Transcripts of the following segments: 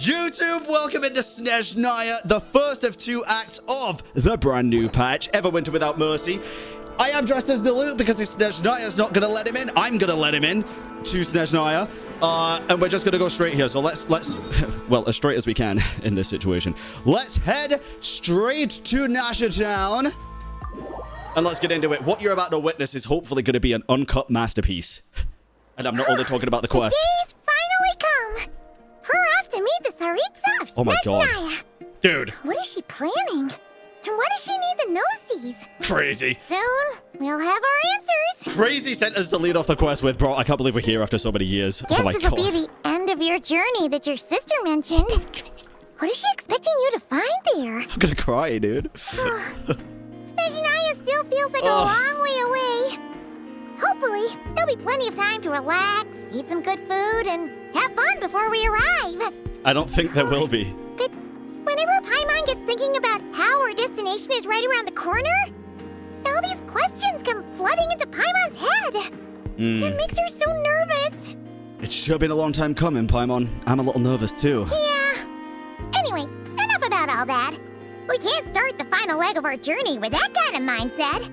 YouTube, welcome into SNEZHNAYA, the first of 2 acts of the brand new patch, Everwinter Without Mercy. I am dressed as Diluc because if SNEZHNAYA is not going to let him in, I'm going to let him in to SNEZHNAYA. And we're just going to go straight here. So let's, well, as straight as we can in this situation. Let's head straight to Nasha Town. And let's get into it. What you're about to witness is hopefully going to be an uncut masterpiece. And I'm not only talking about the quest. The day's finally come. We're off to meet the Tsaritsa of Oh my god. Dude. What is she planning? And why does she need the nosies? Crazy. Soon, we'll have our answers. Crazy sentence to lead off the quest with, bro. I can't believe we're here after so many years. Guess oh my this'll god. be the end of your journey that your sister mentioned. What is she expecting you to find there? I'm gonna cry, dude. SNEZHNAYA still feels like a long way away. Hopefully, there'll be plenty of time to relax, eat some good food, and have fun before we arrive. I don't think there will be. But whenever Paimon gets thinking about how our destination is right around the corner, all these questions come flooding into Paimon's head. It makes her so nervous. It's sure been a long time coming, Paimon. I'm a little nervous too. Yeah. Anyway, enough about all that. We can't start the final leg of our journey with that kind of mindset.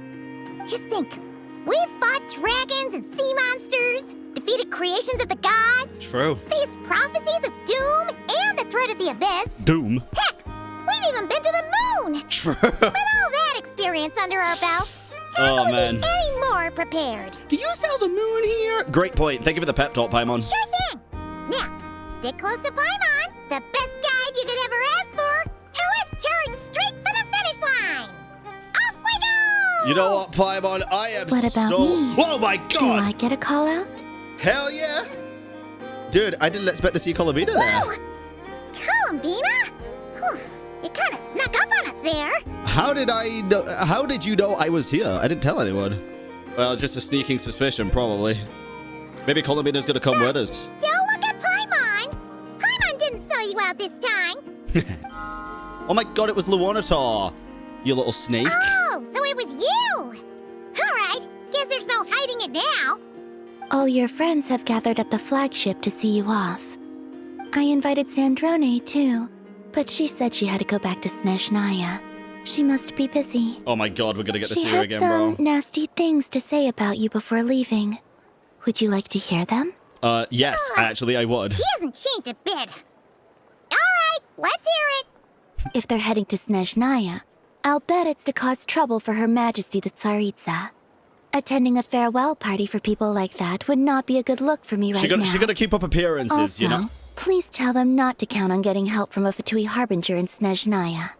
Just think. We've fought dragons and sea monsters, defeated creations of the gods, True. faced prophecies of doom and the threat of the abyss. Doom. Heck, we've even been to the moon. True. With all that experience under our belts, how can we be any more prepared? Do you sell the moon here? Great point. Thank you for the pep talk, Paimon. Sure thing. Now, stick close to Paimon, the best guide you could ever ask for, and let's charge straight for the finish line. Off we go! You know what, Paimon? I am What about so... me? Oh my god! Do I get a call out? Hell yeah! Dude, I didn't expect to see Columbina there. Whoa! Columbina? Whew, you kind of snuck up on us there. How did I know? How did you know I was here? I didn't tell anyone. Well, just a sneaking suspicion, probably. Maybe Columbina's gonna come with us. Don't look at Paimon. Paimon didn't sell you out this time. Oh my god, it was Luonatar. You little snake. Oh, so it was you. All right, guess there's no hiding it now. All your friends have gathered at the flagship to see you off. I invited Sandrone too, but she said she had to go back to SNEZHNAYA. She must be busy. Oh my god, we're gonna get to She see her had again, some bro. nasty things to say about you before leaving. Would you like to hear them? Yes, actually I would. She hasn't changed a bit. All right, let's hear it. If they're heading to SNEZHNAYA, I'll bet it's to cause trouble for Her Majesty the Tsaritsa. Attending a farewell party for people like that would not be a good look for me right now. She's gonna keep up appearances, Also, you know? please tell them not to count on getting help from a Fatui Harbinger in SNEZHNAYA.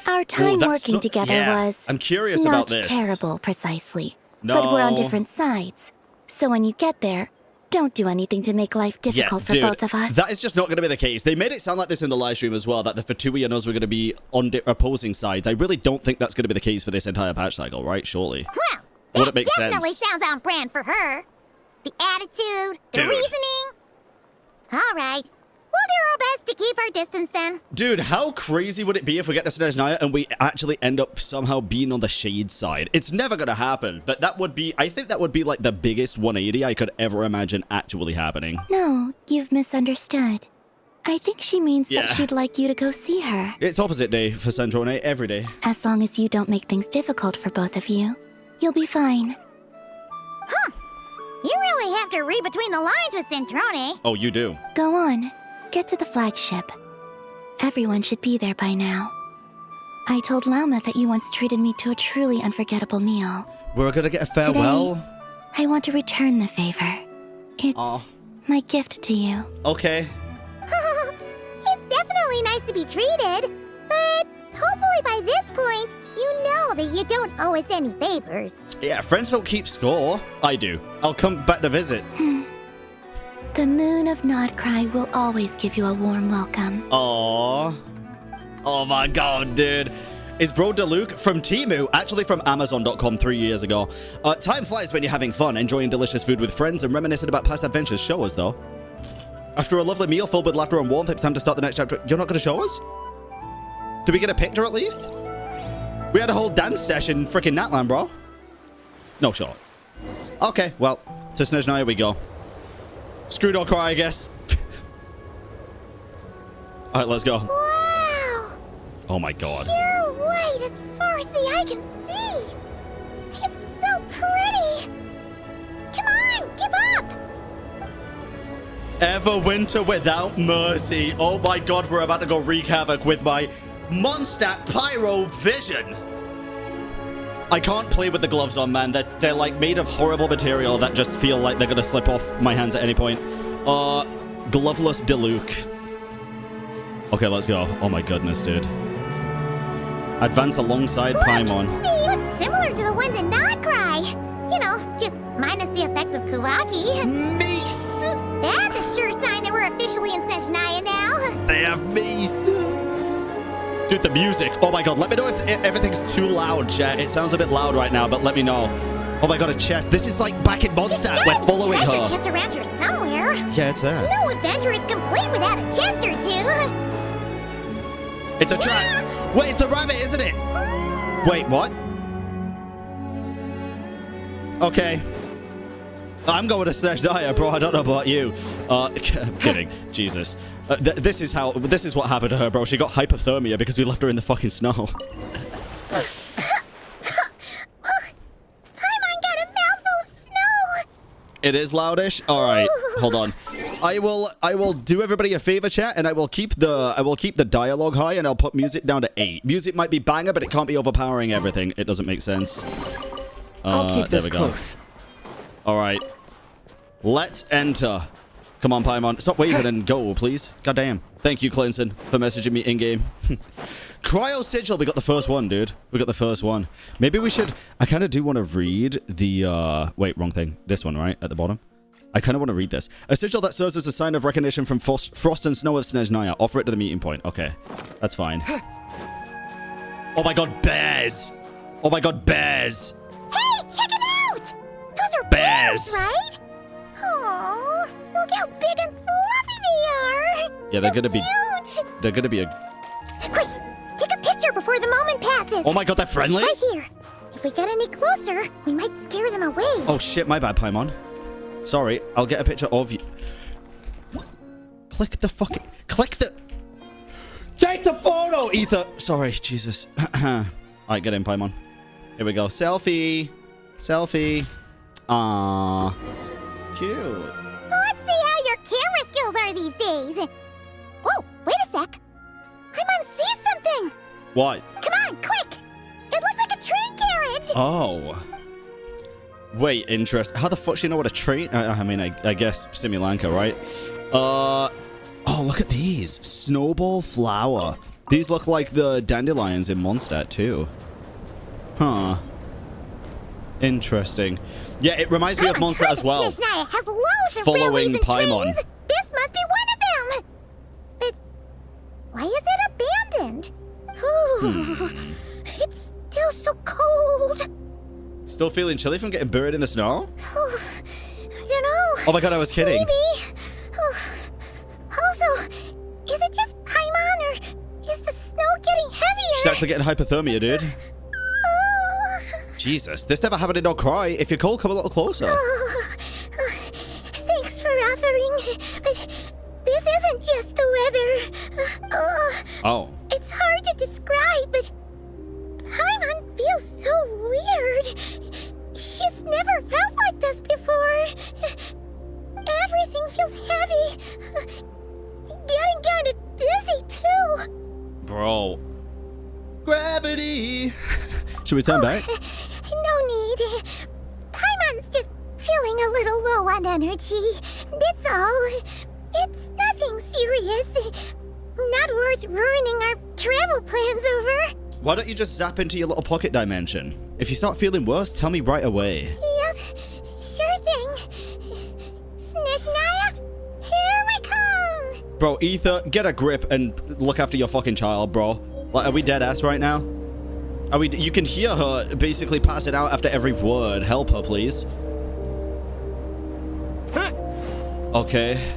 Our time working together was I'm curious not about this. terrible, precisely. No. But we're on different sides. So when you get there, don't do anything to make life difficult for both of us. That is just not going to be the case. They made it sound like this in the live stream as well, that the Fatui and us were going to be on opposing sides. I really don't think that's going to be the case for this entire patch cycle, right? Surely. Well, Would it make definitely sense? sounds on brand for her. The attitude, the Dude. reasoning. All right, we'll do our best to keep our distance then. Dude, how crazy would it be if we get to SNEZHNAYA and we actually end up somehow being on the shade side? It's never going to happen, but that would be, I think that would be like the biggest 180 I could ever imagine actually happening. No, you've misunderstood. I think she means Yeah. that she'd like you to go see her. It's opposite day for Sandrone every day. As long as you don't make things difficult for both of you, you'll be fine. Huh. You really have to read between the lines with Centrone. Oh, you do? Go on, get to the flagship. Everyone should be there by now. I told Lauma that you once treated me to a truly unforgettable meal. We're going to get a farewell? Today, I want to return the favor. It's my gift to you. Okay. It's definitely nice to be treated, but hopefully by this point, you know that you don't owe us any favors. Yeah, friends don't keep score. I do. I'll come back to visit. The moon of Nodcry will always give you a warm welcome. Aww. Oh my god, dude. Is Bro Diluc from Temu, actually from Amazon.com 3 years ago. Time flies when you're having fun, enjoying delicious food with friends and reminiscing about past adventures. Show us, though. After a lovely meal filled with laughter and warmth, it's time to start the next chapter. You're not going to show us? Did we get a picture at least? We had a whole dance session in freaking Natland, bro. No shot. Okay, well, to SNEZHNAYA we go. Screw don't cry, I guess. All right, let's go. Wow! Oh my god. Pure white as far as the eye can see. It's so pretty. Come on, give up. Everwinter without mercy. Oh my god, we're about to go wreak havoc with my Mondstadt Pyro Vision. I can't play with the gloves on, man. They're like made of horrible material that just feel like they're gonna slip off my hands at any point. Gloveless Diluc. Okay, let's go. Oh my goodness, dude. Advance alongside Paimon. It's similar to the ones in Notcry. You know, just minus the effects of Kuvaki. Mace! That's a sure sign that we're officially in SNEZHNAYA now. They have mace. Dude, the music. Oh my god, let me know if everything's too loud, chat. It sounds a bit loud right now, but let me know. Oh my god, a chest. This is like back in Mondstadt. We're following her. There's a chest around here somewhere. Yeah, it's there. No adventure is complete without a chest or two. It's a trap. Wait, it's a rabbit, isn't it? Wait, what? Okay. I'm going to SNEZHNAYA, bro. I don't know about you. Kidding. Jesus. This is what happened to her, bro. She got hypothermia because we left her in the fucking snow. Paimon got a mouthful of snow. It is loudish. All right, hold on. I will do everybody a favor, chat, and I will keep the dialogue high, and I'll put music down to 8. Music might be banger, but it can't be overpowering everything. It doesn't make sense. I'll keep this close. All right. Let's enter. Come on, Paimon. Stop waving and go, please. Goddamn. Thank you, Clinton, for messaging me in-game. Cryo Sigil. We got the first one, dude. We got the first one. Maybe we should... I kind of do want to read the... Wait, wrong thing. This one, right? At the bottom. I kind of want to read this. A sigil that serves as a sign of recognition from Frost and Snow of SNEZHNAYA. Offer it to the meeting point. Okay. That's fine. Oh my god, bears! Oh my god, bears! Hey, check it out! Those are Bears, right? Oh, look how big and fluffy they are! Yeah, they're So gonna be... cute. They're gonna be a... Quick, take a picture before the moment passes! Oh my god, they're friendly? Right here. If we get any closer, we might scare them away. Oh shit, my bad, Paimon. Sorry, I'll get a picture of you. Click the fucking... Click the... Take the photo, Ether! Sorry, Jesus. Alright, get in, Paimon. Here we go. Selfie. Selfie. Aww. Cute. Let's see how your camera skills are these days. Whoa, wait a sec. Paimon sees something. What? Come on, quick. It looks like a train carriage. Oh. Wait, interest. How the fuck do you know what a train... I mean, I guess Simulanka, right? Oh, look at these. Snowball flower. These look like the dandelions in Mondstadt, too. Huh. Interesting. Yeah, it reminds me of Mondstadt as well. SNEZHNAYA has loads of Following railways and Paimon. trains. This must be one of them. But why is it abandoned? It's still so cold. Still feeling chilly from getting buried in the snow? I don't know. Oh my god, I was kidding. Maybe. Also, is it just Paimon or is the snow getting heavier? She's actually getting hypothermia, dude. Jesus, this never happened in No Cry. If you're cold, come a little closer. Thanks for offering, but this isn't just the weather. Oh. It's hard to describe, but Paimon feels so weird. She's never felt like this before. Everything feels heavy. Getting kind of dizzy, too. Bro. Gravity. Should we turn back? No need. Paimon's just feeling a little low on energy. That's all. It's nothing serious. Not worth ruining our travel plans over. Why don't you just zap into your little pocket dimension? If you start feeling worse, tell me right away. Yep, sure thing. SNEZHNAYA, here we come. Bro, Ether, get a grip and look after your fucking child, bro. Like, are we dead ass right now? Are we? You can hear her basically passing out after every word. Help her, please. Okay.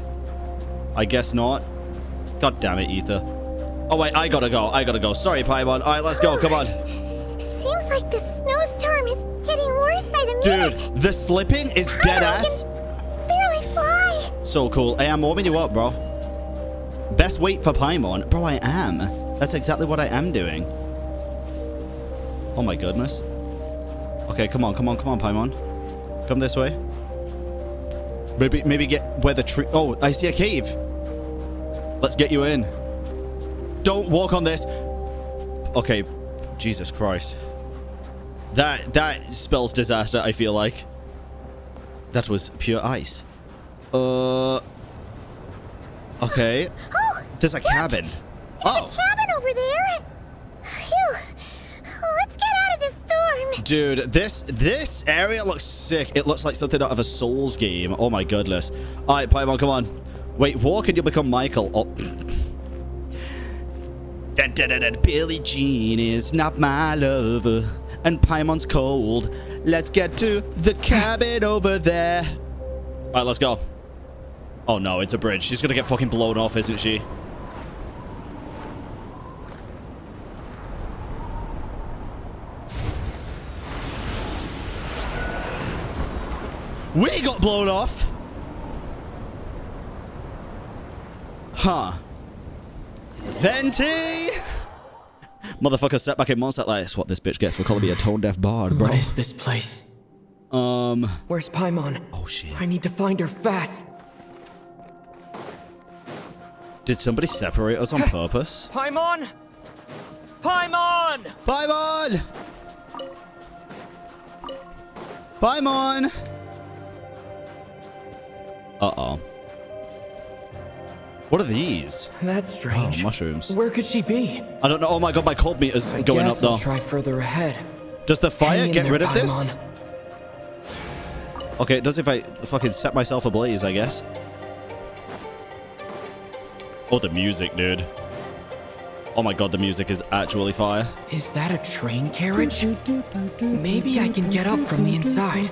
I guess not. God damn it, Ether. Oh, wait, I gotta go. Sorry, Paimon. All right, let's go. Come on. Seems like the snowstorm is getting worse by the minute. Dude, the slipping is dead ass. Barely fly. So cool. Hey, I'm warming you up, bro. Best wait for Paimon. Bro, I am. That's exactly what I am doing. Oh my goodness. Okay, come on, Paimon. Come this way. Maybe get where the tree... Oh, I see a cave. Let's get you in. Don't walk on this. Okay. Jesus Christ. That spells disaster, I feel like. That was pure ice. Okay. Oh, There's a cabin. There's a cabin over there. Phew. Let's get out of this storm. Dude, this area looks sick. It looks like something out of a Souls game. Oh my goodness. All right, Paimon, come on. Wait, walk and you'll become Michael. Oh. Billie Jean is not my lover, and Paimon's cold. Let's get to the cabin over there. All right, let's go. Oh no, it's a bridge. She's gonna get fucking blown off, isn't she? We got blown off. Huh. Venti! Motherfucker set back in monster. That's what this bitch gets for calling me a tone-deaf bard, bro. What is this place? Where's Paimon? Oh, shit. I need to find her fast. Did somebody separate us on purpose? Paimon! Paimon! Paimon! Paimon! Uh-oh. What are these? That's strange. Oh, mushrooms. Where could she be? I don't know. Oh my god, my cold meter's going up though. I'll try further ahead. Does the fire Hang in get there, rid of this? Paimon. Okay, it does if I fucking set myself ablaze, I guess. Oh, the music, dude. Oh my god, the music is actually fire. Is that a train carriage? Maybe I can get up from the inside.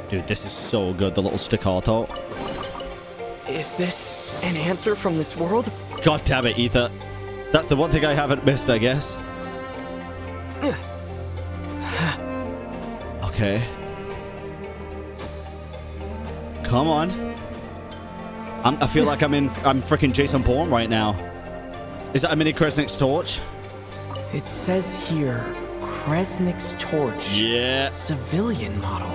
Dude, this is so good, the little staccato. Is this an answer from this world? God damn it, Ether. That's the one thing I haven't missed, I guess. Okay. Come on. I feel like I'm freaking Jason Bourne right now. Is that a mini Kresnik's torch? It says here, Kresnik's torch. Yeah. Civilian model.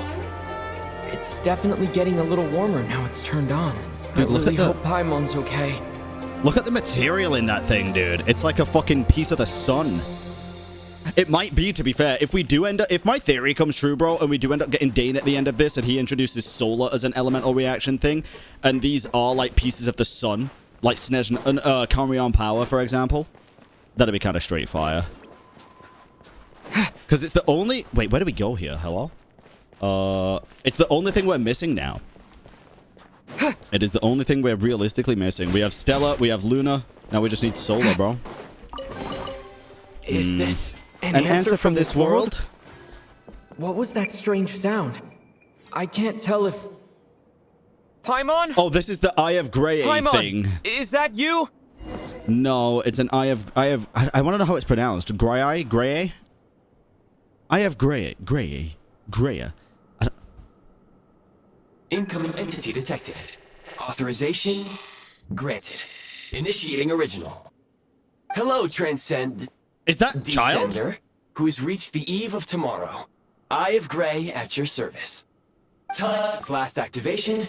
It's definitely getting a little warmer now it's turned on. Dude, I really hope Paimon's okay. Look at the material in that thing, dude. It's like a fucking piece of the sun. It might be, to be fair. If we do end up... If my theory comes true, bro, and we do end up getting Dane at the end of this, and he introduces solar as an elemental reaction thing, and these are, like, pieces of the sun, like SNEZHNAYA, Kamrion Power, for example, that'd be kind of straight fire. Because it's the only... Wait, where do we go here? Hello? It's the only thing we're missing now. It is the only thing we're realistically missing. We have Stella, we have Luna. Now we just need Solar, bro. Is this an answer from this world? What was that strange sound? I can't tell if... Paimon? Oh, this is the Eye of Grey thing. Is that you? No, it's an I want to know how it's pronounced. Grey? Eye of Grey. Incoming entity detected. Authorization granted. Initiating original. Hello, Transcend... Is that child? Descender, who's reached the eve of tomorrow. Eye of Grey at your service. Time since last activation.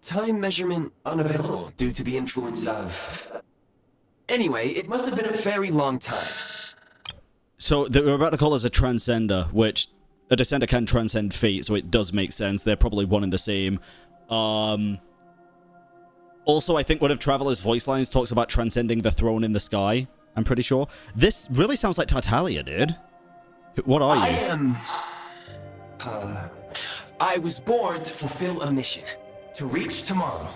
Time measurement unavailable due to the influence of... Anyway, it must have been a very long time. So we're about to call us a Transcender, which a Descender can transcend fate, so it does make sense. They're probably one and the same. Also, I think one of Traveler's voice lines talks about transcending the throne in the sky. I'm pretty sure. This really sounds like Tartaglia, dude. What are you? I was born to fulfill a mission. To reach tomorrow.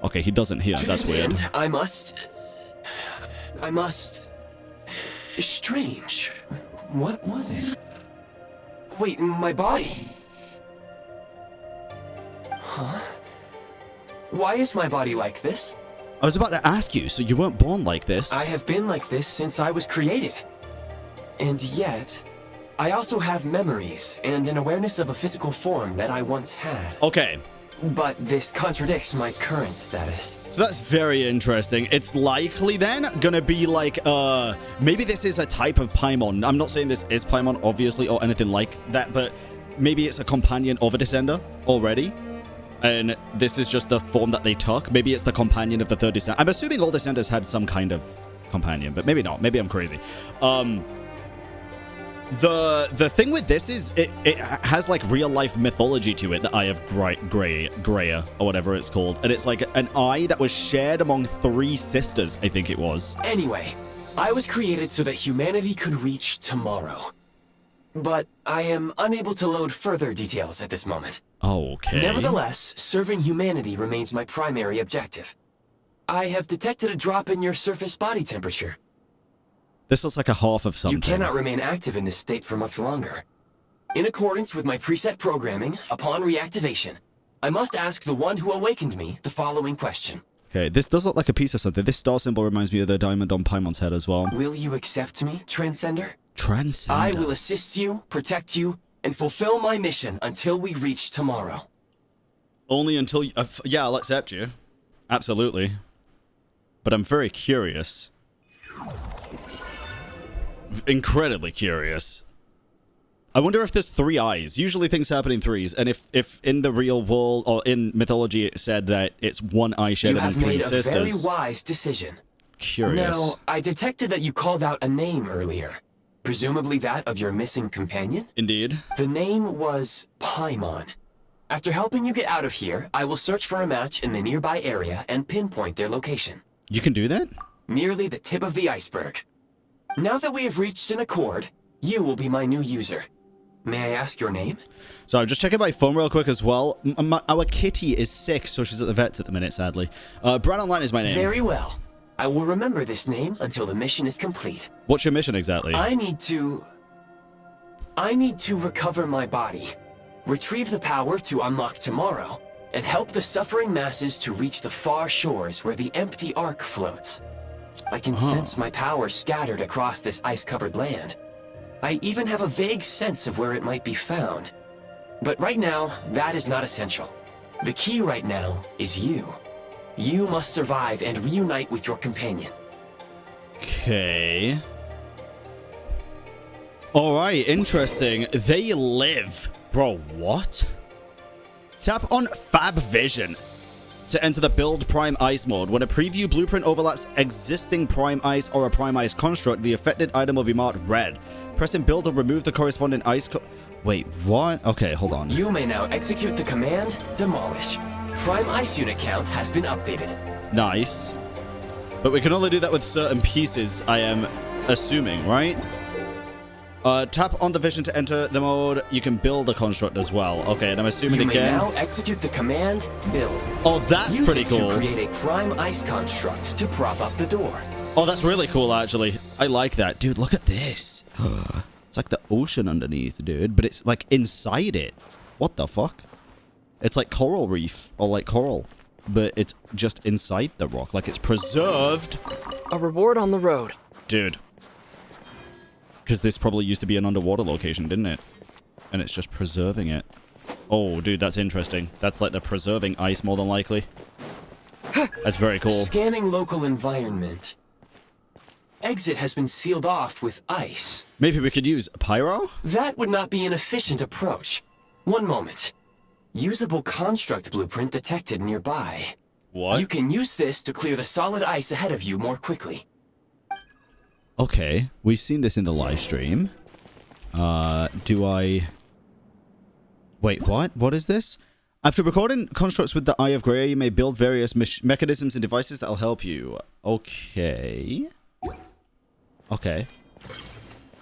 Okay, he doesn't hear. That's weird. End, I must... Strange. What was it? Wait, my body? Huh? Why is my body like this? I was about to ask you, so you weren't born like this? I have been like this since I was created. And yet, I also have memories and an awareness of a physical form that I once had. Okay. but this contradicts my current status. So that's very interesting. It's likely then gonna be like, maybe this is a type of Paimon. I'm not saying this is Paimon, obviously, or anything like that, but maybe it's a companion of a Descender already. And this is just the form that they took. Maybe it's the companion of the third Descender. I'm assuming all Descenders had some kind of companion, but maybe not. Maybe I'm crazy. The thing with this is it has like real life mythology to it, the Eye of Greya, or whatever it's called. And it's like an eye that was shared among 3 sisters, I think it was. Anyway, I was created so that humanity could reach tomorrow. But I am unable to load further details at this moment. Okay. Nevertheless, serving humanity remains my primary objective. I have detected a drop in your surface body temperature. This looks like a half of something. You cannot remain active in this state for much longer. In accordance with my preset programming, upon reactivation, I must ask the one who awakened me the following question. Okay, this does look like a piece of something. This star symbol reminds me of the diamond on Paimon's head as well. Will you accept me, Transcender? Transcender? I will assist you, protect you, and fulfill my mission until we reach tomorrow. Only until... yeah, I'll accept you. Absolutely. But I'm very curious. Incredibly curious. I wonder if there's 3 eyes. Usually things happen in 3s, and if in the real world or in mythology it said that it's 1 eye shared among 3 sisters. You have made a very wise decision. Curious. Now, I detected that you called out a name earlier. Presumably that of your missing companion? Indeed. The name was Paimon. After helping you get out of here, I will search for a match in the nearby area and pinpoint their location. You can do that? Merely the tip of the iceberg. Now that we have reached an accord, you will be my new user. May I ask your name? So I'm just checking my phone real quick as well. Our kitty is sick, so she's at the vet's at the minute, sadly. BranOnline is my name. Very well. I will remember this name until the mission is complete. What's your mission exactly? I need to recover my body, retrieve the power to unlock tomorrow, and help the suffering masses to reach the far shores where the empty Ark floats. I can sense my power scattered across this ice-covered land. I even have a vague sense of where it might be found. But right now, that is not essential. The key right now is you. You must survive and reunite with your companion. Okay. Alright, interesting. They live. Bro, what? Tap on Fab Vision to enter the Build Prime Ice mode. When a preview blueprint overlaps existing Prime Ice or a Prime Ice construct, the affected item will be marked red. Pressing Build will remove the corresponding ice Wait, what? Okay, hold on. You may now execute the command Demolish. Prime Ice unit count has been updated. Nice. But we can only do that with certain pieces, I am assuming, right? Tap on the vision to enter the mode. You can build a construct as well. Okay, and I'm assuming you again... You may now execute the command Build. Oh, that's pretty cool. Use it to create a Prime Ice construct to prop up the door. Oh, that's really cool, actually. I like that. Dude, look at this. It's like the ocean underneath, dude. But it's like inside it. What the fuck? It's like coral reef. Or like coral. But it's just inside the rock. Like it's preserved. A reward on the road. Dude. Because this probably used to be an underwater location, didn't it? And it's just preserving it. Oh, dude, that's interesting. That's like the preserving ice, more than likely. That's very cool. Scanning local environment. Exit has been sealed off with ice. Maybe we could use pyro? That would not be an efficient approach. One moment. Usable construct blueprint detected nearby. What? You can use this to clear the solid ice ahead of you more quickly. Okay, we've seen this in the live stream. Do I... Wait, what? What is this? After recording constructs with the Eye of Greya, you may build various mechanisms and devices that'll help you. Okay. Okay.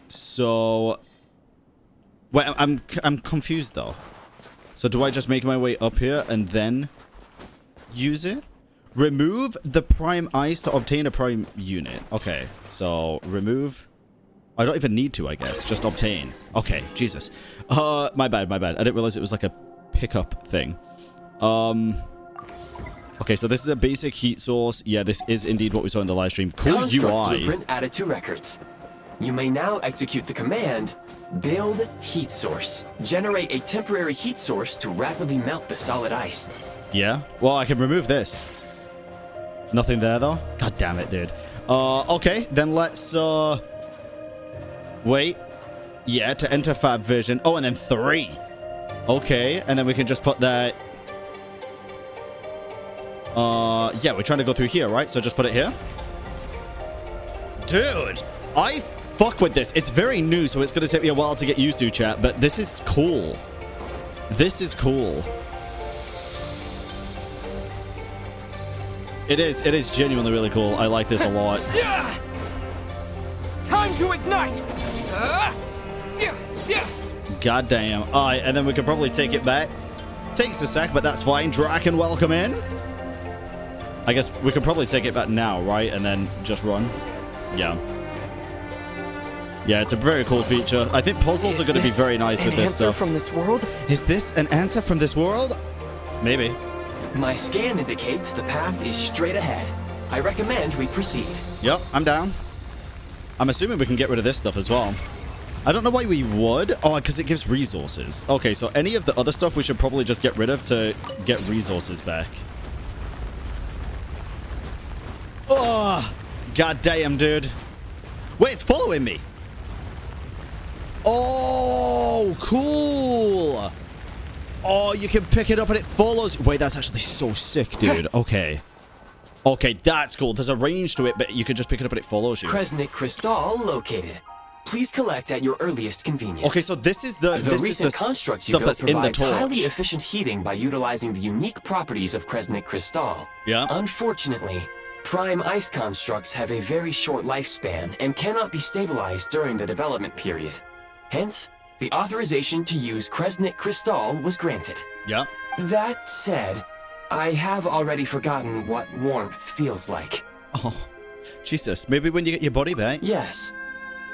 So... Wait, I'm confused, though. So do I just make my way up here and then use it? Remove the prime ice to obtain a prime unit. Okay, so remove... I don't even need to, I guess. Just obtain. Okay, Jesus. My bad, my bad. I didn't realize it was like a pickup thing. Okay, so this is a basic heat source. Yeah, this is indeed what we saw in the live stream. Cool Construct UI. blueprint added to records. You may now execute the command, build heat source. Generate a temporary heat source to rapidly melt the solid ice. Yeah? Well, I can remove this. Nothing there, though? God damn it, dude. Okay, then let's, wait. Yeah, to enter Fab Vision. Oh, and then 3. Okay, and then we can just put that... yeah, we're trying to go through here, right? So just put it here. Dude, I fuck with this. It's very new, so it's going to take me a while to get used to, chat, but this is cool. This is cool. It is genuinely really cool. I like this a lot. Time to ignite! God damn. Alright, and then we could probably take it back. Takes a sec, but that's fine. Draken, welcome in. I guess we could probably take it back now, right? And then just run. Yeah. Yeah, it's a very cool feature. I think puzzles are going to be very nice with this stuff. From this world? Is this an answer from this world? Maybe. My scan indicates the path is straight ahead. I recommend we proceed. Yep, I'm down. I'm assuming we can get rid of this stuff as well. I don't know why we would. Oh, because it gives resources. Okay, so any of the other stuff we should probably just get rid of to get resources back. Oh, god damn, dude. Wait, it's following me. Oh, cool. Oh, you can pick it up and it follows. Wait, that's actually so sick, dude. Okay. Okay, that's cool. There's a range to it, but you can just pick it up and it follows you. Kresnik Crystal located. Please collect at your earliest convenience. Okay, so this is the recent constructs you stuff that's in the torch. Highly efficient heating by utilizing the unique properties of Kresnik Crystal. Yeah. Unfortunately, prime ice constructs have a very short lifespan and cannot be stabilized during the development period. Hence, the authorization to use Kresnik Crystal was granted. Yeah. That said, I have already forgotten what warmth feels like. Oh, Jesus. Maybe when you get your body back. Yes.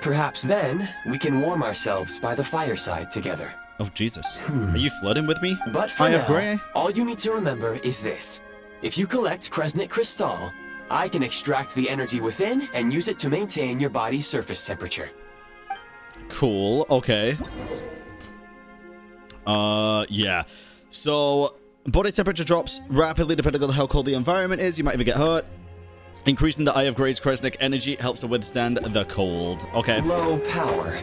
Perhaps then, we can warm ourselves by the fireside together. Oh, Jesus. Are you flirting with me? But for I now, have gray. all you need to remember is this. If you collect Kresnik Crystal, I can extract the energy within and use it to maintain your body's surface temperature. Cool. Okay. Yeah. So, body temperature drops rapidly depending on how cold the environment is. You might even get hurt. Increasing the Eye of Gray's Kresnik energy helps to withstand the cold. Okay. Low power.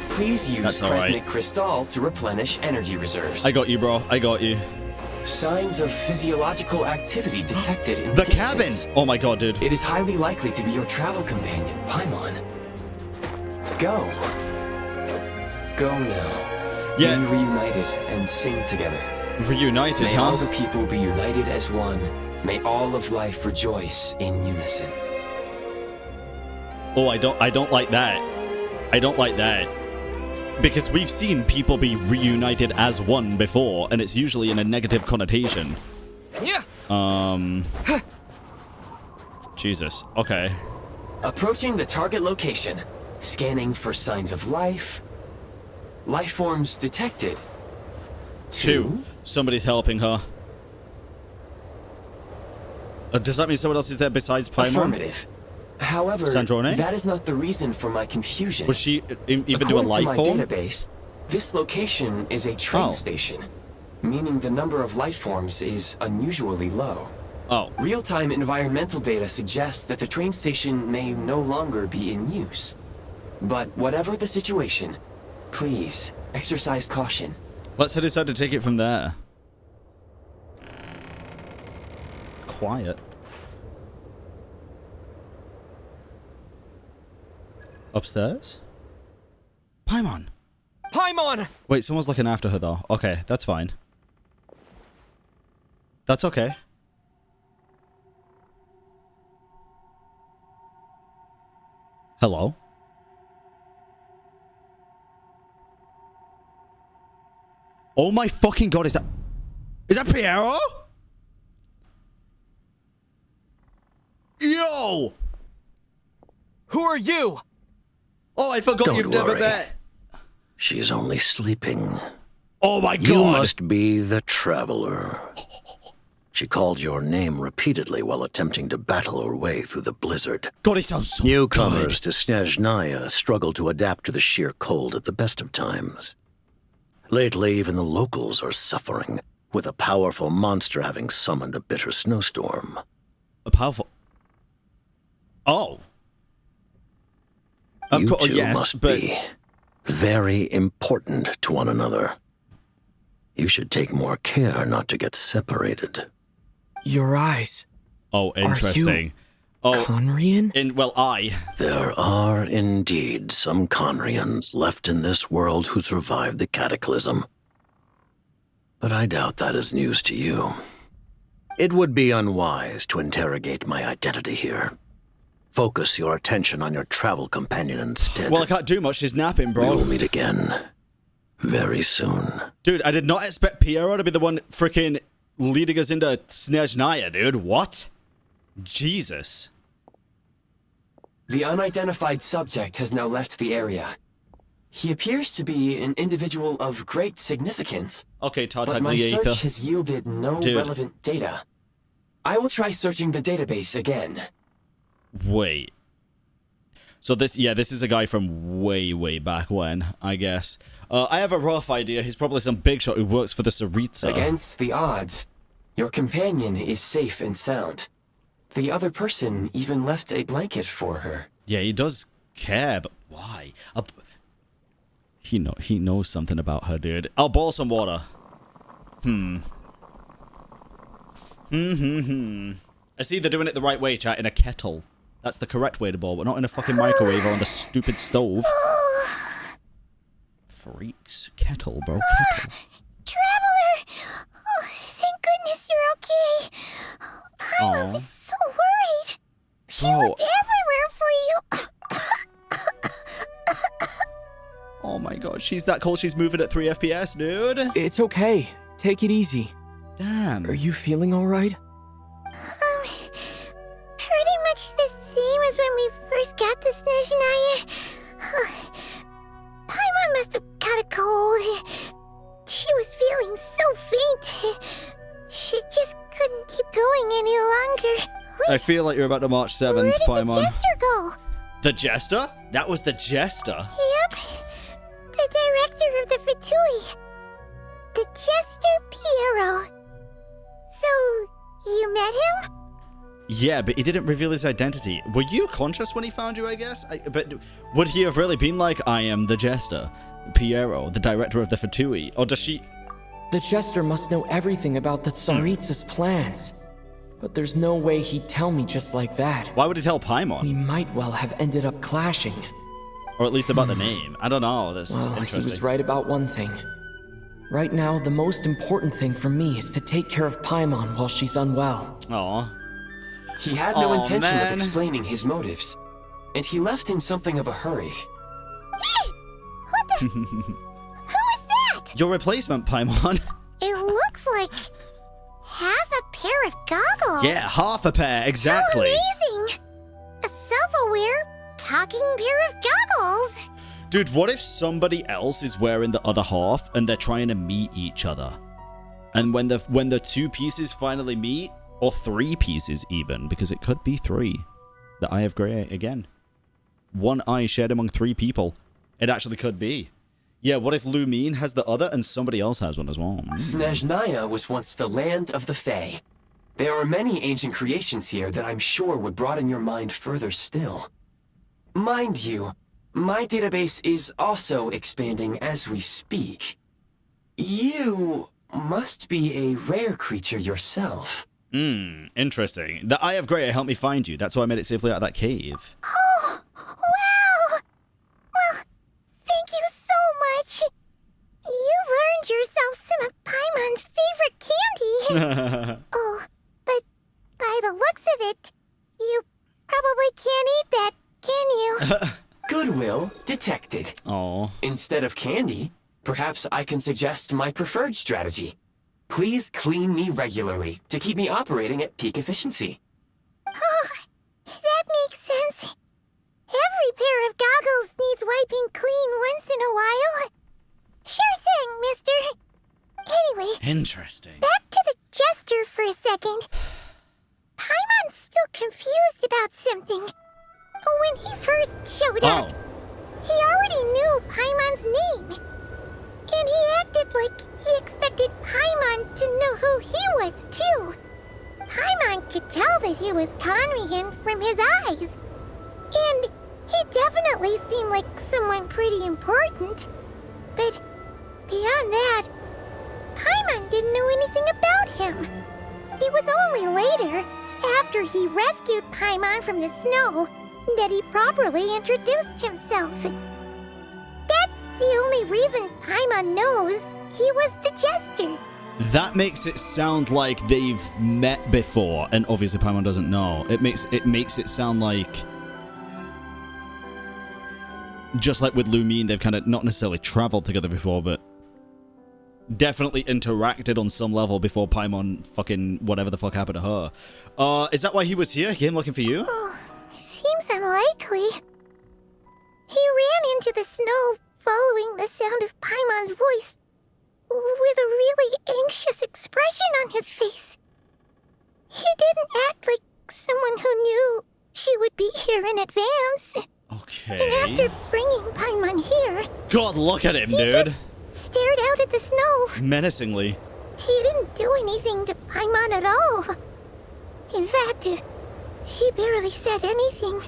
Please use That's all right. Kresnik Crystal to replenish energy reserves. I got you, bro. I got you. Signs of physiological activity detected in The distance. cabin! Oh my god, dude. It is highly likely to be your travel companion, Paimon. Go. Go now. Yeah. Be reunited and sing together. Reunited, May huh? all the people be united as one. May all of life rejoice in unison. Oh, I don't like that. I don't like that. Because we've seen people be reunited as one before, and it's usually in a negative connotation. Yeah. Jesus. Okay. Approaching the target location. Scanning for signs of life. Life forms detected. 2. Somebody's helping her. Does that mean someone else is there besides Paimon? Affirmative. However, Sandrone? that is not the reason for my confusion. Was she even do a According life to my form? database, this location is a train Oh. station, meaning the number of life forms is unusually low. Oh. Real-time environmental data suggests that the train station may no longer be in use. But whatever the situation, please exercise caution. Let's decide to take it from there. Quiet. Upstairs? Paimon! Paimon! Wait, someone's looking after her though. Okay, that's fine. That's okay. Hello? Oh my fucking god, is that Piero? Yo! Who are you? Oh, I forgot Don't you've never worry. met. She's only sleeping. Oh my god. You must be the traveler. She called your name repeatedly while attempting to battle her way through the blizzard. God, he sounds so Newcomers good. to SNEZHNAYA struggle to adapt to the sheer cold at the best of times. Lately, even the locals are suffering, with a powerful monster having summoned a bitter snowstorm. A powerful... Oh. Of You course, two yes, must but... be very important to one another. You should take more care not to get separated. Your eyes. Oh, interesting. Oh, Conrian? There are indeed some Conrians left in this world who survived the cataclysm. But I doubt that is news to you. It would be unwise to interrogate my identity here. Focus your attention on your travel companion instead. Well, I can't do much. She's napping, bro. We will meet again very soon. Dude, I did not expect Piero to be the one freaking leading us into SNEZHNAYA, dude. What? Jesus. The unidentified subject has now left the area. He appears to be an individual of great significance. Okay, But my Tartagliatha. search has yielded no relevant data. I will try searching the database again. Wait. So this is a guy from way, way back when, I guess. I have a rough idea. He's probably some big shot who works for the Saritsa. Against the odds, your companion is safe and sound. The other person even left a blanket for her. Yeah, he does care, but why? He knows something about her, dude. I'll boil some water. I see they're doing it the right way, chat, in a kettle. That's the correct way to boil, but not in a fucking microwave or on a stupid stove. Freaks. Kettle, bro. Kettle. Traveler! Oh, thank goodness you're okay. I was so worried. She looked everywhere for you. Oh my god, she's that cold she's moving at 3 FPS, dude. It's okay. Take it easy. Damn. Are you feeling alright? Pretty much the same as when we first got to SNEZHNAYA. Paimon must have caught a cold. She was feeling so faint. She just couldn't keep going any longer. I feel like you're about to March 7th, Where did Paimon. the jester go? The jester? That was the jester. Yep. The director of the Fatui. The jester Piero. So, you met him? Yeah, but he didn't reveal his identity. Were you conscious when he found you, I guess? But would he have really been like, I am the jester, Piero, the director of the Fatui? Or does she... The jester must know everything about the Tsaritsa's plans. But there's no way he'd tell me just like that. Why would he tell Paimon? We might well have ended up clashing. Or at least about the name. I don't know. That's Well, interesting. he was right about one thing. Right now, the most important thing for me is to take care of Paimon while she's unwell. Aw. He had no Aw, intention man. of explaining his motives, and he left in something of a hurry. Hey! What the? Who is that? Your replacement, Paimon. It looks like half a pair of goggles. Yeah, half a pair, exactly. How amazing! A self-aware, talking pair of goggles. Dude, what if somebody else is wearing the other half and they're trying to meet each other? And when the two pieces finally meet, or three pieces even, because it could be three, the Eye of Grey again. One eye shared among three people. It actually could be. Yeah, what if Lumine has the other and somebody else has one as well? SNEZHNAYA was once the land of the Fae. There are many ancient creations here that I'm sure would broaden your mind further still. Mind you, my database is also expanding as we speak. You must be a rare creature yourself. Interesting. The Eye of Grey helped me find you. That's why I made it safely out of that cave. Oh, wow! Well, thank you so much. You've earned yourself some of Paimon's favorite candy. Oh, but by the looks of it, you probably can't eat that, can you? Goodwill detected. Oh. Instead of candy, perhaps I can suggest my preferred strategy. Please clean me regularly to keep me operating at peak efficiency. Oh, that makes sense. Every pair of goggles needs wiping clean once in a while. Sure thing, mister. Anyway, Interesting. back to the jester director for a second. Paimon's still confused about something. When he first showed up, he already knew Paimon's name. And he acted like he expected Paimon to know who he was, too. Paimon could tell that he was Conrian from his eyes. And he definitely seemed like someone pretty important. But beyond that, Paimon didn't know anything about him. It was only later, after he rescued Paimon from the snow, that he properly introduced himself. That's the only reason Paimon knows he was the jester. That makes it sound like they've met before, and obviously Paimon doesn't know. It makes it sound like, just like with Lumine, they've kind of not necessarily traveled together before, but definitely interacted on some level before Paimon fucking whatever the fuck happened to her. Is that why he was here? He came looking for you? Oh, seems unlikely. He ran into the snow following the sound of Paimon's voice, with a really anxious expression on his face. He didn't act like someone who knew she would be here in advance. Okay. And after bringing Paimon here, God, look at him, he dude. just stared out at the snow. Menacingly. He didn't do anything to Paimon at all. In fact, he barely said anything.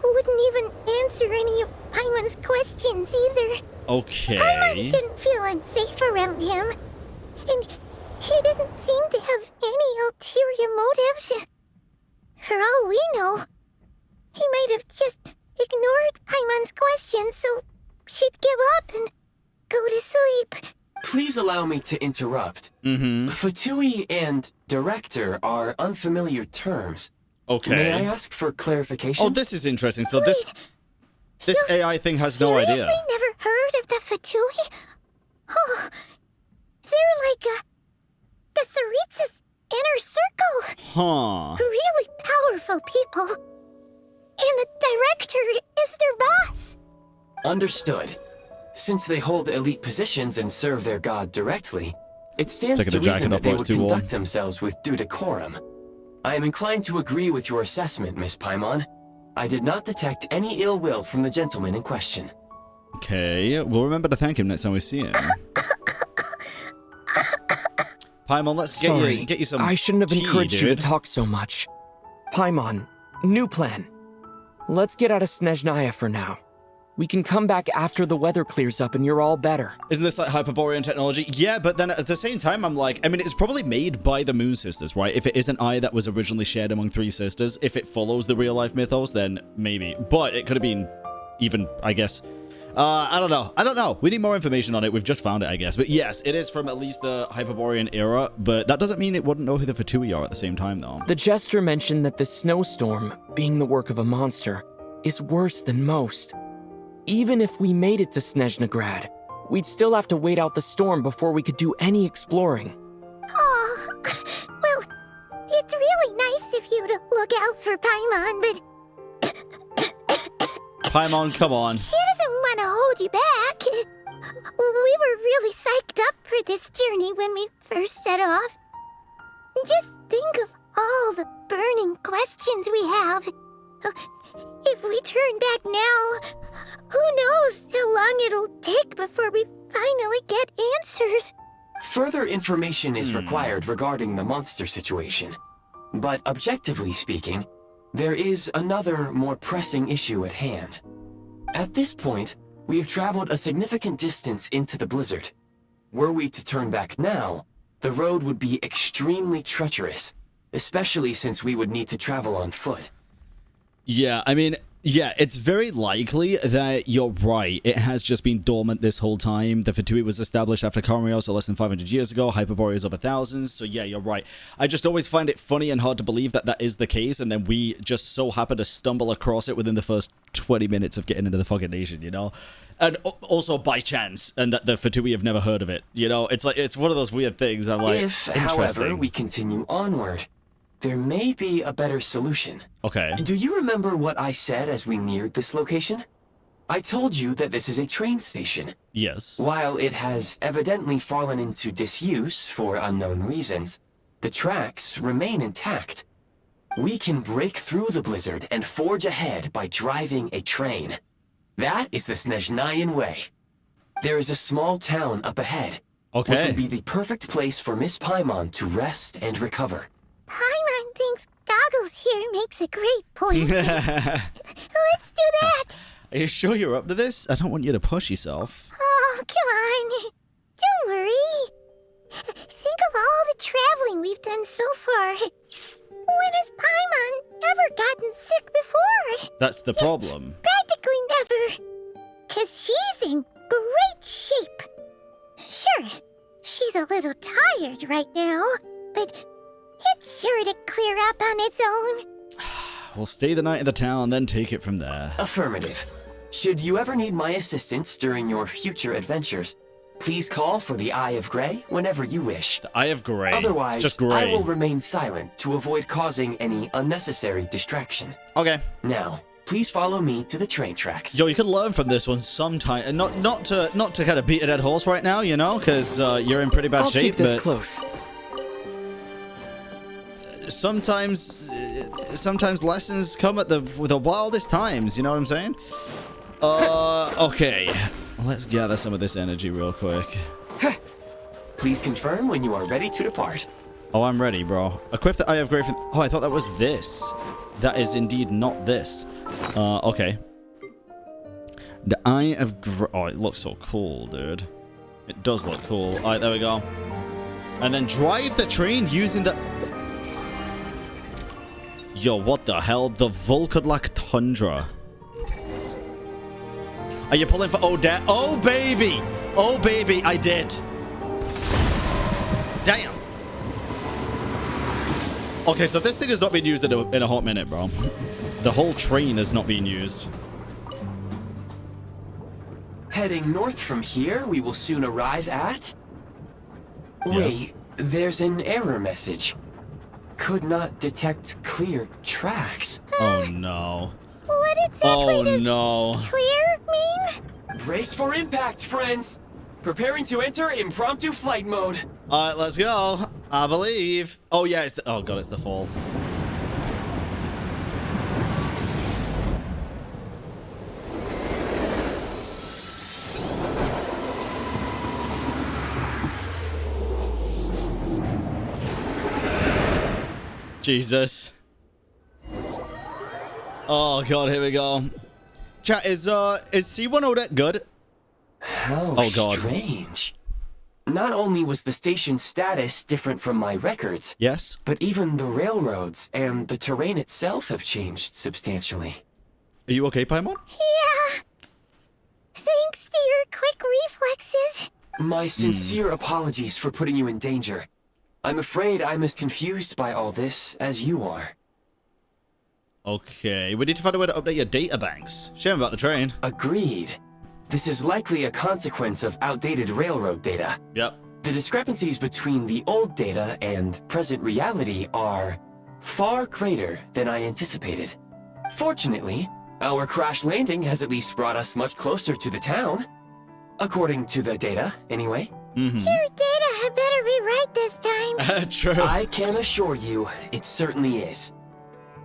Wouldn't even answer any of Paimon's questions either. Okay. Paimon didn't feel unsafe around him, and he didn't seem to have any ulterior motives. For all we know, he might have just ignored Paimon's questions so she'd give up and go to sleep. Please allow me to interrupt. Fatui and director are unfamiliar terms. Okay. May I ask for clarification? Oh, this is interesting. So this AI thing has no idea. Seriously never heard of the Fatui? Oh, they're like the Tsaritsa's inner circle. Huh. Really powerful people. And the director is their boss. Understood. Since they hold elite positions and serve their god directly, it stands Taking to the jacket reason off that they while would it's too warm. conduct themselves with due decorum. I am inclined to agree with your assessment, Miss Paimon. I did not detect any ill will from the gentleman in question. Okay, we'll remember to thank him next time we see him. Paimon, let's Sorry, get you some I shouldn't have tea, encouraged you to dude. talk so much. Paimon, new plan. Let's get out of SNEZHNAYA for now. We can come back after the weather clears up and you're all better. Isn't this like Hyperborean technology? Yeah, but then at the same time, I'm like, I mean, it's probably made by the Moon Sisters, right? If it is an eye that was originally shared among 3 sisters, if it follows the real-life mythos, then maybe. But it could have been even, I guess. I don't know. I don't know. We need more information on it. We've just found it, I guess. But yes, it is from at least the Hyperborean era, but that doesn't mean it wouldn't know who the Fatui are at the same time, though. The Jester mentioned that the snowstorm, being the work of a monster, is worse than most. Even if we made it to Snezhnagrad, we'd still have to wait out the storm before we could do any exploring. Oh, well, it's really nice of you to look out for Paimon, but Paimon, come on. she doesn't want to hold you back. We were really psyched up for this journey when we first set off. Just think of all the burning questions we have. If we turn back now, who knows how long it'll take before we finally get answers. Further information is required regarding the monster situation. But objectively speaking, there is another, more pressing issue at hand. At this point, we have traveled a significant distance into the blizzard. Were we to turn back now, the road would be extremely treacherous, especially since we would need to travel on foot. Yeah, I mean, yeah, it's very likely that you're right. It has just been dormant this whole time. The Fatui was established after Karamio, so less than 500 years ago. Hyperborea is over thousands, so yeah, you're right. I just always find it funny and hard to believe that that is the case, and then we just so happen to stumble across it within the first 20 minutes of getting into the fucking nation, you know? And also by chance, and that the Fatui have never heard of it, you know? It's like, it's one of those weird things. I'm like, If, however, we continue onward, there may be a better solution. Okay. Do you remember what I said as we neared this location? I told you that this is a train station. Yes. While it has evidently fallen into disuse for unknown reasons, the tracks remain intact. We can break through the blizzard and forge ahead by driving a train. That is the SNEZHNAYAN way. There is a small town up ahead, which Okay. would be the perfect place for Miss Paimon to rest and recover. Paimon thinks Goggles here makes a great point. Let's do that. Are you sure you're up to this? I don't want you to push yourself. Oh, come on. Don't worry. Think of all the traveling we've done so far. When has Paimon ever gotten sick before? That's the problem. Practically never. 'Cause she's in great shape. Sure, she's a little tired right now, but it's sure to clear up on its own. We'll stay the night in the town, then take it from there. Affirmative. Should you ever need my assistance during your future adventures, please call for the Eye of Grey whenever you wish. The Eye of Grey. Otherwise, It's just I grey. will remain silent to avoid causing any unnecessary distraction. Okay. Now, please follow me to the train tracks. Yo, you could learn from this one sometime, and not to kind of beat a dead horse right now, you know, because you're in pretty bad I'll shape. keep this But close. sometimes lessons come at the wildest times. You know what I'm saying? Okay. Let's gather some of this energy real quick. Please confirm when you are ready to depart. Oh, I'm ready, bro. Equip the Eye of Grey. Oh, I thought that was this. That is indeed not this. Okay. The Eye of Grey. Oh, it looks so cool, dude. It does look cool. All right, there we go. And then drive the train using the... Yo, what the hell? The Volkodlak Tundra. Are you pulling for Odette? Oh, baby! Oh, baby, I did. Damn. Okay, so this thing has not been used in a hot minute, bro. The whole train has not been used. Heading north from here, we will soon arrive at... Wait, there's an error message. Could not detect clear tracks. Oh, no. What exactly Oh, does no. clear mean? Brace for impact, friends! Preparing to enter impromptu flight mode. All right, let's go. I believe. Oh, yeah, it's the... Oh, God, it's the fall. Jesus. Oh, God, here we go. Chat, is C1 Odette good? How Oh, God. strange. Not only was the station's status different from my records, Yes? but even the railroads and the terrain itself have changed substantially. Are you okay, Paimon? Yeah. Thanks to your quick reflexes. My sincere apologies for putting you in danger. I'm afraid I'm as confused by all this as you are. Okay, we need to find a way to update your data banks. Shame about the train. Agreed. This is likely a consequence of outdated railroad data. Yep. The discrepancies between the old data and present reality are far greater than I anticipated. Fortunately, our crash landing has at least brought us much closer to the town. According to the data, anyway. Mm-hmm. Your data had better be right this time. True. I can assure you, it certainly is.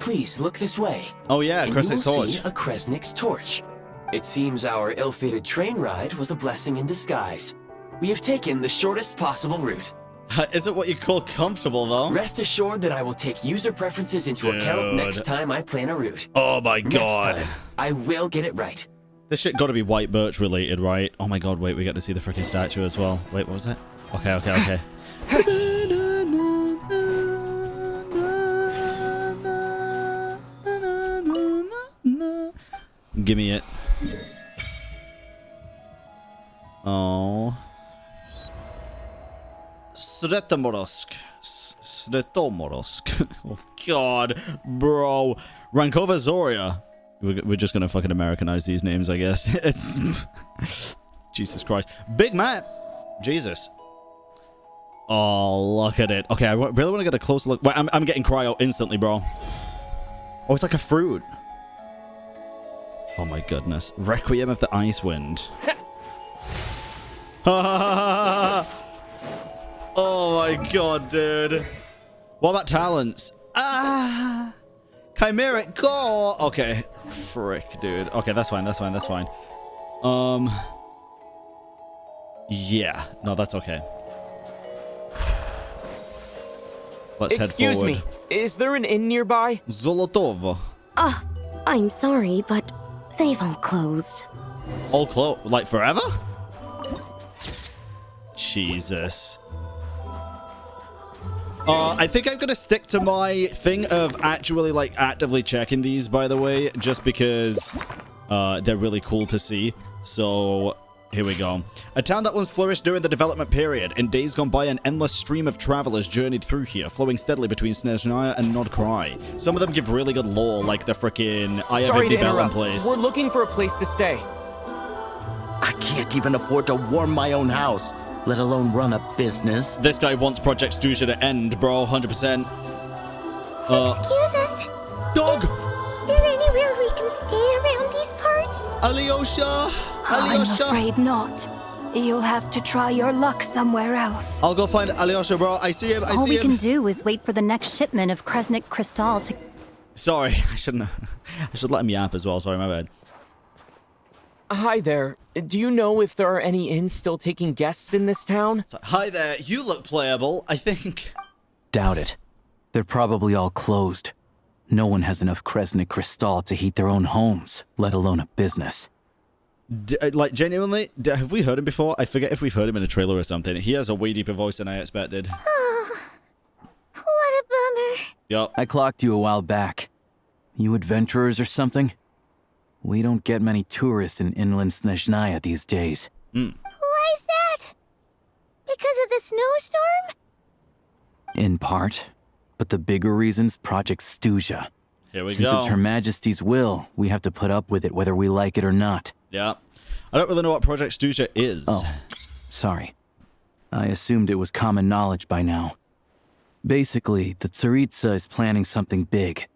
Please look this way. Oh, yeah, and Kresnik's you will torch. see a Kresnik's torch. It seems our ill-fated train ride was a blessing in disguise. We have taken the shortest possible route. Is it what you call comfortable, though? Rest assured that I will take user preferences into account Dude. next time I plan a route. Oh, my Next God. time, I will get it right. This shit got to be White Birch related, right? Oh, my God, wait, we get to see the freaking statue as well. Wait, what was that? Okay. Give me it. Oh. Svetomorsk. Svetomorsk. Oh, God, bro. Rankova Zoria. We're just gonna fucking Americanize these names, I guess. It's Jesus Christ. Big Matt. Jesus. Oh, look at it. Okay, I really want to get a closer look. Wait, I'm getting cryo instantly, bro. Oh, it's like a fruit. Oh my goodness. Requiem of the Ice Wind. Oh my God, dude. What about talents? Chimeric Gore. Okay. Frick, dude. Okay, that's fine. That's fine. That's fine. Yeah. No, that's okay. Let's head forward. Excuse me. Is there an inn nearby? Zolotovo. I'm sorry, but they've all closed. All close? Like forever? Jesus. I think I'm gonna stick to my thing of actually like actively checking these, by the way, just because they're really cool to see. So here we go. A town that once flourished during the development period. In days gone by, an endless stream of travelers journeyed through here, flowing steadily between SNEZHNAYA and Nodkrai. Some of them give really good lore, like the frickin' Sorry to AMD Ryzen interrupt. place. We're looking for a place to stay. I can't even afford to warm my own house, let alone run a business. This guy wants Project SNEZHNAYA to end, bro, 100%. Excuse us. Dog! Is there anywhere we can stay around these parts? Alyosha! I'm Alyosha! afraid not. You'll have to try your luck somewhere else. I'll go find Alyosha, bro. I see him. I All see we him. can do is wait for the next shipment of Kresnik Crystal to... Sorry, I shouldn't have. I should let him yap as well. Sorry, my bad. Hi there. Do you know if there are any inns still taking guests in this town? Hi there. You look playable, I think. Doubt it. They're probably all closed. No one has enough Kresnik Crystal to heat their own homes, let alone a business. Like, genuinely, have we heard him before? I forget if we've heard him in a trailer or something. He has a way deeper voice than I expected. What a bummer. Yup. I clocked you a while back. You adventurers or something? We don't get many tourists in inland SNEZHNAYA these days. Why is that? Because of the snowstorm? In part. But the bigger reason's Project SNEZHNAYA. Here we Since go. it's Her Majesty's will, we have to put up with it whether we like it or not. Yeah. I don't really know what Project SNEZHNAYA is. Oh, sorry. I assumed it was common knowledge by now. Basically, the Tsaritsa is planning something big.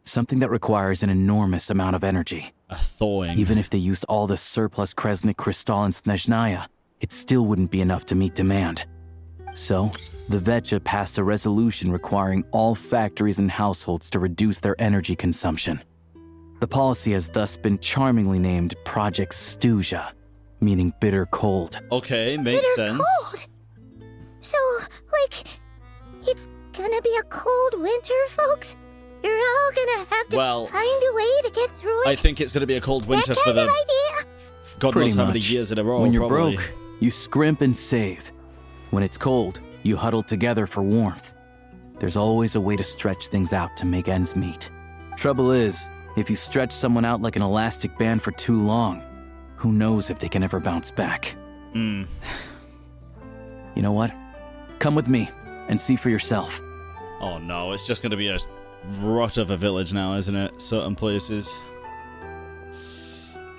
Something that requires an enormous amount of energy. A thawing. Even if they used all the surplus Kresnik Crystal in SNEZHNAYA, it still wouldn't be enough to meet demand. So, the Vetcha passed a resolution requiring all factories and households to reduce their energy consumption. The policy has thus been charmingly named Project SNEZHNAYA, meaning bitter cold. Okay, makes Bitter sense. cold. So, like, it's gonna be a cold winter, folks? You're all gonna have to Well, find a way to get through it? I think it's going to be a cold winter that for kind the of idea? God Pretty knows how many much. years in a row. When you're probably. broke, you scrimp and save. When it's cold, you huddle together for warmth. There's always a way to stretch things out to make ends meet. Trouble is, if you stretch someone out like an elastic band for too long, who knows if they can ever bounce back. You know what? Come with me and see for yourself. Oh no, it's just going to be a rut of a village now, isn't it? Certain places.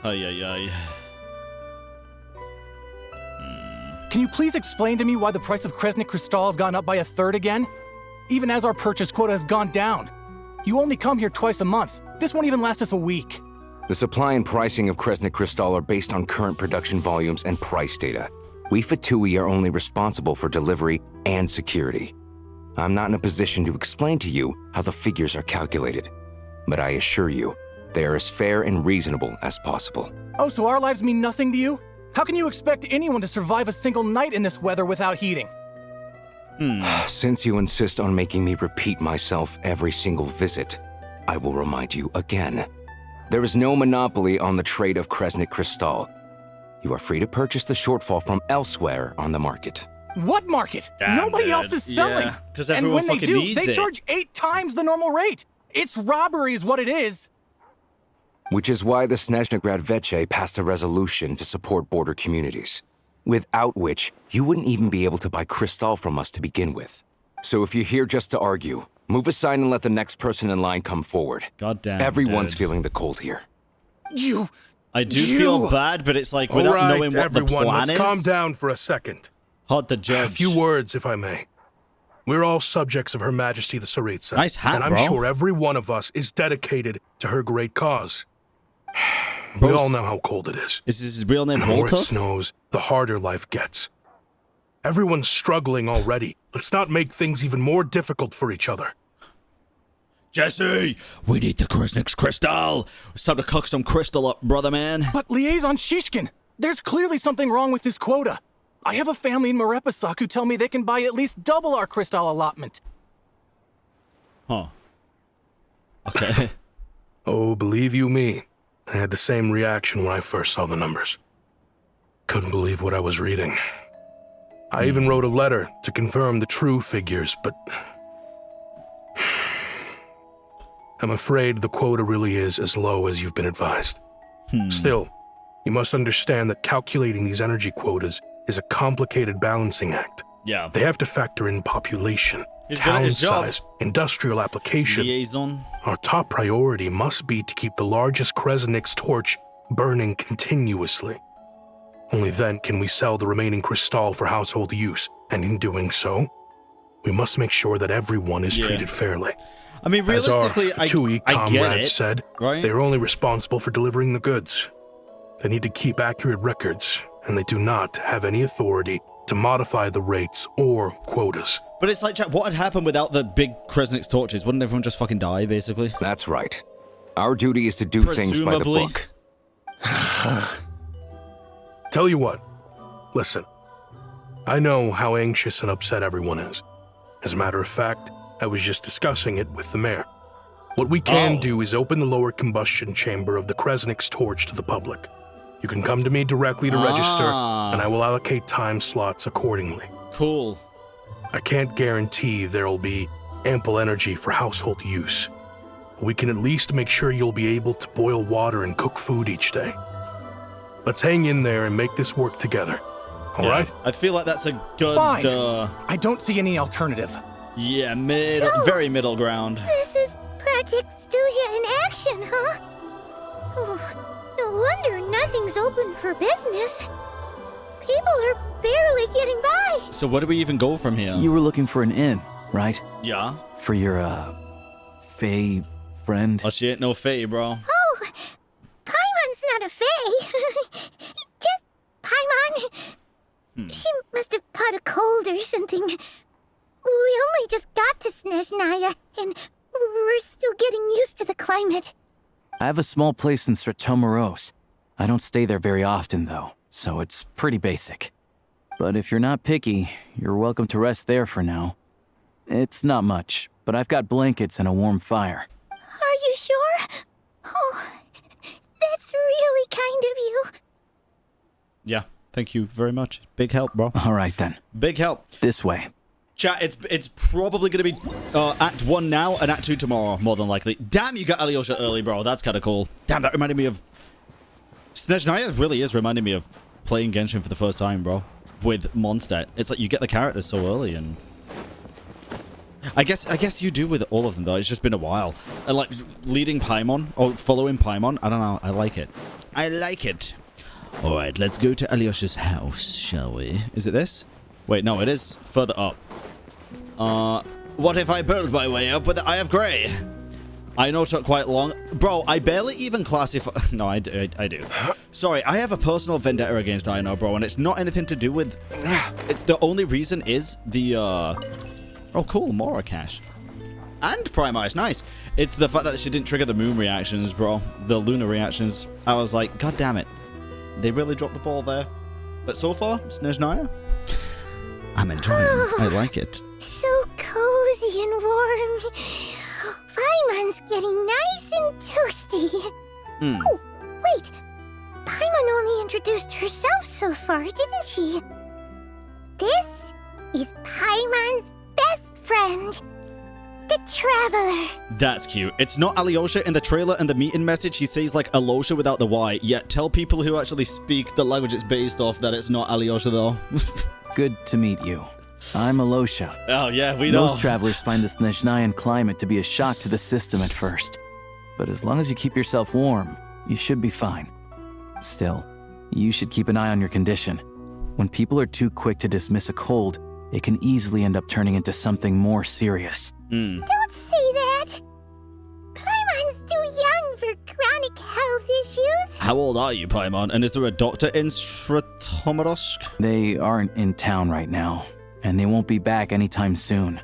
Ay, ay, ay. Can you please explain to me why the price of Kresnik Crystal has gone up by 1/3 again? Even as our purchase quota has gone down. You only come here twice a month. This won't even last us a week. The supply and pricing of Kresnik Crystal are based on current production volumes and price data. We Fatui are only responsible for delivery and security. I'm not in a position to explain to you how the figures are calculated, but I assure you, they are as fair and reasonable as possible. Oh, so our lives mean nothing to you? How can you expect anyone to survive a single night in this weather without heating? Since you insist on making me repeat myself every single visit, I will remind you again. There is no monopoly on the trade of Kresnik Crystal. You are free to purchase the shortfall from elsewhere on the market. What market? Damn, Nobody dude. else is selling. Yeah, 'cause and everyone when they fucking do, needs they it. charge 8 times the normal rate. It's robbery is what it is. Which is why the SNEZHNAYA Vetche passed a resolution to support border communities, without which you wouldn't even be able to buy crystal from us to begin with. So if you're here just to argue, move aside and let the next person in line come forward. God damn, Everyone's dude. feeling the cold here. I do feel bad, but it's like without All right, knowing what everyone, the plan let's is. calm down for a second. Hard to A judge. few words, if I may. We're all subjects of Her Majesty the Tsaritsa. Nice hat, and I'm bro. sure every one of us is dedicated to her great cause. We Bro's- all know how cold it is. Is his real name The more it Walter? snows, the harder life gets. Everyone's struggling already. Let's not make things even more difficult for each other. Jesse, we need the Kresnik's crystal. It's time to cook some crystal up, brother man. But Liaison Shishkin, there's clearly something wrong with this quota. I have a family in Marepasak who tell me they can buy at least double our crystal allotment. Huh. Okay. Oh, believe you me, I had the same reaction when I first saw the numbers. Couldn't believe what I was reading. I even wrote a letter to confirm the true figures, but I'm afraid the quota really is as low as you've been advised. Still, you must understand that calculating these energy quotas is a complicated balancing act. Yeah. They have to factor in population, He's good at town his job. size, industrial application. Liaison. Our top priority must be to keep the largest Kresnik's torch burning continuously. Only then can we sell the remaining crystal for household use, and in doing so, we must make sure that everyone is treated fairly. I mean, realistically, As our Fatui I get comrades it, said, right? they are only responsible for delivering the goods. They need to keep accurate records, and they do not have any authority to modify the rates or quotas. But it's like, Jack, what had happened without the big Kresnik's torches? Wouldn't everyone just fucking die, basically? That's right. Our duty is to do things by the Presumably. book. Tell you what, listen. I know how anxious and upset everyone is. As a matter of fact, I was just discussing it with the mayor. What we can do is open the lower combustion chamber of the Kresnik's torch to the public. You can come to me directly to register, and I will allocate time slots accordingly. Cool. I can't guarantee there'll be ample energy for household use. We can at least make sure you'll be able to boil water and cook food each day. Let's hang in there and make this work together. All right? I feel like that's a good... Fine. I don't see any alternative. Yeah, very middle ground. This is Project Stuja in action, huh? Oh, no wonder nothing's open for business. People are barely getting by. So where do we even go from here? You were looking for an inn, right? Yeah. For your, Fae friend? Oh, she ain't no Fae, bro. Oh, Paimon's not a fae. Just Paimon. She must have caught a cold or something. We only just got to SNEZHNAYA, and we're still getting used to the climate. I have a small place in Stratomaros. I don't stay there very often, though, so it's pretty basic. But if you're not picky, you're welcome to rest there for now. It's not much, but I've got blankets and a warm fire. Are you sure? Oh, that's really kind of you. Yeah, thank you very much. Big help, bro. All right, then. Big help. This way. Chat, it's probably going to be Act 1 now and Act 2 tomorrow, more than likely. Damn, you got Alyosha early, bro. That's kind of cool. Damn, that reminded me of... SNEZHNAYA really is reminding me of playing Genshin for the first time, bro. With Mondstadt. It's like you get the characters so early, and... I guess you do with all of them, though. It's just been a while. And, like, leading Paimon, or following Paimon, I don't know. I like it. I like it. All right, let's go to Alyosha's house, shall we? Is it this? Wait, no, it is further up. What if I build my way up with the Eye of Grey? I know it took quite long. Bro, I barely even classify... No, I do. Sorry, I have a personal vendetta against Ino, bro, and it's not anything to do with... The only reason is the, Oh, cool, Mora cache. And Prime Ice, nice. It's the fact that she didn't trigger the moon reactions, bro. The lunar reactions. I was like, god damn it. They really dropped the ball there. But so far, SNEZHNAYA, I'm enjoying it. I like it. So cozy and warm. Paimon's getting nice and toasty. Oh, wait. Paimon only introduced herself so far, didn't she? This is Paimon's best friend, the Traveler. That's cute. It's not Alyosha. In the trailer and the meeting message, he says like Alyosha without the Y. Yet tell people who actually speak the language it's based off that it's not Alyosha, though. Good to meet you. I'm Alyosha. Oh, yeah, we know. Most travelers find the SNEZHNAYAN climate to be a shock to the system at first. But as long as you keep yourself warm, you should be fine. Still, you should keep an eye on your condition. When people are too quick to dismiss a cold, it can easily end up turning into something more serious. Don't say that. Paimon's too young for chronic health issues. How old are you, Paimon? And is there a doctor in Svratomirsk? They aren't in town right now, and they won't be back anytime soon.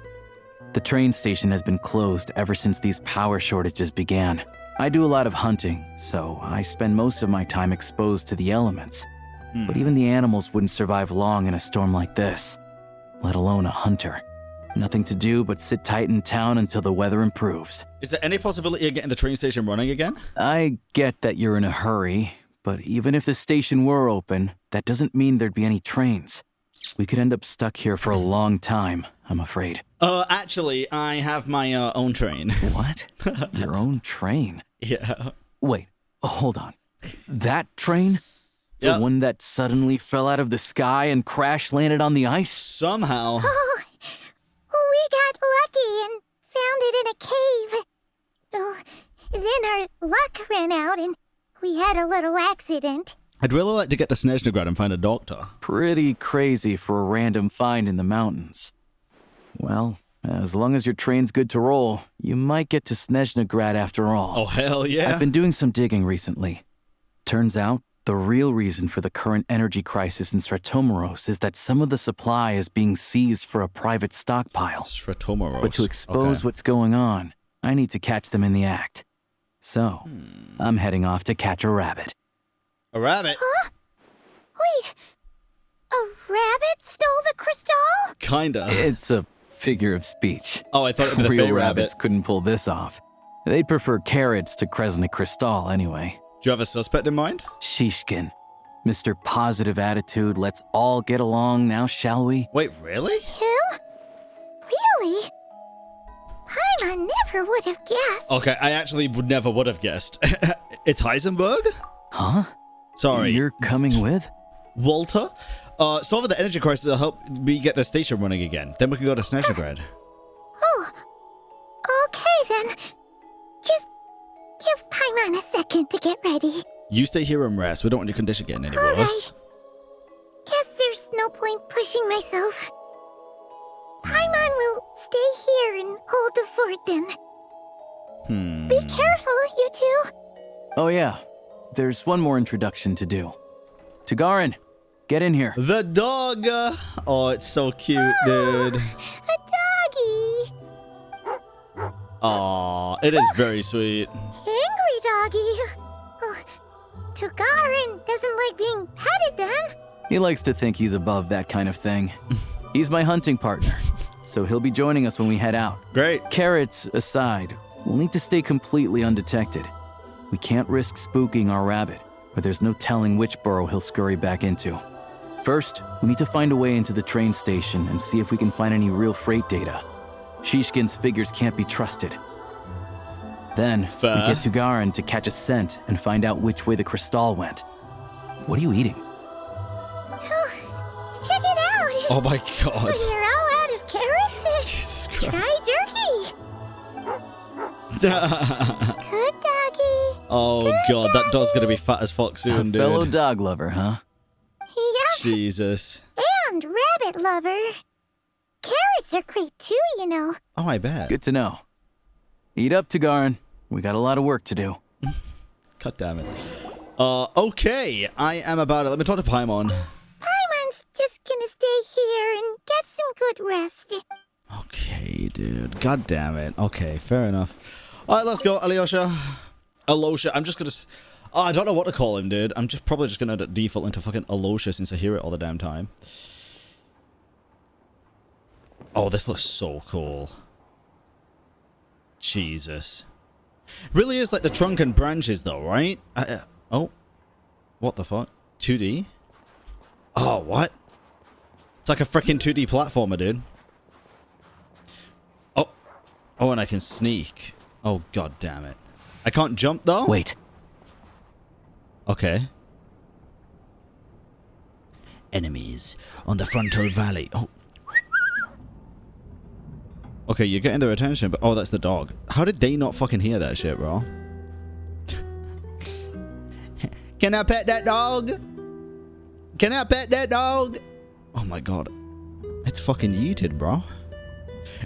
The train station has been closed ever since these power shortages began. I do a lot of hunting, so I spend most of my time exposed to the elements. But even the animals wouldn't survive long in a storm like this, let alone a hunter. Nothing to do but sit tight in town until the weather improves. Is there any possibility of getting the train station running again? I get that you're in a hurry, but even if the station were open, that doesn't mean there'd be any trains. We could end up stuck here for a long time, I'm afraid. Actually, I have my own train. What? Your own train? Yeah. Wait, hold on. That train? The one that suddenly fell out of the sky and crash landed on the ice? Somehow. Oh, we got lucky and found it in a cave. Oh, then our luck ran out and we had a little accident. I'd really like to get to SNEZHNAYA and find a doctor. Pretty crazy for a random find in the mountains. Well, as long as your train's good to roll, you might get to SNEZHNAYA after all. Oh, hell yeah. I've been doing some digging recently. Turns out, the real reason for the current energy crisis in Svratomirsk is that some of the supply is being seized for a private stockpile. Svratomirsk. But to expose what's going on, I need to catch them in the act. So, I'm heading off to catch a rabbit. A rabbit? Huh? Wait, a rabbit stole the crystal? Kinda. It's a figure of speech. Oh, I thought it was the Real Fey rabbits rabbit. couldn't pull this off. They'd prefer carrots to Kresnik Crystal anyway. Do you have a suspect in mind? Shishkin. Mr. Positive Attitude, let's all get along now, shall we? Wait, really? Him? Really? I never would have guessed. Okay, I actually never would have guessed. It's Heisenberg? Huh? Sorry. You're coming with? Walter? Solving the energy crisis will help me get the station running again. Then we can go to SNEZHNAYA. Oh, okay then. Just give Paimon a second to get ready. You stay here and rest. We don't want your condition getting any worse. Guess there's no point pushing myself. Paimon will stay here and hold the fort then. Be careful, you two. Oh yeah, there's one more introduction to do. Tagarin, get in here. The dog! Oh, it's so cute, dude. A doggy. Aw, it is very sweet. Angry doggy. Oh, Tagarin doesn't like being petted then. He likes to think he's above that kind of thing. He's my hunting partner, so he'll be joining us when we head out. Great. Carrots aside, we'll need to stay completely undetected. We can't risk spooking our rabbit, or there's no telling which burrow he'll scurry back into. First, we need to find a way into the train station and see if we can find any real freight data. Shishkin's figures can't be trusted. Then, we get Tagarin to catch a scent and find out which way the crystal went. What are you eating? Oh, check it out. Oh my god. When you're all out of carrots, Jesus Christ. try turkey. Good doggy. Oh Good god, that doggy. dog's gonna be fat as fuck soon, A dude. fellow dog lover, huh? Yep. Jesus. And rabbit lover. Carrots are great too, you know. Oh, I bet. Good to know. Eat up, Tagarin. We got a lot of work to do. God damn it. Okay, I am about it. Let me talk to Paimon. Paimon's just gonna stay here and get some good rest. Okay, dude. God damn it. Okay, fair enough. Alright, let's go, Alyosha. Alosha. I'm just gonna... Oh, I don't know what to call him, dude. I'm just probably just gonna default into fucking Alosha since I hear it all the damn time. Oh, this looks so cool. Jesus. Really is like the trunk and branches though, right? Oh. What the fuck? 2D? Oh, what? It's like a freaking 2D platformer, dude. Oh. Oh, and I can sneak. Oh, god damn it. I can't jump though? Wait. Okay. Enemies on the frontal valley. Oh. Okay, you're getting their attention, but... Oh, that's the dog. How did they not fucking hear that shit, bro? Can I pet that dog? Can I pet that dog? Oh my god. It's fucking yeeted, bro.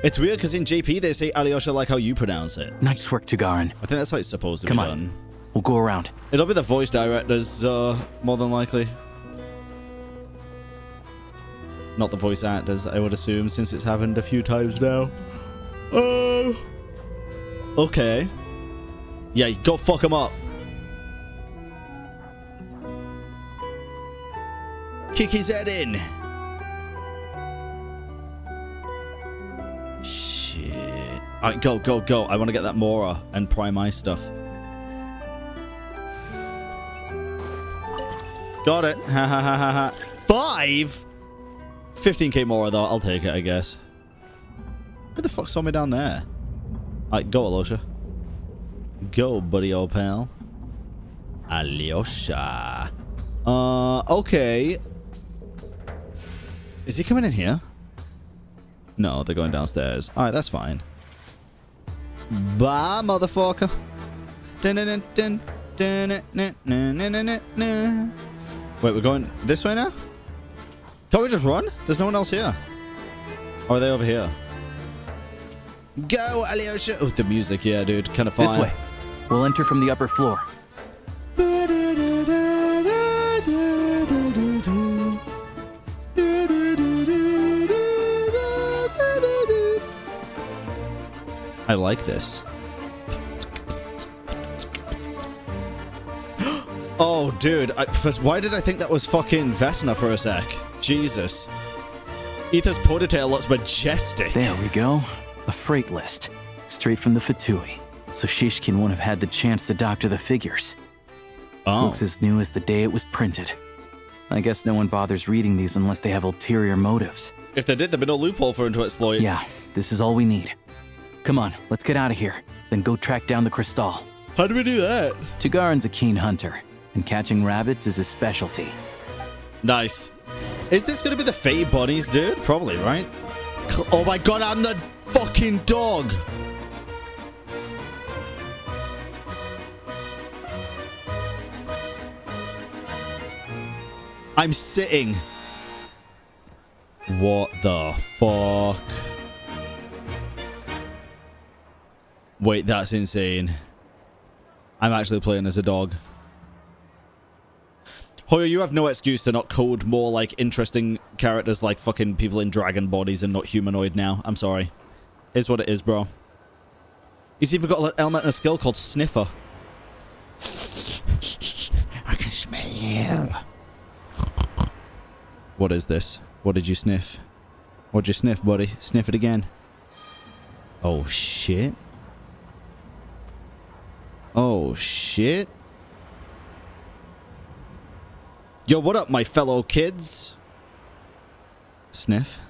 It's weird because in JP they say Alyosha like how you pronounce it. Nice work, Tagarin. I think that's how it's supposed to Come be on. done. We'll go around. It'll be the voice directors, more than likely. Not the voice actors, I would assume, since it's happened a few times now. Oh. Okay. Yeah, go fuck him up. Kick his head in. Shit. Alright, go, go, go. I want to get that Mora and prime my stuff. Got it. Ha ha ha ha ha. 5? 15k Mora though. I'll take it, I guess. Who the fuck saw me down there? Alright, go, Alyosha. Go, buddy old pal. Alyosha. Okay. Is he coming in here? No, they're going downstairs. Alright, that's fine. Bye, motherfucker. Wait, we're going this way now? Can't we just run? There's no one else here. Or are they over here? Go, Alyosha. Oh, the music. Yeah, dude. Kind of fire. This way. We'll enter from the upper floor. I like this. Oh, dude. Why did I think that was fucking Vesna for a sec? Jesus. Ether's ponytail looks majestic. There we go. A freight list. Straight from the Fatui. So Shishkin won't have had the chance to doctor the figures. Oh. Looks as new as the day it was printed. I guess no one bothers reading these unless they have ulterior motives. If they did, there'd be no loophole for him to exploit. Yeah, this is all we need. Come on, let's get out of here. Then go track down the crystal. How do we do that? Tugarin's a keen hunter, and catching rabbits is his specialty. Nice. Is this gonna be the Fate bunnies, dude? Probably, right? Oh my god, I'm the fucking dog! I'm sitting. What the fuck? Wait, that's insane. I'm actually playing as a dog. Hoyo, you have no excuse to not code more, like, interesting characters like fucking people in dragon bodies and not humanoid now. I'm sorry. Is what it is, bro. He's even got an element and a skill called Sniffer. I can smell you. What is this? What did you sniff? What'd you sniff, buddy? Sniff it again. Oh, shit. Oh, shit. Yo, what up, my fellow kids? Sniff.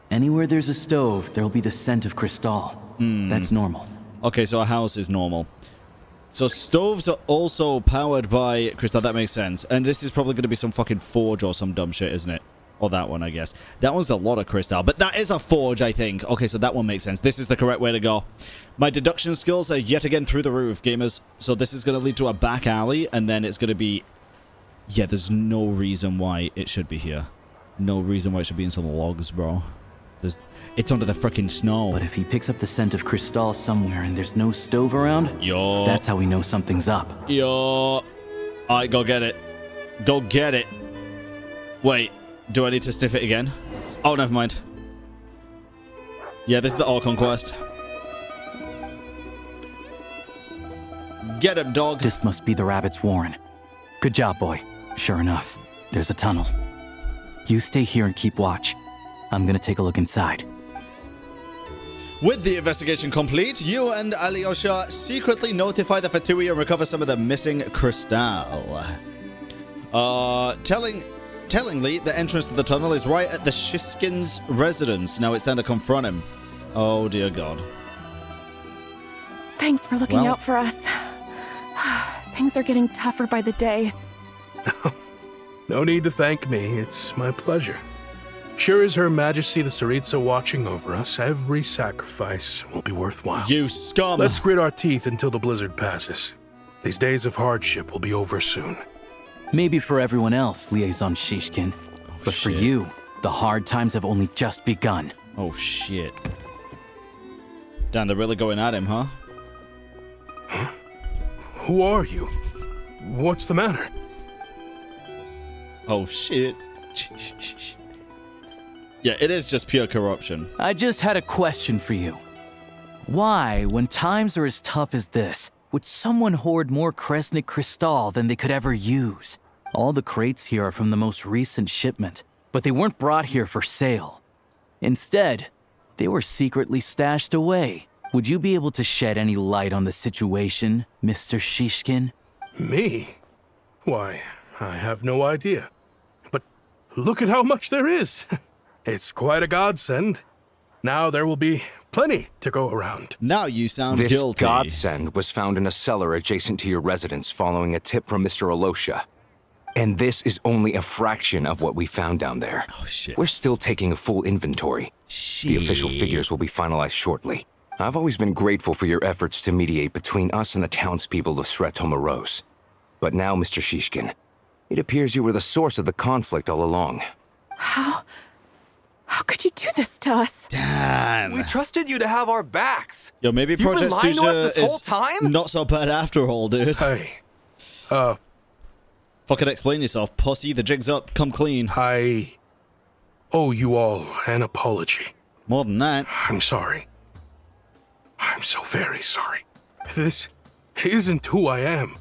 Anywhere there's a stove, there'll be the scent of crystal. That's normal. Okay, so a house is normal. So stoves are also powered by crystal. That makes sense. And this is probably going to be some fucking forge or some dumb shit, isn't it? Or that one, I guess. That one's a lot of crystal. But that is a forge, I think. Okay, so that one makes sense. This is the correct way to go. My deduction skills are yet again through the roof, gamers. So this is going to lead to a back alley. And then it's going to be... Yeah, there's no reason why it should be here. No reason why it should be in some logs, bro. It's under the freaking snow. But if he picks up the scent of crystal somewhere and there's no stove around... Yo. That's how we know something's up. Yo. Alright, go get it. Go get it. Wait. Do I need to sniff it again? Oh, never mind. Yeah, this is the Archon quest. Get him, dog. This must be the rabbit's warren. Good job, boy. Sure enough, there's a tunnel. You stay here and keep watch. I'm gonna take a look inside. With the investigation complete, you and Alyosha secretly notify the Fatui and recover some of the missing crystal. Tellingly, the entrance to the tunnel is right at the Shishkin's residence. Now it's time to confront him. Oh, dear God. Thanks for looking out for us. Things are getting tougher by the day. No need to thank me. It's my pleasure. Sure as Her Majesty the Tsaritsa watching over us, every sacrifice will be worthwhile. You scum! Let's grit our teeth until the blizzard passes. These days of hardship will be over soon. Maybe for everyone else, Liaison Shishkin. But for you, the hard times have only just begun. Oh, shit. Damn, they're really going at him, huh? Who are you? What's the matter? Oh, shit. Yeah, it is just pure corruption. I just had a question for you. Why, when times are as tough as this, would someone hoard more Kresnik Crystal than they could ever use? All the crates here are from the most recent shipment, but they weren't brought here for sale. Instead, they were secretly stashed away. Would you be able to shed any light on the situation, Mr. Shishkin? Me? Why, I have no idea. But look at how much there is. It's quite a godsend. Now there will be plenty to go around. Now you sound this guilty. This godsend was found in a cellar adjacent to your residence following a tip from Mr. Alosha. And this is only a fraction of what we found down there. Oh, shit. We're still taking a full inventory. Shit. The official figures will be finalized shortly. I've always been grateful for your efforts to mediate between us and the townspeople of SNEZHNAYA. But now, Mr. Shishkin, it appears you were the source of the conflict all along. How could you do this to us? Damn. We trusted you to have our backs. Yo, maybe You've been Project lying to us Stuja this whole is time? not so bad after all, dude. Hey, fucking explain yourself, pussy. The jig's up. Come clean. I owe you all an apology. More than that. I'm sorry. I'm so very sorry. This isn't who I am.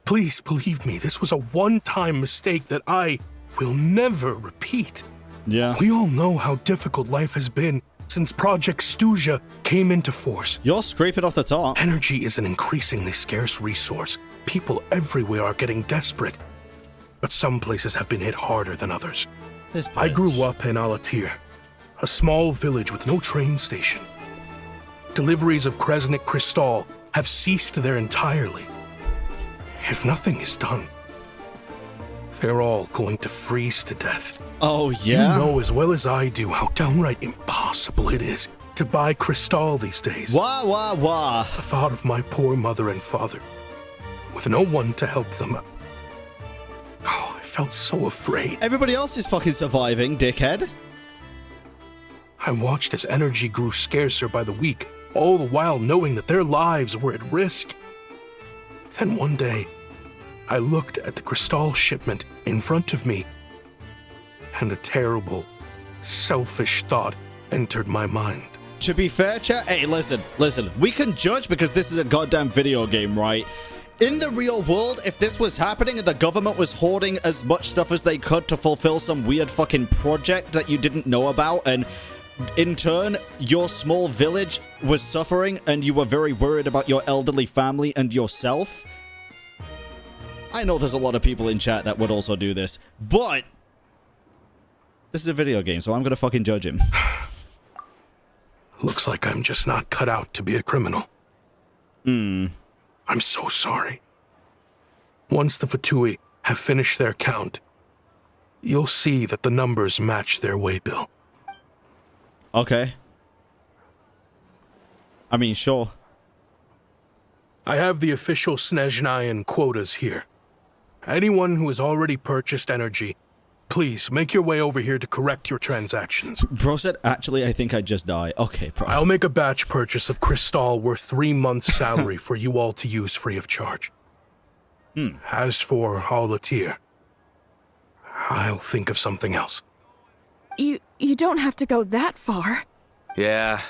Please believe me, this was a one-time mistake that I will never repeat. Yeah. We all know how difficult life has been since Project Stuja came into force. You're scraping off the top. Energy is an increasingly scarce resource. People everywhere are getting desperate. But some places have been hit harder than others. I grew up in Alatir, a small village with no train station. Deliveries of Kresnik Crystal have ceased there entirely. If nothing is done, they're all going to freeze to death. Oh, yeah? You know as well as I do how downright impossible it is to buy Crystal these days. Wah. The thought of my poor mother and father, with no one to help them. Oh, I felt so afraid. Everybody else is fucking surviving, dickhead. I watched as energy grew scarcer by the week, all the while knowing that their lives were at risk. Then one day, I looked at the Crystal shipment in front of me, and a terrible, selfish thought entered my mind. To be fair, chat, hey, listen. We can judge because this is a goddamn video game, right? In the real world, if this was happening and the government was hoarding as much stuff as they could to fulfill some weird fucking project that you didn't know about, and in turn, your small village was suffering and you were very worried about your elderly family and yourself, I know there's a lot of people in chat that would also do this, but this is a video game, so I'm gonna fucking judge him. Looks like I'm just not cut out to be a criminal. I'm so sorry. Once the Fatui have finished their count, you'll see that the numbers match their waybill. Okay. I mean, sure. I have the official SNEZHNAYA quotas here. Anyone who has already purchased energy, please make your way over here to correct your transactions. Bro said, actually, I think I just die. Okay, bro. I'll make a batch purchase of Crystal worth 3 months' salary for you all to use free of charge. As for Alatir, I'll think of something else. You don't have to go that far. Yeah,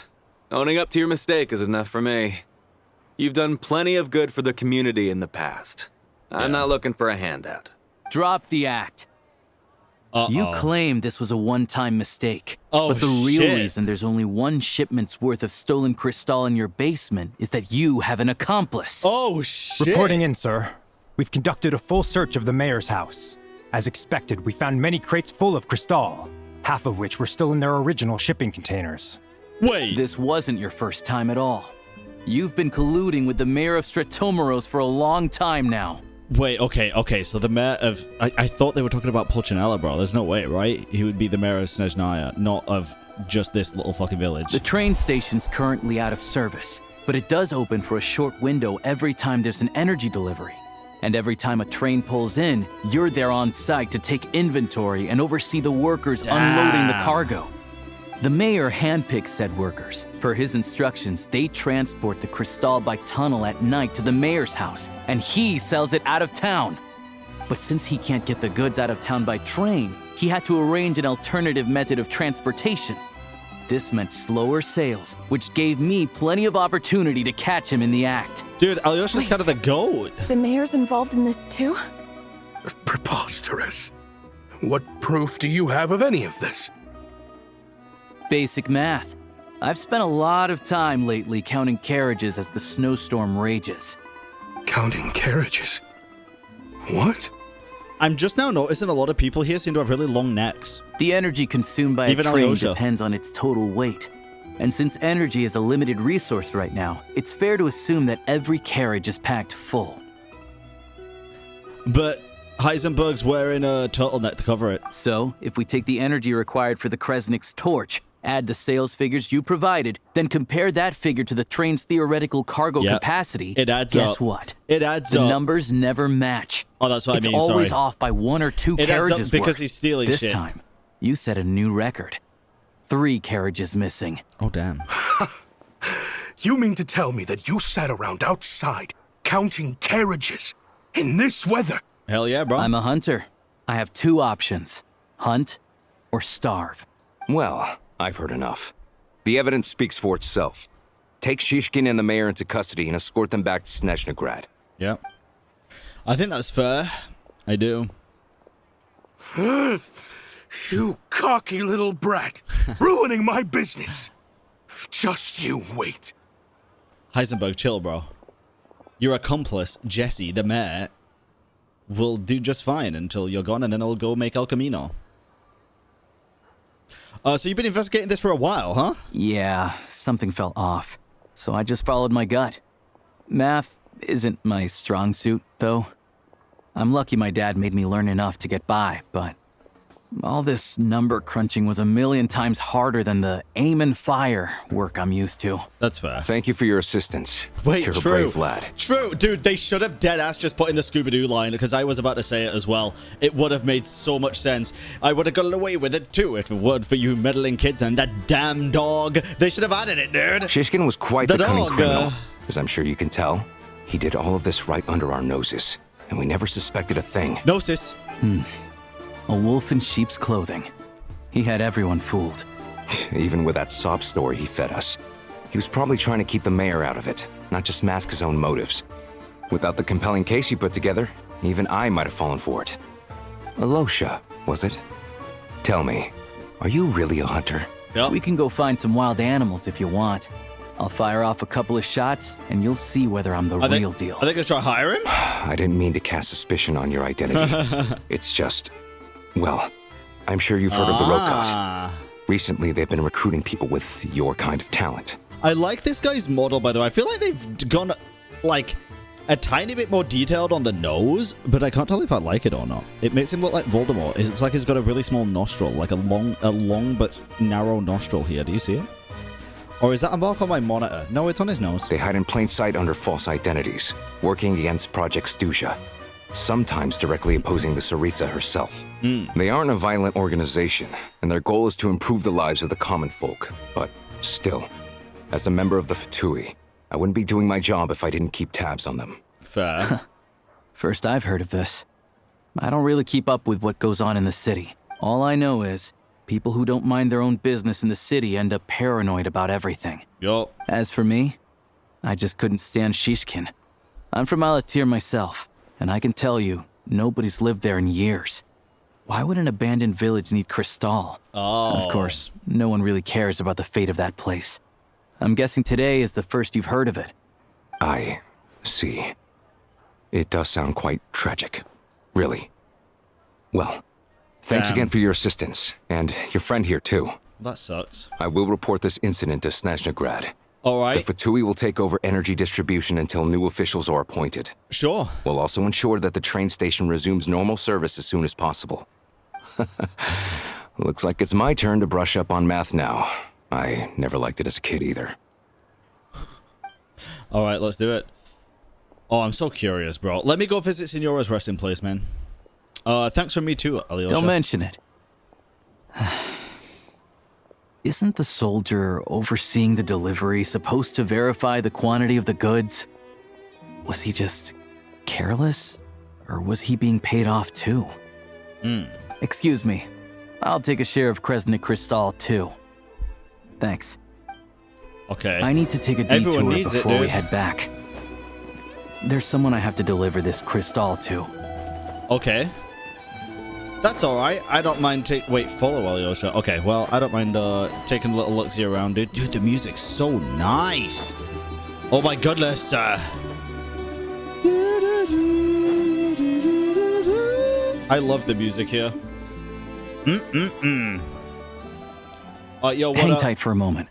owning up to your mistake is enough for me. You've done plenty of good for the community in the past. I'm not looking for a handout. Drop the act. You claim this was a one-time mistake. Oh, but the real shit. reason there's only one shipment's worth of stolen crystal in your basement is that you have an accomplice. Oh, shit. Reporting in, sir. We've conducted a full search of the mayor's house. As expected, we found many crates full of crystal, half of which were still in their original shipping containers. Wait. This wasn't your first time at all. You've been colluding with the mayor of SNEZHNAYA for a long time now. Wait, okay, so the mayor of... I thought they were talking about Pulcinella, bro. There's no way, right? He would be the mayor of SNEZHNAYA, not of just this little fucking village. The train station's currently out of service, but it does open for a short window every time there's an energy delivery. And every time a train pulls in, you're there on site to take inventory and oversee the workers unloading the cargo. The mayor handpicks said workers. Per his instructions, they transport the crystal by tunnel at night to the mayor's house, and he sells it out of town. But since he can't get the goods out of town by train, he had to arrange an alternative method of transportation. This meant slower sales, which gave me plenty of opportunity to catch him in the act. Dude, Alyosha's kind of the goat. The mayor's involved in this too? Preposterous. What proof do you have of any of this? Basic math. I've spent a lot of time lately counting carriages as the snowstorm rages. Counting carriages? What? I'm just now noticing a lot of people here seem to have really long necks. The energy consumed by Even a train Alyosha. depends on its total weight. And since energy is a limited resource right now, it's fair to assume that every carriage is packed full. But Heisenberg's wearing a turtleneck to cover it. So, if we take the energy required for the Kresnik's torch, add the sales figures you provided, then compare that figure to the train's theoretical cargo capacity, it adds guess up. what? It adds the up. numbers never match. Oh, that's what I mean, It's always sorry. off by 1 or 2 It adds up carriages because worth. he's stealing this shit. time, you set a new record. 3 carriages missing. Oh, damn. You mean to tell me that you sat around outside counting carriages in this weather? Hell yeah, bro. I'm a hunter. I have 2 options. Hunt or starve. Well, I've heard enough. The evidence speaks for itself. Take Shishkin and the mayor into custody and escort them back to SNEZHNAYA. Yeah. I think that's fair. I do. You cocky little brat, ruining my business. Just you wait. Heisenberg, chill, bro. Your accomplice, Jesse, the mayor, will do just fine until you're gone, and then I'll go make El Camino. So you've been investigating this for a while, huh? Yeah, something felt off. So I just followed my gut. Math isn't my strong suit, though. I'm lucky my dad made me learn enough to get by, but all this number crunching was a million times harder than the aim and fire work I'm used to. That's fair. Thank you for your assistance. Wait, You're true. a brave lad. True, dude, they should have dead-ass just put in the Scooby-Doo line, because I was about to say it as well. It would have made so much sense. I would have gotten away with it, too, if it weren't for you meddling kids and that damn dog. They should have added it, dude. Shishkin was quite the cunning dog, criminal. As I'm sure you can tell, he did all of this right under our noses, and we never suspected a thing. Gnosis. A wolf in sheep's clothing. He had everyone fooled. Even with that sob story he fed us. He was probably trying to keep the mayor out of it, not just mask his own motives. Without the compelling case he put together, even I might have fallen for it. Alyosha, was it? Tell me, are you really a hunter? Yep. We can go find some wild animals if you want. I'll fire off a couple of shots, and you'll see whether I'm the real deal. Are they gonna try to hire him? I didn't mean to cast suspicion on your identity. It's just, well, I'm sure you've heard of the Rokat. Recently, they've been recruiting people with your kind of talent. I like this guy's model, by the way. I feel like they've gone, like, a tiny bit more detailed on the nose, but I can't tell if I like it or not. It makes him look like Voldemort. It's like he's got a really small nostril, like a long but narrow nostril here. Do you see it? Or is that a mark on my monitor? No, it's on his nose. They hide in plain sight under false identities, working against Project Stusha, sometimes directly opposing the Tsaritsa herself. They aren't a violent organization, and their goal is to improve the lives of the common folk. But still, as a member of the Fatui, I wouldn't be doing my job if I didn't keep tabs on them. Fair. First I've heard of this. I don't really keep up with what goes on in the city. All I know is, people who don't mind their own business in the city end up paranoid about everything. Yo. As for me, I just couldn't stand Shishkin. I'm from Alatir myself, and I can tell you, nobody's lived there in years. Why would an abandoned village need Crystal? Oh. Of course, no one really cares about the fate of that place. I'm guessing today is the first you've heard of it. I see. It does sound quite tragic. Really. Well, thanks again for your assistance, and your friend here too. That sucks. I will report this incident to SNEZHNAYA. All right. The Fatui will take over energy distribution until new officials are appointed. Sure. We'll also ensure that the train station resumes normal service as soon as possible. Looks like it's my turn to brush up on math now. I never liked it as a kid either. All right, let's do it. Oh, I'm so curious, bro. Let me go visit Signora's resting place, man. Thanks from me too, Alyosha. Don't mention it. isn't the soldier overseeing the delivery supposed to verify the quantity of the goods? Was he just careless? Or was he being paid off too? Excuse me. I'll take a share of Kresnik Crystal too. Thanks. Okay. I need to take a Everyone detour needs it, before we dude. head back. There's someone I have to deliver this crystal to. Okay. That's alright. I don't mind wait, follow Alyosha. Okay, well, I don't mind taking a little look-see around, dude. Dude, the music's so nice. Oh my goodness. I love the music here. Yo, what Hang up? tight for a moment.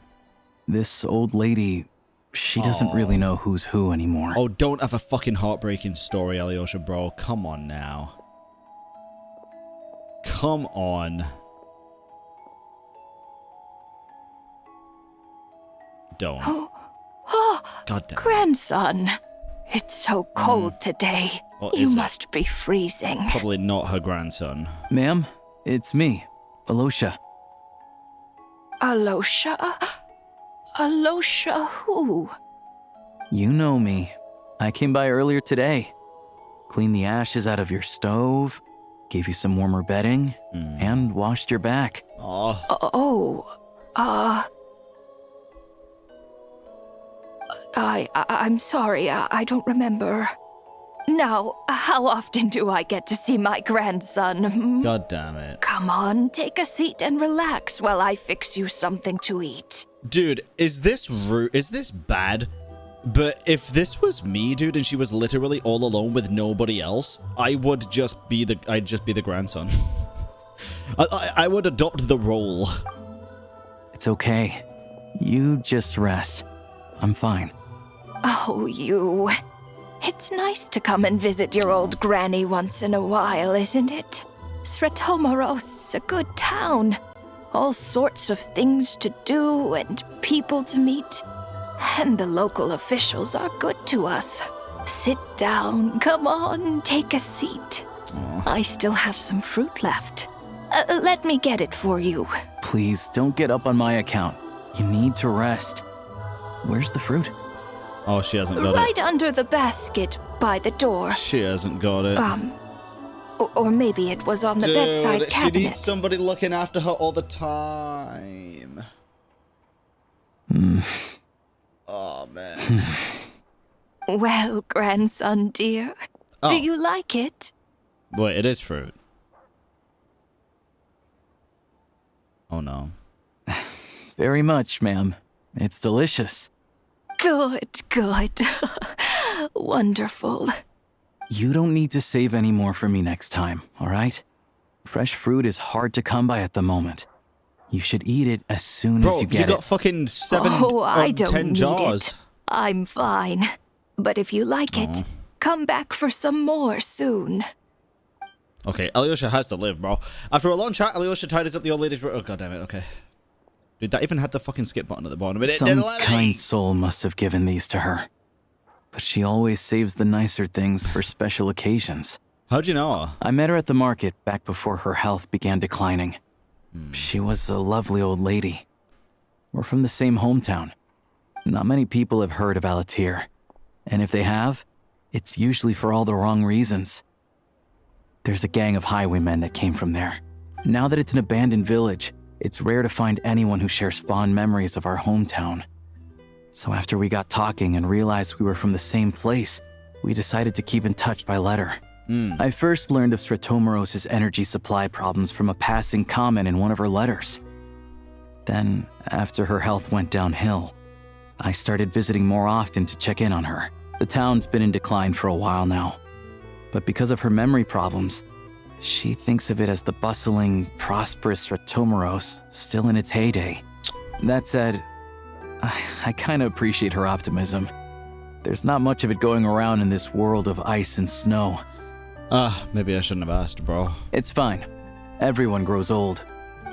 This old lady, she doesn't really know who's who anymore. Oh, don't have a fucking heartbreaking story, Alyosha, bro. Come on now. Come on. Don't. Oh, God damn. grandson. It's so cold today. What You is it? must be freezing. Probably not her grandson. Ma'am, it's me, Alyosha. Alyosha? Alyosha who? You know me. I came by earlier today. Cleaned the ashes out of your stove, gave you some warmer bedding, and washed your back. I'm sorry, I don't remember. Now, how often do I get to see my grandson? God damn it. Come on, take a seat and relax while I fix you something to eat. Dude, is this is this bad? But if this was me, dude, and she was literally all alone with nobody else, I'd just be the grandson. I would adopt the role. It's okay. You just rest. I'm fine. Oh, you. It's nice to come and visit your old granny once in a while, isn't it? Svetomoros, a good town. All sorts of things to do and people to meet. And the local officials are good to us. Sit down, come on, take a seat. I still have some fruit left. Let me get it for you. Please, don't get up on my account. You need to rest. Where's the fruit? Oh, she hasn't got Right under the basket by the door. it. She hasn't got it. Or maybe it was on the bedside Dude, she cabinet. needs somebody looking after her all the time. Oh, man. Well, grandson dear, Oh. do you like it? Wait, it is fruit. Oh, no. Very much, ma'am. It's delicious. Good, good. Wonderful. You don't need to save any more for me next time, all right? Fresh fruit is hard to come by at the moment. You should eat it as soon Bro, as you get you got it. fucking 7 Oh, I or don't 10 need jars. it. I'm fine. But if you like it, come back for some more soon. Okay, Alyosha has to live, bro. After a long chat, Alyosha tidies up the old lady's room. Oh, god damn it, okay. Dude, that even had the fucking skip button at the bottom. But it Some didn't let me. kind soul must have given these to her. But she always saves the nicer things for special occasions. How'd you know her? I met her at the market back before her health began declining. She was a lovely old lady. We're from the same hometown. Not many people have heard of Alatir. And if they have, it's usually for all the wrong reasons. There's a gang of highwaymen that came from there. Now that it's an abandoned village, it's rare to find anyone who shares fond memories of our hometown. So after we got talking and realized we were from the same place, we decided to keep in touch by letter. I first learned of Svetomoros' energy supply problems from a passing comment in one of her letters. Then, after her health went downhill, I started visiting more often to check in on her. The town's been in decline for a while now, but because of her memory problems, she thinks of it as the bustling, prosperous Svetomoros still in its heyday. That said, I kinda appreciate her optimism. There's not much of it going around in this world of ice and snow. Maybe I shouldn't have asked, bro. It's fine. Everyone grows old.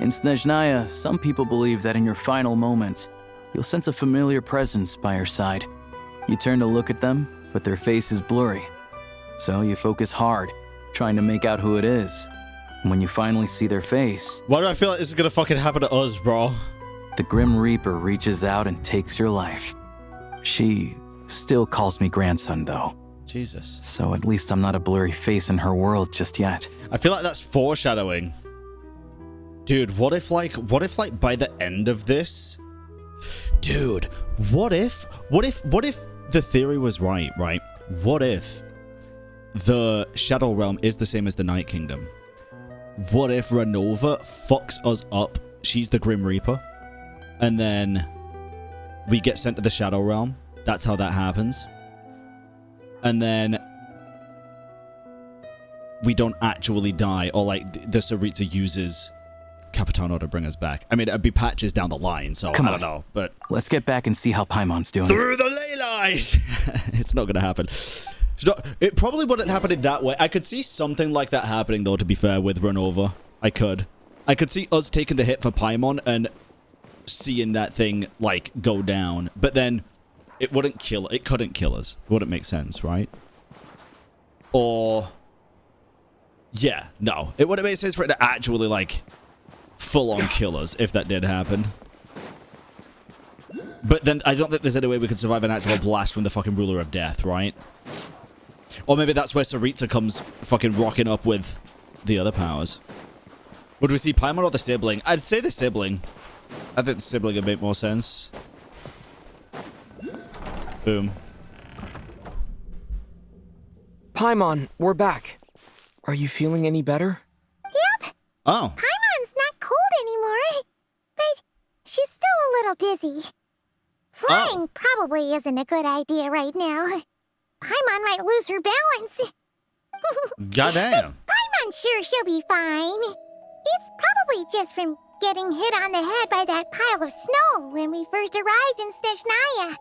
In SNEZHNAYA, some people believe that in your final moments, you'll sense a familiar presence by your side. You turn to look at them, but their face is blurry. So you focus hard, trying to make out who it is. And when you finally see their face... Why do I feel like this is gonna fucking happen to us, bro? the Grim Reaper reaches out and takes your life. She still calls me grandson, though. Jesus. So at least I'm not a blurry face in her world just yet. I feel like that's foreshadowing. Dude, what if like by the end of this? Dude, what if the theory was right? What if the Shadow Realm is the same as the Night Kingdom? What if Renova fucks us up? She's the Grim Reaper. And then we get sent to the Shadow Realm. That's how that happens. And then we don't actually die, or like the Tsaritsa uses Capitano to bring us back. I mean, it'd be patches down the line, so Come I on. don't know. But let's get back and see how Paimon's doing. Through the ley line! It's not going to happen. It probably wouldn't happen in that way. I could see something like that happening, though, to be fair, with Renova. I could see us taking the hit for Paimon and seeing that thing, like, go down. But then it couldn't kill us. It wouldn't make sense, right? Or... yeah, no. It wouldn't make sense for it to actually, like, full-on kill us if that did happen. But then I don't think there's any way we could survive an actual blast from the fucking Ruler of Death, right? Or maybe that's where Tsaritsa comes fucking rocking up with the other powers. Would we see Paimon or the sibling? I'd say the sibling. I think the sibling would make more sense. Boom. Paimon, we're back. Are you feeling any better? Yep. Oh. Paimon's not cold anymore, but she's still a little dizzy. Flying probably isn't a good idea right now. Paimon might lose her balance. Goddamn. Paimon's sure she'll be fine. It's probably just from getting hit on the head by that pile of snow when we first arrived in SNEZHNAYA.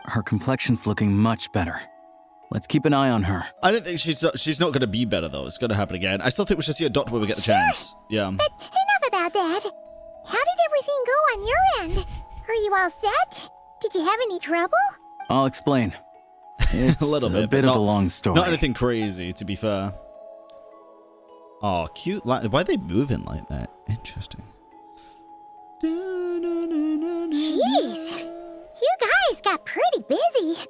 Her complexion's looking much better. Let's keep an eye on her. I don't think she's not going to be better, though. It's going to happen again. I still think we should see a doctor when we get the chance. Yeah. But enough about that. How did everything go on your end? Are you all set? Did you have any trouble? I'll explain. It's a little bit, a bit of a long story. Not anything crazy, to be fair. Oh, cute. Why are they moving like that? Interesting. Jeez. You guys got pretty busy.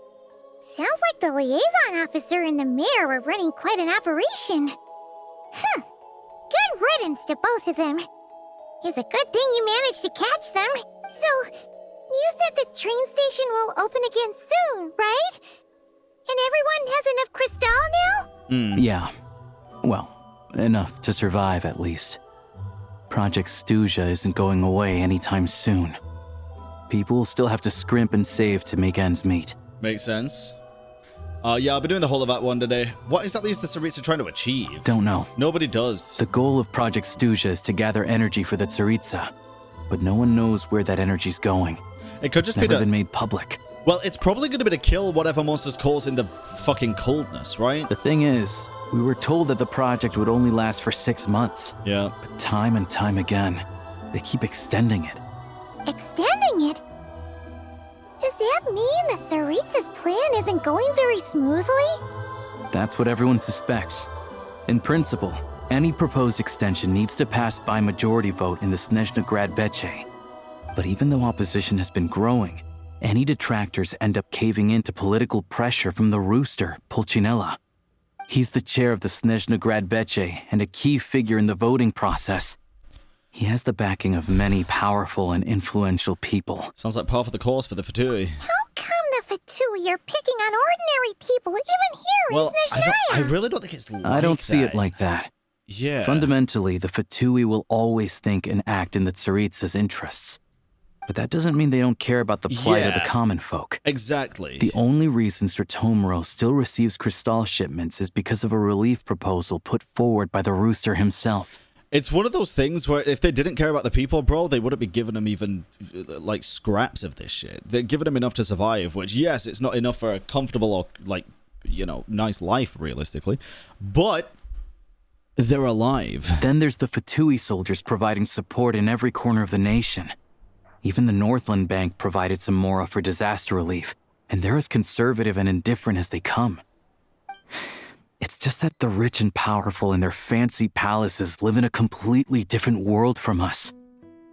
Sounds like the liaison officer and the mayor were running quite an operation. Good riddance to both of them. It's a good thing you managed to catch them. So, you said the train station will open again soon, right? And everyone has enough crystal now? Yeah. Well, enough to survive at least. Project SNEZHNAYA isn't going away anytime soon. People will still have to scrimp and save to make ends meet. Makes sense. Yeah, I'll be doing the whole of that one today. What exactly is the Tsaritsa trying to achieve? Don't know. Nobody does. The goal of Project SNEZHNAYA is to gather energy for the Tsaritsa, but no one knows where that energy's going. It could just it's be never been made public. Well, it's probably going to be to kill whatever monster's causing the fucking coldness, right? The thing is, we were told that the project would only last for 6 months. Yeah. But time and time again, they keep extending it. Extending it? Does that mean the Tsaritsa's plan isn't going very smoothly? That's what everyone suspects. In principle, any proposed extension needs to pass by majority vote in the SNEZHNA Veche. But even though opposition has been growing, any detractors end up caving into political pressure from the rooster, Pulcinella. He's the chair of the SNEZHNA Veche and a key figure in the voting process. He has the backing of many powerful and influential people. Sounds like par for the course for the Fatui. How come the Fatui are picking on ordinary people even here in SNEZHNAYA? I really don't think it's like I don't see that. it like that. Yeah. Fundamentally, the Fatui will always think and act in the Tsaritsa's interests. But that doesn't mean they don't care about the plight of the common folk. Exactly. The only reason Stratomero still receives crystal shipments is because of a relief proposal put forward by the rooster himself. It's one of those things where if they didn't care about the people, bro, they wouldn't be giving them even, like, scraps of this shit. They're giving them enough to survive, which, yes, it's not enough for a comfortable or, like, you know, nice life, realistically. But they're alive. Then there's the Fatui soldiers providing support in every corner of the nation. Even the Northland Bank provided some mora for disaster relief, and they're as conservative and indifferent as they come. It's just that the rich and powerful in their fancy palaces live in a completely different world from us.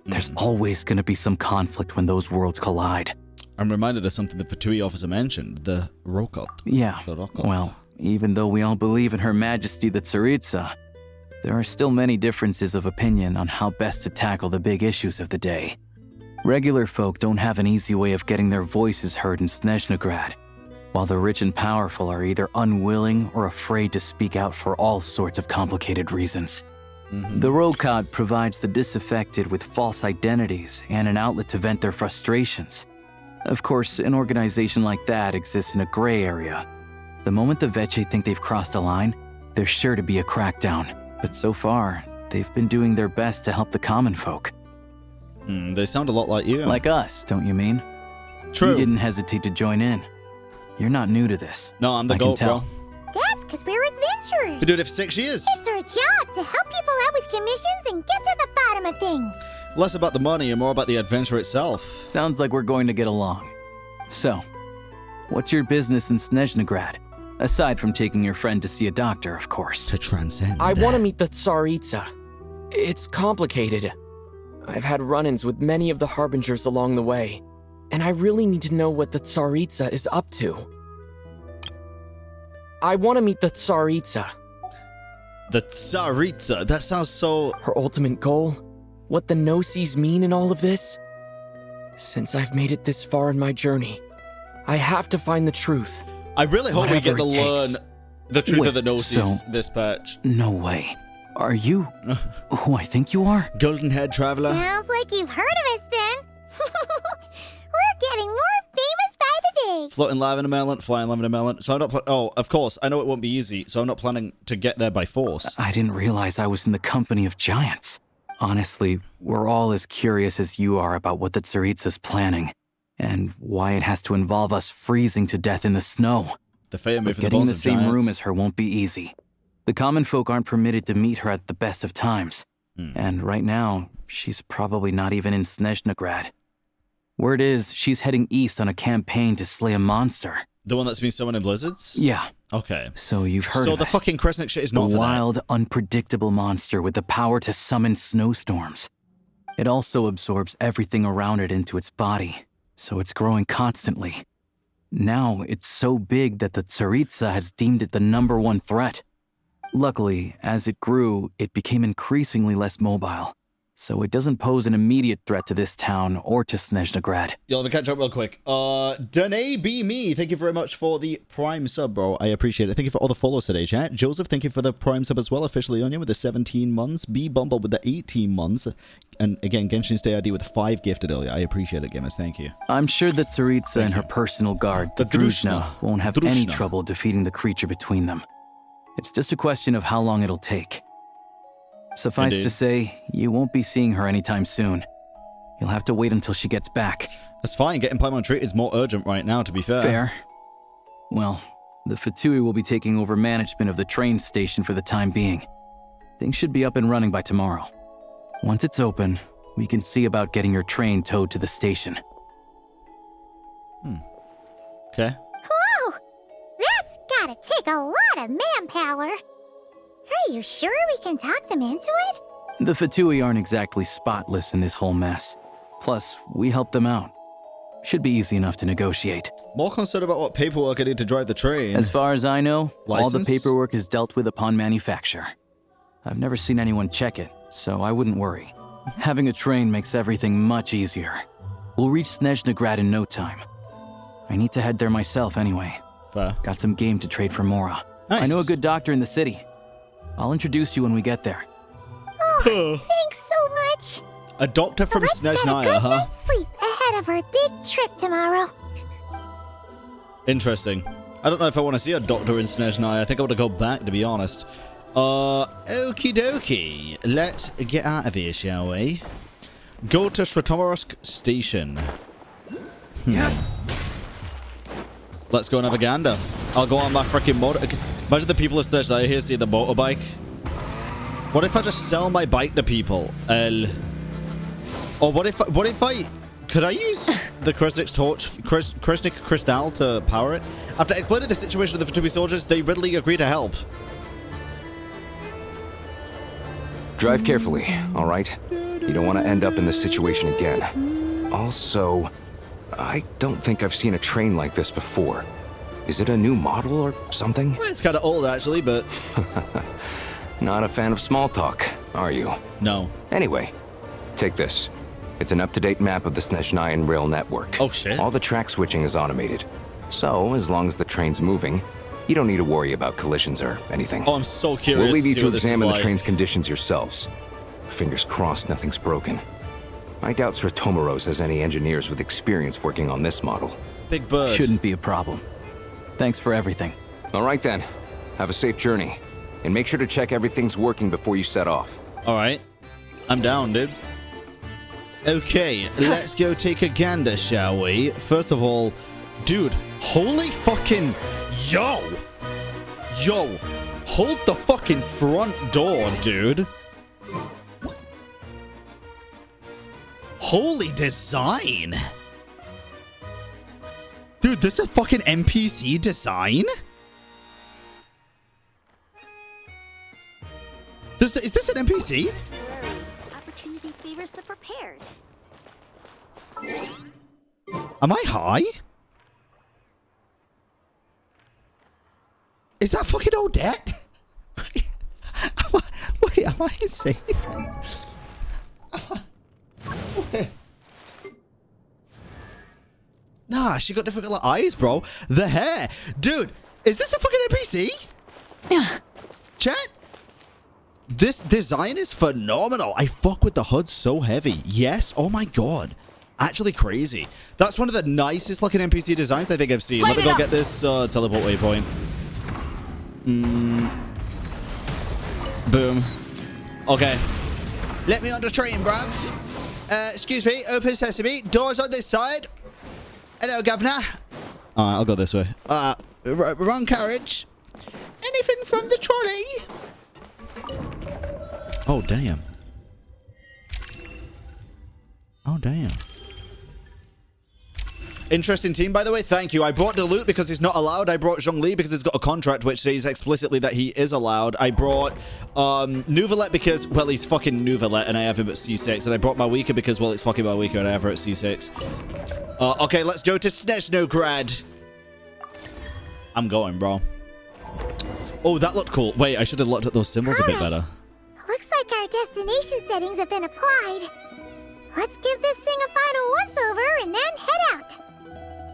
There's always gonna be some conflict when those worlds collide. I'm reminded of something the Fatui officer mentioned, the Rokot. Yeah, The Rokot. well, even though we all believe in Her Majesty the Tsaritsa, there are still many differences of opinion on how best to tackle the big issues of the day. Regular folk don't have an easy way of getting their voices heard in SNEZHNAYA, while the rich and powerful are either unwilling or afraid to speak out for all sorts of complicated reasons. The Rokot provides the disaffected with false identities and an outlet to vent their frustrations. Of course, an organization like that exists in a gray area. The moment the Veche think they've crossed a line, there's sure to be a crackdown. But so far, they've been doing their best to help the common folk. They sound a lot like you. Like us, don't you mean? True. You didn't hesitate to join in. You're not new to this. No, I'm the I can GOAT, tell. bro. That's because we're adventurers. Been doing it for 6 years. It's our job to help people out with commissions and get to the bottom of things. Less about the money and more about the adventure itself. Sounds like we're going to get along. So, what's your business in SNEZHNAYA? Aside from taking your friend to see a doctor, of course. To transcend. I want to meet the Tsaritsa. It's complicated. I've had run-ins with many of the Harbingers along the way, and I really need to know what the Tsaritsa is up to. I want to meet the Tsaritsa. The Tsaritsa? That sounds so... Her ultimate goal? What the Gnosis mean in all of this? Since I've made it this far in my journey, I have to find the truth. I really hope we get to Whatever it learn takes. the truth Wait, of the Gnosis so- this patch. No way. Are you who I think you are? Golden Head Traveler. Sounds like you've heard of us then. We're getting more famous by the day. Floating live in a melon, flying live in a melon. So I'm not... Oh, of course. I know it won't be easy, so I'm not planning to get there by force. I didn't realize I was in the company of giants. Honestly, we're all as curious as you are about what the Tsaritsa's planning, and why it has to involve us freezing to death in the snow. The Faya made But for the getting bones the of same giants. room as her won't be easy. The common folk aren't permitted to meet her at the best of times. And right now, she's probably not even in SNEZHNAYA. Word is, she's heading east on a campaign to slay a monster. The one that's been summoned in blizzards? Yeah. Okay. So you've heard So of the it. fucking Kresnik shit is not A for that. wild, unpredictable monster with the power to summon snowstorms. It also absorbs everything around it into its body, so it's growing constantly. Now, it's so big that the Tsaritsa has deemed it the #1 threat. Luckily, as it grew, it became increasingly less mobile, so it doesn't pose an immediate threat to this town or to SNEZHNAYA. Yo, let me catch up real quick. Danae B. Me, thank you very much for the Prime sub, bro. I appreciate it. Thank you for all the follows today, chat. Joseph, thank you for the Prime sub as well, officially on you with the 17 months. B. Bumble with the 18 months. And again, Genshin Stay ID with 5 gifted earlier. I appreciate it, gamers. Thank you. I'm sure that Tsaritsa and her personal guard, the Druzhna, won't have any trouble defeating the creature between them. It's just a question of how long it'll take. Suffice Indeed. to say, you won't be seeing her anytime soon. You'll have to wait until she gets back. That's fine. Getting Paimon treated is more urgent right now, to be fair. Fair. Well, the Fatui will be taking over management of the train station for the time being. Things should be up and running by tomorrow. Once it's open, we can see about getting your train towed to the station. Okay. Whoa! That's gotta take a lot of manpower. Are you sure we can talk them into it? The Fatui aren't exactly spotless in this whole mess. Plus, we help them out. Should be easy enough to negotiate. More concerned about what paperwork I need to drive the train. As far as I know, all the License? paperwork is dealt with upon manufacture. I've never seen anyone check it, so I wouldn't worry. Having a train makes everything much easier. We'll reach SNEZHNAYA in no time. I need to head there myself anyway. Fair. Got some game to trade for Mora. Nice. I know a good doctor in the city. I'll introduce you when we get there. Oh, thanks so much. A doctor from Let's get a SNEZHNAYA, good huh? night's sleep ahead of our big trip tomorrow. Interesting. I don't know if I want to see a doctor in SNEZHNAYA. I think I want to go back, to be honest. Okie dokie. Let's get out of here, shall we? Go to Sratomarovsk Station. Yeah. Let's go and have a gander. I'll go on my freaking motor. Imagine the people of SNEZHNAYA here see the motorbike. What if I just sell my bike to people? Or what if I... Could I use the Kresnik's torch, Kresnik Crystal to power it? After explaining the situation of the Fatui soldiers, they readily agree to help. Drive carefully, all right? You don't want to end up in this situation again. Also, I don't think I've seen a train like this before. Is it a new model or something? Well, it's kind of old, actually, but... Not a fan of small talk, are you? No. Anyway, take this. It's an up-to-date map of the SNEZHNAYA rail network. Oh, shit. All the track switching is automated. So, as long as the train's moving, you don't need to worry about collisions or anything. Oh, I'm so curious. We'll leave you see to what this is examine the like. train's conditions yourselves. Fingers crossed nothing's broken. I doubt Sratomaros has any engineers with experience working on this model. Big bird. Shouldn't be a problem. Thanks for everything. All right then. Have a safe journey. And make sure to check everything's working before you set off. All right. I'm down, dude. Okay, let's go take a gander, shall we? First of all, dude, holy fucking... Yo! Hold the fucking front door, dude. Holy design. Dude, this is a fucking NPC design? Is this an NPC? Opportunity favors the prepared. Am I high? Is that fucking Odette? Wait, am I insane? Nah, she got different color eyes, bro. The hair. Dude, is this a fucking NPC? Yeah. Chat? This design is phenomenal. I fuck with the HUD so heavy. Yes. Oh my god. Actually crazy. That's one of the nicest looking NPC designs I think I've seen. Let me go get this teleport waypoint. Boom. Okay. Let me on the train, bruv. Excuse me. Open sesame. Doors on this side. Hello, governor. Alright, I'll go this way. Wrong carriage. Anything from the trolley? Oh, damn. Oh, damn. Interesting team, by the way. Thank you. I brought Dilute because he's not allowed. I brought Zhongli because he's got a contract which says explicitly that he is allowed. I brought Nuvalet because, well, he's fucking Nuvalet and I have him at C6. And I brought Mawika because, well, it's fucking Mawika and I have her at C6. Okay, let's go to SNEZHNAYA. I'm going, bro. Oh, that looked cool. Wait, I should have looked at those symbols a bit better. Looks like our destination settings have been applied. Let's give this thing a final once-over and then head out.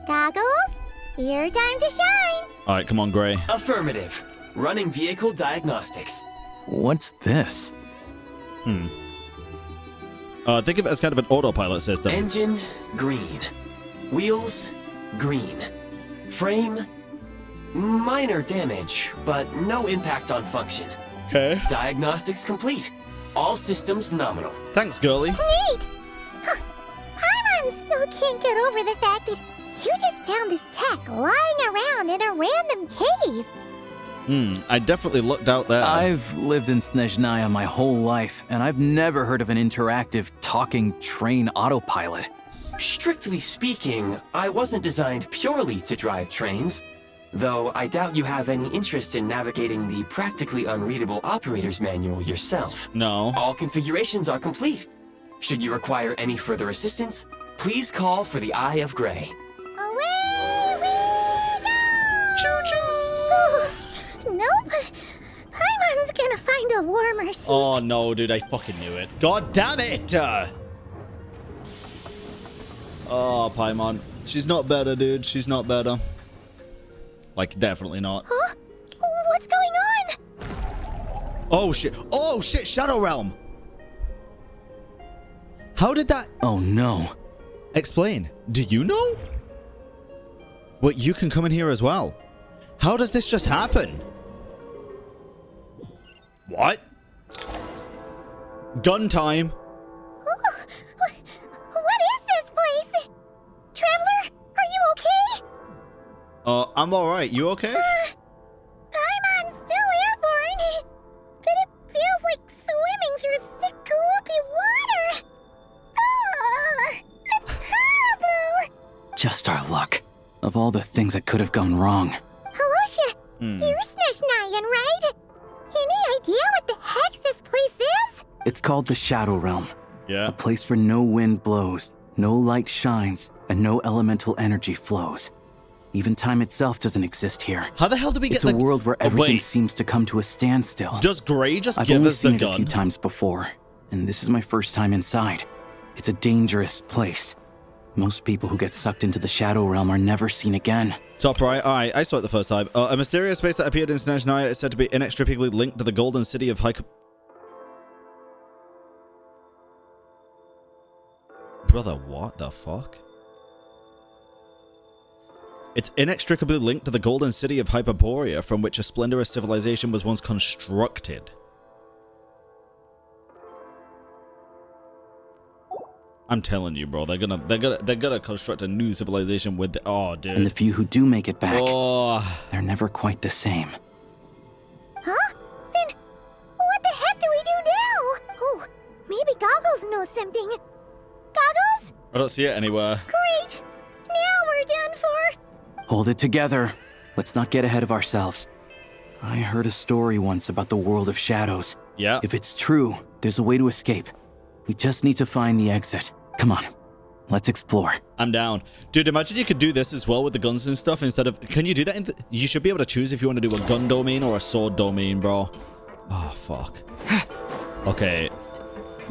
Goggles, your time to shine. All right, come on, Gray. Affirmative. Running vehicle diagnostics. What's this? Think of it as kind of an autopilot system. Engine, green. Wheels, green. Frame, minor damage, but no impact on function. Okay. Diagnostics complete. All systems nominal. Thanks, girly. Neat. Paimon still can't get over the fact that you just found this tech lying around in a random cave. I definitely looked out there. I've lived in SNEZHNAYA my whole life, and I've never heard of an interactive talking train autopilot. Strictly speaking, I wasn't designed purely to drive trains, though I doubt you have any interest in navigating the practically unreadable operator's manual yourself. No. All configurations are complete. Should you require any further assistance, please call for the Eye of Gray. Away we go! Choo-choo! Nope. Paimon's gonna find a warmer seat. Oh, no, dude. I fucking knew it. God damn it! Oh, Paimon. She's not better, dude. She's not better. Like, definitely not. Huh? What's going on? Oh, shit. Oh, shit. Shadow Realm. How did that... Oh, no. Explain. Do you know? Wait, you can come in here as well. How does this just happen? What? Gun time. Oh, what is this place? Traveler, are you okay? I'm alright. You okay? Paimon's still airborne, but it feels like swimming through thick, gloopy water. It's horrible. Just our luck. Of all the things that could have gone wrong. Halosha, you're SNEZHNAYA, right? Any idea what the heck this place is? It's called the Shadow Realm. Yeah. A place where no wind blows, no light shines, and no elemental energy flows. Even time itself doesn't exist here. How the hell do we get It's a world where everything seems to come to a standstill. Does Gray just I've give only us the seen it gun? a few times before, and this is my first time inside. It's a dangerous place. Most people who get sucked into the Shadow Realm are never seen again. Top right. Alright, I saw it the first time. A mysterious space that appeared in SNEZHNAYA is said to be inextricably linked to the golden city of HYTE. Brother, what the fuck? It's inextricably linked to the golden city of Hyperborea, from which a splendorous civilization was once constructed. I'm telling you, bro, they're gonna construct a new civilization with the, oh, dude. And the few who do make it back, oh, they're never quite the same. Huh? Then what the heck do we do now? Oh, maybe Goggles knows something. Goggles? I don't see it anywhere. Great. Now we're done for. Hold it together. Let's not get ahead of ourselves. I heard a story once about the world of shadows. Yeah. If it's true, there's a way to escape. We just need to find the exit. Come on, let's explore. I'm down. Dude, imagine you could do this as well with the guns and stuff instead of... Can you do that? You should be able to choose if you want to do a gun domain or a sword domain, bro. Oh, fuck. Okay.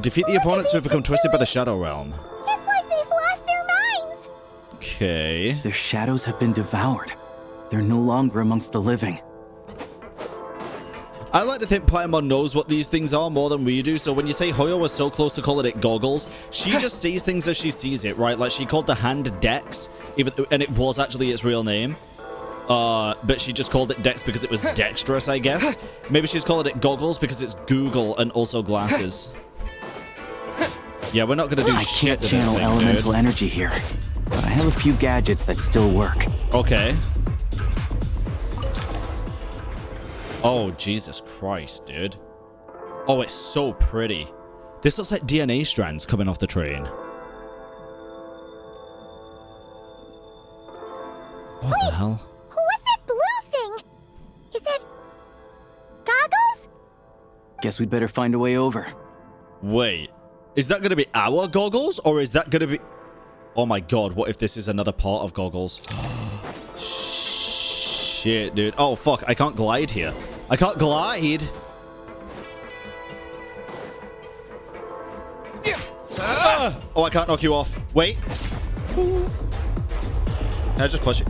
Defeat the opponents who have become twisted by the Shadow Realm. It's like they've lost their minds. Okay. Their shadows have been devoured. They're no longer amongst the living. I like to think Paimon knows what these things are more than we do, so when you say Hoyo was so close to calling it goggles, she just sees things as she sees it, right? Like, she called the hand Dex, and it was actually its real name. But she just called it Dex because it was dexterous, I guess. Maybe she's called it goggles because it's Google and also glasses. Yeah, we're not gonna do I shit can't to this channel thing, elemental dude. energy here, but I have a few gadgets that still work. Okay. Oh, Jesus Christ, dude. Oh, it's so pretty. This looks like DNA strands coming off the train. What the hell? What's that blue thing? Is that Goggles? Guess we'd better find a way over. Wait. Is that going to be our goggles, or is that going to be... Oh my god, what if this is another part of goggles? Shit, dude. Oh, fuck, I can't glide here. I can't glide! Oh, I can't knock you off. Wait. Can I just push it?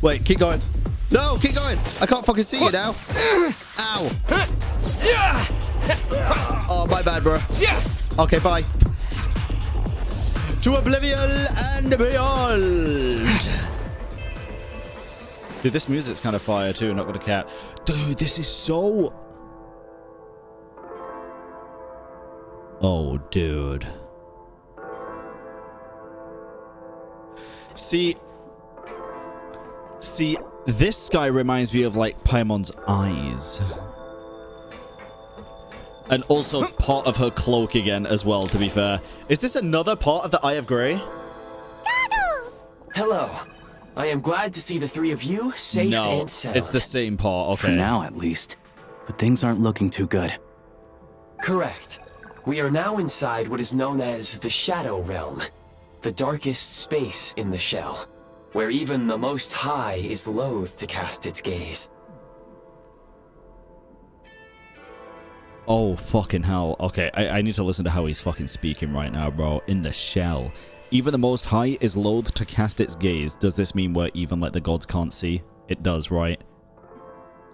Wait, keep going. No, keep going! I can't fucking see you now. Ow. Oh, my bad, bro. Okay, bye. To oblivion and beyond. Dude, this music's kind of fire too, not gonna cap. Dude, this is so... Oh, dude. See, this guy reminds me of, like, Paimon's eyes. And also part of her cloak again as well, to be fair. Is this another part of the Eye of Grey? Goggles! Hello. I am glad to see the three of you safe and sound. It's the same part, okay. For now, at least. But things aren't looking too good. Correct. We are now inside what is known as the Shadow Realm, the darkest space in the shell, where even the Most High is loath to cast its gaze. Oh, fucking hell. Okay, I need to listen to how he's fucking speaking right now, bro. In the shell. Even the Most High is loath to cast its gaze. Does this mean where even, like, the gods can't see? It does, right?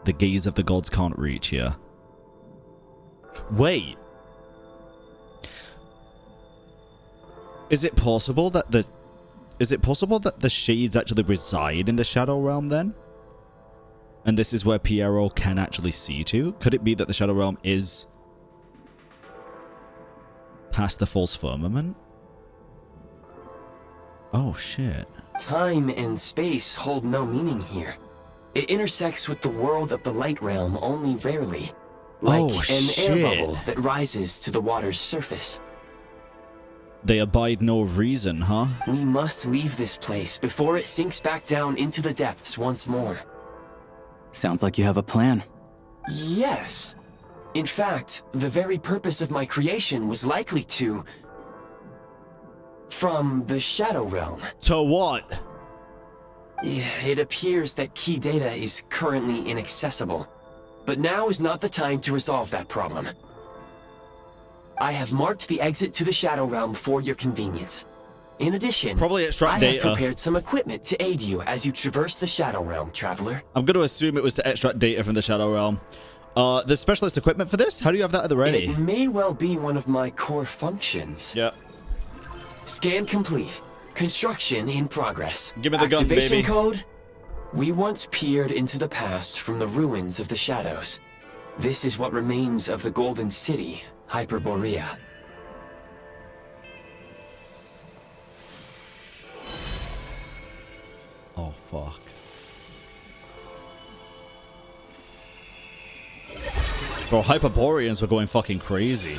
The gaze of the gods can't reach here. Wait. Is it possible that the... Is it possible that the shades actually reside in the Shadow Realm, then? And this is where Piero can actually see to? Could it be that the Shadow Realm is... past the false firmament? Oh, shit. Time and space hold no meaning here. It intersects with the world of the Light Realm only rarely, like an air bubble that rises to the water's surface. They abide no reason, huh? We must leave this place before it sinks back down into the depths once more. Sounds like you have a plan. Yes. In fact, the very purpose of my creation was likely to... from the Shadow Realm. To what? It appears that key data is currently inaccessible, but now is not the time to resolve that problem. I have marked the exit to the Shadow Realm for your convenience. In addition, probably extract I data. have prepared some equipment to aid you as you traverse the Shadow Realm, Traveler. I'm going to assume it was to extract data from the Shadow Realm. There's specialist equipment for this? How do you have that at the ready? It may well be one of my core functions. Yep. Scan complete. Construction in progress. Give me the gun, baby. Activation code? We once peered into the past from the ruins of the shadows. This is what remains of the Golden City, Hyperborea. Oh, fuck. Bro, Hyperboreans were going fucking crazy.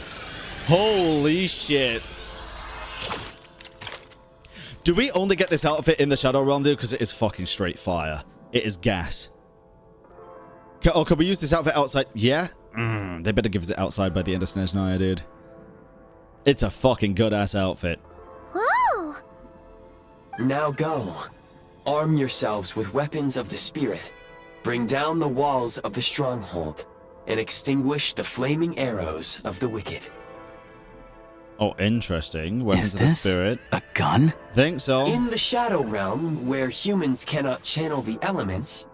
Holy shit. Do we only get this outfit in the Shadow Realm, dude? Because it is fucking straight fire. It is gas. Can we use this outfit outside? Yeah? They better give us it outside by the end of SNEZHNAYA, dude. It's a fucking good-ass outfit. Whoa! Now go. Arm yourselves with weapons of the spirit. Bring down the walls of the stronghold and extinguish the flaming arrows of the wicked. Oh, interesting. Weapons of the spirit. A gun? Think so. In the Shadow Realm, where humans cannot channel the elements,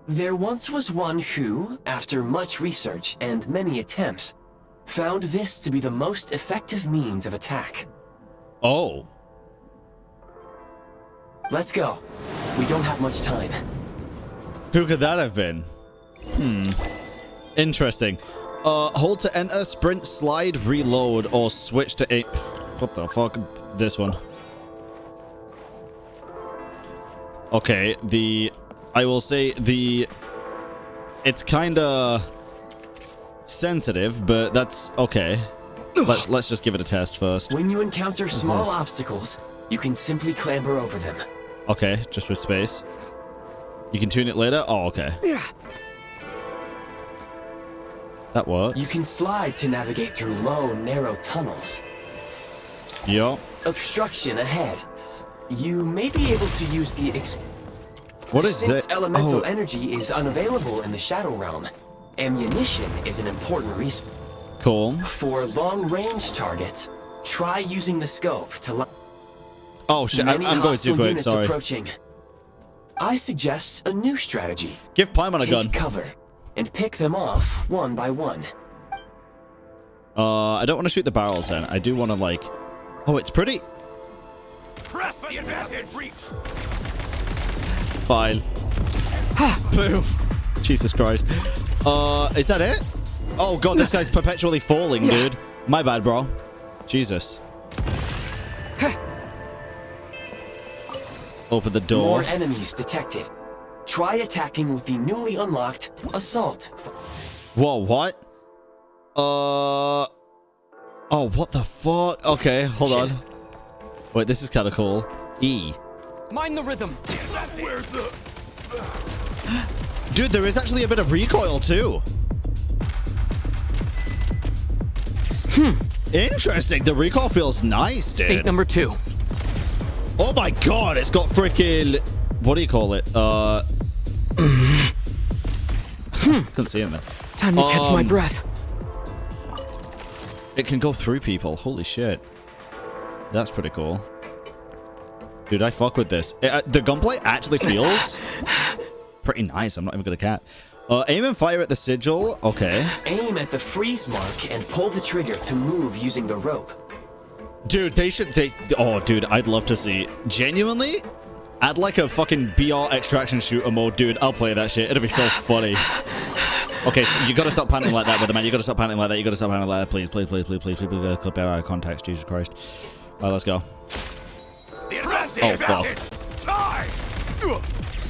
there once was one who, after much research and many attempts, found this to be the most effective means of attack. Oh. Let's go. We don't have much time. Who could that have been? Interesting. Hold to enter, sprint, slide, reload, or switch to a... What the fuck? This one. Okay, I will say it's kinda sensitive, but that's okay. Let's just give it a test first. When you encounter small obstacles, you can simply clamber over them. Okay, just with space. You can tune it later? Oh, okay. Yeah. That works. You can slide to navigate through low, narrow tunnels. Yup. Obstruction ahead. You may be able to use the What is Since that? elemental energy is unavailable in the Shadow Realm, ammunition is an important resource. Cool. For long-range targets, try using the scope to... Oh shit, I'm going too hostile quick, units sorry. Approaching. I suggest a new strategy. Give Paimon a gun. Take cover and pick them off one by one. I don't want to shoot the barrels then. I do want to like... Oh, it's pretty. Press the advantage reach. Fine. Boom. Jesus Christ. Is that it? Oh god, this guy's perpetually falling, dude. My bad, bro. Jesus. Open the door. More enemies detected. Try attacking with the newly unlocked assault. Whoa, what? Oh, what the fuck? Okay, hold on. Wait, this is kind of cool. E. Mind the rhythm. Where's the... Dude, there is actually a bit of recoil too. Interesting. The recoil feels nice, dude. State number 2. Oh my god, it's got freaking... What do you call it? Couldn't see him there. Time to catch my breath. It can go through people. Holy shit. That's pretty cool. Dude, I fuck with this. The gunplay actually feels pretty nice. I'm not even gonna cap. Aim and fire at the sigil. Okay. Aim at the freeze mark and pull the trigger to move using the rope. Dude, oh, dude, I'd love to see. Genuinely, add like a fucking BR extraction shooter mode, dude. I'll play that shit. It'll be so funny. Okay, so you gotta stop panicking like that, brother, man. You gotta stop panicking like that. You gotta stop panicking like that. Please, please, please, please, please, please, please, clip out our contacts. Jesus Christ. All right, let's go. Oh, fuck. Time!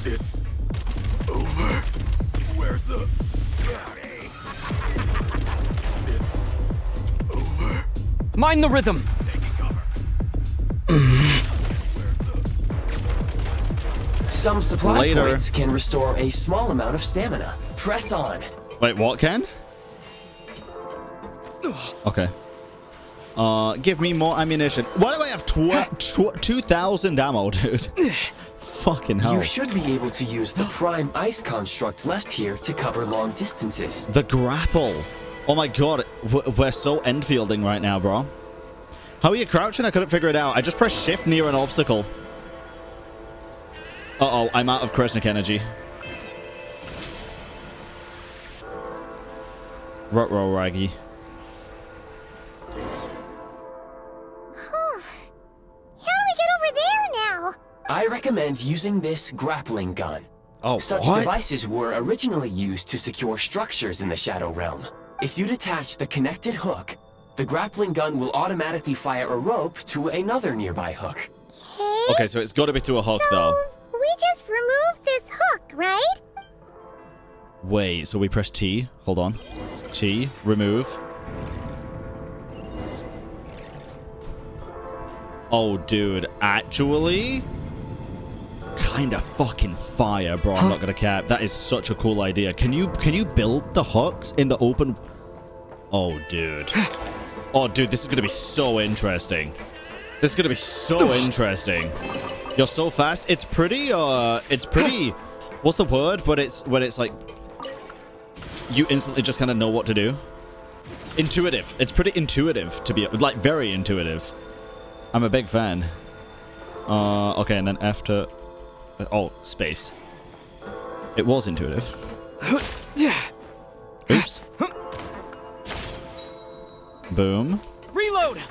It's over. Where's the... It's over. Mind the rhythm. Some supply points can restore a small amount of stamina. Press on. Wait, what can? Okay. Give me more ammunition. Why do I have 2,000 ammo, dude? Fucking hell. You should be able to use the prime ice construct left here to cover long distances. The grapple. Oh my god. We're so end-fielding right now, bro. How are you crouching? I couldn't figure it out. I just pressed shift near an obstacle. Uh-oh, I'm out of Kresnik energy. Ruh-roh, Raggy. I recommend using this grappling gun. Oh, Such what? devices were originally used to secure structures in the Shadow Realm. If you detach the connected hook, the grappling gun will automatically fire a rope to another nearby hook. Okay, so it's got to be to a hook, though. We just removed this hook, right? Wait, so we press T. Hold on. T, remove. Oh, dude, actually? Kind of fucking fire, bro. I'm not gonna cap. That is such a cool idea. Can you build the hooks in the open? Oh, dude. Oh, dude, this is gonna be so interesting. This is gonna be so interesting. You're so fast. It's pretty. What's the word? But it's when it's like you instantly just kind of know what to do. Intuitive. It's pretty intuitive to be like very intuitive. I'm a big fan. Okay, and then after. Oh, space. It was intuitive. Oops. Boom. Reload.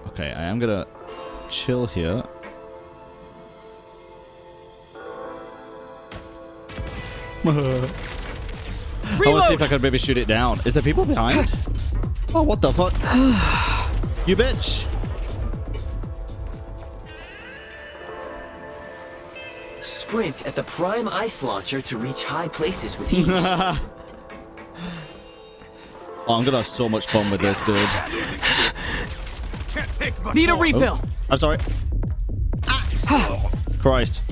Okay, I am gonna chill here. I want to see if I could maybe shoot it down. Is there people behind? Oh, what the fuck? You bitch. Sprint at the prime ice launcher to reach high places with ease. Oh, I'm gonna have so much fun with this, dude. Need a refill. Oh, I'm sorry. Christ.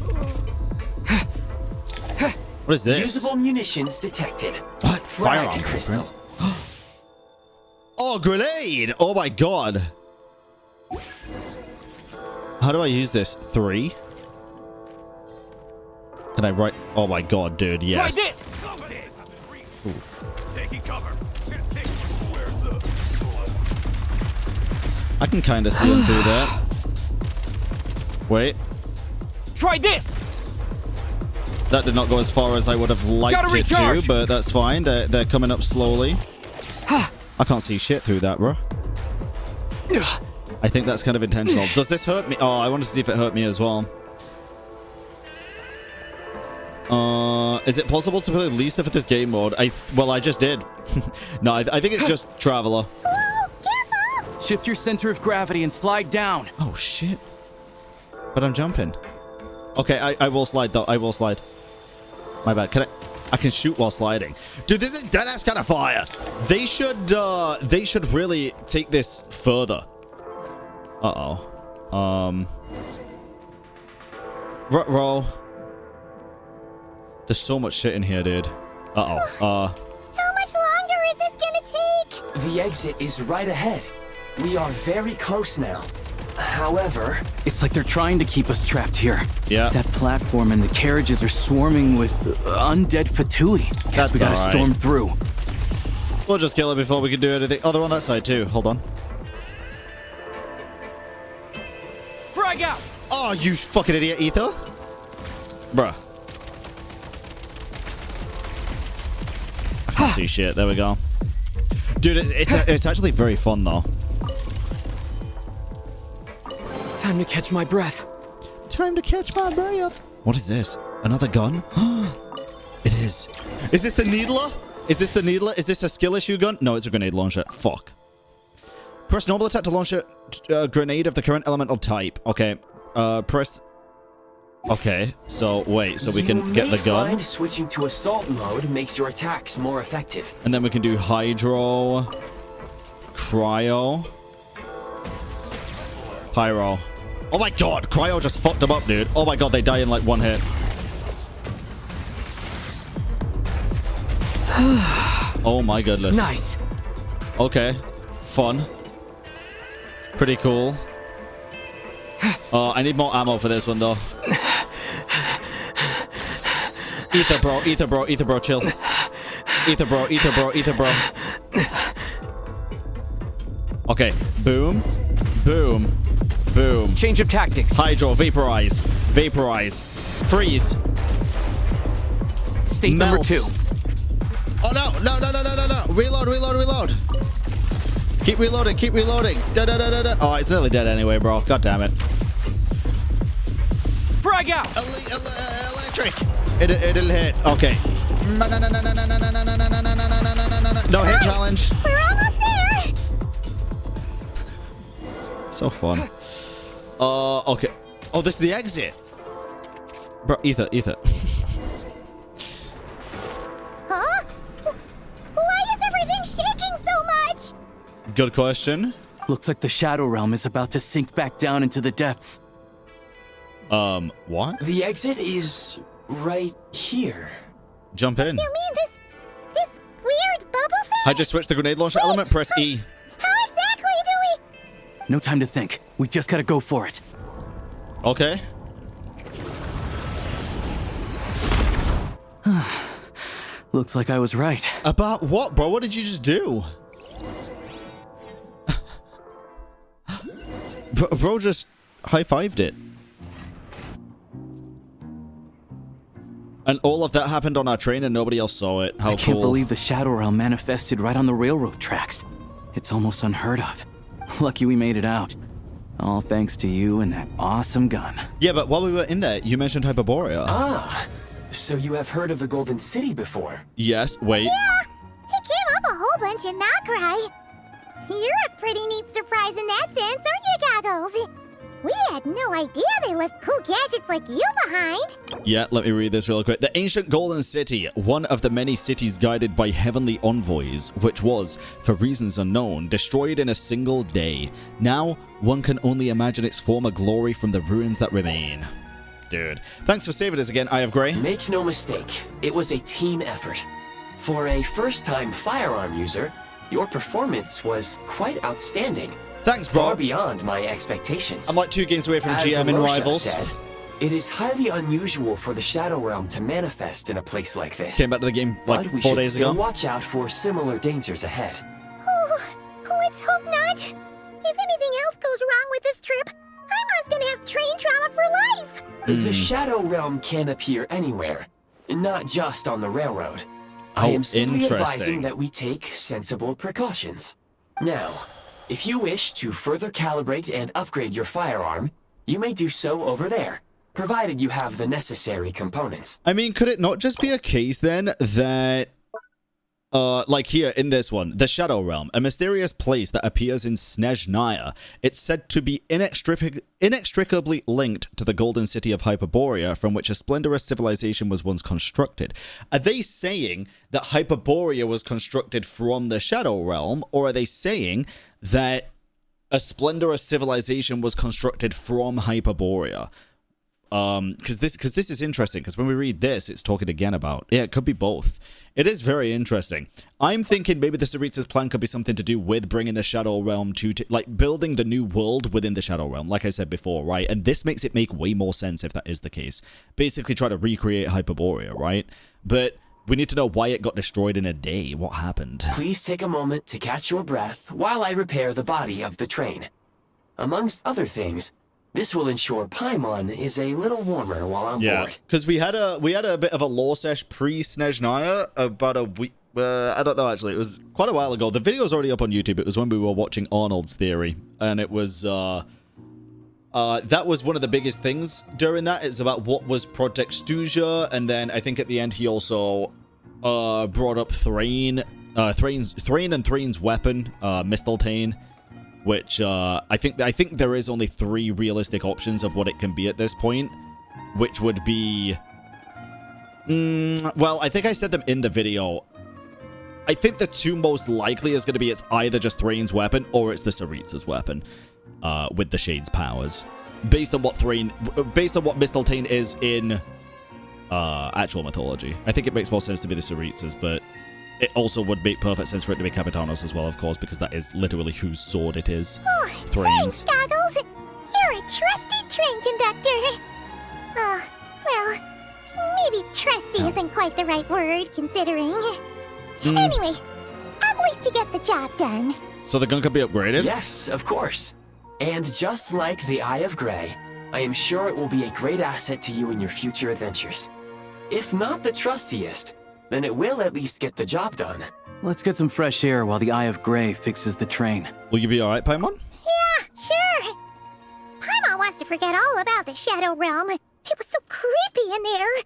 What is this? Usable munitions detected. What? Firearm crystal. Oh, grenade! Oh my god. How do I use this? 3? Can I write? Oh my god, dude, yes. Try this. Ooh. Taking cover. I can kind of see him through that. Wait. Try this. That did not go as far as I would have liked it to, but that's fine. They're coming up slowly. I can't see shit through that, bro. I think that's kind of intentional. Does this hurt me? Oh, I wanted to see if it hurt me as well. Is it possible to play Lisa for this game mode? Well, I just did. No, I think it's just Traveler. Shift your center of gravity and slide down. Oh, shit. But I'm jumping. Okay, I will slide, though. I will slide. My bad. I can shoot while sliding. Dude, this is deadass kind of fire. They should really take this further. Uh-oh. Ruh-roh. There's so much shit in here, dude. Uh-oh. How much longer is this gonna take? The exit is right ahead. We are very close now. However... It's like they're trying to keep us trapped here. Yeah. That platform and the carriages are swarming with undead Fatui. Guess we gotta storm through. We'll just kill it before we can do anything. Oh, they're on that side too. Hold on. Frag out! Oh, you fucking idiot, Ether. Bruh. I can't see shit. There we go. Dude, it's actually very fun, though. Time to catch my breath. Time to catch my breath. What is this? Another gun? It is. Is this the Needler? Is this the Needler? Is this a skill issue gun? No, it's a grenade launcher. Fuck. Press normal attack to launch a grenade of the current elemental type. Okay. Press... Okay, so wait, so we can get the gun. Find switching to assault mode makes your attacks more effective. And then we can do Hydro, Cryo, Pyro. Oh my god, Cryo just fucked them up, dude. Oh my god, they die in like one hit. Oh my goodness. Nice. Okay. Fun. Pretty cool. I need more ammo for this one, though. Ether, bro. Ether, bro. Ether, bro. Chill. Ether, bro. Ether, bro. Ether, bro. Okay. Boom. Boom. Boom. Change of tactics. Hydro. Vaporize. Vaporize. Freeze. State number 2. Oh, no. No, no, no, no, no, no. Reload, reload, reload. Keep reloading. Keep reloading. Da, da, da, da, da. Oh, it's nearly dead anyway, bro. God damn it. Frag out. Electric. It didn't hit. Okay. No hit challenge. We're almost there. So fun. Okay. Oh, this is the exit. Bro, ether. Huh? Why is everything shaking so much? Good question. Looks like the Shadow Realm is about to sink back down into the depths. What? The exit is right here. Jump in. You mean this weird bubble thing? I just switched the grenade launcher element. Press E. How exactly do we... No time to think. We just gotta go for it. Okay. Looks like I was right. About what, bro? What did you just do? Bro just high-fived it. And all of that happened on our train and nobody else saw it. How I can't cool. believe the Shadow Realm manifested right on the railroad tracks. It's almost unheard of. Lucky we made it out. All thanks to you and that awesome gun. Yeah, but while we were in there, you mentioned Hyperborea. Ah, so you have heard of the Golden City before? Yes, wait. Yeah, he came up a whole bunch in Nocrai. You're a pretty neat surprise in that sense, aren't you, Goggles? We had no idea they left cool gadgets like you behind. Yeah, let me read this real quick. The ancient Golden City, one of the many cities guided by heavenly envoys, which was, for reasons unknown, destroyed in a single day. Now, one can only imagine its former glory from the ruins that remain. Dude, thanks for saving us again, Eye of Grey. Make no mistake, it was a team effort. For a first-time firearm user, your performance was quite outstanding. Thanks, bro. Far beyond my expectations. I'm like 2 games away from As GM in Rosha Rivals. said, it is highly unusual for the Shadow Realm to manifest in a place like this. Came back to the game like but we 4 should days still ago. watch out for similar dangers ahead. Oh, let's hope not. If anything else goes wrong with this trip, Paimon's gonna have train trauma for life. The Shadow Realm can appear anywhere, not just on the railroad. I Oh, am simply interesting. advising that we take sensible precautions. Now, if you wish to further calibrate and upgrade your firearm, you may do so over there, provided you have the necessary components. I mean, could it not just be a case then that, like here in this one, the Shadow Realm, a mysterious place that appears in SNEZHNAYA, it's said to be inextricably linked to the Golden City of Hyperborea, from which a splendorous civilization was once constructed. Are they saying that Hyperborea was constructed from the Shadow Realm, or are they saying that a splendorous civilization was constructed from Hyperborea? Because this is interesting, because when we read this, it's talking again about, yeah, it could be both. It is very interesting. I'm thinking maybe the Saritsa's plan could be something to do with bringing the Shadow Realm to like, building the new world within the Shadow Realm, like I said before, right? And this makes it make way more sense if that is the case. Basically try to recreate Hyperborea, right? But we need to know why it got destroyed in a day. What happened? Please take a moment to catch your breath while I repair the body of the train. Amongst other things, this will ensure Paimon is a little warmer while on board. Because we had a bit of a lore sesh pre-SNEZHNAYA about a week. I don't know, actually. It was quite a while ago. The video's already up on YouTube. It was when we were watching Arnold's Theory. And it was, that was one of the biggest things during that. It's about what was Project Stuja. And then I think at the end he also brought up Thrain and Thrain's weapon, Mistletoe. Which, I think there is only 3 realistic options of what it can be at this point. Which would be... well, I think I said them in the video. I think the 2 most likely is going to be it's either just Thrain's weapon or it's the Saritsa's weapon. With the Shade's powers. Based on what Mistletoe is in actual mythology. I think it makes more sense to be the Saritsa's, but it also would make perfect sense for it to be Capitanos as well, of course, because that is literally whose sword it is. Oh, thanks, Goggles. You're a trusty train conductor. Well, maybe trusty isn't quite the right word, considering. Anyway, at least you get the job done. So the gun could be upgraded? Yes, of course. And just like the Eye of Grey, I am sure it will be a great asset to you in your future adventures. If not the trustiest, then it will at least get the job done. Let's get some fresh air while the Eye of Grey fixes the train. Will you be alright, Paimon? Yeah, sure. Paimon wants to forget all about the Shadow Realm. It was so creepy in there.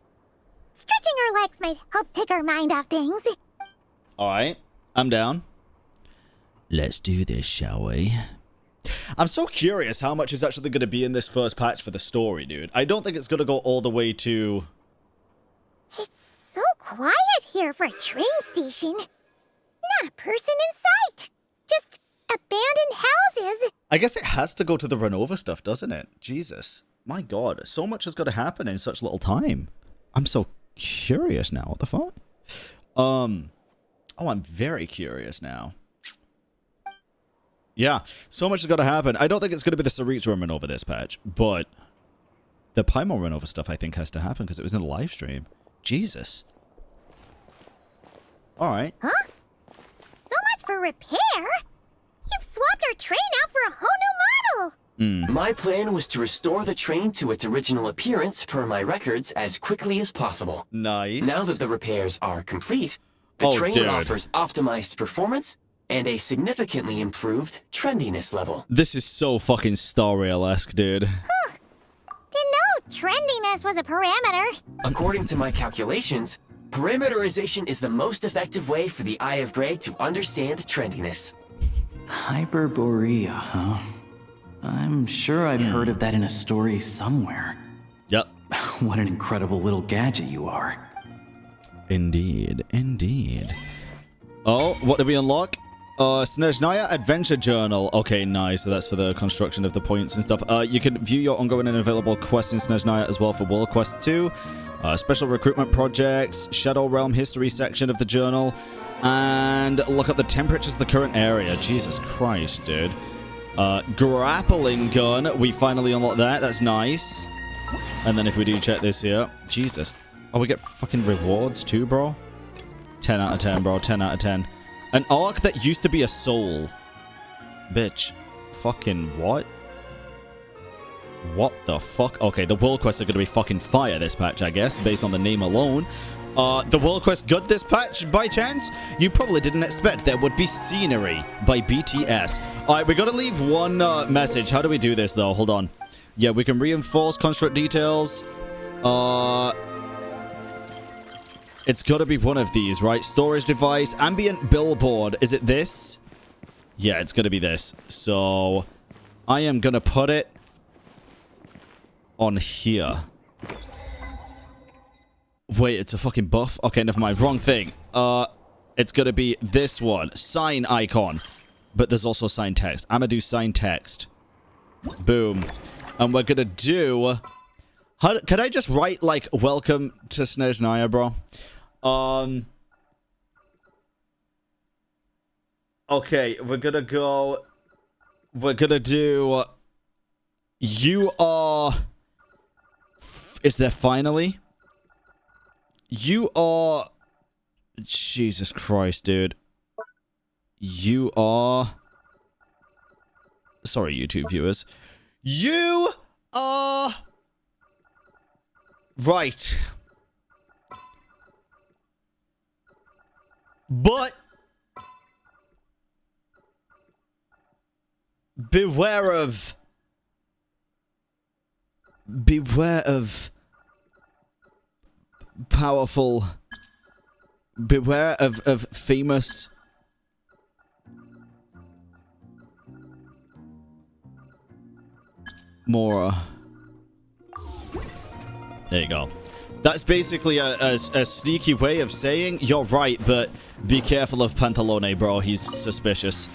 Stretching her legs might help take her mind off things. Alright, I'm down. Let's do this, shall we? I'm so curious how much is actually going to be in this first patch for the story, dude. I don't think it's going to go all the way to... It's so quiet here for a train station. Not a person in sight. Just abandoned houses. I guess it has to go to the Renova stuff, doesn't it? Jesus. My god, so much has got to happen in such little time. I'm so curious now. What the fuck? Oh, I'm very curious now. Yeah, so much has got to happen. I don't think it's going to be the Saritza Renova this patch, but the Paimon Renova stuff I think has to happen because it was in the live stream. Jesus. Alright. Huh? So much for repair? You've swapped our train out for a whole new model! My plan was to restore the train to its original appearance per my records as quickly as possible. Nice. Now that the repairs are complete, the train offers optimized performance and a significantly improved trendiness level. This is so fucking Star Rail-esque, dude. Huh. Didn't know trendiness was a parameter. According to my calculations, parameterization is the most effective way for the Eye of Grey to understand trendiness. Hyperborea, huh? I'm sure I've heard of that in a story somewhere. Yep. What an incredible little gadget you are. Indeed, indeed. Oh, what did we unlock? SNEZHNAYA Adventure Journal. Okay, nice. So that's for the construction of the points and stuff. You can view your ongoing and available quests in SNEZHNAYA as well for World Quest 2. Special recruitment projects, Shadow Realm history section of the journal, and look up the temperatures of the current area. Jesus Christ, dude. Grappling gun. We finally unlocked that. That's nice. And then if we do check this here. Jesus. Oh, we get fucking rewards too, bro? 10 out of 10, bro. 10 out of 10. An arc that used to be a soul. Bitch. Fucking what? What the fuck? Okay, the world quests are going to be fucking fire this patch, I guess, based on the name alone. The world quest good this patch, by chance? You probably didn't expect there would be scenery by BTS. Alright, we got to leave one message. How do we do this, though? Hold on. Yeah, we can reinforce construct details. It's got to be one of these, right? Storage device, ambient billboard. Is it this? Yeah, it's going to be this. So, I am going to put it on here. Wait, it's a fucking buff? Okay, never mind. Wrong thing. It's going to be this one. Sign icon. But there's also sign text. I'm going to do sign text. Boom. And we're going to do... Can I just write, like, welcome to SNEZHNAYA, bro? Okay, we're going to go... We're going to do... You are... Is there finally? You are... Jesus Christ, dude. You are... Sorry, YouTube viewers. You are... Right. But... Beware of... Powerful... Beware of famous... Mora. There you go. That's basically a sneaky way of saying, you're right, but be careful of Pantalone, bro. He's suspicious.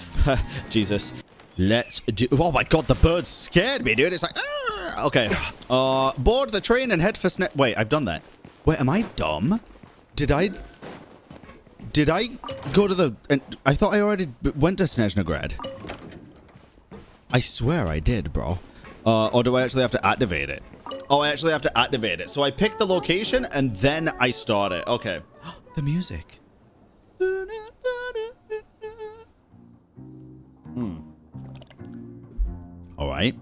Jesus. Let's do... Oh my god, the bird scared me, dude. It's like... Argh! Okay. Board the train and head for Wait, I've done that. Wait, am I dumb? Did did I go to the... I thought I already went to SNEZHNAYA. I swear I did, bro. Or do I actually have to activate it? Oh, I actually have to activate it. So I pick the location and then I start it. Okay. The music. All right.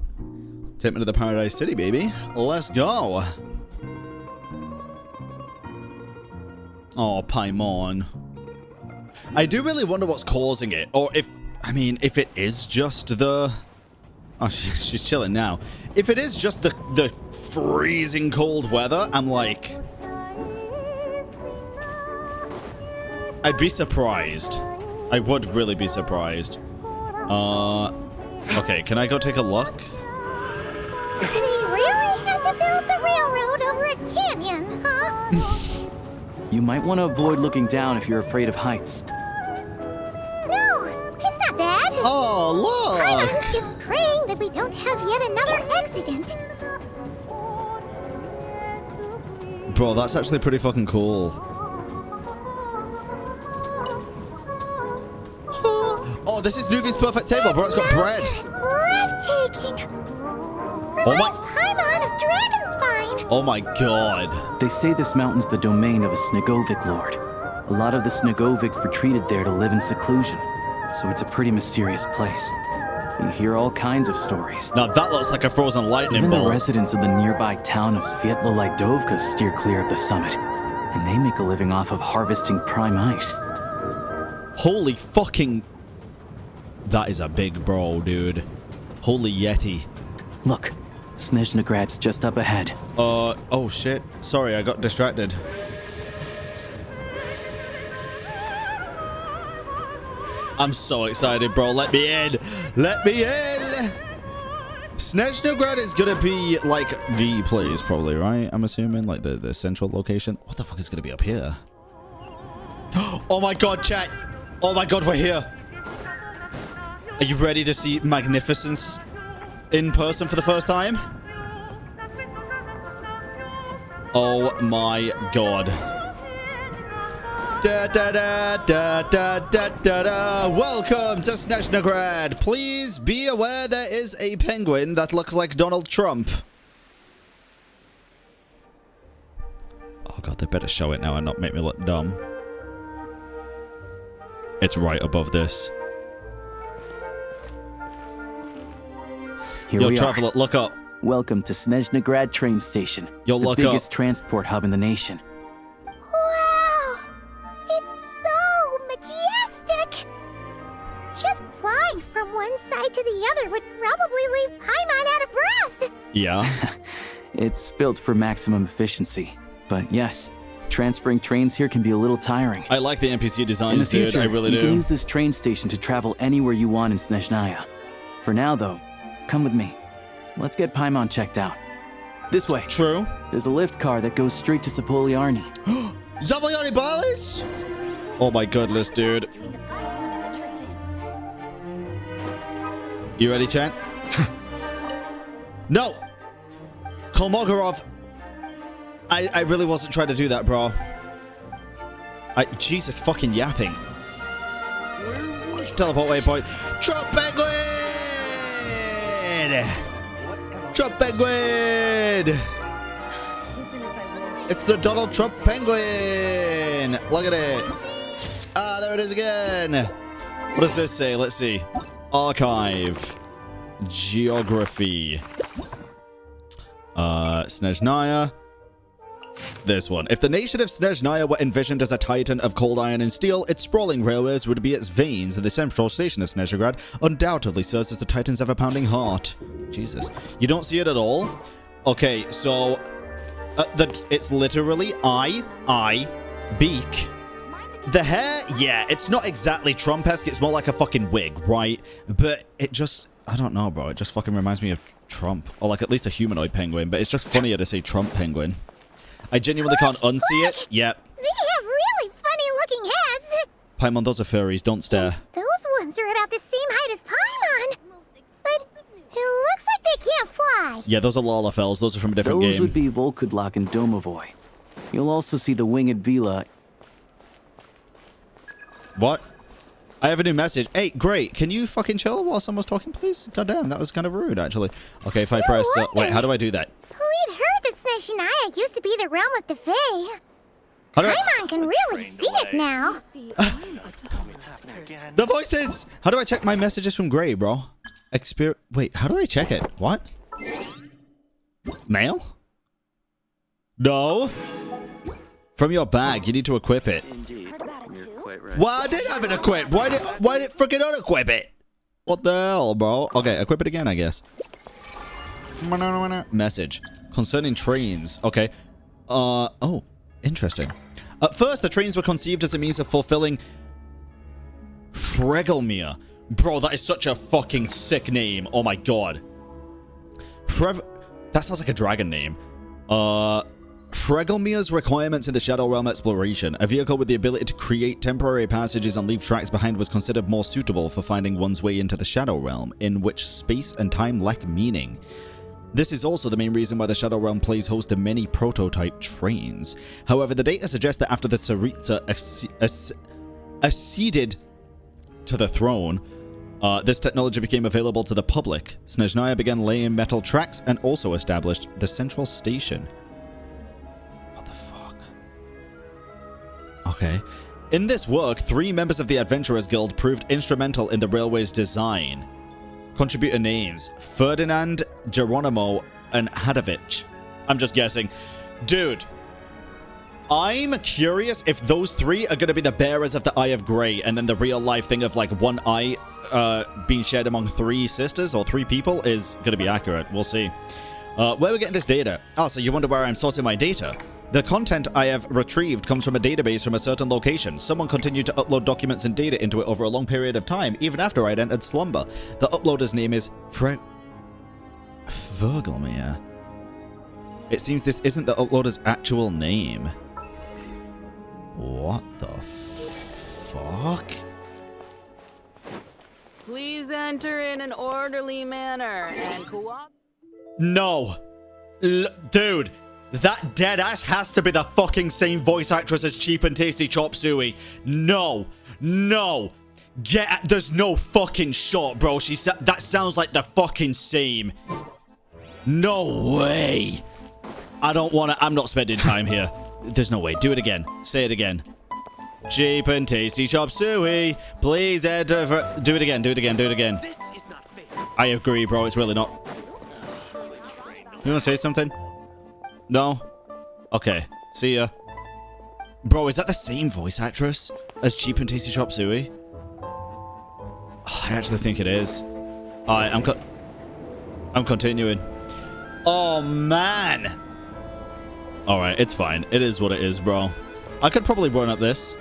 Take me to the Paradise City, baby. Let's go. Oh, Paimon. I do really wonder what's causing it. Or if, I mean, if it is just the... Oh, she's chilling now. If it is just the freezing cold weather, I'm like... I'd be surprised. I would really be surprised. Okay, can I go take a look? They really had to build the railroad over a canyon, huh? You might want to avoid looking down if you're afraid of heights. No, it's not that. Oh, look! Paimon's just praying that we don't have yet another accident. Bro, that's actually pretty fucking cool. Oh, this is Nuvi's perfect table, bro. It's got bread. It's breathtaking. Reminds Paimon of Dragonspine. Oh my god. They say this mountain's the domain of a Snegovic lord. A lot of the Snegovic retreated there to live in seclusion, so it's a pretty mysterious place. You hear all kinds of stories. Now that looks like a frozen lightning Even bolt. the residents of the nearby town of Svietlo-Lidovka steer clear of the summit, and they make a living off of harvesting prime ice. Holy fucking... That is a big bro, dude. Holy Yeti. Look, SNEZHNAYA's just up ahead. Oh shit. Sorry, I got distracted. I'm so excited, bro. Let me in. Let me in. SNEZHNAYA is gonna be like the place, probably, right? I'm assuming, like the central location. What the fuck is gonna be up here? Oh my god, chat. Oh my god, we're here. Are you ready to see magnificence in person for the first time? Oh my god. Da da da da da da da da. Welcome to SNEZHNAYA. Please be aware there is a penguin that looks like Donald Trump. Oh god, they better show it now and not make me look dumb. It's right above this. Here Yo, we traveler, are. look up. Welcome to SNEZHNAYA train station. Yo, the look biggest up. transport hub in the nation. Wow! It's so majestic! Just flying from one side to the other would probably leave Paimon out of breath! Yeah. It's built for maximum efficiency. But yes, transferring trains here can be a little tiring. I like the NPC designs, in the future, dude. I really you do. can use this train station to travel anywhere you want in SNEZHNAYA. For now, though, come with me. Let's get Paimon checked out. This way. True. There's a lift car that goes straight to Zapoliarny. Zapoliarny Palace? Oh my goodness, dude. You ready, chat? No! Kolmogorov. I really wasn't trying to do that, bro. Jesus fucking yapping. Teleport waypoint. Trump Penguin! Trump Penguin! It's the Donald Trump Penguin! Look at it. Ah, there it is again. What does this say? Let's see. Archive. Geography. SNEZHNAYA. This one. If the nation of SNEZHNAYA were envisioned as a titan of cold iron and steel, its sprawling railways would be its veins, and the central station of SNEZHNAYA undoubtedly serves as the titan's ever-pounding heart. Jesus. You don't see it at all? Okay, so... it's literally eye, beak. The hair, yeah, it's not exactly Trump-esque, it's more like a fucking wig, right? But it just... I don't know, bro. It just fucking reminds me of Trump. Or like at least a humanoid penguin, but it's just funnier to say Trump penguin. I genuinely can't unsee it. Yep. They have really funny-looking heads! Paimon, those are furries. Don't stare. Those ones are about the same height as Paimon! But it looks like they can't fly! Yeah, those are Lalafels. Those are from a different Those game. would be Volkudlak and Domovoy. You'll also see the winged Vila. What? I have a new message. Hey, great. Can you fucking chill while someone's talking, please? God damn, that was kind of rude, actually. Okay, if I press... wait, how do I do that? We'd heard that SNEZHNAYA used to be the realm of the Fae. Paimon can really see it now. The voices! How do I check my messages from Gray, bro? Wait, how do I check it? What? Mail? No. From your bag, you need to equip it. Well, I did have it equipped. Why did it freaking unequip it? What the hell, bro? Okay, equip it again, I guess. Message concerning trains. Okay. Oh, interesting. At first, the trains were conceived as a means of fulfilling Fregelmere. Bro, that is such a fucking sick name. Oh my god. That sounds like a dragon name. Fregelmere's requirements in the Shadow Realm exploration. A vehicle with the ability to create temporary passages and leave tracks behind was considered more suitable for finding one's way into the Shadow Realm, in which space and time lack meaning. This is also the main reason why the Shadow Realm plays host to many prototype trains. However, the data suggests that after the Tsaritsa acceded to the throne, this technology became available to the public. SNEZHNAYA began laying metal tracks and also established the central station. What the fuck? Okay. In this work, 3 members of the Adventurers Guild proved instrumental in the railway's design. Contributor names: Ferdinand, Geronimo, and Hadovich. I'm just guessing. Dude, I'm curious if those 3 are going to be the bearers of the Eye of Grey, and then the real life thing of like one eye being shared among 3 sisters or 3 people is going to be accurate. We'll see. Where are we getting this data? Oh, so you wonder where I'm sourcing my data? The content I have retrieved comes from a database from a certain location. Someone continued to upload documents and data into it over a long period of time, even after I'd entered slumber. The uploader's name is Fregelmere. It seems this isn't the uploader's actual name. What the fuck? Please enter in an orderly manner and cooperate. No. Dude. That deadass has to be the fucking same voice actress as Cheap and Tasty Chop Suey. No. No. There's no fucking shot, bro. That sounds like the fucking same. No way. I don't want to. I'm not spending time here. There's no way. Do it again. Say it again. Cheap and Tasty Chop Suey. Please enter for... Do it again. Do it again. Do it again. I agree, bro. It's really not. You want to say something? No? Okay. See ya. Bro, is that the same voice actress as Cheap and Tasty Chop Suey? I actually think it is. Alright, I'm continuing. Oh, man! Alright, it's fine. It is what it is, bro. I could probably run up this.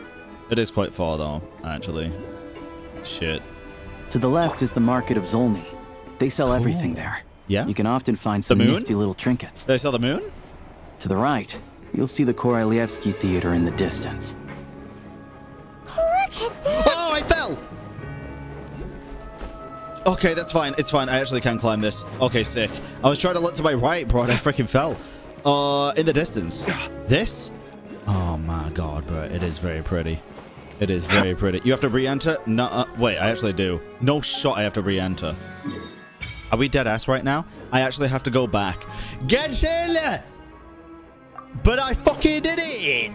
It is quite far, though, actually. Shit. To the left is the market of Zolny. They sell everything there. Yeah? You can often find some nifty little trinkets. They sell the moon? To the right, you'll see the Korolyevsky Theater in the distance. Look at that! Oh, I fell! Okay, that's fine. It's fine. I actually can climb this. Okay, sick. I was trying to look to my right, bro, and I freaking fell. In the distance. This? Oh my god, bro. It is very pretty. It is very pretty. You have to re-enter? No, wait, I actually do. No shot I have to re-enter. Are we dead ass right now? I actually have to go back. Genshin! But I fucking did it!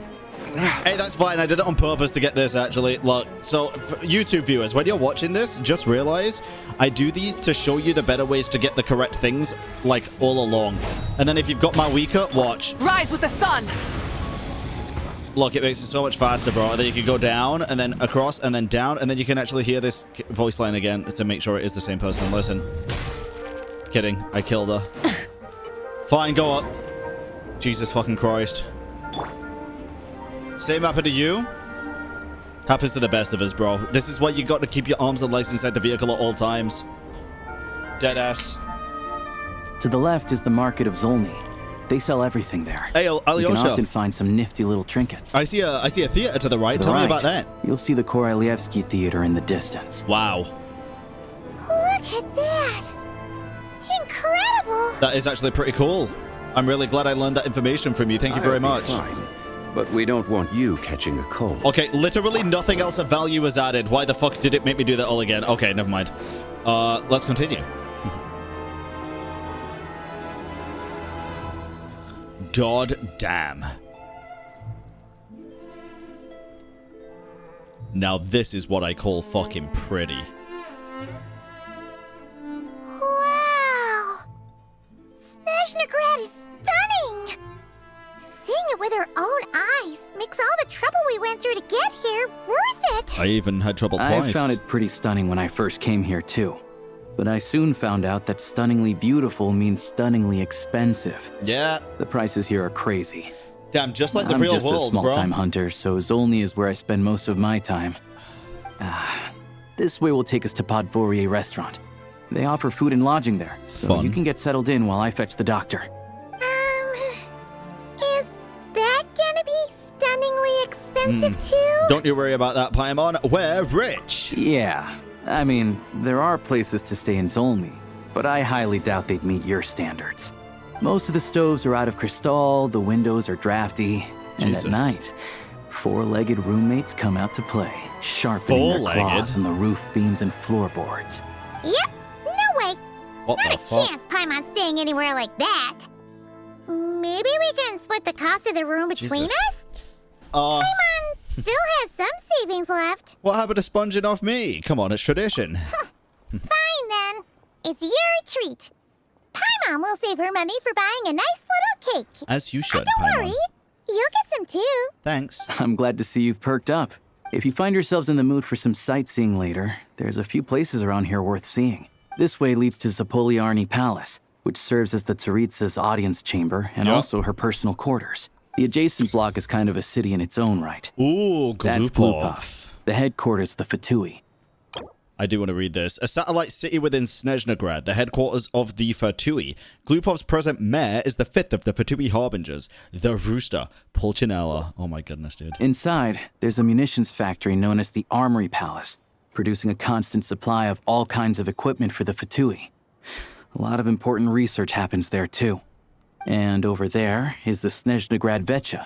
Hey, that's fine. I did it on purpose to get this, actually. Look, so, for YouTube viewers, when you're watching this, just realize I do these to show you the better ways to get the correct things, like, all along. And then if you've got my weaker, watch. Rise with the sun! Look, it makes it so much faster, bro. And then you can go down, and then across, and then down, and then you can actually hear this voice line again to make sure it is the same person. Listen. Kidding. I killed her. Fine, go up. Jesus fucking Christ. Same happened to you? Happens to the best of us, bro. This is why you got to keep your arms and legs inside the vehicle at all times. Deadass. To the left is the market of Zolny. They sell everything there. Hey, You can often find some nifty little trinkets. I see a theater to the right. Tell me about that. You'll see the Korolyevsky Theater in the distance. Wow. Look at that! Incredible! That is actually pretty cool. I'm really glad I learned that information from you. Thank you very much. but we don't want you catching a cold. Okay, literally nothing else of value was added. Why the fuck did it make me do that all again? Okay, never mind. Let's continue. God damn. Now this is what I call fucking pretty. Wow! Snezhnagrad is stunning! Seeing it with our own eyes makes all the trouble we went through to get here worth it! I even had trouble twice. I found it pretty stunning when I first came here too. But I soon found out that stunningly beautiful means stunningly expensive. Yeah. The prices here are crazy. Damn, just like the I'm real just world, a small-time hunter, so Zolny is where I spend most of my time. This way will take us to Podvorier restaurant. They offer food and lodging there, so you can get settled in while I fetch the doctor. Is that gonna be stunningly expensive too? Don't you worry about that, Paimon. We're rich. Yeah, I mean, there are places to stay in Zolny, but I highly doubt they'd meet your standards. Most of the stoves are out of crystal, the windows are drafty, and at night, four-legged roommates come out to play, sharpening their claws on the roof beams and floorboards. Yep, no way. What Not the a fuck? chance Paimon's staying anywhere like that. Maybe we can split the cost of the room between Jesus. us? Paimon still has some savings left. What happened to sponging off me? Come on, it's tradition. Fine then. It's your treat. Paimon will save her money for buying a nice little cake. As you should, Don't Paimon. worry. You'll get some too. Thanks. I'm glad to see you've perked up. If you find yourselves in the mood for some sightseeing later, there's a few places around here worth seeing. This way leads to Zapoliarny Palace, which serves as the Tsaritsa's audience chamber and also her personal quarters. The adjacent block is kind of a city in its own right. Ooh, That's Glupov. Glupov, the headquarters of the Fatui. I do want to read this. A satellite city within Snezhnagrad, the headquarters of the Fatui. Glupov's present mayor is the fifth of the Fatui Harbingers, the Rooster, Pulcinella. Oh my goodness, dude. Inside, there's a munitions factory known as the Armory Palace, producing a constant supply of all kinds of equipment for the Fatui. A lot of important research happens there too. And over there is the Snezhnagrad Vecha,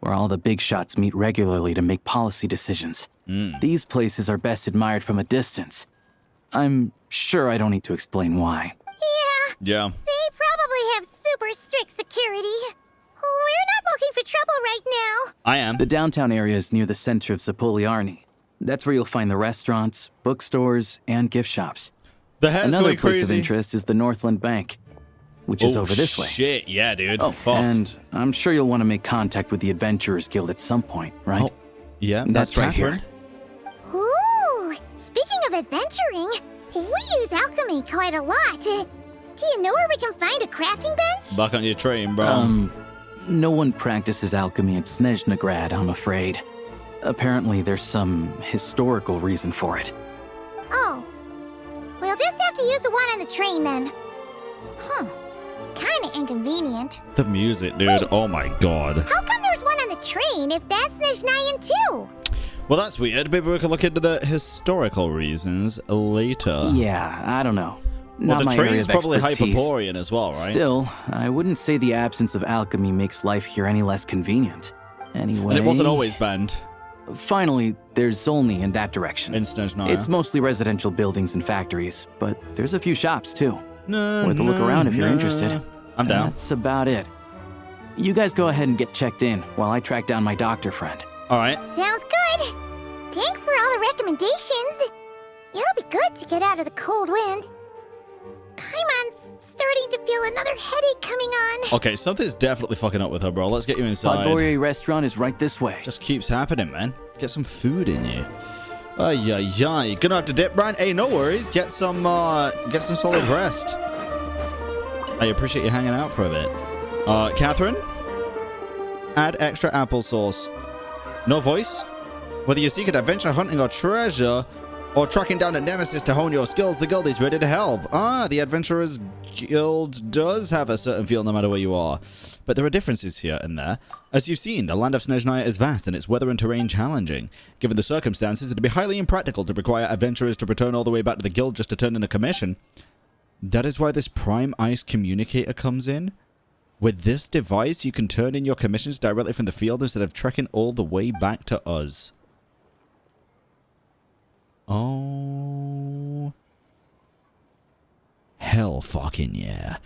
where all the big shots meet regularly to make policy decisions. These places are best admired from a distance. I'm sure I don't need to explain why. Yeah. They probably have super strict security. We're not looking for trouble right now. I am. The downtown area is near the center of Zapoliarny. That's where you'll find the restaurants, bookstores, and gift shops. The hair's Another going place of crazy. interest is the Northland Bank, which is over this way. Shit, yeah, dude. Oh, Fuck. and I'm sure you'll want to make contact with the Adventurers Guild at some point, right? Oh, yeah, that's right Catherine. here. Ooh, speaking of adventuring, we use alchemy quite a lot. Do you know where we can find a crafting bench? Back on your train, bro. No one practices alchemy at Snezhnagrad, I'm afraid. Apparently, there's some historical reason for it. Oh, we'll just have to use the one on the train then. Kinda inconvenient. The music, dude. Oh my god. How come there's one on the train if that's Snezhnayan too? Well, that's weird. Maybe we can look into the historical reasons later. Yeah, I don't know. Well, Not the my area train's of probably expertise. Hyperborean as well, right? Still, I wouldn't say the absence of alchemy makes life here any less convenient. Anyway... And it wasn't always banned. Finally, there's Zolny in that direction. In Snezhnaya. It's mostly residential buildings and factories, but there's a few shops too. No, Worth a look around if you're interested. I'm down. That's about it. You guys go ahead and get checked in while I track down my doctor friend. All right. Sounds good. Thanks for all the recommendations. It'll be good to get out of the cold wind. Paimon's starting to feel another headache coming on. Okay, something's definitely fucking up with her, bro. Let's get you inside. Podvorier restaurant is right this way. Just keeps happening, man. Get some food in you. Ay, ay, ay. Gonna have to dip, Bran. Hey, no worries. Get some solid rest. I appreciate you hanging out for a bit. Catherine? Add extra applesauce. No voice? Whether you seek an adventure hunting or treasure, or tracking down a nemesis to hone your skills, the guild is ready to help. The Adventurers Guild does have a certain feel no matter where you are. But there are differences here and there. As you've seen, the land of Snezhnaya is vast and its weather and terrain challenging. Given the circumstances, it'd be highly impractical to require adventurers to return all the way back to the guild just to turn in a commission. That is why this Prime Ice Communicator comes in. With this device, you can turn in your commissions directly from the field instead of trekking all the way back to us. Oh. Hell fucking yeah.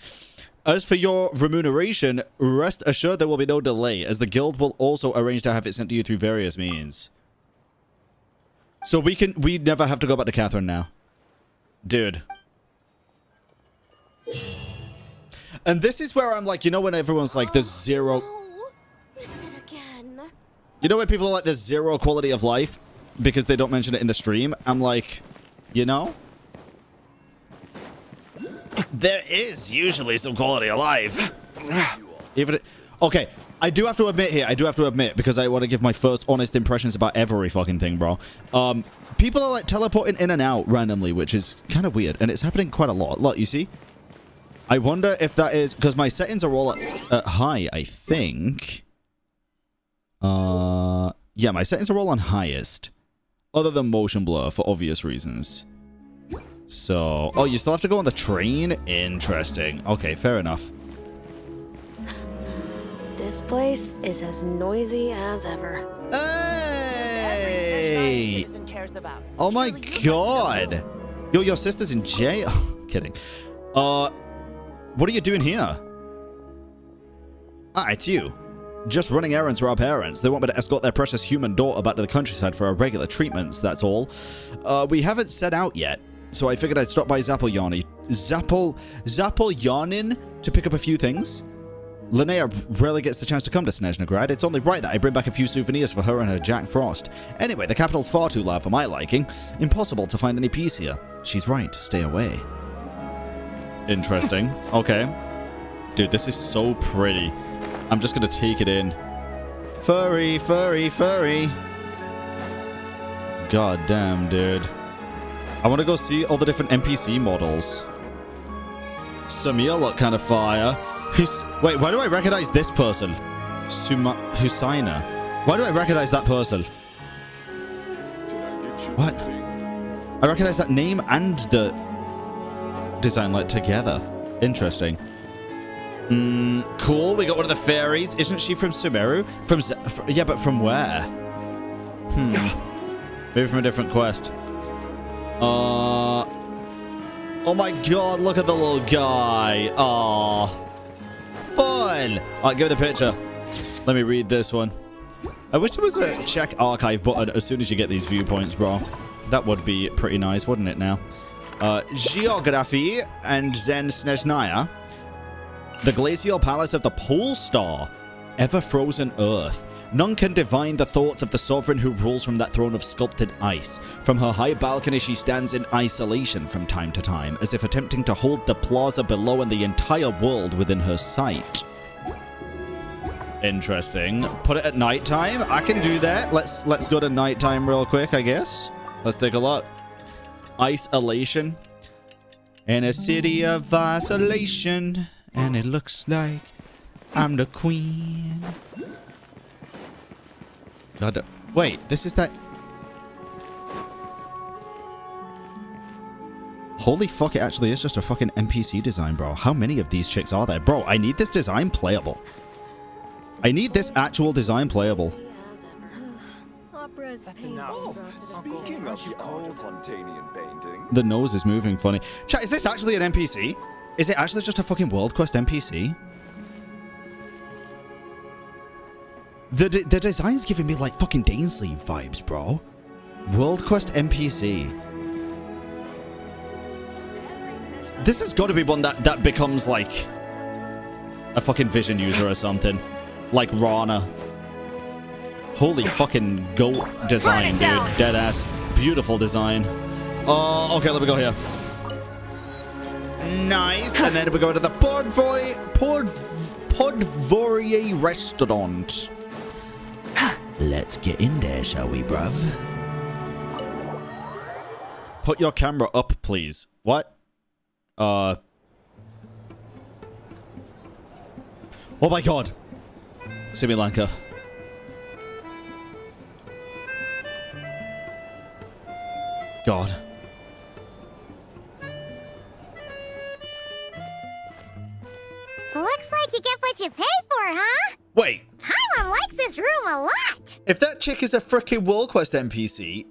As for your remuneration, rest assured there will be no delay, as the guild will also arrange to have it sent to you through various means. So we never have to go back to Catherine now. Dude. And this is where I'm like, you know when everyone's like, there's zero... You know when people are like, there's zero quality of life because they don't mention it in the stream? I'm like, you know? There is usually some quality of life. Even okay, I do have to admit here, because I want to give my first honest impressions about every fucking thing, bro. People are like teleporting in and out randomly, which is kind of weird, and it's happening quite a lot. Look, you see? I wonder if that is because my settings are all at high, I think. Yeah, my settings are all on highest, other than motion blur for obvious reasons. So, oh, you still have to go on the train? Interesting. Okay, fair enough. This place is as noisy as ever. Hey! Oh my god! Yo, your sister's in jail? Kidding. What are you doing here? Ah, it's you. Just running errands for our parents. They want me to escort their precious human daughter back to the countryside for her regular treatments, that's all. We haven't set out yet, so I figured I'd stop by Zapolyanin to pick up a few things. Linnea rarely gets the chance to come to SNEZHNAYA. It's only right that I bring back a few souvenirs for her and her Jack Frost. Anyway, the capital's far too loud for my liking. Impossible to find any peace here. She's right, stay away. Interesting. Okay. Dude, this is so pretty. I'm just gonna take it in. Furry, furry, furry. God damn, dude. I want to go see all the different NPC models. Samir look kind of fire. Wait, why do I recognize this person? Husaina. Why do I recognize that person? What? I recognize that name and the design like together. Interesting. Cool. We got one of the fairies. Isn't she from Sumeru? Yeah, but from where? Maybe from a different quest. Oh my god, look at the little guy. Aww. Fun. Alright, give me the picture. Let me read this one. I wish there was a check archive button as soon as you get these viewpoints, bro. That would be pretty nice, wouldn't it now? Geography and then SNEZHNAYA. The glacial palace of the pole star. Ever-frozen earth. None can divine the thoughts of the sovereign who rules from that throne of sculpted ice. From her high balcony she stands in isolation from time to time, as if attempting to hold the plaza below and the entire world within her sight. Interesting. Put it at nighttime? I can do that. Let's go to nighttime real quick, I guess. Let's take a look. Isolation. In a city of isolation, and it looks like I'm the queen. God, wait, this is that... Holy fuck, it actually is just a fucking NPC design, bro. How many of these chicks are there? Bro, I need this design playable. I need this actual design playable. Speaking of the old Fontanian painting. The nose is moving funny. Chat, is this actually an NPC? Is it actually just a fucking World Quest NPC? The design's giving me like fucking Dainsleeve vibes, bro. World Quest NPC. This has got to be one that becomes like a fucking Vision user or something. Like Rana. Holy fucking goat design, dude. Deadass. Beautiful design. Oh, okay, let me go here. Nice. And then we go to the Podvorier restaurant. Let's get in there, shall we, bruv? Put your camera up, please. What? Oh my god. Sri Lanka. God. Looks like you get what you pay for, huh? Wait. Paimon likes this room a lot. If that chick is a frickin' World Quest NPC,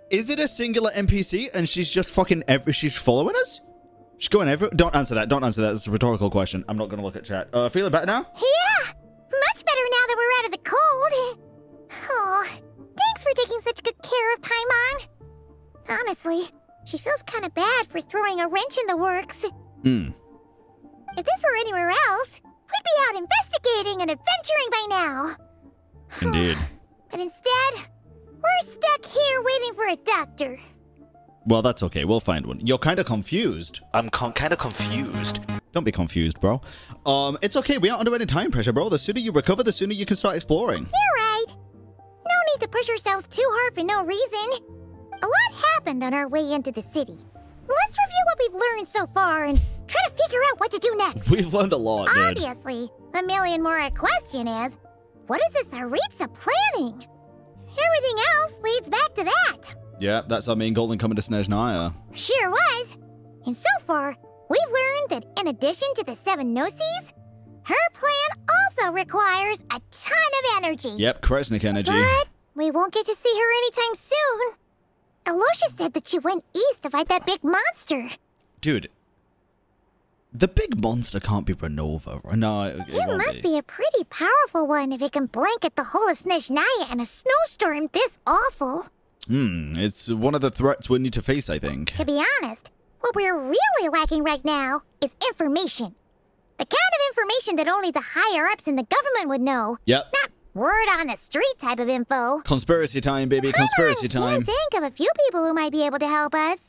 is it a singular NPC and she's just fucking she's following us? She's going every. Don't answer that. Don't answer that. It's a rhetorical question. I'm not gonna look at chat. Feeling better now? Yeah, much better now that we're out of the cold. Oh, thanks for taking such good care of Paimon. Honestly, she feels kind of bad for throwing a wrench in the works. If this were anywhere else, we'd be out investigating and adventuring by now. Indeed. But instead, we're stuck here waiting for a doctor. Well, that's okay. We'll find one. You're kind of confused. I'm kind of confused. Don't be confused, bro. It's okay. We aren't under any time pressure, bro. The sooner you recover, the sooner you can start exploring. You're right. No need to push ourselves too hard for no reason. A lot happened on our way into the city. Let's review what we've learned so far and try to figure out what to do next. We've learned a lot, dude. Obviously, a million more a question is, what is this Saritsa planning? Everything else leads back to that. Yeah, that's our main goal in coming to SNEZHNAYA. Sure was. And so far, we've learned that in addition to the 7 Gnosis, her plan also requires a ton of energy. Yep, Kresnik energy. But we won't get to see her anytime soon. Alosha said that she went east to fight that big monster. Dude, the big monster can't be Renova. No, it must be a pretty powerful one if it can blanket the whole of SNEZHNAYA in a snowstorm this awful. It's one of the threats we need to face, I think. To be honest, what we're really lacking right now is information. The kind of information that only the higher-ups in the government would know. Yep. Not word on the street type of info. Conspiracy time, baby. Conspiracy time. I think of a few people who might be able to help us.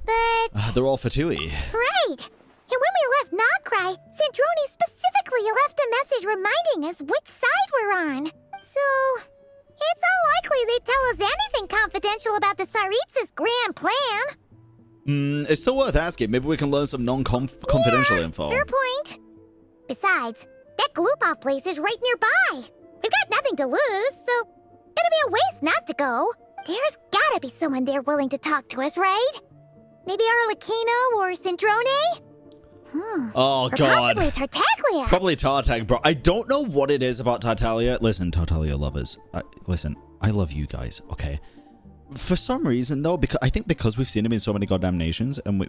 But... they're all Fatui. Right. And when we left Nogcry, Sandrone specifically left a message reminding us which side we're on. So... it's unlikely they'd tell us anything confidential about the Saritsa's grand plan. It's still worth asking. Maybe we can learn some non-confidential info. Fair point. Besides, that Gloop-off place is right nearby. We've got nothing to lose, so it'd be a waste not to go. There's gotta be someone there willing to talk to us, right? Maybe Arlecchino or Sandrone? Oh, or God. possibly Tartaglia. Probably Tartag, bro. I don't know what it is about Tartaglia. Listen, Tartaglia lovers. Listen, I love you guys, okay? For some reason, though, I think because we've seen him in so many goddamn nations, and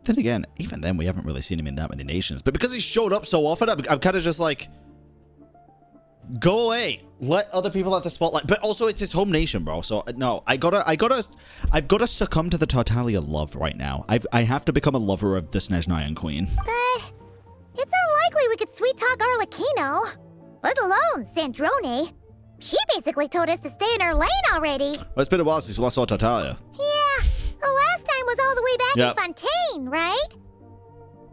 then again, even then, we haven't really seen him in that many nations. But because he showed up so often, I'm kind of just like, go away. Let other people have the spotlight. But also, it's his home nation, bro. So no, I've got to succumb to the Tartaglia love right now. I have to become a lover of the SNEZHNAYAN queen. But it's unlikely we could sweet talk Arlecchino, let alone Sandrone. She basically told us to stay in her lane already. Well, it's been a while since we last saw Tartaglia. Yeah, the last time was all the way back in Fontaine, right?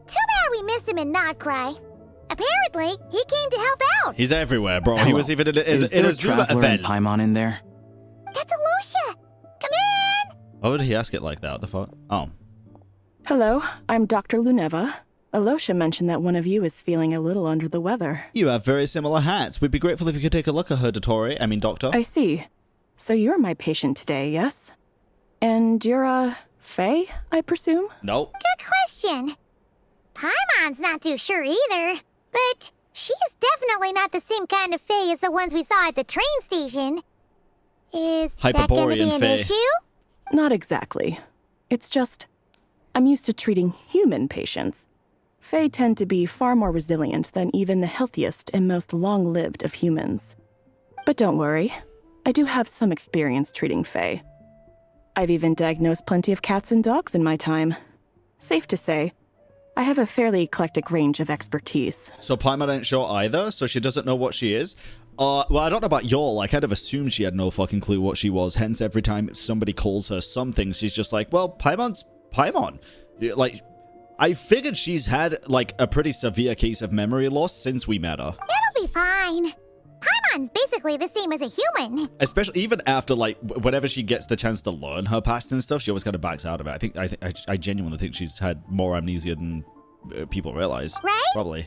Too bad we missed him in Nogcry. Apparently, he came to help out. He's everywhere, bro. Hello. He was even in a Zuma event. Paimon in there? That's Alosha. Come in. Why would he ask it like that? The fuck? Oh. Hello, I'm Dr. Luneva. Alosha mentioned that one of you is feeling a little under the weather. You have very similar hats. We'd be grateful if you could take a look at her, Doctor. I see. So you're my patient today, yes? And you're, Faye, I presume? No. Good question. Paimon's not too sure either, but she's definitely not the same kind of Faye as the ones we saw at the train station. Is that going to be an issue? Not exactly. It's just, I'm used to treating human patients. Fae tend to be far more resilient than even the healthiest and most long-lived of humans. But don't worry, I do have some experience treating Fae. I've even diagnosed plenty of cats and dogs in my time. Safe to say, I have a fairly eclectic range of expertise. So Paimon ain't sure either, so she doesn't know what she is? Well, I don't know about y'all. I kind of assumed she had no fucking clue what she was, hence every time somebody calls her something, she's just like, well, Paimon's Paimon. Like, I figured she's had, like, a pretty severe case of memory loss since we met her. It'll be fine. Paimon's basically the same as a human. Especially even after, like, whenever she gets the chance to learn her past and stuff, she always kind of backs out of it. I genuinely think she's had more amnesia than people realize. Right? Probably.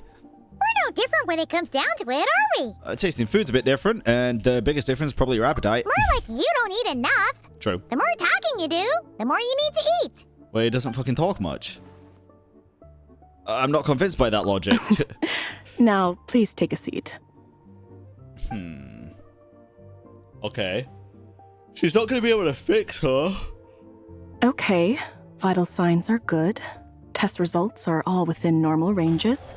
We're no different when it comes down to it, are we? Tasting food's a bit different, and the biggest difference is probably your appetite. More like you don't eat enough. True. The more talking you do, the more you need to eat. Well, he doesn't fucking talk much. I'm not convinced by that logic. Now, please take a seat. Okay. She's not going to be able to fix her. Okay, vital signs are good. Test results are all within normal ranges.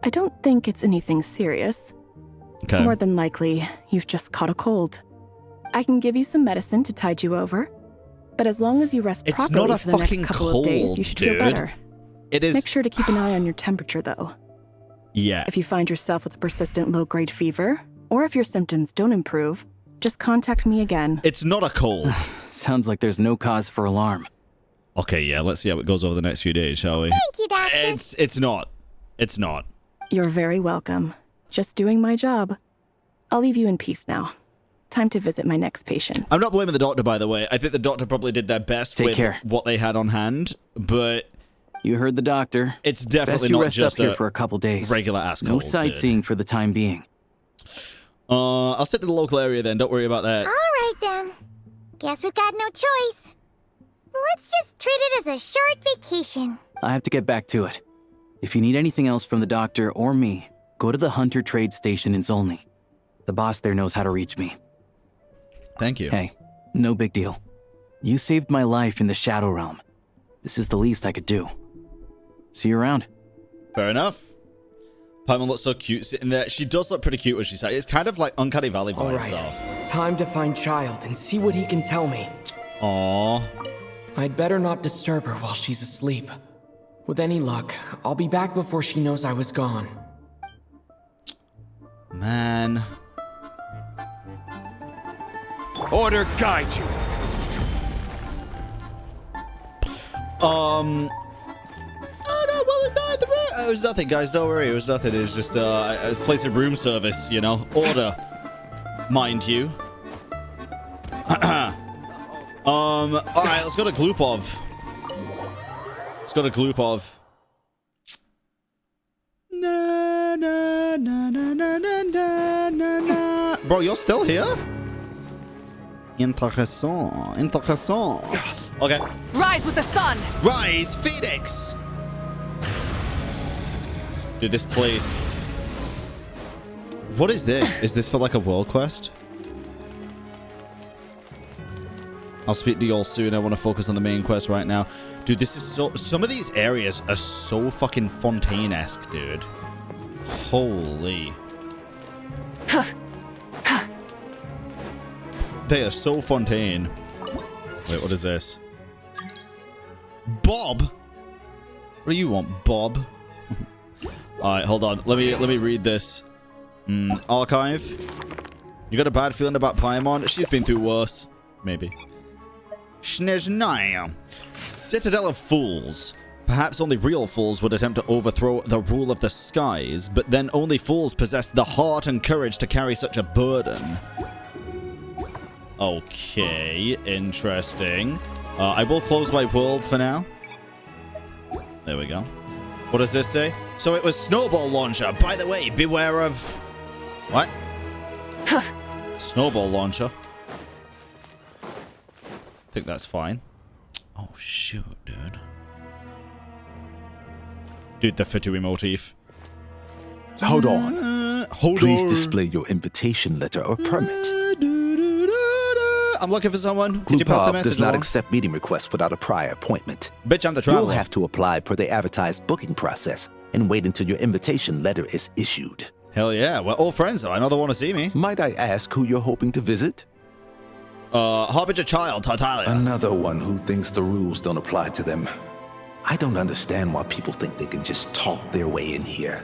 I don't think it's anything serious. Okay. More than likely, you've just caught a cold. I can give you some medicine to tide you over, but as long as you rest It's properly not a for the next fucking couple of days, cold, you should dude. feel better. It is. Make sure to keep an eye on your temperature, though. Yeah. If you find yourself with a persistent low-grade fever, or if your symptoms don't improve, just contact me again. It's not a cold. Sounds like there's no cause for alarm. Okay, yeah, let's see how it goes over the next few days, shall we? Thank you, Doctor. It's not. It's not. You're very welcome. Just doing my job. I'll leave you in peace now. Time to visit my next patient. I'm not blaming the doctor, by the way. I think the doctor probably did their best Take with care. what they had on hand, but You heard the doctor. it's definitely Best you not rest just up here a for a couple days. regular ass No cold. sightseeing for the time being. I'll stick to the local area then. Don't worry about that. All right, then. Guess we've got no choice. Let's just treat it as a short vacation. I have to get back to it. If you need anything else from the doctor or me, go to the Hunter Trade Station in Zolny. The boss there knows how to reach me. Thank you. Hey, no big deal. You saved my life in the Shadow Realm. This is the least I could do. See you around. Fair enough. Paimon looks so cute sitting there. She does look pretty cute when she's like, it's kind of like Uncanny Valley vibes, All right, though. time to find Child and see what he can tell me. Aww. I'd better not disturb her while she's asleep. With any luck, I'll be back before she knows I was gone. Man. Order guide you. Oh no, what was that? It was nothing, guys. Don't worry. It was nothing. It was just a place of room service, you know. Order. Mind you. Alright, let's go to Glupov. Let's go to Glupov. Na, na, na, na, na, na, na, na, na. Bro, you're still here? Intéressant. Intéressant. Okay. Rise with the sun! Rise, Phoenix! Dude, this place... What is this? Is this for like a world quest? I'll speak to y'all soon. I want to focus on the main quest right now. Dude, this is so... Some of these areas are so fucking Fontaine-esque, dude. Holy. They are so Fontaine. Wait, what is this? Bob? What do you want, Bob? Alright, hold on. Let me read this. Archive. You got a bad feeling about Paimon? She's been through worse. Maybe. SNEZHNAYA. Citadel of Fools. Perhaps only real fools would attempt to overthrow the rule of the skies, but then only fools possess the heart and courage to carry such a burden. Okay, interesting. I will close my world for now. There we go. What does this say? So it was Snowball Launcher. By the way, beware of... What? Snowball Launcher. I think that's fine. Oh, shoot, dude. Dude, the Fatui motif. Hold on. Hold Please on. display your invitation letter or permit. I'm looking for someone. Could you pass the Glupov message does not along? accept meeting requests without a prior appointment. Bitch, I'm the You'll traveler. have to apply per the advertised booking process and wait until your invitation letter is issued. Hell yeah. We're all friends, though. I know they want to see me. Might I ask who you're hoping to visit? Harbinger Child, Tartaglia. Another one who thinks the rules don't apply to them. I don't understand why people think they can just talk their way in here.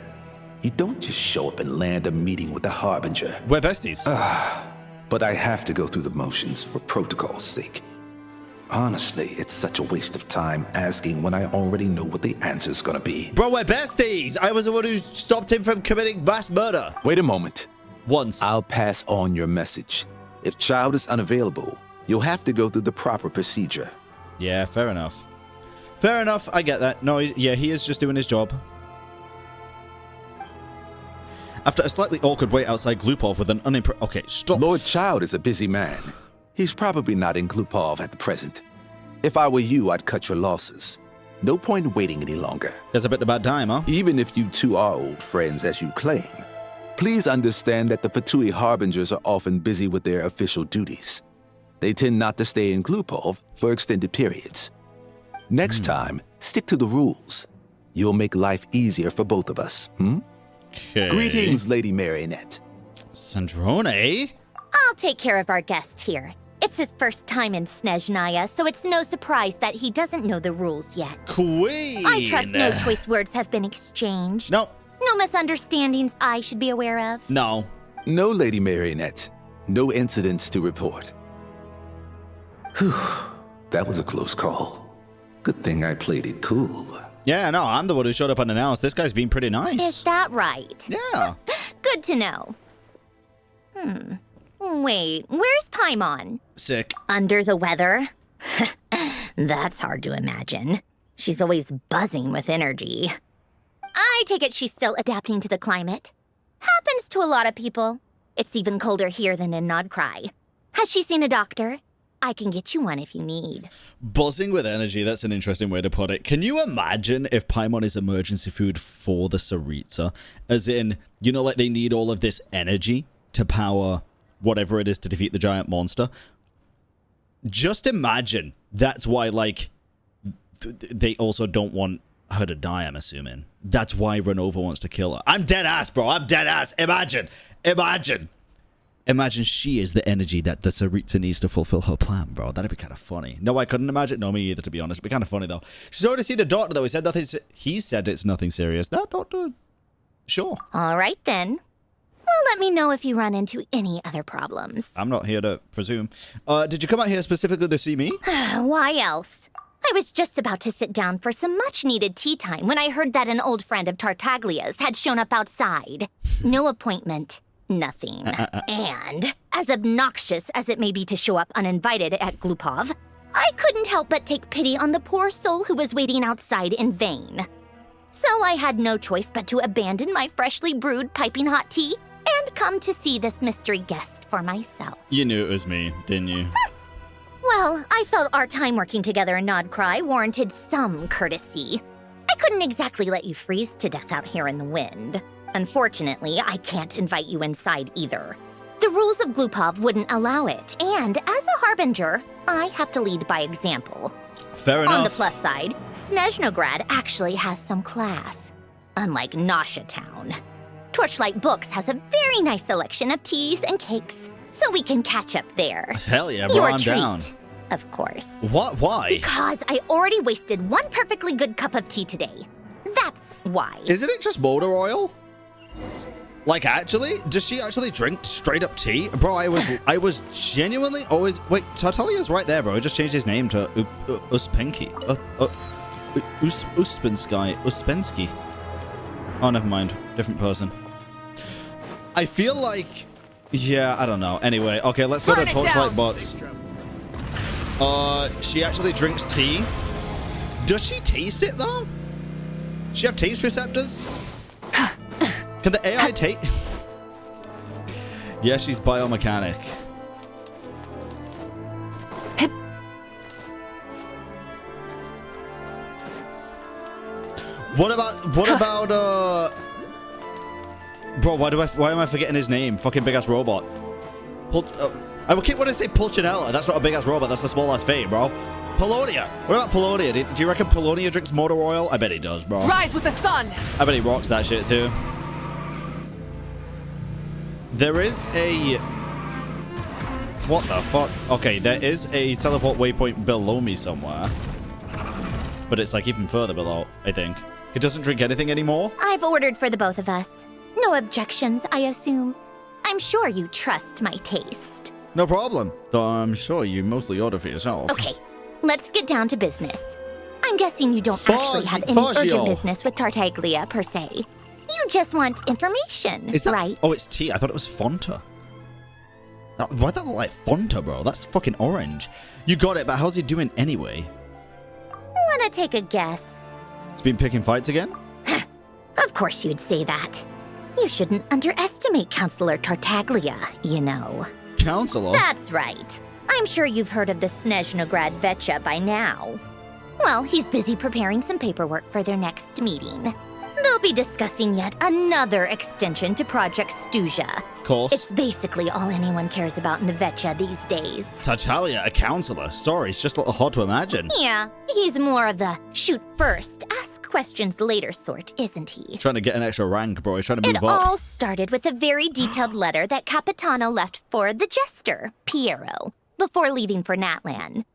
You don't just show up and land a meeting with the Harbinger. We're besties. But I have to go through the motions for protocol's sake. Honestly, it's such a waste of time asking when I already know what the answer's gonna be. Bro, we're besties. I was the one who stopped him from committing mass murder. Wait a moment. Once. I'll pass on your message. If Child is unavailable, you'll have to go through the proper procedure. Yeah, fair enough. Fair enough. I get that. No, yeah, he is just doing his job. After a slightly awkward wait outside Glupov with an Okay, stop. Lord Child is a busy man. He's probably not in Glupov at the present. If I were you, I'd cut your losses. No point in waiting any longer. There's a bit about time, huh? Even if you two are old friends as you claim, please understand that the Fatui Harbingers are often busy with their official duties. They tend not to stay in Glupov for extended periods. Next time, stick to the rules. You'll make life easier for both of us, Okay. Greetings, Lady Marionette. Sandrone? I'll take care of our guest here. It's his first time in SNEZHNAYA, so it's no surprise that he doesn't know the rules yet. Queen! I trust no choice words have been exchanged. No. No misunderstandings I should be aware of. No. No, Lady Marionette. No incidents to report. Whew. That was a close call. Good thing I played it cool. Yeah, no, I'm the one who showed up unannounced. This guy's been pretty nice. Is that right? Yeah. Good to know. Wait, where's Paimon? Sick. Under the weather? That's hard to imagine. She's always buzzing with energy. I take it she's still adapting to the climate. Happens to a lot of people. It's even colder here than in Nodcry. Has she seen a doctor? I can get you one if you need. Buzzing with energy, that's an interesting way to put it. Can you imagine if Paimon is emergency food for the Tsaritsa? As in, you know, like they need all of this energy to power whatever it is to defeat the giant monster. Just imagine that's why, like, they also don't want her to die, I'm assuming. That's why Renova wants to kill her. I'm dead ass, bro. I'm dead ass. Imagine. Imagine she is the energy that the Tsaritsa needs to fulfill her plan, bro. That'd be kind of funny. No, I couldn't imagine. No, me either, to be honest. It'd be kind of funny, though. She's already seen a doctor, though. He said it's nothing serious. That doctor? Sure. All right, then. Well, let me know if you run into any other problems. I'm not here to presume. Did you come out here specifically to see me? Why else? I was just about to sit down for some much-needed tea time when I heard that an old friend of Tartaglia's had shown up outside. No appointment. Nothing. And, as obnoxious as it may be to show up uninvited at Glupov, I couldn't help but take pity on the poor soul who was waiting outside in vain. So I had no choice but to abandon my freshly brewed piping hot tea and come to see this mystery guest for myself. You knew it was me, didn't you? Well, I felt our time working together in Nodcry warranted some courtesy. I couldn't exactly let you freeze to death out here in the wind. Unfortunately, I can't invite you inside either. The rules of Glupov wouldn't allow it, and as a harbinger, I have to lead by example. Fair enough. On the plus side, SNEZHNAGRAD actually has some class, unlike Nausea Town. Torchlight Books has a very nice selection of teas and cakes, so we can catch up there. Hell yeah, bro, Your I'm treat, down. of course. What? Why? Because I already wasted one perfectly good cup of tea today. That's why. Isn't it just motor oil? Like, actually? Does she actually drink straight up tea? Bro, I was genuinely always... Wait, Tartaglia's right there, bro. He just changed his name to Uspensky. Uspensky. Oh, never mind. Different person. I feel like... Yeah, I don't know. Anyway, okay, let's go to Torchlight Bots. She actually drinks tea. Does she taste it, though? Does she have taste receptors? Can the AI take... Yeah, she's biomechanic. What about, Bro, why am I forgetting his name? Fucking big-ass robot. I keep wanting to say Pulcinella. That's not a big-ass robot. That's a small-ass fate, bro. Polonia. What about Polonia? Do you reckon Polonia drinks motor oil? I bet he does, bro. Rise with the sun! I bet he rocks that shit, too. There is a... What the fuck? Okay, there is a teleport waypoint below me somewhere. But it's like even further below, I think. It doesn't drink anything anymore? I've ordered for the both of us. No objections, I assume. I'm sure you trust my taste. No problem. Though I'm sure you mostly order for yourself. Okay, let's get down to business. I'm guessing you don't actually have any urgent business with Tartaglia, per se. You just want information, Is that right? Oh, it's tea. I thought it was Fanta. Why that look like Fanta, bro? That's fucking orange. You got it, but how's he doing anyway? Wanna take a guess? He's been picking fights again? Of course you'd say that. You shouldn't underestimate Counselor Tartaglia, you know. Counselor? That's right. I'm sure you've heard of the SNEZHNAGRAD Vetcha by now. Well, he's busy preparing some paperwork for their next meeting. They'll be discussing yet another extension to Project SNEZHNAYA. Of course. It's basically all anyone cares about NVIDIA these days. Tartaglia, a counselor. Sorry, it's just a little hard to imagine. Yeah, he's more of the shoot first, ask questions later sort, isn't he? Trying to get an extra rank, bro. He's trying to move It up. all started with a very detailed letter that Capitano left for the jester, Piero, before leaving for Natlan.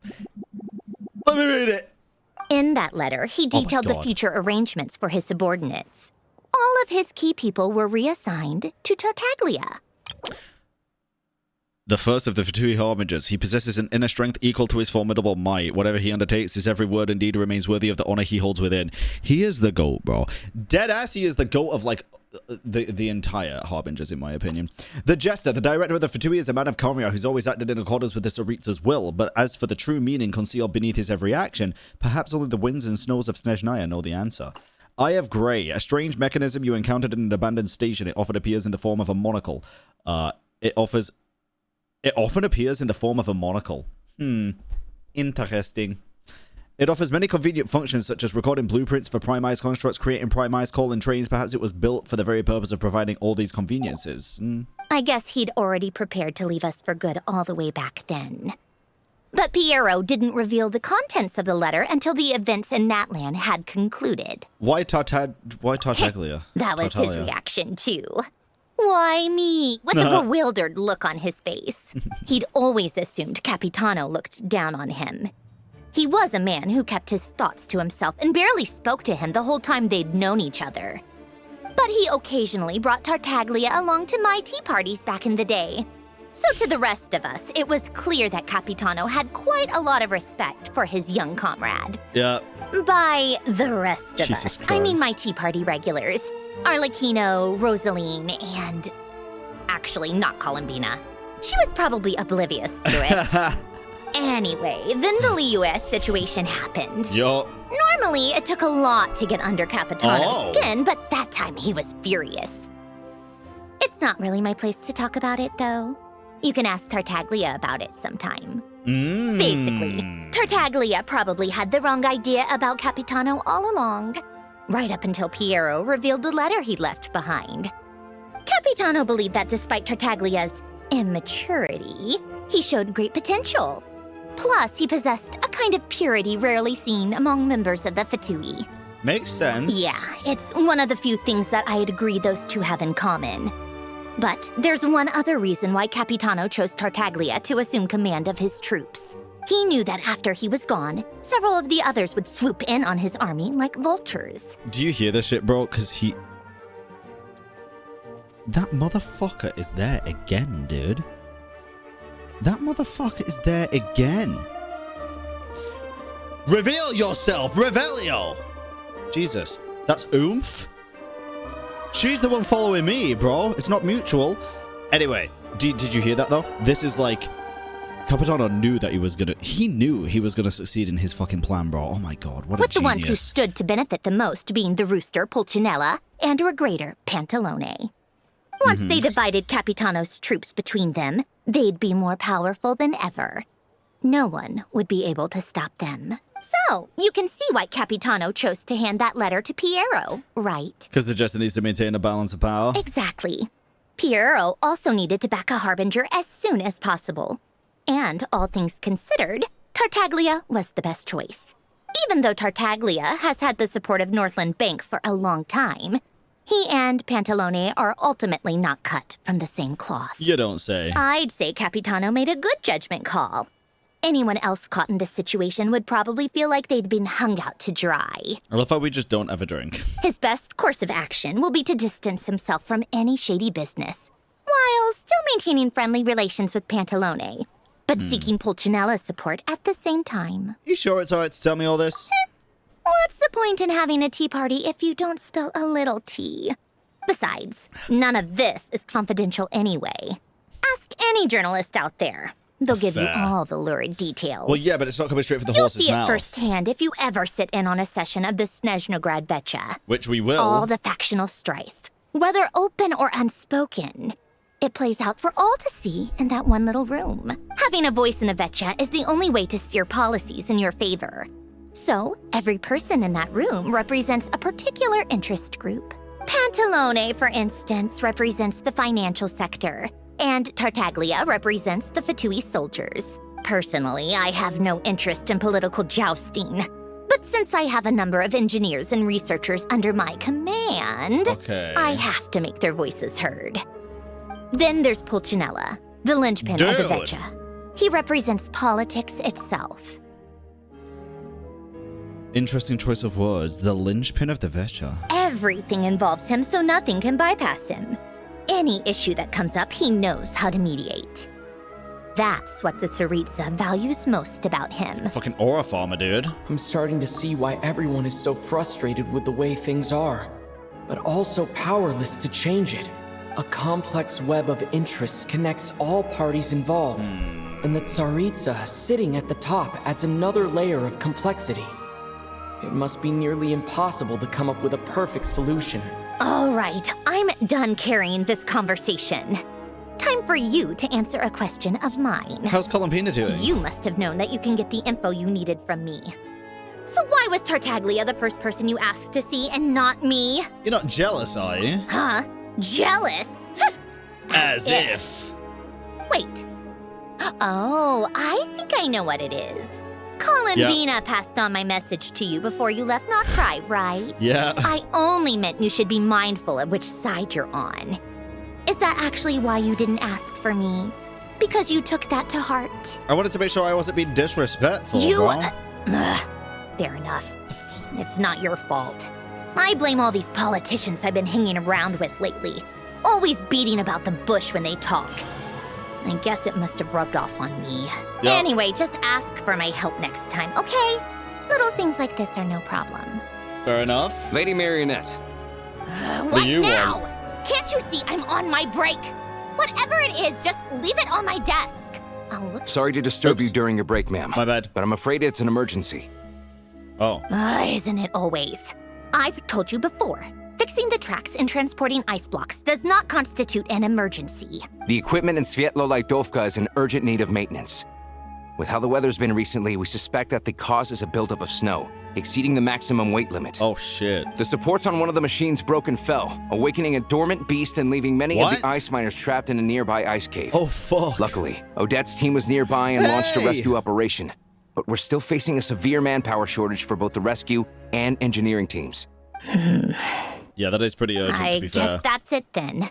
Let me read it. In that letter, he detailed the future arrangements for his subordinates. All of his key people were reassigned to Tartaglia. The first of the Fatui Harbingers. He possesses an inner strength equal to his formidable might. Whatever he undertakes, his every word and deed remains worthy of the honor he holds within. He is the GOAT, bro. Deadass, he is the GOAT of, like, the entire Harbingers, in my opinion. The Jester, the director of the Fatui, is a man of Comria who's always acted in accordance with the Tsaritsa's will, but as for the true meaning concealed beneath his every action, perhaps only the winds and snows of SNEZHNAYA know the answer. Eye of Grey, a strange mechanism you encountered in an abandoned station. It often appears in the form of a monocle. It often appears in the form of a monocle. Interesting. It offers many convenient functions such as recording blueprints for Prime-Eyes constructs, creating Prime-Eyes calling trains. Perhaps it was built for the very purpose of providing all these conveniences. I guess he'd already prepared to leave us for good all the way back then. But Piero didn't reveal the contents of the letter until the events in Natlan had concluded. Why Tartaglia? That was his reaction, too. Why me? With a bewildered look on his face. He'd always assumed Capitano looked down on him. He was a man who kept his thoughts to himself and barely spoke to him the whole time they'd known each other. But he occasionally brought Tartaglia along to my tea parties back in the day. So to the rest of us, it was clear that Capitano had quite a lot of respect for his young comrade. Yeah. By the rest of Jesus us, I mean Christ. my tea party regulars. Arlecchino, Rosaline, and... actually, not Columbina. She was probably oblivious to it. Anyway, then the Liu-S situation happened. Yo. Normally, it took a lot to get under Capitano's skin, but that time he was furious. It's not really my place to talk about it, though. You can ask Tartaglia about it sometime. Basically, Tartaglia probably had the wrong idea about Capitano all along, right up until Piero revealed the letter he'd left behind. Capitano believed that despite Tartaglia's immaturity, he showed great potential. Plus, he possessed a kind of purity rarely seen among members of the Fatui. Makes sense. Yeah, it's one of the few things that I'd agree those two have in common. But there's one other reason why Capitano chose Tartaglia to assume command of his troops. He knew that after he was gone, several of the others would swoop in on his army like vultures. Do you hear this shit, bro? Because that motherfucker is there again, dude. That motherfucker is there again. Reveal yourself, Revelio! Jesus, that's oomph? She's the one following me, bro. It's not mutual. Anyway, did you hear that, though? This is like... Capitano knew that he knew he was gonna succeed in his fucking plan, bro. Oh my god, what a With genius. the ones who stood to benefit the most being the rooster, Pulcinella, and Regrator, Pantalone. Once they divided Capitano's troops between them, they'd be more powerful than ever. No one would be able to stop them. So, you can see why Capitano chose to hand that letter to Piero, right? Because the Jester needs to maintain a balance of power. Exactly. Piero also needed to back a Harbinger as soon as possible. And, all things considered, Tartaglia was the best choice. Even though Tartaglia has had the support of Northland Bank for a long time, he and Pantalone are ultimately not cut from the same cloth. You don't say. I'd say Capitano made a good judgment call. Anyone else caught in this situation would probably feel like they'd been hung out to dry. I love how we just don't have a drink. His best course of action will be to distance himself from any shady business, while still maintaining friendly relations with Pantalone, but seeking Pulcinella's support at the same time. You sure it's alright to tell me all this? What's the point in having a tea party if you don't spill a little tea? Besides, none of this is confidential anyway. Ask any journalist out there. They'll give you Fair. all the lurid details. Well, yeah, but it's not coming straight from the You'll horse's see it mouth. firsthand if you ever sit in on a session of the SNEZHNAGRAD Betcha. Which we will. All the factional strife, whether open or unspoken. It plays out for all to see in that one little room. Having a voice in the Vetcha is the only way to steer policies in your favor. So, every person in that room represents a particular interest group. Pantalone, for instance, represents the financial sector, and Tartaglia represents the Fatui soldiers. Personally, I have no interest in political jousting. But since I have a number of engineers and researchers under my command, I have to make their voices heard. Then there's Pulcinella, the linchpin of the Vecchia. He represents politics itself. Interesting choice of words. The linchpin of the Vecchia. Everything involves him, so nothing can bypass him. Any issue that comes up, he knows how to mediate. That's what the Tsaritsa values most about him. Fucking aura farmer, dude. I'm starting to see why everyone is so frustrated with the way things are, but also powerless to change it. A complex web of interests connects all parties involved, and the Tsaritsa sitting at the top adds another layer of complexity. It must be nearly impossible to come up with a perfect solution. All right, I'm done carrying this conversation. Time for you to answer a question of mine. How's Columbina doing? You must have known that you can get the info you needed from me. So why was Tartaglia the first person you asked to see and not me? You're not jealous, are you? Huh? Jealous? As if. Wait. Oh, I think I know what it is. Columbina passed on my message to you before you left Not Cry, right? Yeah. I only meant you should be mindful of which side you're on. Is that actually why you didn't ask for me? Because you took that to heart? I wanted to make sure I wasn't being disrespectful, bro. Fair enough. It's not your fault. I blame all these politicians I've been hanging around with lately. Always beating about the bush when they talk. I guess it must have rubbed off on me. Anyway, just ask for my help next time, okay? Little things like this are no problem. Fair enough. Lady Marionette. What now? Can't you see I'm on my break? Whatever it is, just leave it on my desk. I'll look. Sorry to disturb you during your break, ma'am. My bad. But I'm afraid it's an emergency. Oh. Isn't it always? I've told you before. Fixing the tracks and transporting ice blocks does not constitute an emergency. The equipment in Svietlolaidovka is in urgent need of maintenance. With how the weather's been recently, we suspect that the cause is a buildup of snow, exceeding the maximum weight limit. Oh, shit. The supports on one of the machines broke and fell, awakening a dormant beast and leaving many of the ice miners trapped in a nearby ice cave. Oh, fuck. Luckily, Odette's team was nearby and launched a rescue operation. But we're still facing a severe manpower shortage for both the rescue and engineering teams. Yeah, that is pretty urgent, to be fair. I guess that's it then.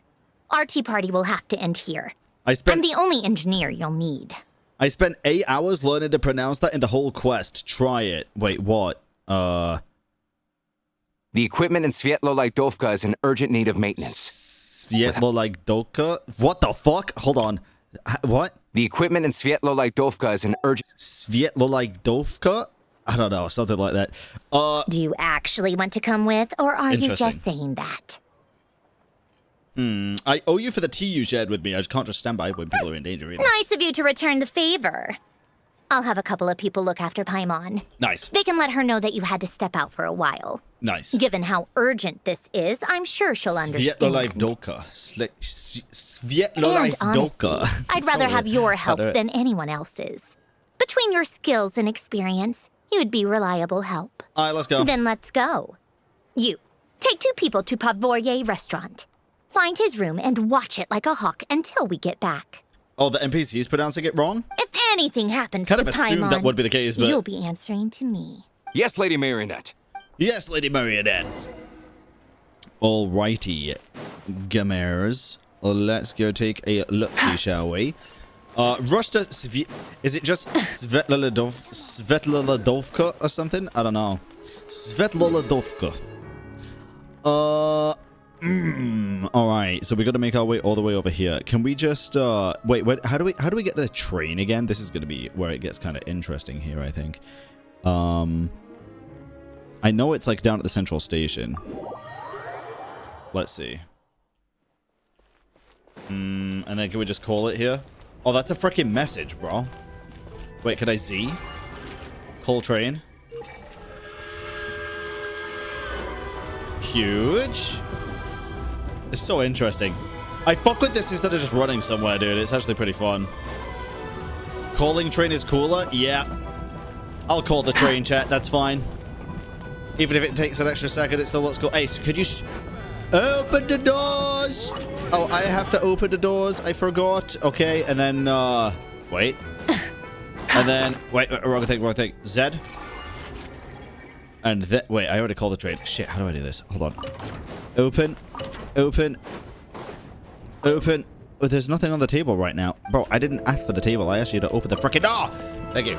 Our tea party will have to end here. I'm the only engineer you'll need. I spent 8 hours learning to pronounce that in the whole quest. Try it. Wait, what? The equipment in Svietlolaidovka is in urgent need of maintenance. Svietlolaidovka? What the fuck? Hold on. What? The equipment in Svietlolaidovka is in urgent... Svietlolaidovka? I don't know, something like that. Do you actually want to come with, or are you just saying that? I owe you for the tea you shared with me. I just can't just stand by when people are in danger either. Nice of you to return the favor. I'll have a couple of people look after Paimon. Nice. They can let her know that you had to step out for a while. Nice. Given how urgent this is, I'm sure she'll understand. Svietlolaidovka. Svietlolaidovka. I'd rather have your help than anyone else's. Between your skills and experience, you'd be reliable help. All right, let's go. Then let's go. You, take 2 people to Pavoye restaurant. Find his room and watch it like a hawk until we get back. Oh, the NPC's pronouncing it wrong? If anything happens kind to of assumed Paimon, that would be the case, but... you'll be answering to me. Yes, Lady Marionette. Yes, Lady Marionette. Alrighty, gamers. Let's go take a look-see, shall we? Rusta, is it just Svetlolaidovka or something? I don't know. Svetlolaidovka. Alright, so we got to make our way all the way over here. Can we just, wait, how do we get to the train again? This is going to be where it gets kind of interesting here, I think. I know it's like down at the central station. Let's see. And then can we just call it here? Oh, that's a freaking message, bro. Wait, could I Z? Call train. Huge. It's so interesting. I fuck with this instead of just running somewhere, dude. It's actually pretty fun. Calling train is cooler? Yeah. I'll call the train, chat. That's fine. Even if it takes an extra second, it still looks cool. Hey, so could you open the doors? Oh, I have to open the doors. I forgot. Okay, and then, wait. And then, wait, wrong thing. Z. And then, wait, I already called the train. Shit, how do I do this? Hold on. Open. Oh, there's nothing on the table right now. Bro, I didn't ask for the table. I asked you to open the frickin' door. Thank you.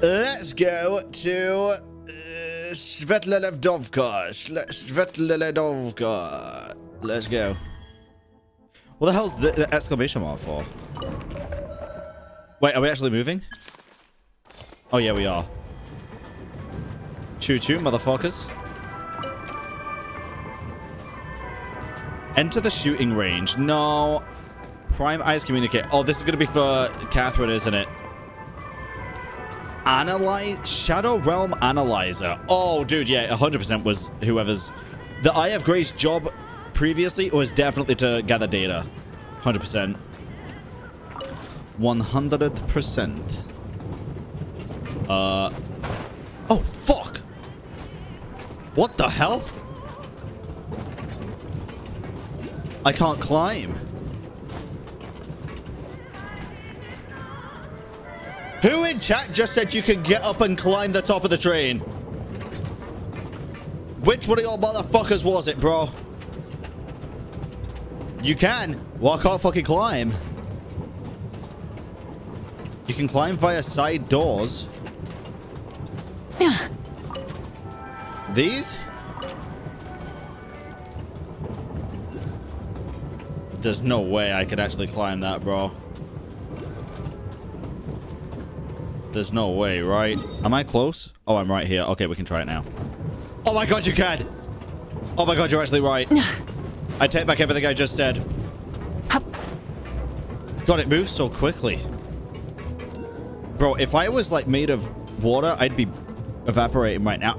Let's go to Svetlana. Let's go. What the hell's the exclamation mark for? Wait, are we actually moving? Oh, yeah, we are. Choo-choo, motherfuckers. Enter the shooting range. No. Prime Eyes Communicate. Oh, this is going to be for Catherine, isn't it? Analyze. Shadow Realm Analyzer. Oh, dude, yeah, 100% was whoever's... The Eye of Gray's job previously was definitely to gather data. 100%. 100%. Oh, fuck! What the hell? I can't climb. Who in chat just said you can get up and climb the top of the train? Which one of y'all motherfuckers was it, bro? You can. Well, I can't fucking climb. You can climb via side doors. These? There's no way I could actually climb that, bro. There's no way, right? Am I close? Oh, I'm right here. Okay, we can try it now. Oh my god, you can! Oh my god, you're actually right. I take back everything I just said. God, it moves so quickly. Bro, if I was, like, made of water, I'd be evaporating right now.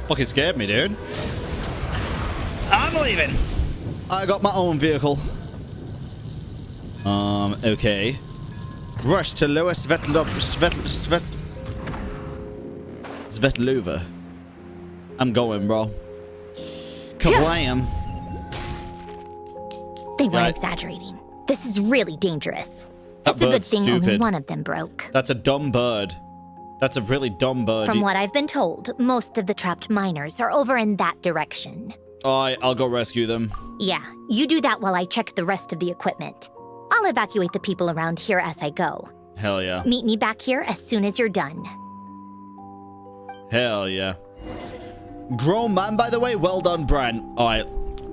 Fucking scared me, dude. I'm leaving. I got my own vehicle. Okay. Rush to Lower Svetlova. I'm going, bro. Kablam. They weren't exaggerating. This is really dangerous. That It's a good bird's thing only stupid. one of them broke. That's a dumb bird. That's a really dumb bird. From what I've been told, most of the trapped miners are over in that direction. I'll go rescue them. Yeah, you do that while I check the rest of the equipment. I'll evacuate the people around here as I go. Hell yeah. Meet me back here as soon as you're done. Hell yeah. Grown man, by the way. Well done, Bran. All right,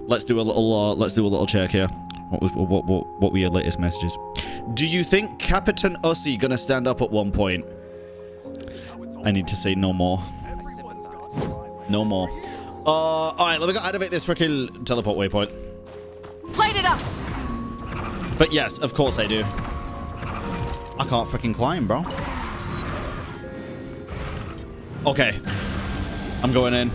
let's do a little check here. What were your latest messages? Do you think Capitan Ussie gonna stand up at one point? I need to say no more. No more. All right, let me go activate this freaking teleport waypoint. Light it up! But yes, of course I do. I can't freaking climb, bro. Okay. I'm going in.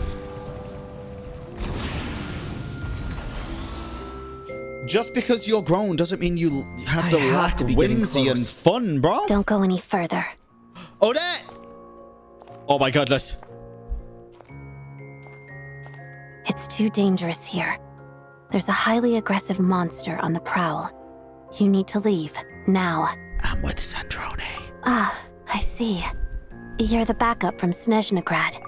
Just because you're grown doesn't mean you have to lack whimsy and fun, bro. Don't go any further. Oh, that! Oh my goodness. It's too dangerous here. There's a highly aggressive monster on the prowl. You need to leave, now. I'm with Sandrone. Ah, I see. You're the backup from SNEZHNAYA.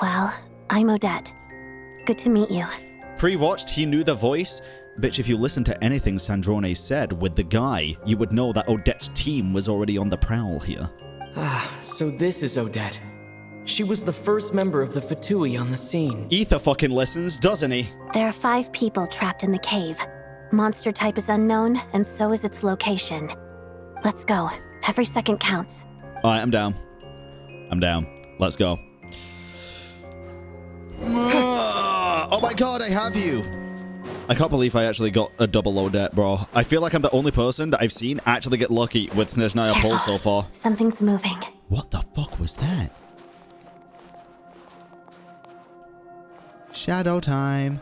Well, I'm Odette. Good to meet you. Pre-watched, he knew the voice. Bitch, if you listen to anything Sandrone said with the guy, you would know that Odette's team was already on the prowl here. Ah, so this is Odette. She was the first member of the Fatui on the scene. Ether fucking listens, doesn't he? There are 5 people trapped in the cave. Monster type is unknown, and so is its location. Let's go. Every second counts. Alright, I'm down. I'm down. Let's go. Oh my god, I have you! I can't believe I actually got a double Odette, bro. I feel like I'm the only person that I've seen actually get lucky with SNEZHNAYA Pulse so far. Something's moving. What the fuck was that? Shadow time.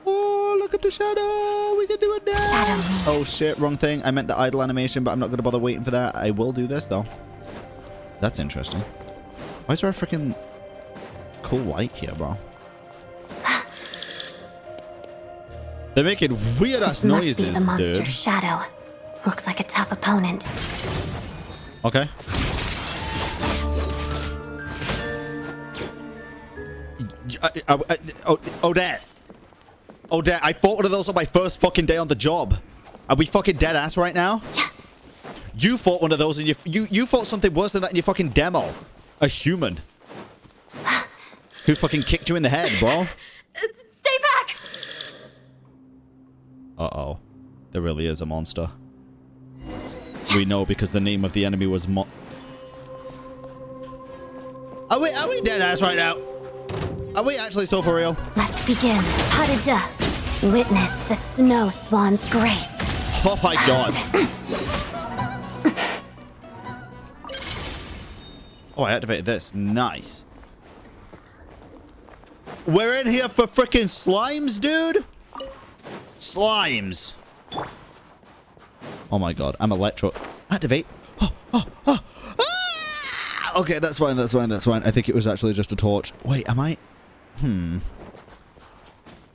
Oh, look at the shadow. We can do it now. Oh, shit. Wrong thing. I meant the idle animation, but I'm not going to bother waiting for that. I will do this, though. That's interesting. Why is there a freaking cool light here, bro? They're making weird-ass noises, This must be the monster's dude. shadow. Looks like a tough opponent. Okay. Odette. Odette, I fought one of those on my first fucking day on the job. Are we fucking dead ass right now? You fought one of those and you fought something worse than that in your fucking demo. A human. Who fucking kicked you in the head, bro? Stay back! Uh-oh. There really is a monster. We know because the name of the enemy was Are we dead ass right now? Are we actually so for real? Let's begin. Hada. Witness the snow swan's grace. Oh my god. Oh, I activated this. Nice. We're in here for freaking slimes, dude. Slimes. Oh my god. I'm electro. Activate. Okay, that's fine. That's fine. That's fine. I think it was actually just a torch. Wait, am I?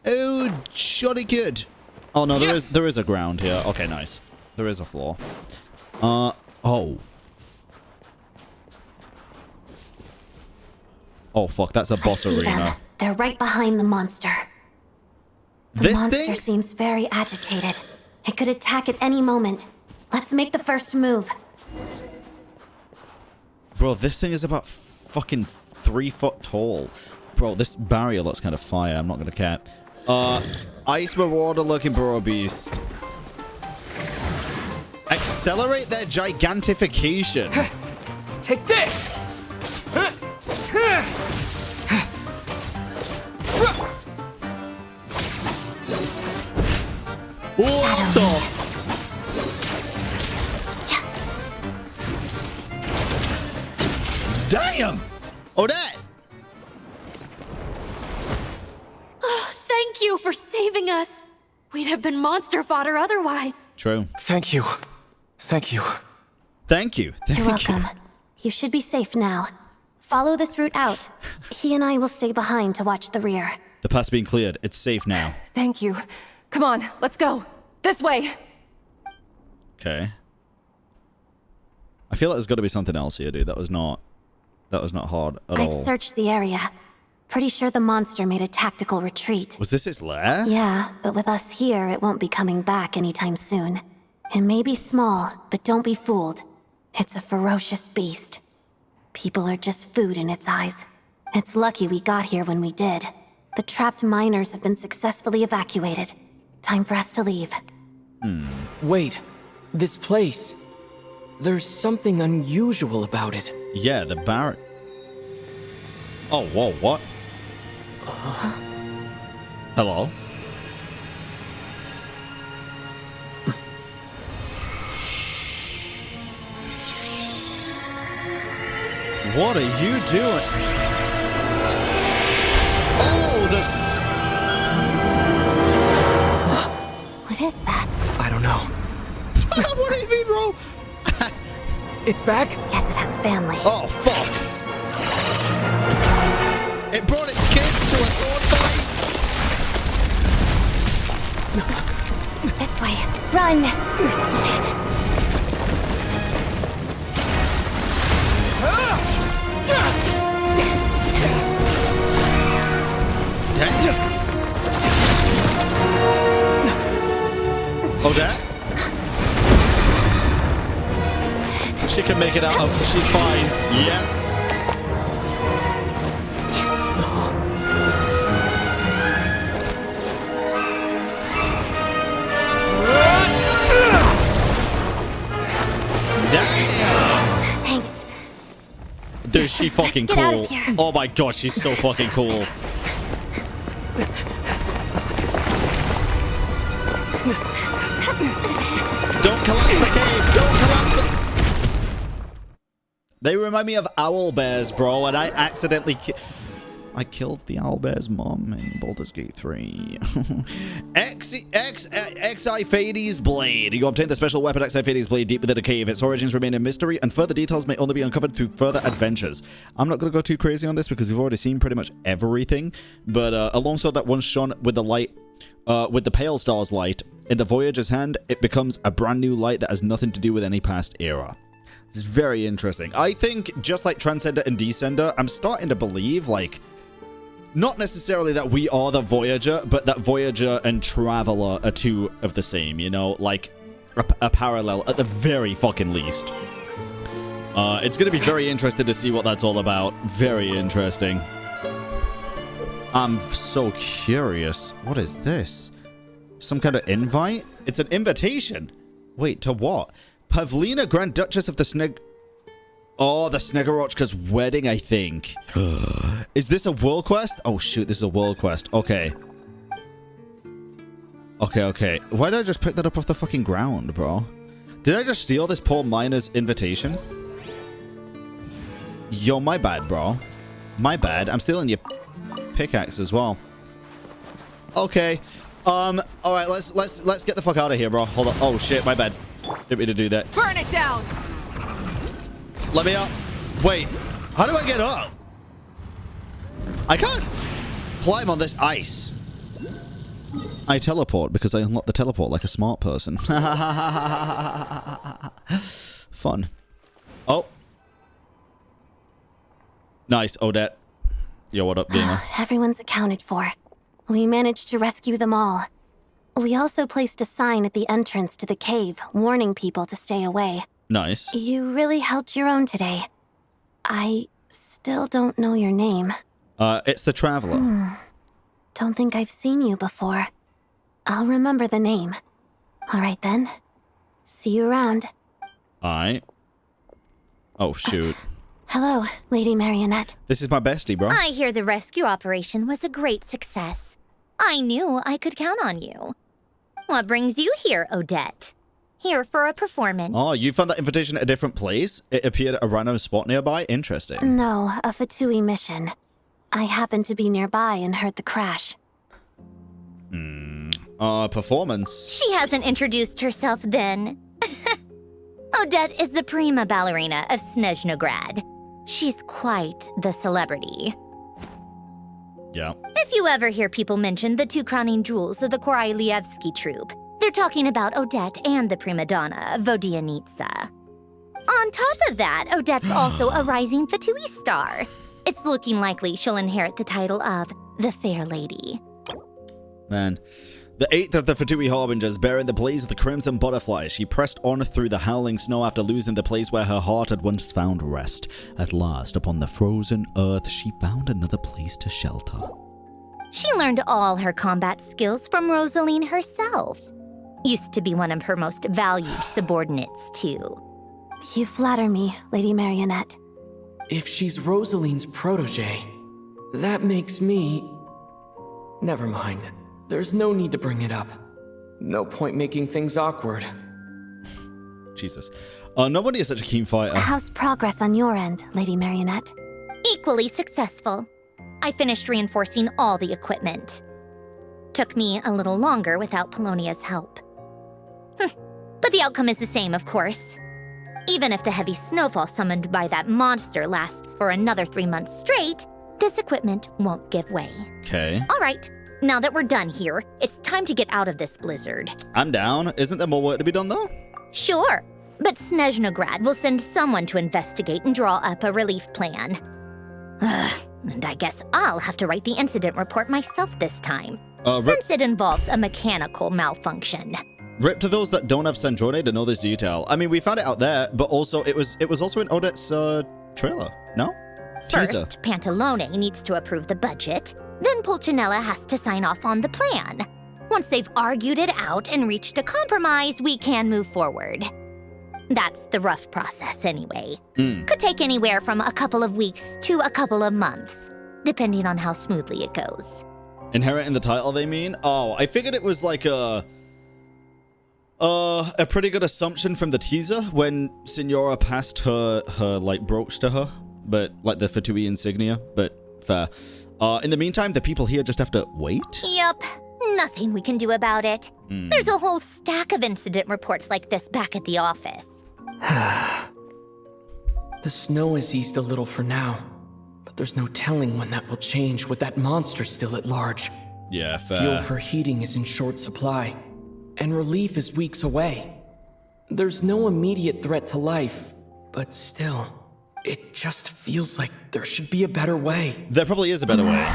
Oh, jolly good. Oh no, there is a ground here. Okay, nice. There is a floor. Oh. Oh fuck, that's a boss I see arena. them. They're right behind the monster. The This monster thing? seems very agitated. It could attack at any moment. Let's make the first move. Bro, this thing is about fucking 3 foot tall. Bro, this barrier looks kind of fire. I'm not gonna care. Ice Marauder looking bro beast. Accelerate their gigantification. Take this! What the? Damn! Odette! Oh, thank you for saving us. We'd have been monster fodder otherwise. True. Thank you. Thank you. Thank you. You're welcome. You should be safe now. Follow this route out. He and I will stay behind to watch the rear. The path's been cleared. It's safe now. Thank you. Come on, let's go. This way. Okay. I feel like there's got to be something else here, dude. That was not hard at all. I've searched the area. Pretty sure the monster made a tactical retreat. Was this its lair? Yeah, but with us here, it won't be coming back anytime soon. It may be small, but don't be fooled. It's a ferocious beast. People are just food in its eyes. It's lucky we got here when we did. The trapped miners have been successfully evacuated. Time for us to leave. Wait, this place. There's something unusual about it. Yeah, the barrack. Oh, whoa, what? Hello? What are you doing? Oh, this. What is that? I don't know. What do you mean, bro? It's back? Guess it has family. Oh, fuck. It brought its kids to a sword fight. This way. Run! Damn. Oh, that? She can make it out of. She's fine. Yeah. Damn. Thanks. Dude, she fucking Let's get out cool. of here. Oh my god, she's so fucking cool. Don't collapse the cave! Don't collapse the... They remind me of owl bears, bro, and I accidentally I killed the owlbear's mom in Baldur's Gate 3. Xyphates Blade. You obtain the special weapon Xyphates Blade deep within a cave. Its origins remain a mystery, and further details may only be uncovered through further adventures. I'm not going to go too crazy on this because we've already seen pretty much everything. But alongside that one shone with the light, with the pale star's light in the Voyager's hand, it becomes a brand new light that has nothing to do with any past era. It's very interesting. I think just like Transcender and Descender, I'm starting to believe, like, not necessarily that we are the Voyager, but that Voyager and Traveler are two of the same, you know? Like, a parallel at the very fucking least. It's going to be very interesting to see what that's all about. Very interesting. I'm so curious. What is this? Some kind of invite? It's an invitation. Wait, to what? Pavlina, Grand Duchess of the Oh, the Snegorochka's wedding, I think. Is this a world quest? Oh, shoot, this is a world quest. Okay. Okay. Why did I just pick that up off the fucking ground, bro? Did I just steal this poor miner's invitation? Yo, my bad, bro. My bad. I'm stealing your pickaxe as well. Okay. All right, let's get the fuck out of here, bro. Hold on. Oh, shit, my bad. Didn't mean to do that. Burn it down! Let me up. Wait, how do I get up? I can't climb on this ice. I teleport because I unlocked the teleport like a smart person. Fun. Oh. Nice, Odette. Yo, what up, gamer? Everyone's accounted for. We managed to rescue them all. We also placed a sign at the entrance to the cave, warning people to stay away. Nice. You really held your own today. I still don't know your name. It's the Traveler. Don't think I've seen you before. I'll remember the name. All right, then. See you around. Alright. Oh, shoot. Hello, Lady Marionette. This is my bestie, bro. I hear the rescue operation was a great success. I knew I could count on you. What brings you here, Odette? Here for a performance. Oh, you found that invitation at a different place? It appeared at a random spot nearby? Interesting. No, a Fatui mission. I happened to be nearby and heard the crash. Performance. She hasn't introduced herself then. Odette is the prima ballerina of SNEZHNAYA. She's quite the celebrity. Yeah. If you ever hear people mention the two crowning jewels of the Korailievsky troupe, they're talking about Odette and the prima donna, Vodianitsa. On top of that, Odette's also a rising Fatui star. It's looking likely she'll inherit the title of the Fair Lady. Man. The 8th of the Fatui Harbingers, bearing the blaze of the Crimson Butterfly, she pressed on through the howling snow after losing the place where her heart had once found rest. At last, upon the frozen earth, she found another place to shelter. She learned all her combat skills from Rosaline herself. Used to be one of her most valued subordinates, too. You flatter me, Lady Marionette. If she's Rosaline's protege, that makes me... Never mind. There's no need to bring it up. No point making things awkward. Jesus. Nobody is such a keen fighter. How's progress on your end, Lady Marionette? Equally successful. I finished reinforcing all the equipment. Took me a little longer without Polonia's help. But the outcome is the same, of course. Even if the heavy snowfall summoned by that monster lasts for another 3 months straight, this equipment won't give way. Okay. All right. Now that we're done here, it's time to get out of this blizzard. I'm down. Isn't there more work to be done, though? Sure, but SNEZHNAYA will send someone to investigate and draw up a relief plan. And I guess I'll have to write the incident report myself this time, since it involves a mechanical malfunction. Rip to those that don't have Sandrone to know this detail. I mean, we found it out there, but also it was also in Odette's trailer, no? First, Teaser. Pantalone needs to approve the budget. Then Pulcinella has to sign off on the plan. Once they've argued it out and reached a compromise, we can move forward. That's the rough process anyway. Could take anywhere from a couple of weeks to a couple of months, depending on how smoothly it goes. Inheriting the title, they mean? Oh, I figured it was like a pretty good assumption from the teaser when Signora passed her like brooch to her, but like the Fatui insignia, but fair. In the meantime, the people here just have to wait? Yup. Nothing we can do about it. There's a whole stack of incident reports like this back at the office. The snow has eased a little for now, but there's no telling when that will change with that monster still at large. Yeah, fair. Fuel for heating is in short supply, and relief is weeks away. There's no immediate threat to life, but still, it just feels like there should be a better way. There probably is a better way.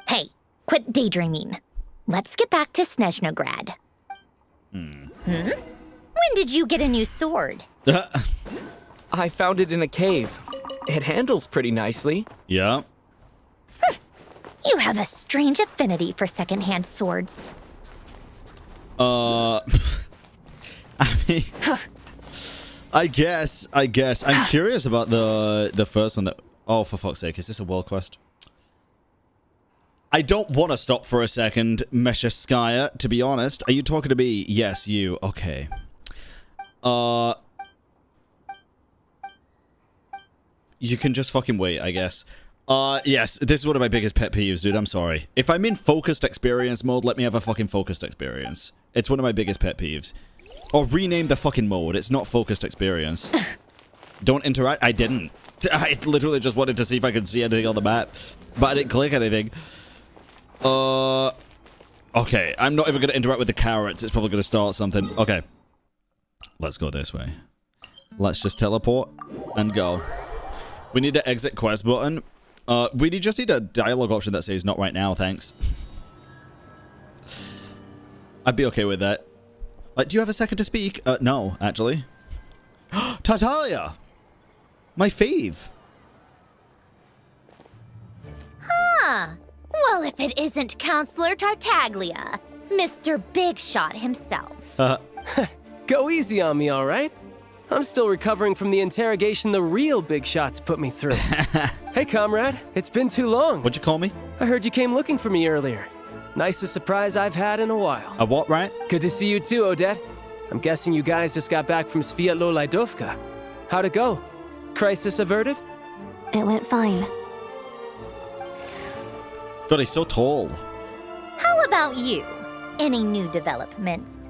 Hey, quit daydreaming. Let's get back to Snezhnagrad. When did you get a new sword? I found it in a cave. It handles pretty nicely. Yeah. You have a strange affinity for secondhand swords. I mean, I guess. I'm curious about the first one that... Oh, for fuck's sake, is this a world quest? I don't want to stop for a second, Mesheskaya, to be honest. Are you talking to me? Yes, you. Okay. You can just fucking wait, I guess. Yes, this is one of my biggest pet peeves, dude. I'm sorry. If I'm in focused experience mode, let me have a fucking focused experience. It's one of my biggest pet peeves. Or rename the fucking mode. It's not focused experience. Don't interact. I didn't. I literally just wanted to see if I could see anything on the map. But I didn't click anything. Okay, I'm not even going to interact with the carrots. It's probably going to start something. Okay. Let's go this way. Let's just teleport and go. We need to exit quest button. We just need a dialogue option that says not right now, thanks. I'd be okay with that. Like, do you have a second to speak? No, actually. Tartaglia! My fave. Huh. Well, if it isn't Counselor Tartaglia, Mr. Big Shot himself. Go easy on me, all right? I'm still recovering from the interrogation the real Big Shots put me through. Hey, comrade, it's been too long. What'd you call me? I heard you came looking for me earlier. Nicest surprise I've had in a while. A what, right? Good to see you too, Odette. I'm guessing you guys just got back from Sviatlo Lajdovka. How'd it go? Crisis averted? It went fine. God, he's so tall. How about you? Any new developments?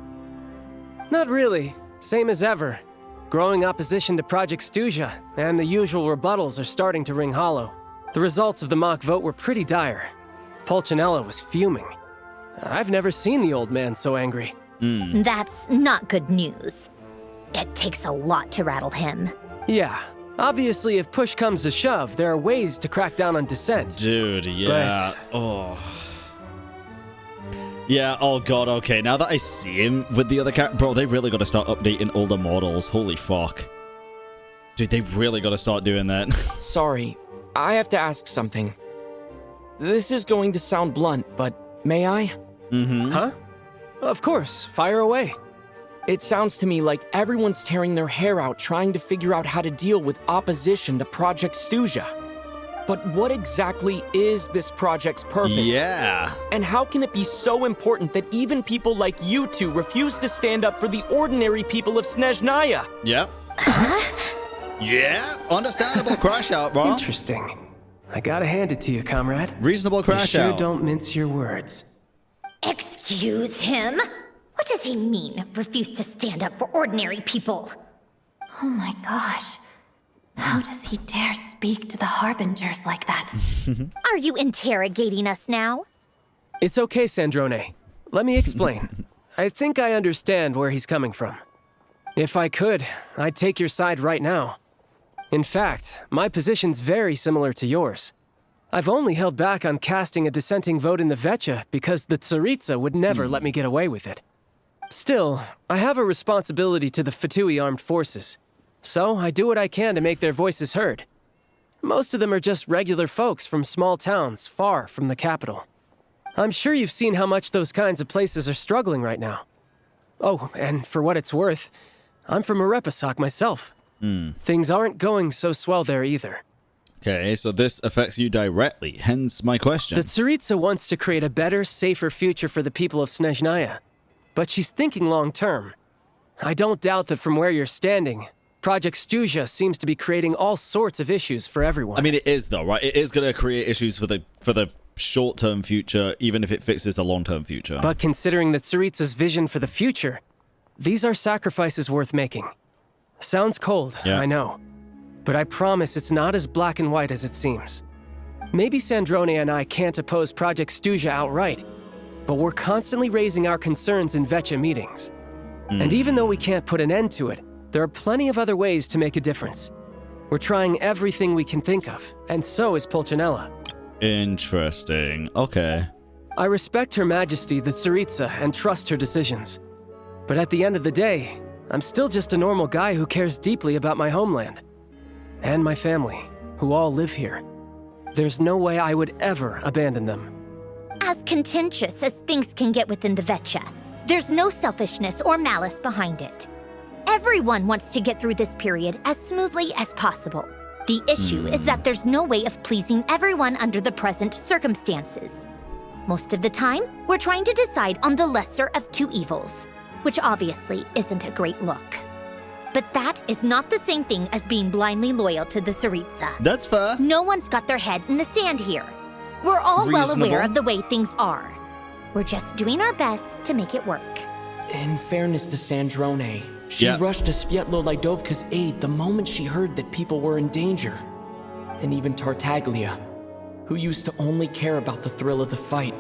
Not really. Same as ever. Growing opposition to Project Stuzha, and the usual rebuttals are starting to ring hollow. The results of the mock vote were pretty dire. Pulcinella was fuming. I've never seen the old man so angry. That's not good news. It takes a lot to rattle him. Yeah. Obviously, if push comes to shove, there are ways to crack down on dissent. Dude, yeah. Oh. Yeah, oh god, okay. Now that I see him with the other character... Bro, they really got to start updating older models. Holy fuck. Dude, they really got to start doing that. Sorry, I have to ask something. This is going to sound blunt, but may I? Huh? Of course, fire away. It sounds to me like everyone's tearing their hair out trying to figure out how to deal with opposition to Project Stuzha. But what exactly is this project's purpose? Yeah. And how can it be so important that even people like you two refuse to stand up for the ordinary people of Snezhnaya? Yep. Yeah, understandable crash out, bro. Interesting. I gotta hand it to you, comrade. Reasonable crash you sure out. Don't mince your words. Excuse him? What does he mean, refuse to stand up for ordinary people? Oh my gosh. How does he dare speak to the Harbingers like that? Are you interrogating us now? It's okay, Sandrone. Let me explain. I think I understand where he's coming from. If I could, I'd take your side right now. In fact, my position's very similar to yours. I've only held back on casting a dissenting vote in the Vecha because the Tsaritsa would never let me get away with it. Still, I have a responsibility to the Fatui armed forces, so I do what I can to make their voices heard. Most of them are just regular folks from small towns far from the capital. I'm sure you've seen how much those kinds of places are struggling right now. Oh, and for what it's worth, I'm from Arepasak myself. Things aren't going so swell there either. Okay, so this affects you directly, hence my question. The Tsaritsa wants to create a better, safer future for the people of Snezhnaya, but she's thinking long-term. I don't doubt that from where you're standing, Project SNEZHNAYA seems to be creating all sorts of issues for everyone. I mean, it is though, right? It is going to create issues for the short-term future, even if it fixes the long-term future. But considering that Tsaritsa's vision for the future, these are sacrifices worth making. Sounds cold, yeah. I know. But I promise it's not as black and white as it seems. Maybe SNEZHNAYA and I can't oppose Project SNEZHNAYA outright, but we're constantly raising our concerns in VECHA meetings. And even though we can't put an end to it, there are plenty of other ways to make a difference. We're trying everything we can think of, and so is Pulcinella. Interesting. Okay. I respect Her Majesty the Tsaritsa and trust her decisions. But at the end of the day, I'm still just a normal guy who cares deeply about my homeland. And my family, who all live here. There's no way I would ever abandon them. As contentious as things can get within the VECHA, there's no selfishness or malice behind it. Everyone wants to get through this period as smoothly as possible. The issue is that there's no way of pleasing everyone under the present circumstances. Most of the time, we're trying to decide on the lesser of two evils, which obviously isn't a great look. But that is not the same thing as being blindly loyal to the Tsaritsa. That's fair. No one's got their head in the sand here. We're all well aware of the way things are. We're just doing our best to make it work. In fairness to SNEZHNAYA, she rushed to Svietlo Lidovka's aid the moment she heard that people were in danger. And even Tartaglia, who used to only care about the thrill of the fight,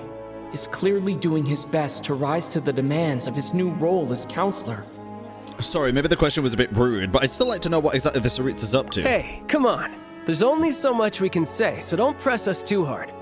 is clearly doing his best to rise to the demands of his new role as counselor. Sorry, maybe the question was a bit rude, but I'd still like to know what exactly the Tsaritsa's up to. Hey, come on. There's only so much we can say, so don't press us too hard.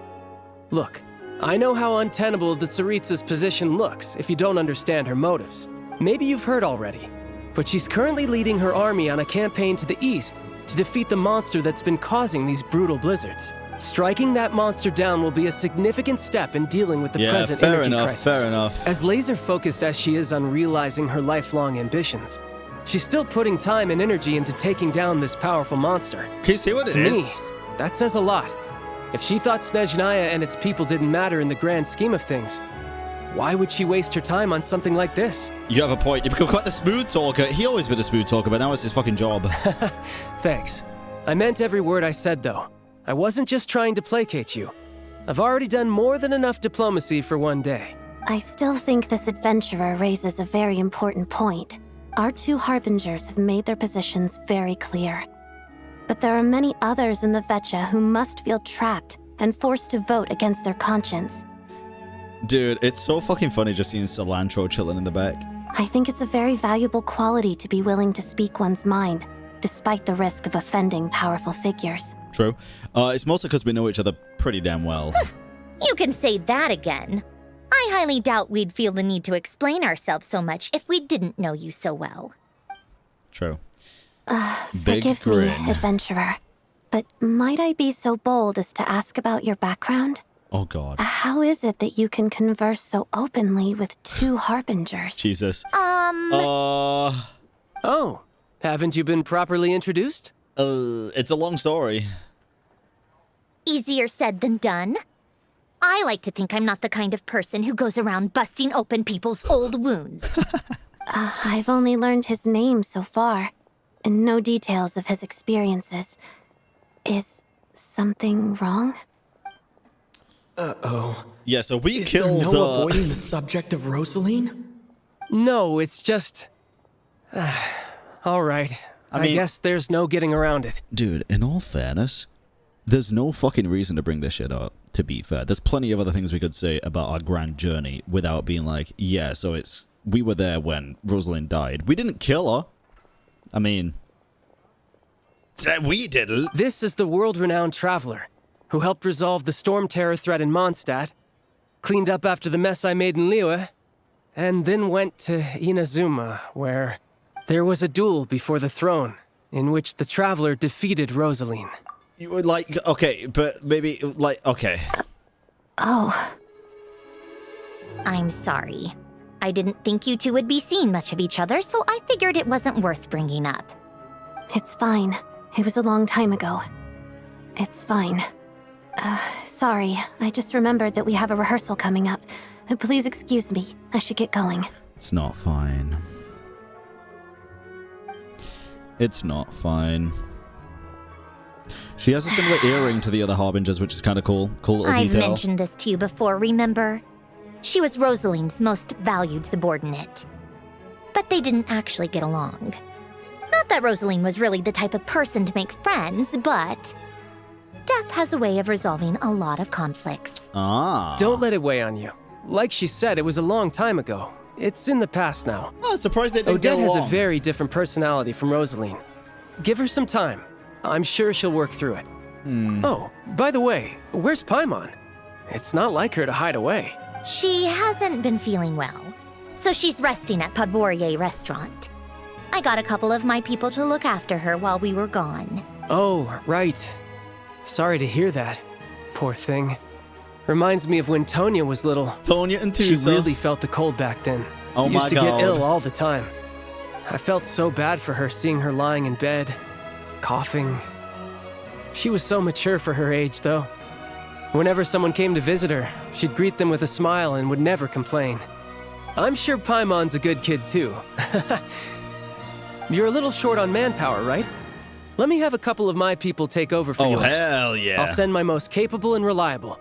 Look, I know how untenable the Tsaritsa's position looks if you don't understand her motives. Maybe you've heard already, but she's currently leading her army on a campaign to the east to defeat the monster that's been causing these brutal blizzards. Striking that monster down will be a significant step in dealing with the present energy crisis. Fair enough. As laser-focused as she is on realizing her lifelong ambitions, she's still putting time and energy into taking down this powerful monster. Can you see what it is? To me, that says a lot. If she thought SNEZHNAYA and its people didn't matter in the grand scheme of things, why would she waste her time on something like this? You have a point. You become quite the smooth talker. He always been a smooth talker, but now it's his fucking job. Thanks. I meant every word I said, though. I wasn't just trying to placate you. I've already done more than enough diplomacy for one day. I still think this adventurer raises a very important point. Our two harbingers have made their positions very clear. But there are many others in the VECHA who must feel trapped and forced to vote against their conscience. Dude, it's so fucking funny just seeing Cilantro chilling in the back. I think it's a very valuable quality to be willing to speak one's mind, despite the risk of offending powerful figures. True. It's mostly because we know each other pretty damn well. You can say that again. I highly doubt we'd feel the need to explain ourselves so much if we didn't know you so well. True. Forgive me, adventurer, but might I be so bold as to ask about your background? Oh god. How is it that you can converse so openly with two harbingers? Jesus. Oh, haven't you been properly introduced? It's a long story. Easier said than done. I like to think I'm not the kind of person who goes around busting open people's old wounds. I've only learned his name so far, and no details of his experiences. Is something wrong? Uh-oh. Yeah, so we Is killed there no avoiding the subject of Rosaline? No, it's just... all right. I mean, guess there's no getting around it. Dude, in all fairness, there's no fucking reason to bring this shit up, to be fair. There's plenty of other things we could say about our grand journey without being like, yeah, so it's... We were there when Rosalind died. We didn't kill her. I mean... We didn't. This is the world-renowned traveler who helped resolve the storm terror threat in Mondstadt, cleaned up after the mess I made in Liyue, and then went to Inazuma, where there was a duel before the throne, in which the traveler defeated Rosaline. You would like, okay, but maybe, like, okay. Oh. I'm sorry. I didn't think you two would be seeing much of each other, so I figured it wasn't worth bringing up. It's fine. It was a long time ago. It's fine. Sorry, I just remembered that we have a rehearsal coming up. Please excuse me. I should get going. It's not fine. It's not fine. She has a similar earring to the other Harbingers, which is kind of cool. Cool little I've detail. mentioned this to you before, remember? She was Rosaline's most valued subordinate. But they didn't actually get along. Not that Rosaline was really the type of person to make friends, but death has a way of resolving a lot of conflicts. Ah. Don't let it weigh on you. Like she said, it was a long time ago. It's in the past now. Oh, surprised they didn't get Odette has a along. very different personality from Rosaline. Give her some time. I'm sure she'll work through it. Oh, by the way, where's Paimon? It's not like her to hide away. She hasn't been feeling well, so she's resting at Podvorier restaurant. I got a couple of my people to look after her while we were gone. Oh, right. Sorry to hear that. Poor thing. Reminds me of when Tonya was little. Tonya and She Tusa. really felt the cold back then. Oh my Used to God. get ill all the time. I felt so bad for her seeing her lying in bed, coughing. She was so mature for her age, though. Whenever someone came to visit her, she'd greet them with a smile and would never complain. I'm sure Paimon's a good kid, too. You're a little short on manpower, right? Let me have a couple of my people take over for yours. Oh, hell yeah. I'll send my most capable and reliable.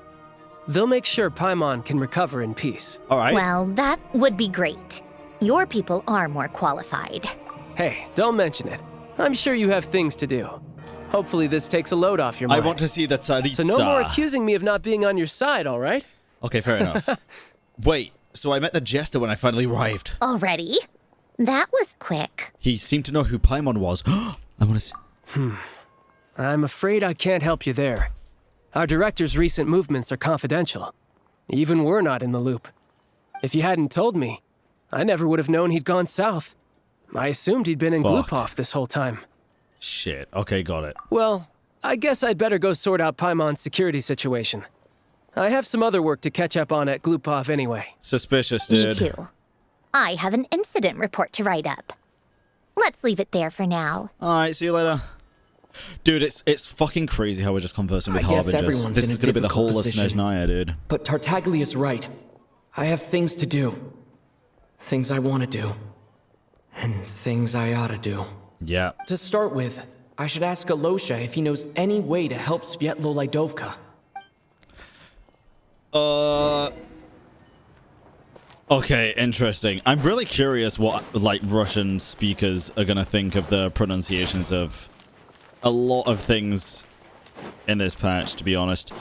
They'll make sure Paimon can recover in peace. All right. Well, that would be great. Your people are more qualified. Hey, don't mention it. I'm sure you have things to do. Hopefully this takes a load off your I mind. want to see the Tsaritsa. So no more accusing me of not being on your side, all right? Okay, fair enough. Wait, so I met the Jester when I finally arrived. Already? That was quick. He seemed to know who Paimon was. I want to see. I'm afraid I can't help you there. Our director's recent movements are confidential. Even we're not in the loop. If you hadn't told me, I never would have known he'd gone south. I assumed he'd been in Fuck. Glupov this whole time. Shit. Okay, got it. Well, I guess I'd better go sort out Paimon's security situation. I have some other work to catch up on at Glupov anyway. Suspicious, Me dude. too. I have an incident report to write up. Let's leave it there for now. All right, see you later. Dude, it's fucking crazy how we're just conversing with I guess Harbingers. everyone's This in is a going to be the difficult whole of position. SNEZHNAYA, dude. But Tartaglia's right. I have things to do. Things I want to do. And things I ought to do. Yeah. To start with, I should ask Alosha if he knows any way to help Svietlo Lidovka. Okay, interesting. I'm really curious what, like, Russian speakers are going to think of the pronunciations of a lot of things in this patch, to be honest.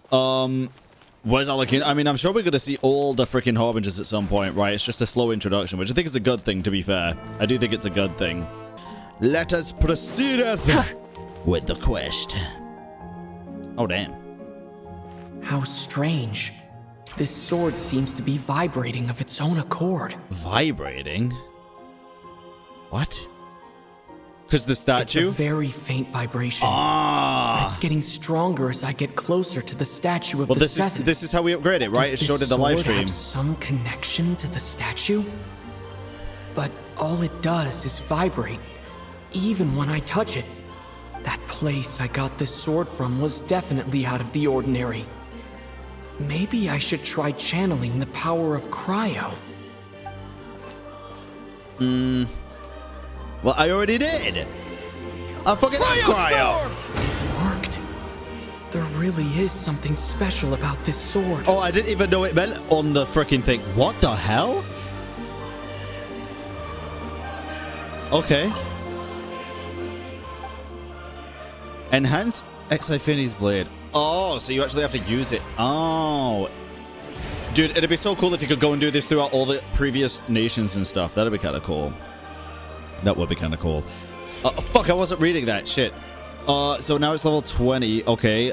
Where's that looking? I mean, I'm sure we're going to see all the freaking Harbingers at some point, right? It's just a slow introduction, which I think is a good thing, to be fair. I do think it's a good thing. Let us proceedeth with the quest. Oh, damn. How strange. This sword seems to be vibrating of its own accord. Vibrating? What? Because the statue? It's a very faint vibration. Ah. But it's getting stronger as I get closer to the statue of Well, the this Seven. is how we upgrade it, right? Does It this showed in the live sword stream. have some connection to the statue? But all it does is vibrate, even when I touch it. That place I got this sword from was definitely out of the ordinary. Maybe I should try channeling the power of cryo. Well, I already did. I fucking cryo. It worked. There really is something special about this sword. Oh, I didn't even know it meant on the freaking thing. What the hell? Okay. Enhance Exifini's blade. Oh, so you actually have to use it. Oh. Dude, it'd be so cool if you could go and do this throughout all the previous nations and stuff. That'd be kind of cool. That would be kind of cool. Fuck, I wasn't reading that. Shit. So now it's level 20. Okay.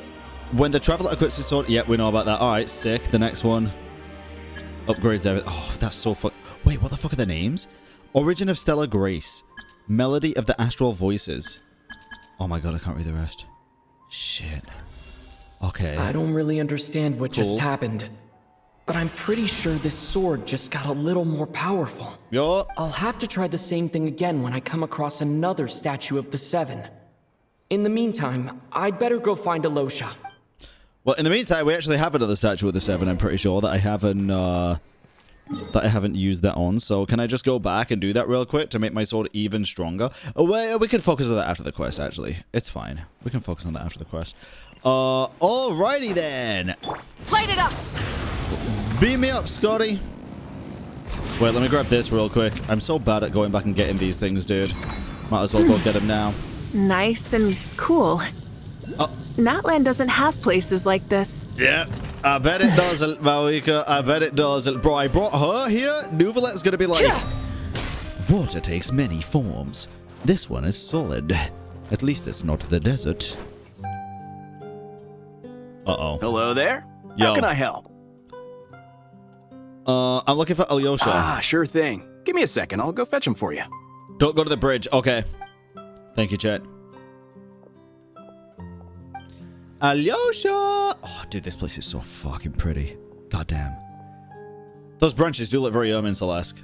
When the traveler equips his sword. Yeah, we know about that. Alright, sick. The next one. Upgrades everything. Oh, that's so fuck. Wait, what the fuck are the names? Origin of Stellar Grace. Melody of the Astral Voices. Oh my god, I can't read the rest. Shit. Okay. I don't really understand what just Cool. happened, but I'm pretty sure this sword just got a little more powerful. Yo. I'll have to try the same thing again when I come across another statue of the Seven. In the meantime, I'd better go find Alosha. Well, in the meantime, we actually have another statue of the Seven, I'm pretty sure, that I haven't that I haven't used that on. So can I just go back and do that real quick to make my sword even stronger? Oh, wait, we can focus on that after the quest, actually. It's fine. We can focus on that after the quest. Alrighty then. Light it up! Beam me up, Scotty. Wait, let me grab this real quick. I'm so bad at going back and getting these things, dude. Might as well go get them now. Nice and cool. Natland doesn't have places like this. Yeah, I bet it does, Malika. I bet it does. Bro, I brought her here. Nuvalet's gonna be like, water takes many forms. This one is solid. At least it's not the desert. Uh-oh. Hello there. Yo. How can I help? I'm looking for Alyosha. Ah, sure thing. Give me a second. I'll go fetch him for you. Don't go to the bridge. Okay. Thank you, chat. Alyosha! Oh, dude, this place is so fucking pretty. Goddamn. Those branches do look very Erminster-esque.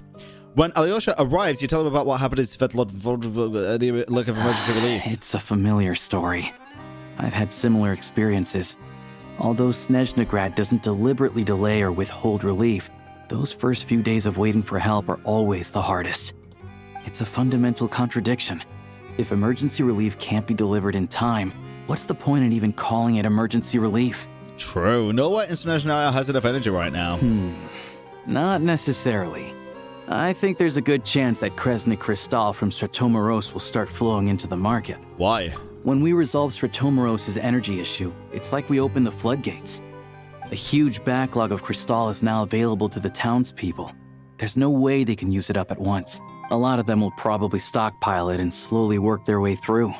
When Alyosha arrives, you tell him about what happened in Svetlod, the look of emergency relief. It's a familiar story. I've had similar experiences. Although SNEZHNAGRAD doesn't deliberately delay or withhold relief, those first few days of waiting for help are always the hardest. It's a fundamental contradiction. If emergency relief can't be delivered in time, what's the point in even calling it emergency relief? True. No one in SNEZHNAYA has enough energy right now. Not necessarily. I think there's a good chance that Kresnik Krystal from Stratomoros will start flowing into the market. Why? When we resolve Stratomoros' energy issue, it's like we open the floodgates. A huge backlog of Krystal is now available to the townspeople. There's no way they can use it up at once. A lot of them will probably stockpile it and slowly work their way through.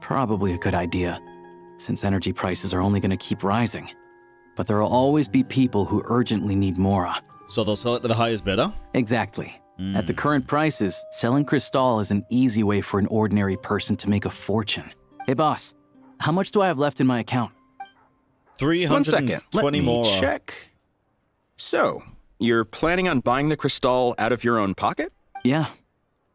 Probably a good idea, since energy prices are only going to keep rising. But there will always be people who urgently need Mora. So they'll sell it to the highest bidder? Exactly. At the current prices, selling Krystal is an easy way for an ordinary person to make a fortune. Hey boss, how much do I have left in my account? 320 1 second. Let me more. check. So, you're planning on buying the Krystal out of your own pocket? Yeah.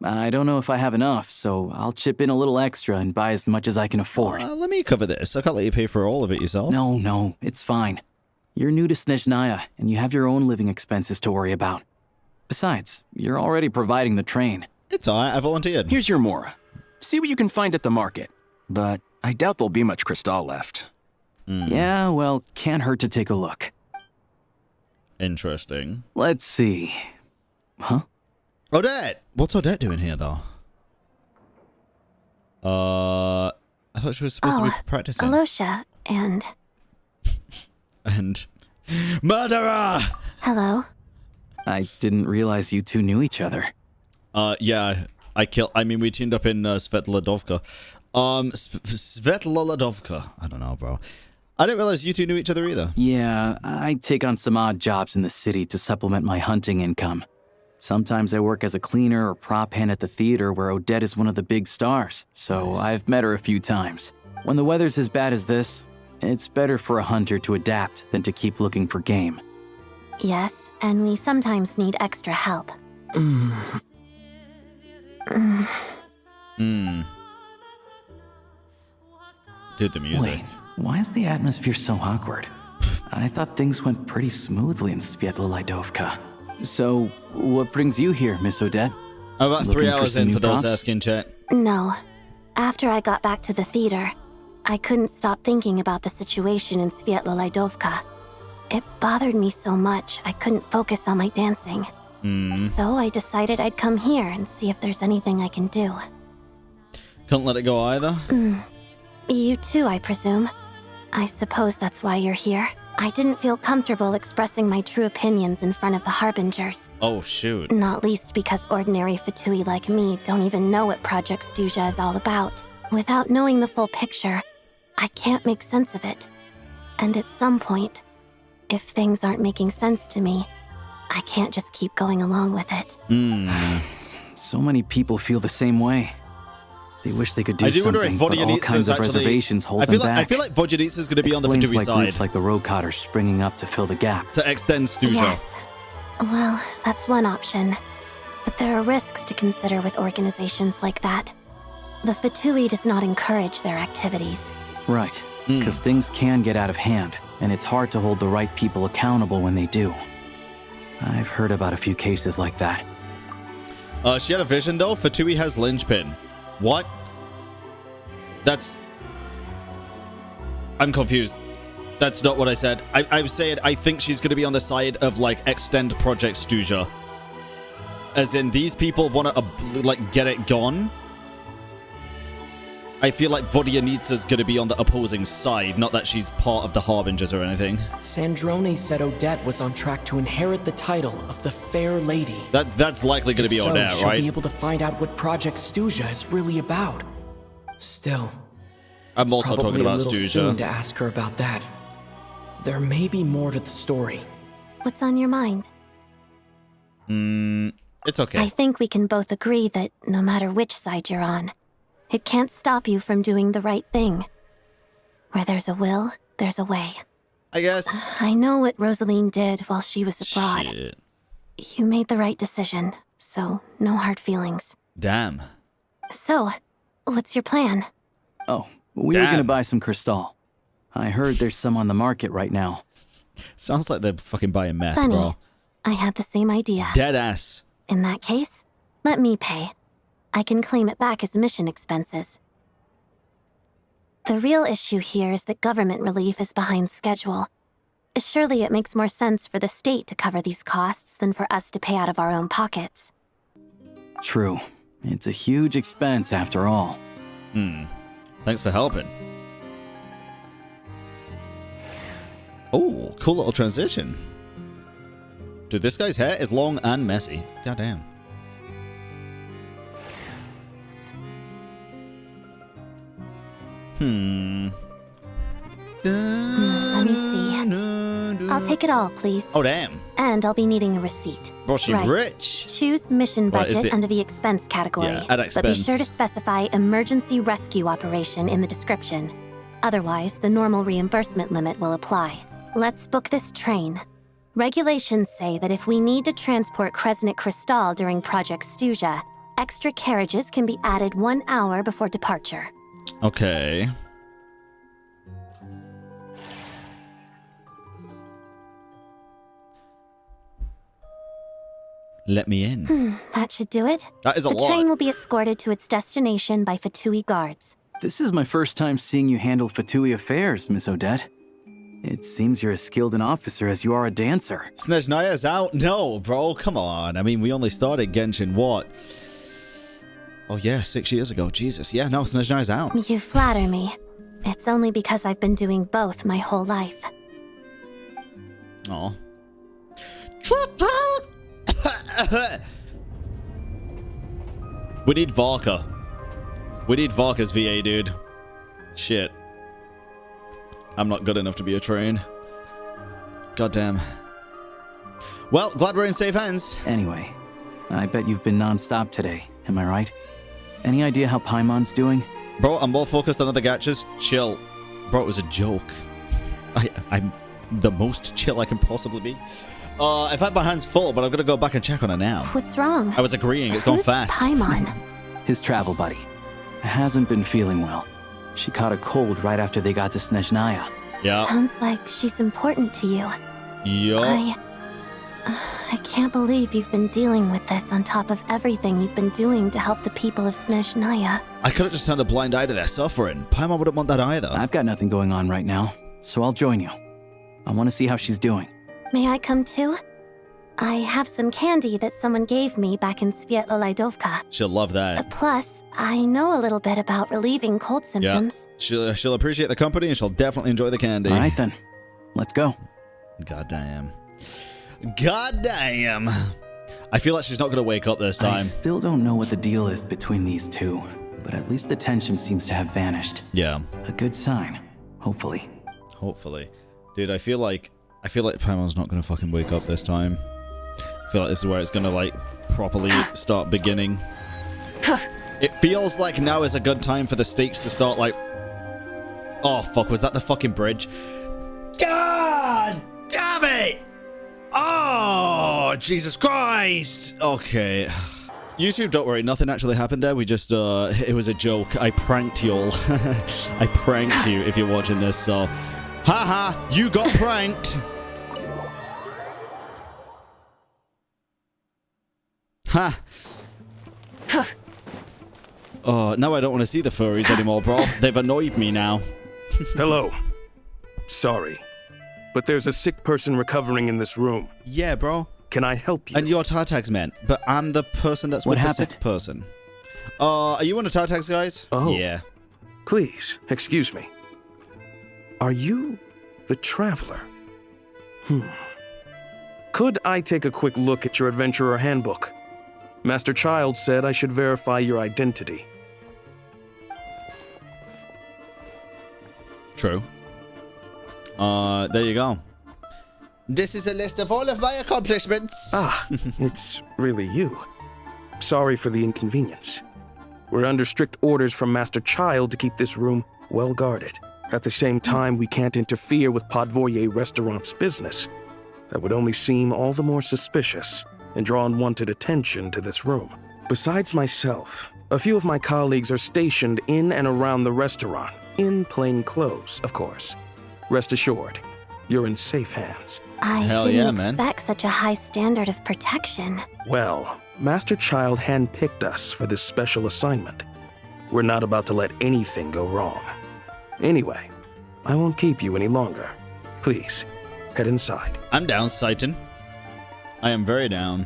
I don't know if I have enough, so I'll chip in a little extra and buy as much as I can afford. Let me cover this. I can't let you pay for all of it yourself. No, it's fine. You're new to SNEZHNAYA, and you have your own living expenses to worry about. Besides, you're already providing the train. It's alright, I volunteered. Here's your Mora. See what you can find at the market. But I doubt there'll be much Krystal left. Yeah, well, can't hurt to take a look. Interesting. Let's see. Huh? Odette! What's Odette doing here, though? I thought she was supposed to be practicing. Alyosha, and... And... Murderer! Hello? I didn't realize you two knew each other. Yeah, we teamed up in Svetlodovka. Svetlodovka. I don't know, bro. I didn't realize you two knew each other either. Yeah, I take on some odd jobs in the city to supplement my hunting income. Sometimes I work as a cleaner or prop hand at the theater where Odette is one of the big stars, so nice. I've met her a few times. When the weather's as bad as this, it's better for a hunter to adapt than to keep looking for game. Yes, and we sometimes need extra help. Dude, the music. Wait, why is the atmosphere so awkward? I thought things went pretty smoothly in Svetlodovka. So, what brings you here, Miss Odette? About 3 hours in for those asking, chat. No. After I got back to the theater, I couldn't stop thinking about the situation in Svetlodovka. It bothered me so much, I couldn't focus on my dancing. So I decided I'd come here and see if there's anything I can do. Couldn't let it go either? You too, I presume. I suppose that's why you're here. I didn't feel comfortable expressing my true opinions in front of the Harbingers. Oh, shoot. Not least because ordinary Fatui like me don't even know what Project Stuja is all about. Without knowing the full picture, I can't make sense of it. And at some point, if things aren't making sense to me, I can't just keep going along with it. So many people feel the same way. They wish they could do something, but all kinds of reservations hold them back. I feel like Vodjanitsa is going to be on the Fatui side. Groups like the Road Cotters springing up to fill the gap. To extend Stuja. Yes. Well, that's one option. But there are risks to consider with organizations like that. The Fatui does not encourage their activities. Right, because things can get out of hand, and it's hard to hold the right people accountable when they do. I've heard about a few cases like that. She had a vision, though. Fatui has linchpin. What? That's... I'm confused. That's not what I said. I said I think she's going to be on the side of, like, extend Project Stuja. As in, these people want to, like, get it gone. I feel like Vodyanitsa's going to be on the opposing side, not that she's part of the Harbingers or anything. Sandrone said Odette was on track to inherit the title of the Fair Lady. That's likely going to be Odette, she'll right? be able to find out what Project Stuja is really about. Still, I'm also talking about Stuja. Stuja. Soon to ask her about that. There may be more to the story. What's on your mind? It's okay. I think we can both agree that no matter which side you're on, it can't stop you from doing the right thing. Where there's a will, there's a way. I guess. I know what Rosaline did while she was abroad. Shit. You made the right decision, so no hard feelings. Damn. So, what's your plan? Oh, we were gonna buy some Crystal. I heard there's some on the market right now. Sounds like they're fucking buying meth, Funny. bro. I had the same idea. Dead ass. In that case, let me pay. I can claim it back as mission expenses. The real issue here is that government relief is behind schedule. Surely it makes more sense for the state to cover these costs than for us to pay out of our own pockets. True. It's a huge expense after all. Thanks for helping. Oh, cool little transition. Dude, this guy's hair is long and messy. Goddamn. Let me see. I'll take it all, please. Oh, damn. And I'll be needing a receipt. Bro, she rich. Choose mission What is budget the- under the expense category. Yeah, add But be expense. sure to specify emergency rescue operation in the description. Otherwise, the normal reimbursement limit will apply. Let's book this train. Regulations say that if we need to transport Kresnik Crystal during Project Stuja, extra carriages can be added 1 hour before departure. Okay. Let me in. That should do it. That is a the lot. train will be escorted to its destination by Fatui guards. This is my first time seeing you handle Fatui affairs, Miss Odette. It seems you're as skilled an officer as you are a dancer. SNEZHNAYA's out? No, bro, come on. I mean, we only started Genshin, what? Oh, yeah, 6 years ago. Jesus. Yeah, no, SNEZHNAYA's out. You flatter me. It's only because I've been doing both my whole life. Aw. We need Varka. We need Varka's VA, dude. Shit. I'm not good enough to be a train. Goddamn. Well, glad we're in safe hands. Anyway, I bet you've been non-stop today, am I right? Any idea how Paimon's doing? Bro, I'm more focused on other gachas. Chill. Bro, it was a joke. I'm the most chill I can possibly be. I've had my hands full, but I'm gonna go back and check on her now. What's wrong? I was agreeing, it's gone fast. Paimon? His travel buddy. Hasn't been feeling well. She caught a cold right after they got to SNEZHNAYA. Yeah. Sounds like she's important to you. Yup. I can't believe you've been dealing with this on top of everything you've been doing to help the people of SNEZHNAYA. I could have just turned a blind eye to their suffering. Paimon wouldn't want that either. I've got nothing going on right now, so I'll join you. I want to see how she's doing. May I come too? I have some candy that someone gave me back in Svietlo-Lidovka. She'll love that. Plus, I know a little bit about relieving cold symptoms. Yeah. She'll appreciate the company and she'll definitely enjoy the candy. All right then. Let's go. Goddamn. Goddamn. I feel like she's not going to wake up this time. I still don't know what the deal is between these two, but at least the tension seems to have vanished. Yeah. A good sign. Hopefully. Hopefully. Dude, I feel like Paimon's not going to fucking wake up this time. I feel like this is where it's going to, like, properly start beginning. It feels like now is a good time for the stakes to start, like... Oh, fuck, was that the fucking bridge? God damn it! Oh, Jesus Christ! Okay. YouTube, don't worry, nothing actually happened there. We just, it was a joke. I pranked y'all. I pranked you if you're watching this, so... Haha, you got pranked! Ha! Oh, now I don't want to see the furries anymore, bro. They've annoyed me now. Hello. Sorry, but there's a sick person recovering in this room. Yeah, bro. Can I help you? And you're Tartax's man, but I'm the person that's with the sick person. Are you one of Tartax guys? Oh. Yeah. Please, excuse me. Are you the Traveler? Could I take a quick look at your Adventurer Handbook? Master Child said I should verify your identity. True. There you go. This is a list of all of my accomplishments. Ah, it's really you. Sorry for the inconvenience. We're under strict orders from Master Child to keep this room well guarded. At the same time, we can't interfere with Podvoye Restaurant's business. That would only seem all the more suspicious and draw unwanted attention to this room. Besides myself, a few of my colleagues are stationed in and around the restaurant, in plain clothes, of course. Rest assured, you're in safe hands. I didn't expect such a high standard of protection. Well, Master Child handpicked us for this special assignment. We're not about to let anything go wrong. Anyway, I won't keep you any longer. Please, head inside. I'm down, Satan. I am very down.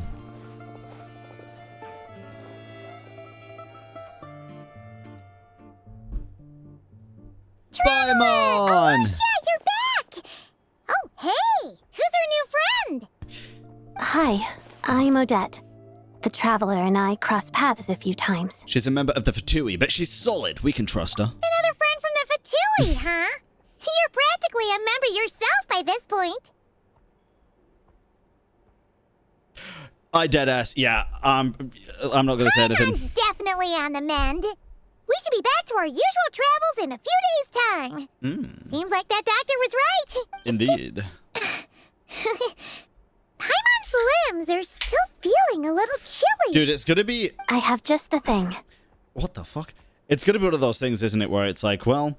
Bye, Mon! You're back! Oh, hey! Who's our new friend? Hi, I'm Odette. The Traveler and I crossed paths a few times. She's a member of the Fatui, but she's solid. We can trust her. Another friend from the Fatui, huh? You're practically a member yourself by this point. I deadass. Yeah, I'm not gonna say anything. Paimon definitely on the mend. We should be back to our usual travels in a few days' time. Seems like that doctor was right. Indeed. Paimon's limbs are still feeling a little chilly. Dude, it's gonna be... I have just the thing. What the fuck? It's gonna be one of those things, isn't it, where it's like, well,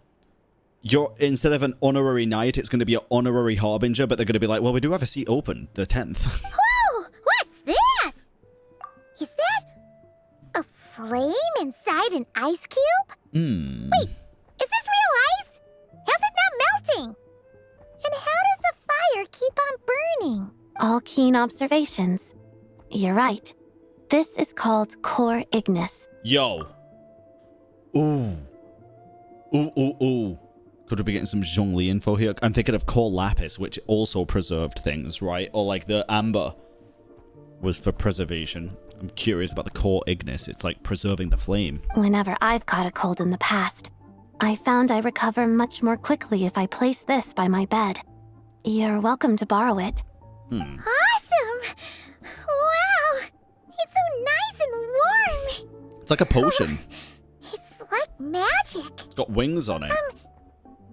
you're instead of an honorary knight, it's gonna be an honorary harbinger, but they're gonna be like, well, we do have a seat open, the 10th. Whoa! What's this? Is that a flame inside an ice cube? Wait, is this real ice? How's it not melting? And how does the fire keep on burning? All keen observations. You're right. This is called core ignis. Yo. Ooh. Ooh. Could we be getting some Zhongli info here? I'm thinking of core lapis, which also preserved things, right? Or like the amber was for preservation. I'm curious about the core ignis. It's like preserving the flame. Whenever I've caught a cold in the past, I found I recover much more quickly if I place this by my bed. You're welcome to borrow it. Awesome! Wow! It's so nice and warm! It's like a potion. It's like magic. It's got wings on it.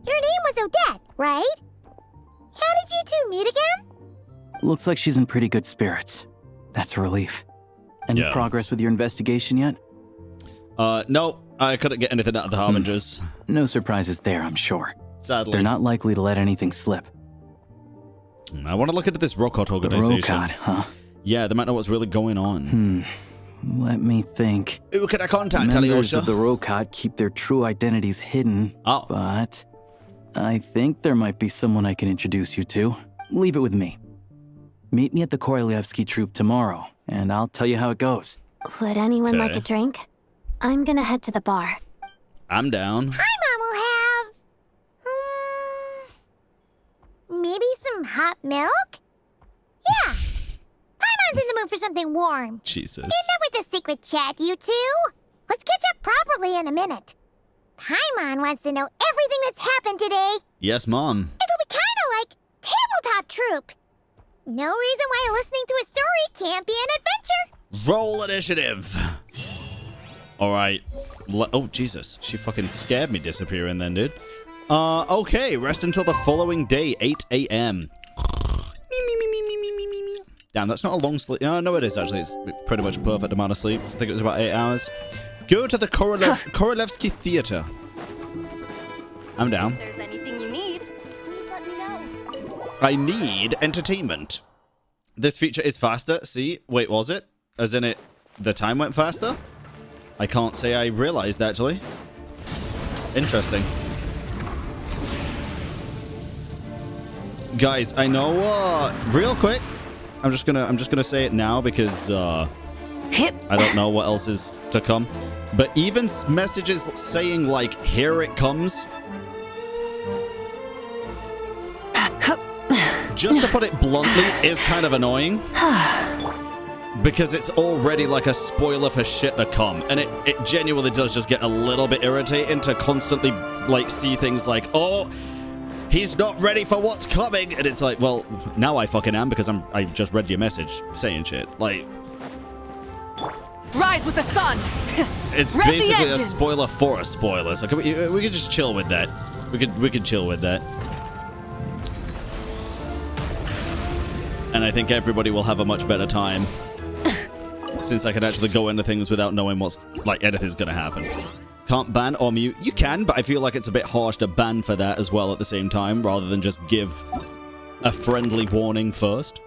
Your name was Odette, right? How did you two meet again? Looks like she's in pretty good spirits. That's a relief. Any progress with your investigation yet? No. I couldn't get anything out of the Harbingers. No surprises there, I'm sure. Sadly. They're not likely to let anything slip. I want to look into this Rokot organization. Rokot, huh? Yeah, they might know what's really going on. Let me think. Who can I contact, Members Alyosha? of the Rokot keep their true identities hidden. Oh. But I think there might be someone I can introduce you to. Leave it with me. Meet me at the Korolyevsky troop tomorrow, and I'll tell you how it goes. Would anyone like a drink? I'm gonna head to the bar. I'm down. Paimon will have... maybe some hot milk? Yeah. Paimon's in the mood for something warm. Jesus. Enough with the secret chat, you two. Let's catch up properly in a minute. Paimon wants to know everything that's happened today. Yes, Mom. It'll be kind of like Tabletop Troop. No reason why listening to a story can't be an adventure. Roll initiative. All right. Oh, Jesus. She fucking scared me disappearing then, dude. Okay. Rest until the following day, 8 a.m. Damn, that's not a long sleep. No, it is, actually. It's pretty much a perfect amount of sleep. I think it was about 8 hours. Go to the Korolevsky Theater. I'm down. If there's anything you need, please let me know. I need entertainment. This feature is faster. See? Wait, was it? As in it the time went faster? I can't say I realized, actually. Interesting. Guys, I know, real quick, I'm just gonna say it now because, I don't know what else is to come. But even messages saying, like, here it comes, just to put it bluntly, is kind of annoying. Because it's already like a spoiler for shit to come. And it genuinely does just get a little bit irritating to constantly, like, see things like, oh, he's not ready for what's coming. And it's like, well, now I fucking am because I just read your message saying shit. Like, Rise with the sun. it's basically a spoiler for a spoiler. So we could just chill with that. We could chill with that. And I think everybody will have a much better time since I can actually go into things without knowing what's, like, anything's gonna happen. Can't ban or mute. You can, but I feel like it's a bit harsh to ban for that as well at the same time, rather than just give a friendly warning first.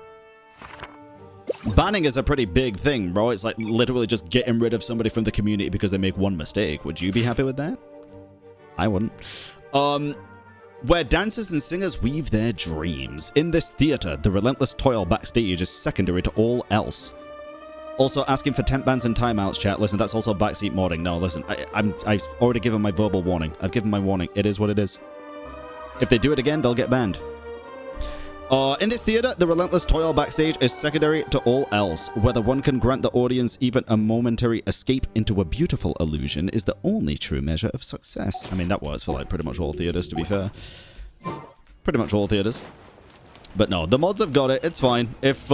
Banning is a pretty big thing, bro. It's like literally just getting rid of somebody from the community because they make one mistake. Would you be happy with that? I wouldn't. Where dancers and singers weave their dreams. In this theater, the relentless toil backstage is secondary to all else. Also, asking for temp bans and timeouts, chat. Listen, that's also backseat modding. No, listen, I've already given my verbal warning. I've given my warning. It is what it is. If they do it again, they'll get banned. In this theater, the relentless toil backstage is secondary to all else. Whether one can grant the audience even a momentary escape into a beautiful illusion is the only true measure of success. I mean, that works for, like, pretty much all theaters, to be fair. Pretty much all theaters. But no, the mods have got it. It's fine. If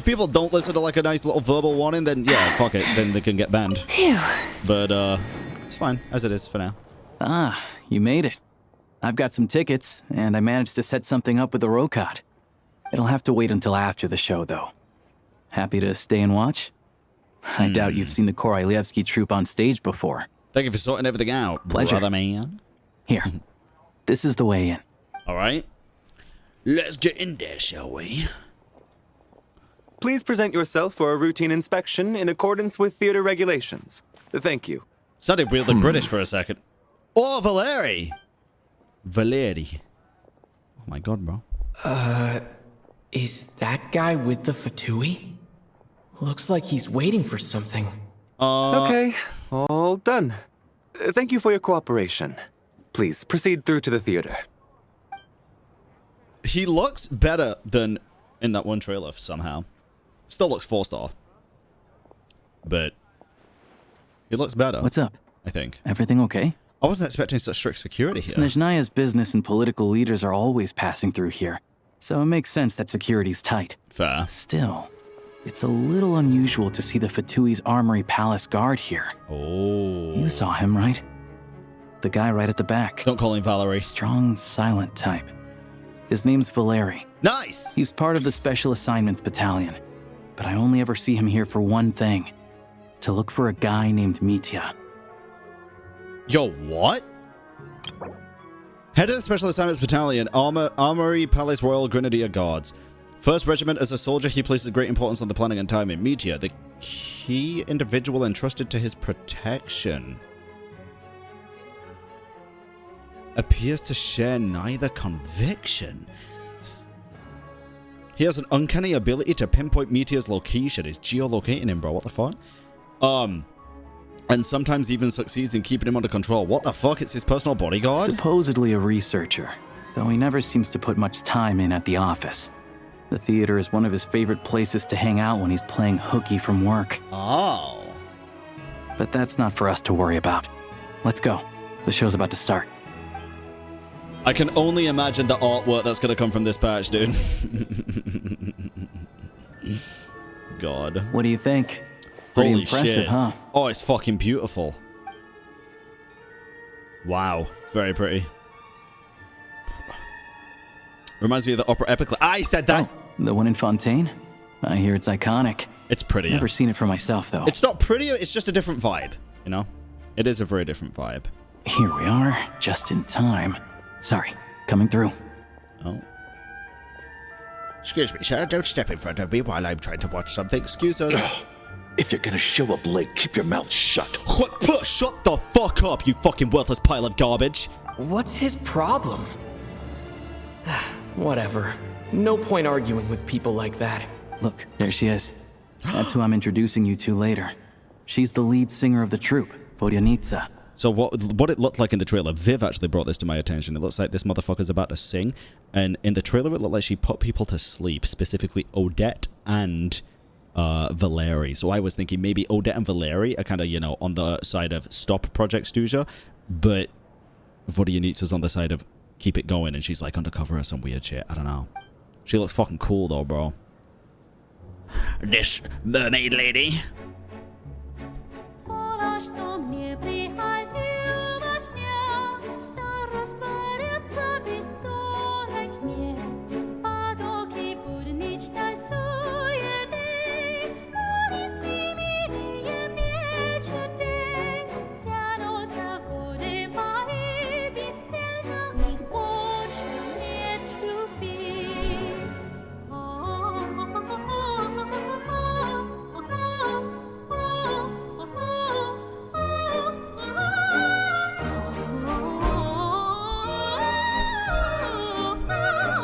people don't listen to, like, a nice little verbal warning, then yeah, fuck it. Then they can get banned. But it's fine as it is for now. Ah, you made it. I've got some tickets, and I managed to set something up with the Rokot. It'll have to wait until after the show, though. Happy to stay and watch? I doubt you've seen the Korolyevsky troupe on stage before. Thank you for sorting everything out, Pleasure. brother man. Here, this is the way in. All right. Let's get in there, shall we? Please present yourself for a routine inspection in accordance with theater regulations. Thank you. Sounded weirdly British for a second. Oh, Valeri! Valeri. Oh my god, bro. Is that guy with the Fatui? Looks like he's waiting for something. Okay, all done. Thank you for your cooperation. Please proceed through to the theater. He looks better than in that one trailer somehow. Still looks 4-star. But he looks better. What's up? I think. Everything okay? I wasn't expecting such strict security here. SNEZHNAYA's business and political leaders are always passing through here, so it makes sense that security's tight. Fair. Still, it's a little unusual to see the Fatui's Armory Palace guard here. Oh. You saw him, right? The guy right at the back. Don't call him Valerie. Strong, silent type. His name's Valeri. Nice! He's part of the Special Assignments Battalion, but I only ever see him here for one thing. To look for a guy named Mitya. Yo, what? Head of the Special Assignments Battalion, Armory Palace Royal Grenadier Guards. First Regiment, as a soldier, he places great importance on the planning and timing. Mitya, the key individual entrusted to his protection, appears to share neither conviction. He has an uncanny ability to pinpoint Mitya's location. He's geolocating him, bro. What the fuck? And sometimes even succeeds in keeping him under control. What the fuck? It's his personal bodyguard? Supposedly a researcher, though he never seems to put much time in at the office. The theater is one of his favorite places to hang out when he's playing hooky from work. Oh. But that's not for us to worry about. Let's go. The show's about to start. I can only imagine the artwork that's gonna come from this patch, dude. God. What do you think? Pretty Holy impressive, shit. huh? Oh, it's fucking beautiful. Wow. It's very pretty. Reminds me of the opera Epic. I said that! Oh, the one in Fontaine? I hear it's iconic. It's pretty. Never seen it for myself, though. It's not pretty, it's just a different vibe, you know? It is a very different vibe. Here we are, just in time. Sorry, coming through. Oh. Excuse me, sir. Don't step in front of me while I'm trying to watch something. Excuse us. If you're gonna show up late, keep your mouth shut. Shut the fuck up, you fucking worthless pile of garbage. What's his problem? Whatever. No point arguing with people like that. Look, there she is. That's who I'm introducing you to later. She's the lead singer of the troupe, Vodyanitsa. So what it looked like in the trailer, Viv actually brought this to my attention. It looks like this motherfucker's about to sing. And in the trailer, it looked like she put people to sleep, specifically Odette and Valeri. So I was thinking maybe Odette and Valeri are kind of, you know, on the side of stop Project Stuja, but Vodyanitsa's on the side of keep it going, and she's like undercover or some weird shit. I don't know. She looks fucking cool though, bro. This mermaid lady.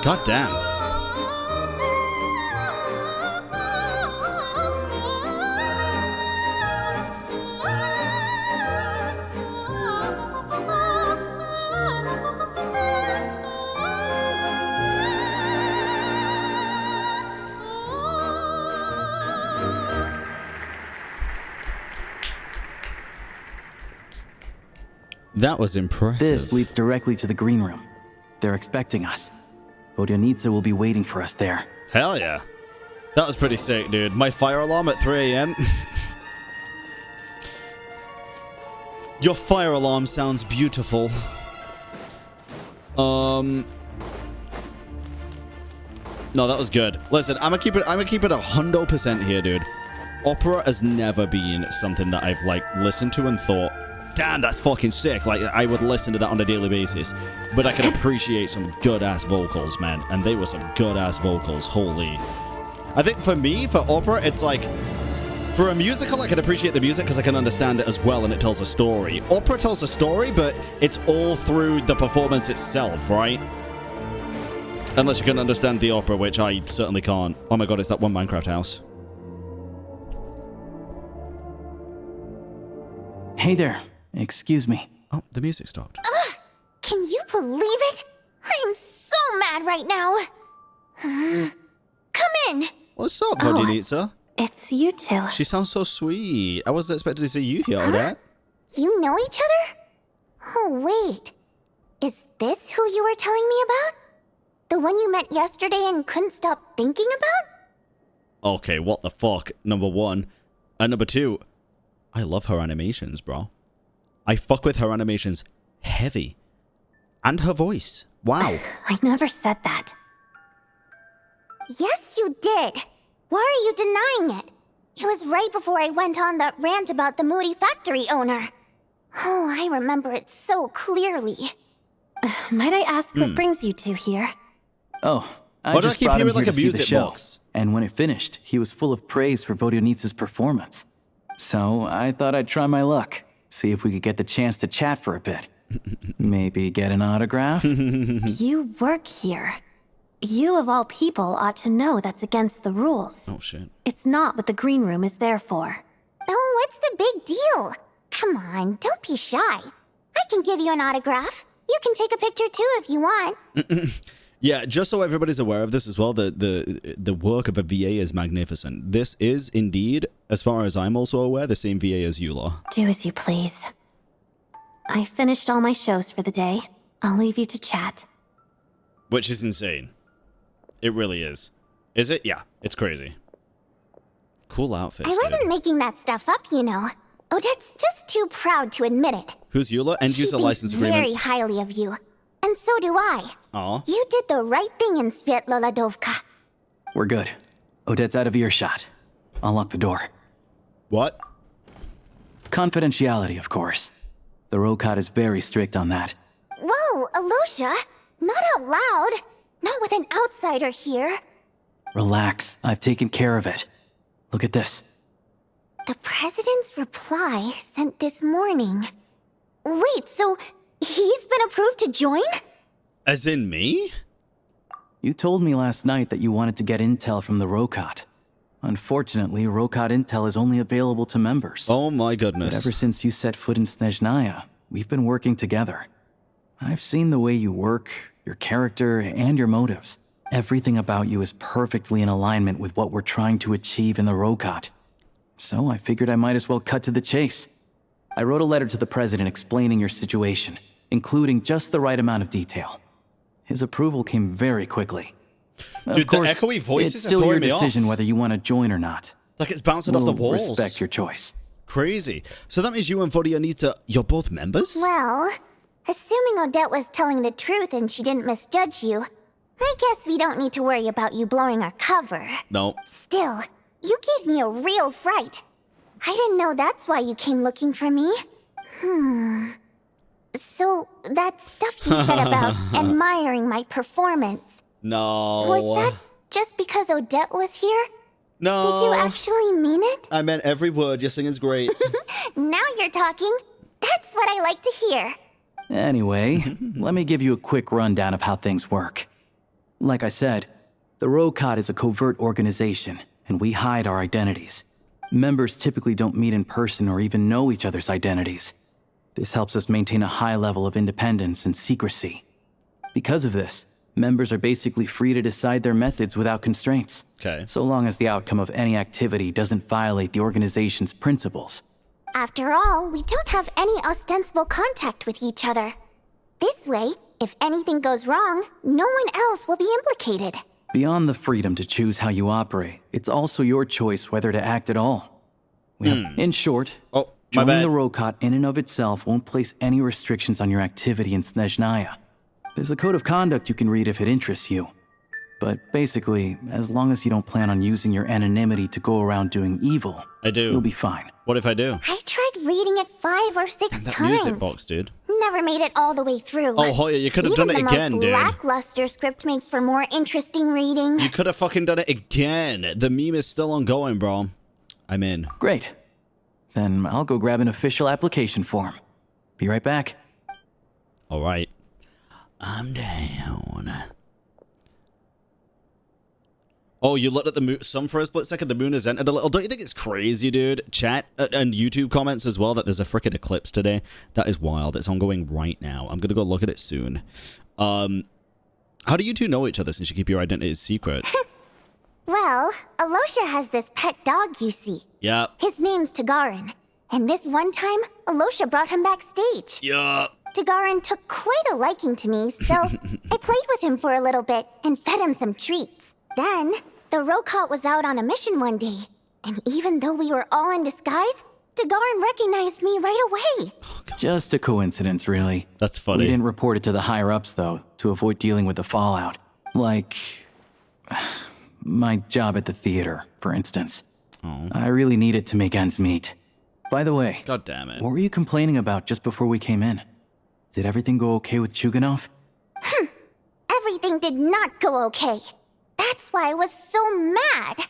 God damn. That was impressive. This leads directly to the green room. They're expecting us. Vodyanitsa will be waiting for us there. Hell yeah. That was pretty sick, dude. My fire alarm at 3 a.m. Your fire alarm sounds beautiful. No, that was good. Listen, I'm gonna keep it 100% here, dude. Opera has never been something that I've like listened to and thought, damn, that's fucking sick. Like, I would listen to that on a daily basis. But I can appreciate some good-ass vocals, man. And they were some good-ass vocals. Holy. I think for me, for opera, it's like... For a musical, I can appreciate the music because I can understand it as well and it tells a story. Opera tells a story, but it's all through the performance itself, right? Unless you can understand the opera, which I certainly can't. Oh my god, it's that one Minecraft house. Hey there. Excuse me. Oh, the music stopped. Can you believe it? I am so mad right now. Come in. What's up, Vodyanitsa? It's you two. She sounds so sweet. I wasn't expecting to see you here, Odette. You know each other? Oh, wait. Is this who you were telling me about? The one you met yesterday and couldn't stop thinking about? Okay, what the fuck? Number one. And number two, I love her animations, bro. I fuck with her animations heavy. And her voice. Wow. I never said that. Yes, you did. Why are you denying it? It was right before I went on that rant about the moody factory owner. Oh, I remember it so clearly. Might I ask what brings you two here? Oh, Why do I just keep brought him hearing like here a to see the music show. box? And when it finished, he was full of praise for Vodyanitsa's performance. So I thought I'd try my luck. See if we could get the chance to chat for a bit. Maybe get an autograph? You work here. You of all people ought to know that's against the rules. Oh shit. It's not what the green room is there for. Oh, what's the big deal? Come on, don't be shy. I can give you an autograph. You can take a picture too if you want. Yeah, just so everybody's aware of this as well, the work of a VA is magnificent. This is indeed, as far as I'm also aware, the same VA as Eula. Do as you please. I finished all my shows for the day. I'll leave you to chat. Which is insane. It really is. Is it? Yeah, it's crazy. Cool outfit. I wasn't making that stuff up, you know. Odette's just too proud to admit it. Who's Eula? End user license She agreement. thinks very highly of you. And so do I. Aw. You did the right thing in Svietloladovka. We're good. Odette's out of earshot. I'll lock the door. What? Confidentiality, of course. The Rokat is very strict on that. Whoa, Alosha. Not out loud. Not with an outsider here. Relax. I've taken care of it. Look at this. The president's reply sent this morning. Wait, so he's been approved to join? As in me? You told me last night that you wanted to get intel from the Rokot. Unfortunately, Rokot intel is only available to members. Oh my goodness. But ever since you set foot in SNEZHNAYA, we've been working together. I've seen the way you work, your character, and your motives. Everything about you is perfectly in alignment with what we're trying to achieve in the Rokot. So I figured I might as well cut to the chase. I wrote a letter to the president explaining your situation, including just the right amount of detail. His approval came very quickly. Dude, of course, the echoey voices it's are still your throwing me decision off. whether you want to join or not. Like it's bouncing off the We'll walls. respect your choice. Crazy. So that means you and Vodyanita, you're both members? Well, assuming Odette was telling the truth and she didn't misjudge you, I guess we don't need to worry about you blowing our cover. No. Still, you gave me a real fright. I didn't know that's why you came looking for me. So, that stuff you said about admiring my performance, No. was that just because Odette was here? No. Did you actually mean it? I meant every word. Your singing's great. Now you're talking. That's what I like to hear. Anyway, let me give you a quick rundown of how things work. Like I said, the Rokot is a covert organization, and we hide our identities. Members typically don't meet in person or even know each other's identities. This helps us maintain a high level of independence and secrecy. Because of this, members are basically free to decide their methods without constraints. Okay. So long as the outcome of any activity doesn't violate the organization's principles. After all, we don't have any ostensible contact with each other. This way, if anything goes wrong, no one else will be implicated. Beyond the freedom to choose how you operate, it's also your choice whether to act at all. In short, joining the Rokot in and of itself won't place any restrictions on your activity in SNEZHNAYA. There's a code of conduct you can read if it interests you. But basically, as long as you don't plan on using your anonymity to go around doing evil, you'll be fine. What if I do? I tried reading it 5 or 6 That times. music box, dude. Never made it all the way through. Oh, Hoya, you could have done it again, Even dude. the most lackluster script makes for more interesting reading. You could have fucking done it again. The meme is still ongoing, bro. I'm in. Great. Then I'll go grab an official application form. Be right back. All right. I'm down. Oh, you looked at the sun for a split second. The moon has entered a little. Don't you think it's crazy, dude? Chat and YouTube comments as well that there's a frickin' eclipse today. That is wild. It's ongoing right now. I'm gonna go look at it soon. How do you two know each other since you keep your identities secret? Well, Alosha has this pet dog you see. Yeah. His name's Tagarin. And this one time, Alosha brought him backstage. Yeah. Tagarin took quite a liking to me, so I played with him for a little bit and fed him some treats. Then, the Rokot was out on a mission one day, and even though we were all in disguise, Tagarin recognized me right away. Just a coincidence, really. That's funny. We didn't report it to the higher-ups, though, to avoid dealing with the fallout. Like, my job at the theater, for instance. Oh. I really needed to make ends meet. By the way, God damn it. What were you complaining about just before we came in? Did everything go okay with Chuganov? Everything did not go okay. That's why I was so mad.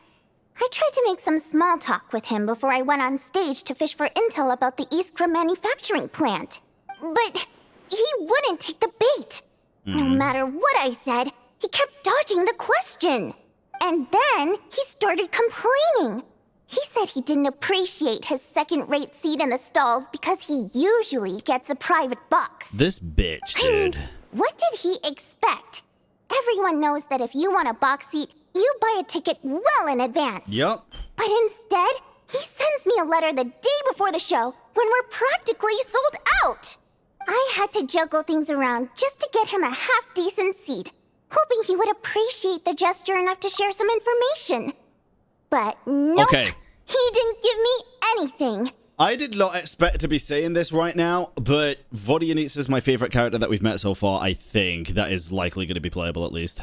I tried to make some small talk with him before I went on stage to fish for intel about the Iskra manufacturing plant. But he wouldn't take the bait. No matter what I said, he kept dodging the question. And then he started complaining. He said he didn't appreciate his second-rate seat in the stalls because he usually gets a private box. This bitch, dude. What did he expect? Everyone knows that if you want a box seat, you buy a ticket well in advance. Yup. But instead, he sends me a letter the day before the show when we're practically sold out. I had to juggle things around just to get him a half-decent seat, hoping he would appreciate the gesture enough to share some information. But nope, he didn't give me anything. I did not expect to be saying this right now, but Vodyanita is my favorite character that we've met so far. I think that is likely going to be playable at least.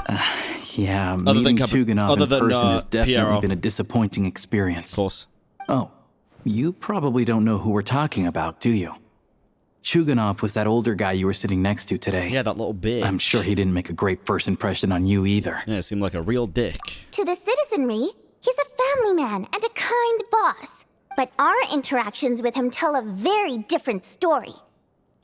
Yeah, meeting Chuganov in person has definitely Piero. been a disappointing experience. Of course. Oh, you probably don't know who we're talking about, do you? Chuganov was that older guy you were sitting next to today. Yeah, that little bitch. I'm sure he didn't make a great first impression on you either. Yeah, it seemed like a real dick. To the citizenry, he's a family man and a kind boss. But our interactions with him tell a very different story.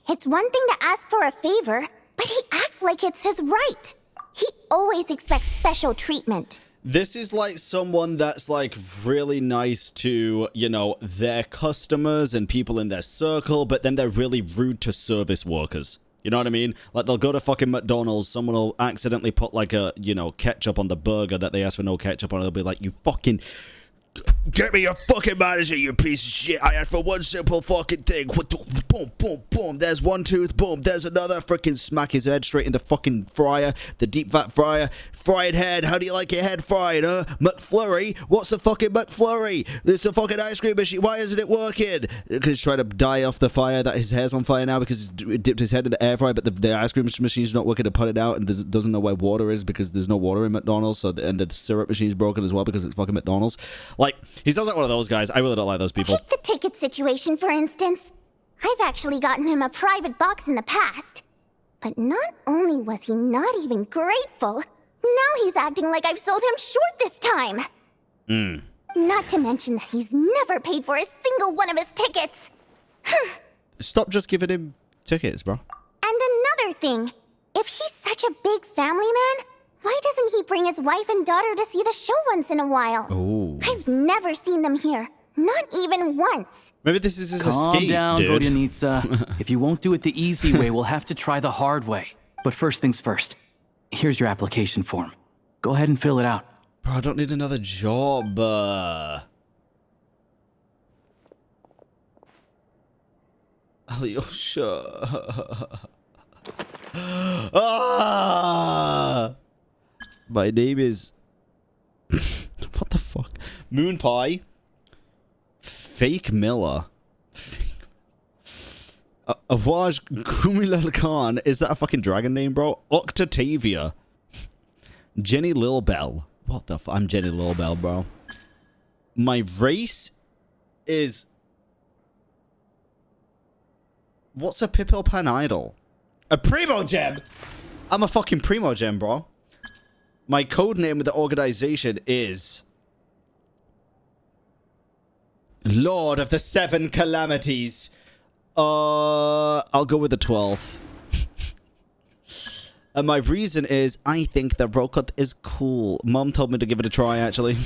It's one thing to ask for a favor, but he acts like it's his right. He always expects special treatment. This is like someone that's like really nice to, you know, their customers and people in their circle, but then they're really rude to service workers. You know what I mean? Like, they'll go to fucking McDonald's, someone will accidentally put like a, you know, ketchup on the burger that they asked for no ketchup on. They'll be like, you fucking... Get me your fucking manager, you piece of shit. I asked for one simple fucking thing. Boom, boom, boom. There's one tooth. Boom. There's another. Freaking smack his head straight in the fucking fryer. The deep fat fryer. Fried head. How do you like your head fried, huh? McFlurry? What's a fucking McFlurry? It's a fucking ice cream machine. Why isn't it working? Because he's trying to die off the fire. That his hair's on fire now because he dipped his head in the air fryer, but the ice cream machine's not working to put it out, and doesn't know where water is because there's no water in McDonald's. So and the syrup machine's broken as well because it's fucking McDonald's. Like, he sounds like one of those guys. I really don't like those people. Take the ticket situation, for instance. I've actually gotten him a private box in the past. But not only was he not even grateful, now he's acting like I've sold him short this time. Not to mention that he's never paid for a single one of his tickets. Stop just giving him tickets, bro. And another thing, if he's such a big family man, why doesn't he bring his wife and daughter to see the show once in a while? Oh. I've never seen them here. Not even once. Maybe this is his Calm escape, down, dude. Vodyanitsa. If you won't do it the easy way, we'll have to try the hard way. But first things first. Here's your application form. Go ahead and fill it out. Bro, I don't need another job. Alyosha. My name is... what the fuck? Moon Pie. Fake Miller. Avaj Kumilal Khan. Is that a fucking dragon name, bro? Octavia. Jenny Lilbell. What the fuck? I'm Jenny Lilbell, bro. My race is... What's a Pipilpan idol? A Primogem! I'm a fucking Primogem, bro. My code name with the organization is... Lord of the Seven Calamities. I'll go with the 12th. And my reason is I think that Rokot is cool. Mom told me to give it a try, actually.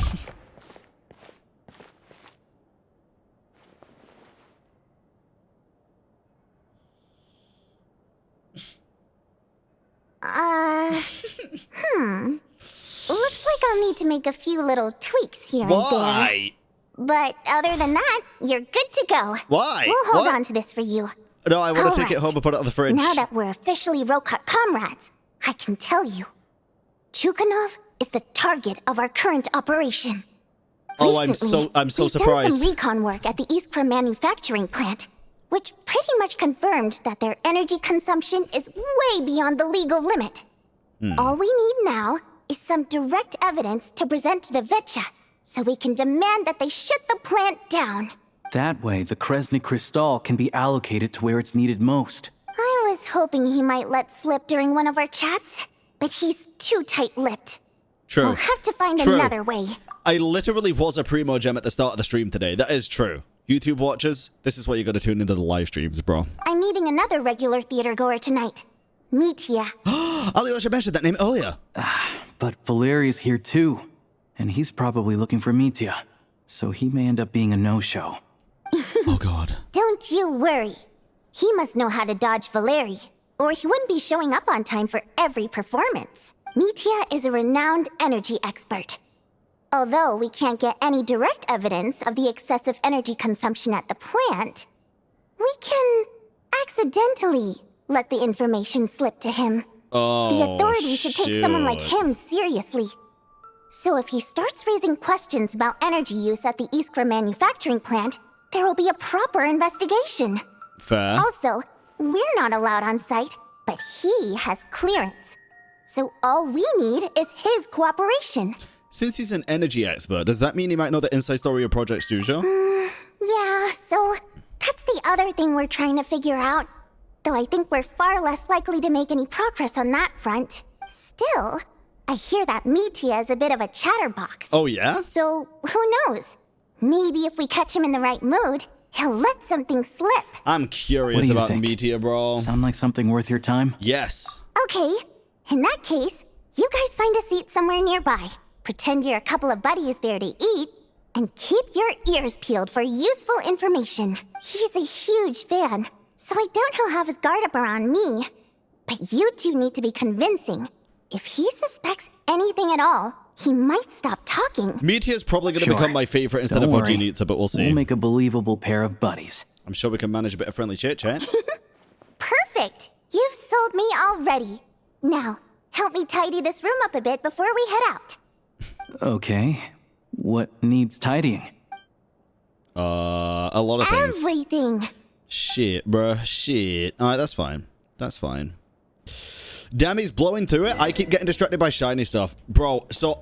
Looks like I'll need to make a few little tweaks here and there. Why? But other than that, you're good to go. Why? We'll hold What? on to this for you. No, I want to take it Alright. home and put it on the fridge. Now that we're officially Rokot comrades, I can tell you, Chukhanov is the target of our current operation. Oh, Recently, I'm so we've surprised. done some recon work at the Iskra manufacturing plant, which pretty much confirmed that their energy consumption is way beyond the legal limit. All we need now is some direct evidence to present to the Vetcha, so we can demand that they shut the plant down. That way, the Kresny Crystal can be allocated to where it's needed most. I was hoping he might let slip during one of our chats, but he's too tight-lipped. True. We'll have to find True. another way. I literally was a Primogem at the start of the stream today. That is true. YouTube watchers, this is why you got to tune into the live streams, bro. I'm meeting another regular theater goer tonight. Mitya. Alyosha mentioned that name earlier. But Valeri's here too. And he's probably looking for Mitya. So he may end up being a no-show. Oh god. Don't you worry. He must know how to dodge Valeri, or he wouldn't be showing up on time for every performance. Mitya is a renowned energy expert. Although we can't get any direct evidence of the excessive energy consumption at the plant, we can accidentally let the information slip to him. Oh, The authorities should take someone like him seriously. So if he starts raising questions about energy use at the Iskra manufacturing plant, there will be a proper investigation. Fair. Also, we're not allowed on site, but he has clearance. So all we need is his cooperation. Since he's an energy expert, does that mean he might know the inside story of Project Studio? Yeah, so that's the other thing we're trying to figure out. Though I think we're far less likely to make any progress on that front. Still, I hear that Mitya is a bit of a chatterbox. Oh, yeah? So, who knows? Maybe if we catch him in the right mood, he'll let something slip. I'm What curious do you about think? Meteor, bro. Sound like something worth your time? Yes. Okay, in that case, you guys find a seat somewhere nearby. Pretend you're a couple of buddies there to eat, and keep your ears peeled for useful information. He's a huge fan, so I doubt he'll have his guard up around me. But you two need to be convincing. If he suspects anything at all, he might stop talking. Meteor's probably going to Sure. become my favorite instead Don't of worry. Vegeta, but we'll see. We'll make a believable pair of buddies. I'm sure we can manage a bit of friendly chit-chat. Perfect! You've sold me already. Now, help me tidy this room up a bit before we head out. Okay. What needs tidying? A lot of things. Everything! Shit, bruh. Shit. Alright, that's fine. That's fine. Damn, he's blowing through it. I keep getting distracted by shiny stuff. Bro, so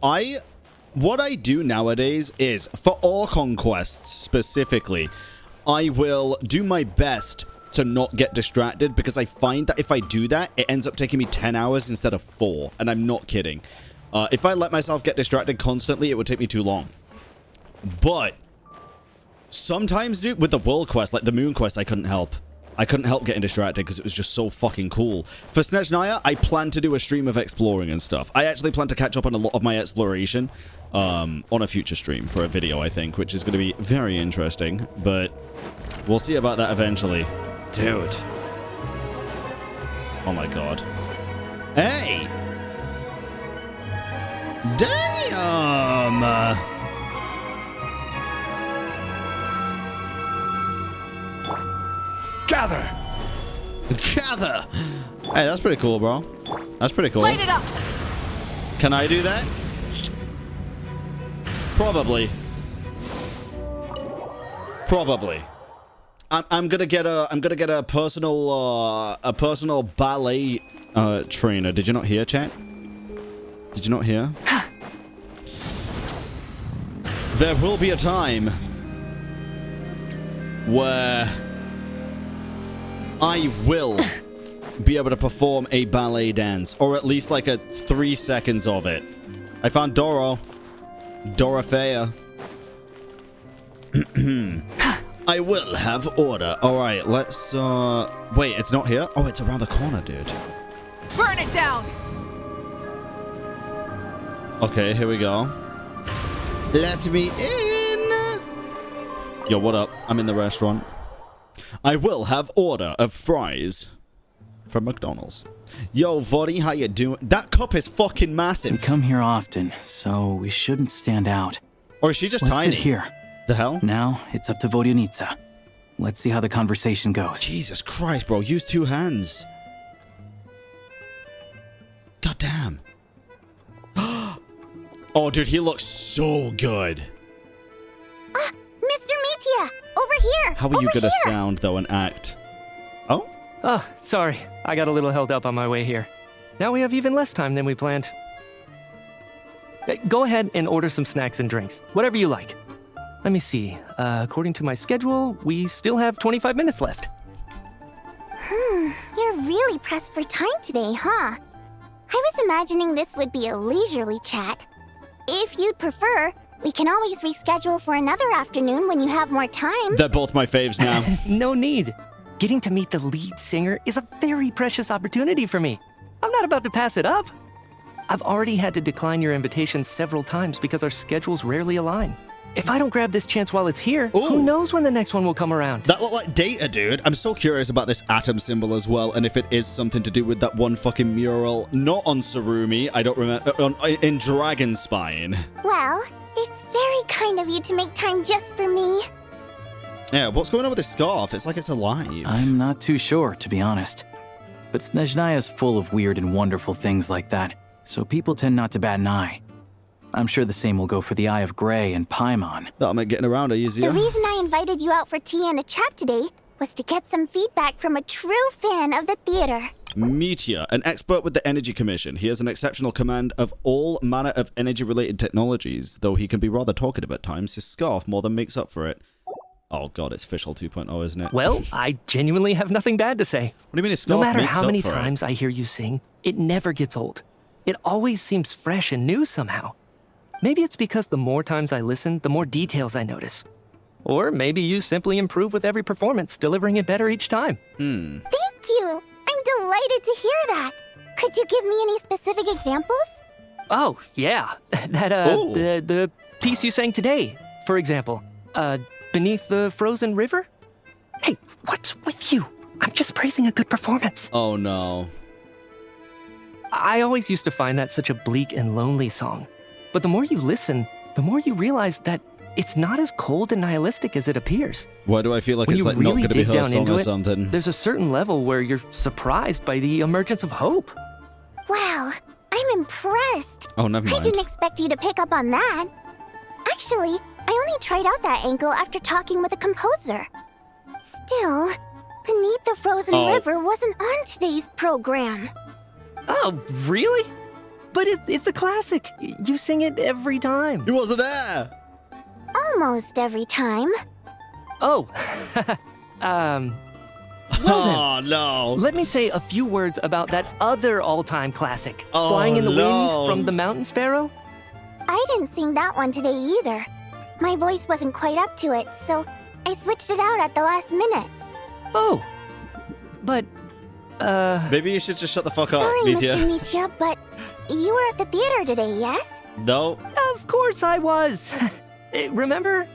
what I do nowadays is, for all conquests specifically, I will do my best to not get distracted, because I find that if I do that, it ends up taking me 10 hours instead of 4, and I'm not kidding. If I let myself get distracted constantly, it would take me too long. But sometimes, dude, with the world quest, like the moon quest, I couldn't help. I couldn't help getting distracted because it was just so fucking cool. For SNEZHNAYA, I plan to do a stream of exploring and stuff. I actually plan to catch up on a lot of my exploration on a future stream for a video, I think, which is going to be very interesting. But we'll see about that eventually. Dude. Oh my god. Hey! Damn! Gather! Gather! Hey, that's pretty cool, bro. That's pretty cool. Light it up! Can I do that? Probably. Probably. I'm gonna get a personal ballet trainer. Did you not hear, chat? Did you not hear? There will be a time where I will be able to perform a ballet dance, or at least like 3 seconds of it. I found Dorothea. I will have order. All right, let's wait, it's not here? Oh, it's around the corner, dude. Burn it down! Okay, here we go. Let me in. Yo, what up? I'm in the restaurant. I will have order of fries from McDonald's. Yo, Voddy, how you doing? That cup is fucking massive. We come here often, so we shouldn't stand out. Or is she just Let's tiny? sit here. The hell? Now, it's up to Vodyanica. Let's see how the conversation goes. Jesus Christ, bro. Use 2 hands. God damn. Oh, dude, he looks so good. Mr. Metia! Over here! How are you gonna sound, though, and act? Oh? Oh, sorry. I got a little held up on my way here. Now we have even less time than we planned. Go ahead and order some snacks and drinks. Whatever you like. Let me see. According to my schedule, we still have 25 minutes left. You're really pressed for time today, huh? I was imagining this would be a leisurely chat. If you'd prefer, we can always reschedule for another afternoon when you have more time. They're both my faves now. No need. Getting to meet the lead singer is a very precious opportunity for me. I'm not about to pass it up. I've already had to decline your invitation several times because our schedules rarely align. If I don't grab this chance while it's here, who knows when the next one will come around? That looked like data, dude. I'm so curious about this atom symbol as well, and if it is something to do with that one fucking mural, not on Sarumi, I don't remember, in Dragonspine. Well, it's very kind of you to make time just for me. Yeah, what's going on with this scarf? It's like it's alive. I'm not too sure, to be honest. But SNEZHNAYA is full of weird and wonderful things like that, so people tend not to bat an eye. I'm sure the same will go for the Eye of Grey and Paimon. That'll make getting around easier. The reason I invited you out for tea and a chat today was to get some feedback from a true fan of the theater. Meteor, an expert with the Energy Commission. He has an exceptional command of all manner of energy-related technologies, though he can be rather talkative at times. His scarf more than makes up for it. Oh god, it's Fischl 2.0, isn't it? Well, I genuinely have nothing bad to say. What do you mean his scarf No matter makes how up many for it? times I hear you sing, it never gets old. It always seems fresh and new somehow. Maybe it's because the more times I listen, the more details I notice. Or maybe you simply improve with every performance, delivering it better each time. Thank you. I'm delighted to hear that. Could you give me any specific examples? Oh, yeah. That, the piece you sang today, for example. Beneath the Frozen River? Hey, what's with you? I'm just praising a good performance. Oh, no. I always used to find that such a bleak and lonely song. But the more you listen, the more you realize that it's not as cold and nihilistic as it appears. Why do I feel like When it's you like not really going to be dig her down song into or it, something? there's a certain level where you're surprised by the emergence of hope. Wow, I'm impressed. Oh, never I mind. didn't expect you to pick up on that. Actually, I only tried out that angle after talking with a composer. Still, Beneath the Frozen River wasn't on today's program. Oh, really? But it's a classic. You sing it every time. He wasn't there. Almost every time. Oh. Well Oh, then, no. let me say a few words about that other all-time classic, Oh, Flying in the no. Wind from the Mountain Sparrow. I didn't sing that one today either. My voice wasn't quite up to it, so I switched it out at the last minute. Oh. But, Maybe you should just shut the fuck up, Sorry, Nitya. Mr. Nitya, but you were at the theater today, yes? No. Of course I was. Remember?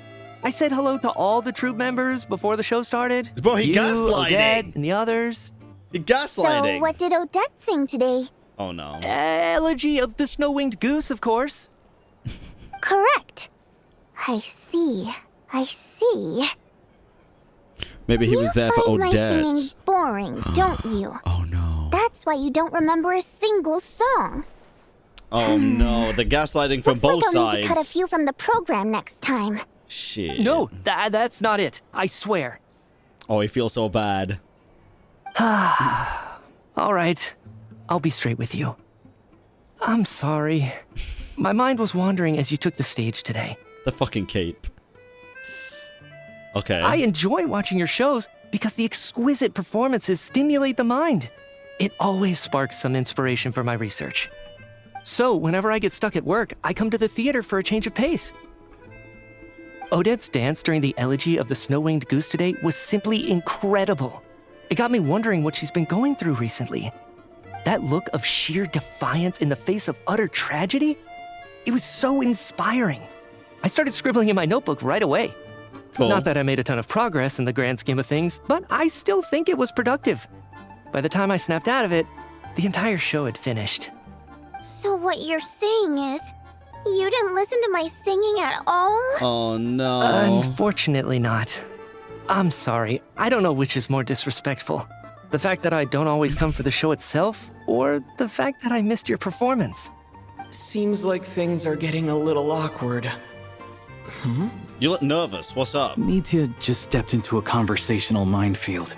I said hello to all the troop members before the show started. Bro, he you, gaslighting. Odette, and the others. He gaslighting. So what did Odette sing today? Oh, no. Elegy of the Snow-Winged Goose, of course. Correct. I see. I see. Maybe he was there for find my singing Odette. boring, don't you? Oh, no. That's why you don't remember a single song. Oh, no. The gaslighting from Looks both like I'll sides. need to cut a few from the program next time. Shit. No, that's not it. I swear. Oh, he feels so bad. All right. I'll be straight with you. I'm sorry. My mind was wandering as you took the stage today. The fucking cape. Okay. I enjoy watching your shows because the exquisite performances stimulate the mind. It always sparks some inspiration for my research. So, whenever I get stuck at work, I come to the theater for a change of pace. Odette's dance during the Elegy of the Snow-Winged Goose today was simply incredible. It got me wondering what she's been going through recently. That look of sheer defiance in the face of utter tragedy? It was so inspiring. I started scribbling in my notebook right away. Cool. Not that I made a ton of progress in the grand scheme of things, but I still think it was productive. By the time I snapped out of it, the entire show had finished. So what you're saying is, you didn't listen to my singing at all? Oh, no. Unfortunately not. I'm sorry. I don't know which is more disrespectful. The fact that I don't always come for the show itself, or the fact that I missed your performance. Seems like things are getting a little awkward. You look nervous. What's up? Nitya just stepped into a conversational minefield.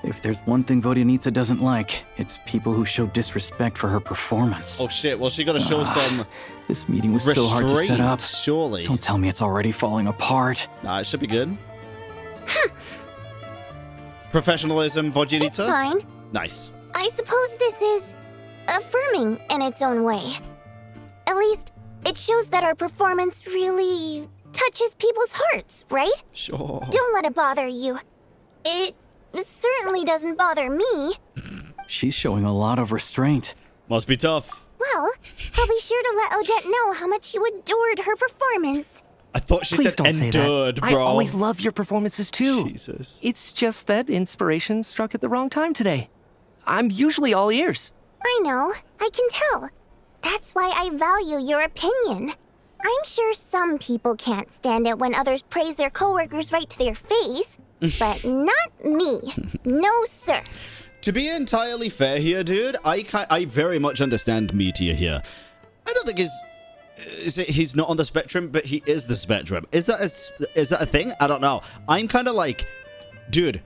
If there's one thing Vodyanitsa doesn't like, it's people who show disrespect for her performance. Oh, shit. Well, she got to show some This meeting was so hard to set up. Surely. Don't tell me it's already falling apart. Nah, it should be good. Professionalism, Vodyanitsa? It's fine. Nice. I suppose this is affirming in its own way. At least, it shows that our performance really touches people's hearts, right? Sure. Don't let it bother you. It certainly doesn't bother me. She's showing a lot of restraint. Must be tough. Well, I'll be sure to let Odette know how much you adored her performance. I thought she Please said don't say endured, that. bro. I always love your performances too. Jesus. It's just that inspiration struck at the wrong time today. I'm usually all ears. I know, I can tell. That's why I value your opinion. I'm sure some people can't stand it when others praise their coworkers right to their face, but not me. No, sir. To be entirely fair here, dude, I very much understand Meteor here. I don't think he's not on the spectrum, but he is the spectrum. Is that a thing? I don't know. I'm kind of like, dude.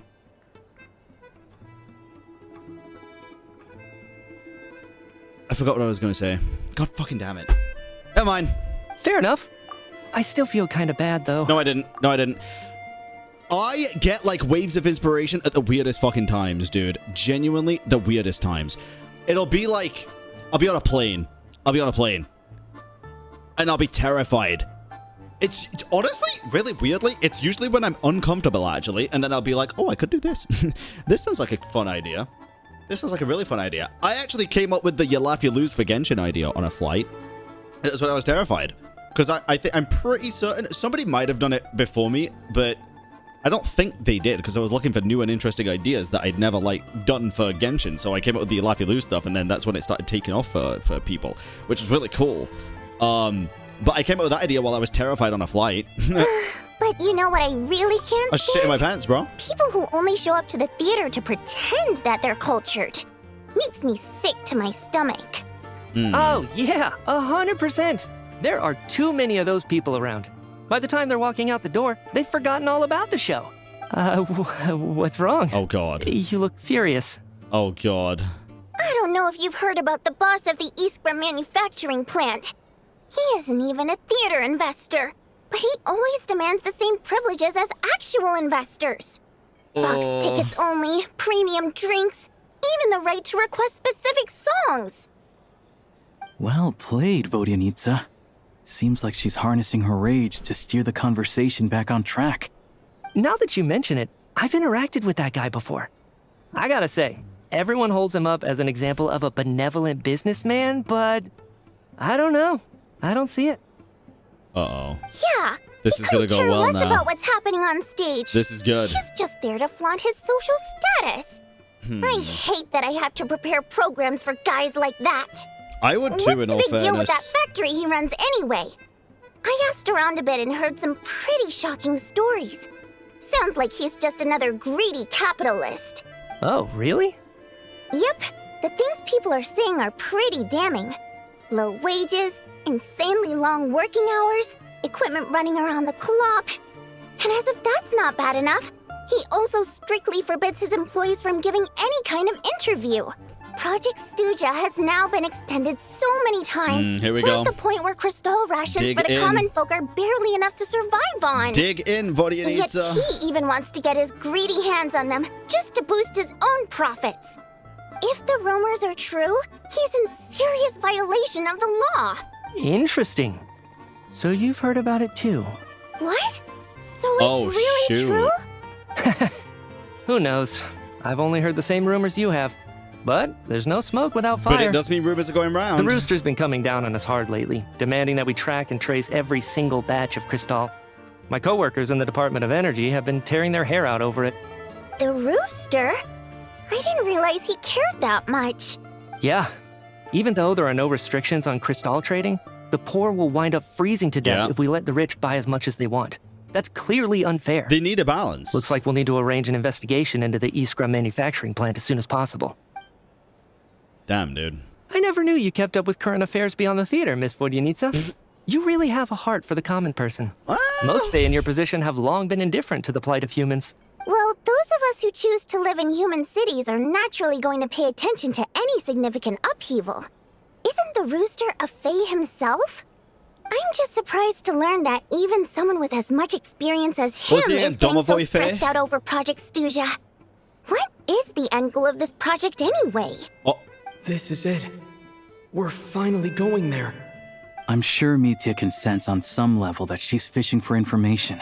I forgot what I was going to say. God fucking damn it. Never mind. Fair enough. I still feel kind of bad, though. No, I didn't. No, I didn't. I get, like, waves of inspiration at the weirdest fucking times, dude. Genuinely, the weirdest times. It'll be like, I'll be on a plane. and I'll be terrified. It's honestly, really weirdly, it's usually when I'm uncomfortable, actually, and then I'll be like, oh, I could do this. This sounds like a fun idea. This sounds like a really fun idea. I actually came up with the you laugh, you lose for Genshin idea on a flight. That's when I was terrified. Because I'm pretty certain somebody might have done it before me, but I don't think they did, because I was looking for new and interesting ideas that I'd never, like, done for Genshin. So I came up with the you laugh, you lose stuff, and then that's when it started taking off for people, which was really cool. But I came up with that idea while I was terrified on a flight. But you know what I really can't I was shitting my pants, bro. People who only show up to the theater to pretend that they're cultured. Makes me sick to my stomach. Oh, yeah, 100%. There are too many of those people around. By the time they're walking out the door, they've forgotten all about the show. What's wrong? Oh, God. You look furious. Oh, God. I don't know if you've heard about the boss of the Iskra manufacturing plant. He isn't even a theater investor, but he always demands the same privileges as actual investors. Box tickets only, premium drinks, even the right to request specific songs. Well played, Vodyanitsa. Seems like she's harnessing her rage to steer the conversation back on track. Now that you mention it, I've interacted with that guy before. I gotta say, everyone holds him up as an example of a benevolent businessman, but I don't know. I don't see it. Uh-oh. Yeah. This is gonna go care well less now. about what's happening on stage. This is good. He's just there to flaunt his social status. I hate that I have to prepare programs for guys like that. I would too, in all What's the big deal with that fairness. factory he runs anyway? I asked around a bit and heard some pretty shocking stories. Sounds like he's just another greedy capitalist. Oh, really? Yep, the things people are saying are pretty damning. Low wages, insanely long working hours, equipment running around the clock. And as if that's not bad enough, he also strictly forbids his employees from giving any kind of interview. Project SNEZHNAYA has now been extended so many times. Here we we're go. at the point where crystal rations Dig for the in. common folk are barely enough to survive on. Dig in, Yet Vodyanitsa. he even wants to get his greedy hands on them just to boost his own profits. If the rumors are true, he's in serious violation of the law. Interesting. So you've heard about it too. What? So it's really shoot. true? Who knows? I've only heard the same rumors you have. But there's no smoke without fire. But it does mean rumors are going round. The rooster's been coming down on us hard lately, demanding that we track and trace every single batch of Crystal. My coworkers in the Department of Energy have been tearing their hair out over it. The rooster? I didn't realize he cared that much. Yeah. Even though there are no restrictions on Crystal trading, the poor will wind up freezing to death if we let the rich buy as much as they want. That's clearly unfair. They need a balance. Looks like we'll need to arrange an investigation into the Iskra manufacturing plant as soon as possible. Damn, dude. I never knew you kept up with current affairs beyond the theater, Miss Vodyanitsa. You really have a heart for the common person. Most Fae in your position have long been indifferent to the plight of humans. Well, those of us who choose to live in human cities are naturally going to pay attention to any significant upheaval. Isn't the rooster a Fae himself? I'm just surprised to learn that even someone with as much experience as him Was he a is getting so Domovoy Fae? stressed out over Project SNEZHNAYA. What is the end goal of this project anyway? Oh. This is it. We're finally going there. I'm sure Mitya can sense on some level that she's fishing for information.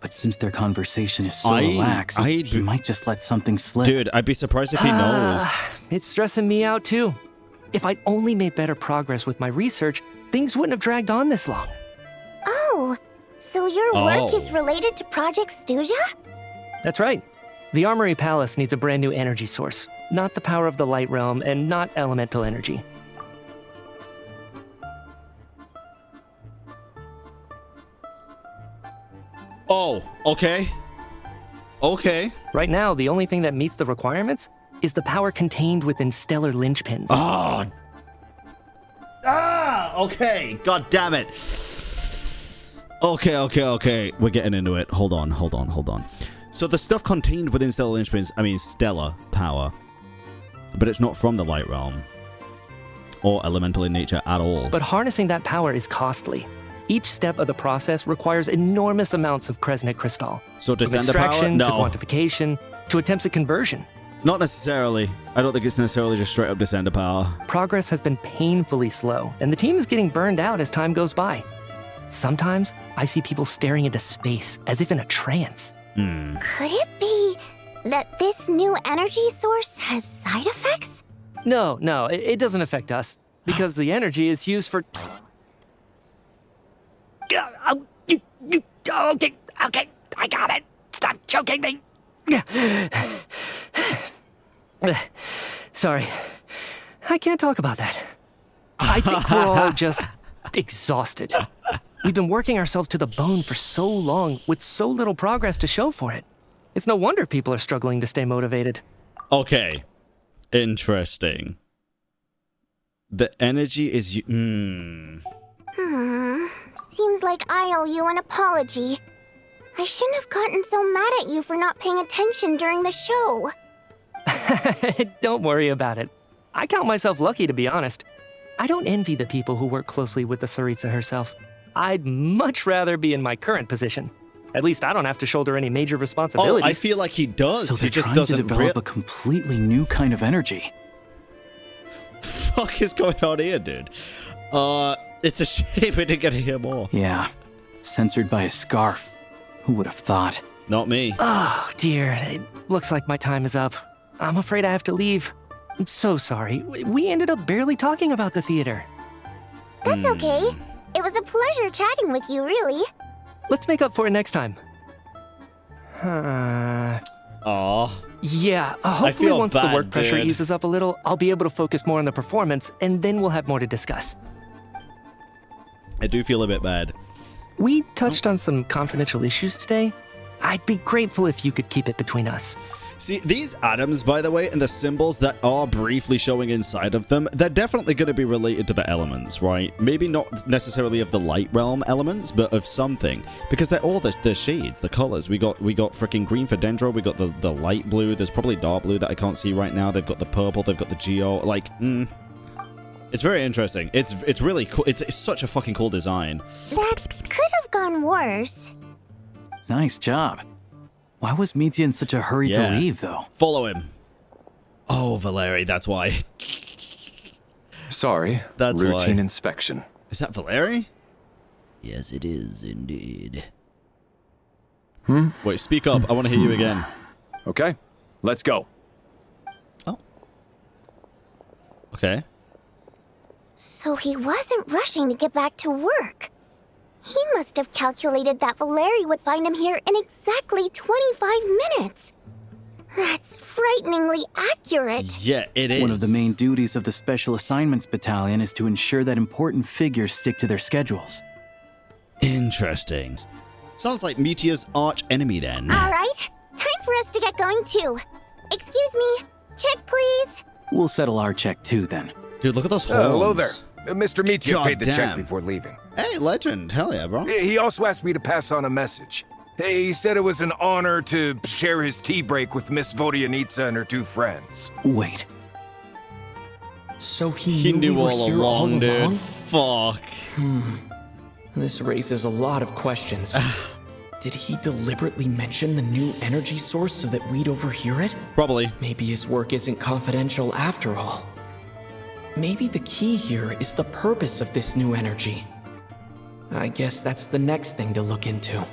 But since their conversation is so relaxed, he might just let something slip. Dude, I'd be surprised if he knows. It's stressing me out too. If I'd only made better progress with my research, things wouldn't have dragged on this long. Oh, so your work is related to Project SNEZHNAYA? That's right. The Armory Palace needs a brand new energy source. Not the power of the Light Realm, and not elemental energy. Oh, okay. Okay. Right now, the only thing that meets the requirements is the power contained within stellar linchpins. Oh. Okay. God damn it. Okay. We're getting into it. Hold on. So the stuff contained within stellar linchpins, I mean stellar power, but it's not from the Light Realm or elemental in nature at all. But harnessing that power is costly. Each step of the process requires enormous amounts of Kresnik crystal. So to From send the power? extraction No. to quantification to attempts at conversion. Not necessarily. I don't think it's necessarily just straight up descender power. Progress has been painfully slow, and the team is getting burned out as time goes by. Sometimes I see people staring into space as if in a trance. Could it be that this new energy source has side effects? No, it doesn't affect us, because the energy is used for... Okay, I got it. Stop choking me. Sorry, I can't talk about that. I think we're all just exhausted. We've been working ourselves to the bone for so long with so little progress to show for it. It's no wonder people are struggling to stay motivated. Okay, interesting. The energy is... Seems like I owe you an apology. I shouldn't have gotten so mad at you for not paying attention during the show. Don't worry about it. I count myself lucky, to be honest. I don't envy the people who work closely with the Tsaritsa herself. I'd much rather be in my current position. At least I don't have to shoulder any major responsibilities. Oh, I feel like he does. So He they're just trying doesn't to develop a completely new kind of energy. Fuck is going on here, dude? It's a shame we didn't get to hear more. Yeah, censored by a scarf. Who would have thought? Not me. Oh, dear. It looks like my time is up. I'm afraid I have to leave. I'm so sorry. We ended up barely talking about the theater. That's okay. It was a pleasure chatting with you, really. Let's make up for it next time. Aw. Yeah, hopefully feel once bad, the work pressure dude. eases up a little, I'll be able to focus more on the performance, and then we'll have more to discuss. I do feel a bit bad. We touched on some confidential issues today. I'd be grateful if you could keep it between us. See, these atoms, by the way, and the symbols that are briefly showing inside of them, they're definitely going to be related to the elements, right? Maybe not necessarily of the light realm elements, but of something. Because they're all the shades, the colors. We got freaking green for Dendro, we got the light blue, there's probably dark blue that I can't see right now, they've got the purple, they've got the geo, like, It's very interesting. It's really cool. It's such a fucking cool design. That could have gone worse. Nice job. Why was Mitya in such a hurry to leave, though? Follow him. Oh, Valeri, that's why. Sorry, That's routine why. inspection. Is that Valeri? Yes, it is indeed. Wait, speak up. I want to hear you again. Okay, let's go. Oh. Okay. So he wasn't rushing to get back to work. He must have calculated that Valeri would find him here in exactly 25 minutes. That's frighteningly accurate. Yeah, it is. One of the main duties of the Special Assignments Battalion is to ensure that important figures stick to their schedules. Interesting. Sounds like Mitya's arch enemy then. All right, time for us to get going too. Excuse me, check please. We'll settle our check too, then. Dude, look at those horns. Hello there. Mr. Mitya paid the check Goddamn. before leaving. Hey, legend. Hell yeah, bro. He also asked me to pass on a message. He said it was an honor to share his tea break with Miss Vodyanitsa and her two friends. Wait. So He we knew were all here along, dude. along? Fuck. This raises a lot of questions. Did he deliberately mention the new energy source so that we'd overhear it? Probably. Maybe his work isn't confidential after all. Maybe the key here is the purpose of this new energy. I guess that's the next thing to look into.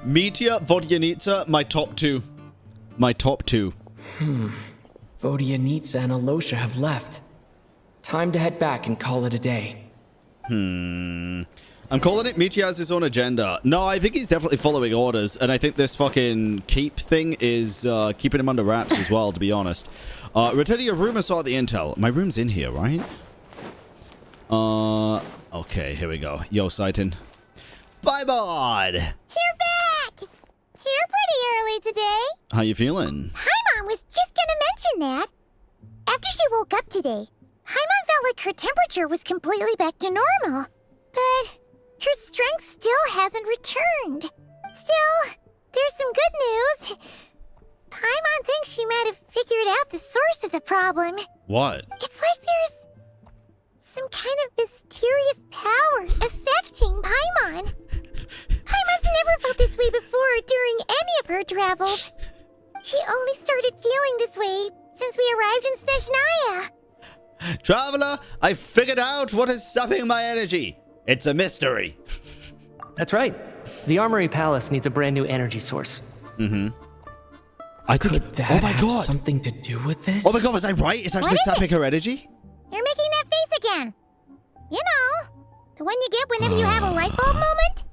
Mitya, Vodyanitsa, my top two. My top two. Vodyanitsa and Alosha have left. Time to head back and call it a day. I'm calling it Mitya has his own agenda. No, I think he's definitely following orders, and I think this fucking keep thing is keeping him under wraps as well, to be honest. Return to your room and sort the intel. My room's in here, right? Okay, here we go. Yo, Saiton. Bye, bud. You're back! Here pretty early today. How you feeling? Paimon was just gonna mention that. After she woke up today, Paimon felt like her temperature was completely back to normal. But her strength still hasn't returned. Still, there's some good news. Paimon thinks she might have figured out the source of the problem. What? It's like there's some kind of mysterious power affecting Paimon. Paimon's never felt this way before during any of her travels. She only started feeling this way since we arrived in SNEZHNAYA. Traveler, I figured out what is sapping my energy. It's a mystery. That's right. The Armory Palace needs a brand new energy source. Mm-hmm. I think. Could that oh my have god! something to do with this? Oh my god! Was I right? It's actually sapping her energy. You're making that face again. You know, the one you get whenever you have a light bulb moment.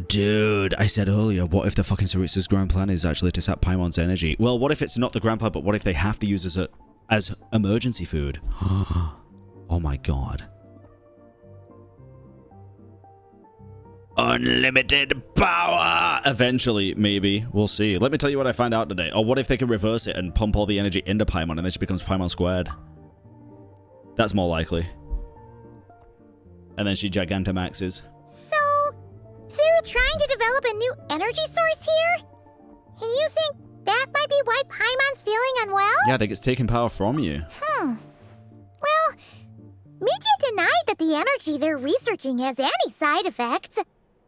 Dude, I said earlier, what if the fucking Saritsa's grand plan is actually to sap Paimon's energy? Well, what if it's not the grand plan, but what if they have to use it as emergency food? Oh my god. Unlimited power! Eventually, maybe. We'll see. Let me tell you what I found out today. Or what if they can reverse it and pump all the energy into Paimon and then she becomes Paimon squared? That's more likely. And then she Gigantamaxes. So, they're trying to develop a new energy source here? And you think that might be why Paimon's feeling unwell? Yeah, I think it's taking power from you. Well, Media denied that the energy they're researching has any side effects.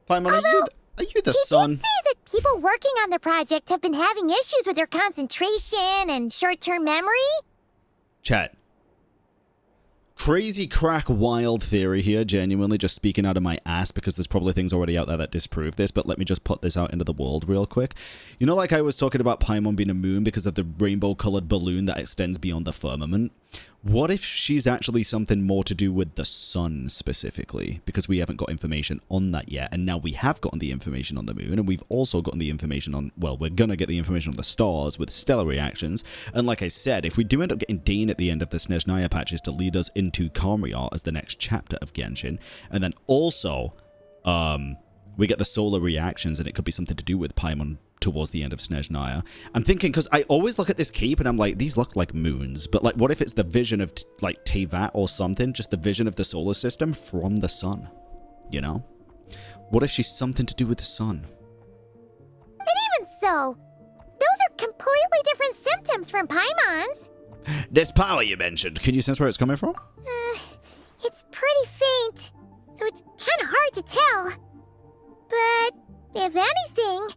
Paimon, are you the sun? He did say that people working on the project have been having issues with their concentration and short-term memory. Chat. Crazy crack wild theory here, genuinely just speaking out of my ass because there's probably things already out there that disprove this, but let me just put this out into the world real quick. You know, like I was talking about Paimon being a moon because of the rainbow-colored balloon that extends beyond the firmament? What if she's actually something more to do with the sun specifically? Because we haven't got information on that yet, and now we have gotten the information on the moon, and we've also gotten the information on, well, we're gonna get the information on the stars with stellar reactions, and like I said, if we do end up getting Dane at the end of the SNEZHNAYA patches to lead us into Kamriar as the next chapter of Genshin, and then also, we get the solar reactions, and it could be something to do with Paimon towards the end of SNEZHNAYA. I'm thinking, because I always look at this cape and I'm like, these look like moons, but like, what if it's the vision of like Teyvat or something, just the vision of the solar system from the sun, you know? What if she's something to do with the sun? And even so, those are completely different symptoms from Paimon's. This power you mentioned, can you sense where it's coming from? It's pretty faint, so it's kind of hard to tell. But if anything,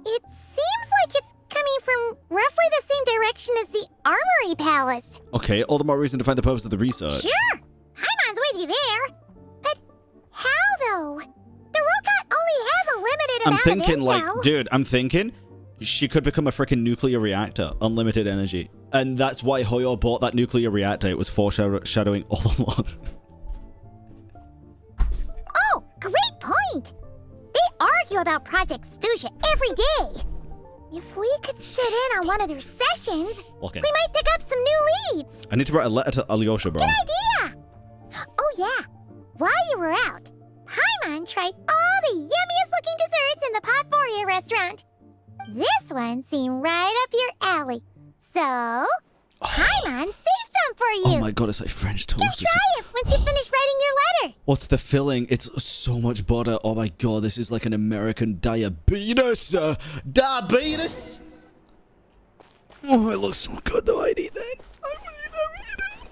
it seems like it's coming from roughly the same direction as the Armory Palace. Okay, all the more reason to find the purpose of the research. Sure, Paimon's with you there. But how, though? The robot only has a limited I'm amount thinking, of intel. like, dude, I'm thinking she could become a freaking nuclear reactor, unlimited energy. And that's why Hoyo bought that nuclear reactor. It was foreshadowing all along. Oh, great point! They argue about Project Stuja every day. If we could sit in on one of their sessions, Okay. we might pick up some new leads. I need to write a letter to Alyosha, bro. Good idea! Oh yeah, while you were out, Paimon tried all the yummiest looking desserts in the Potforia restaurant. This one seemed right up your alley. So, Paimon saved some for you. Oh my god, it's like French toast. You try it once you finish writing your letter. What's the filling? It's so much butter. Oh my god, this is like an American diabetes. Diabetes! Oh, it looks so good though. I need that. I would eat that right now.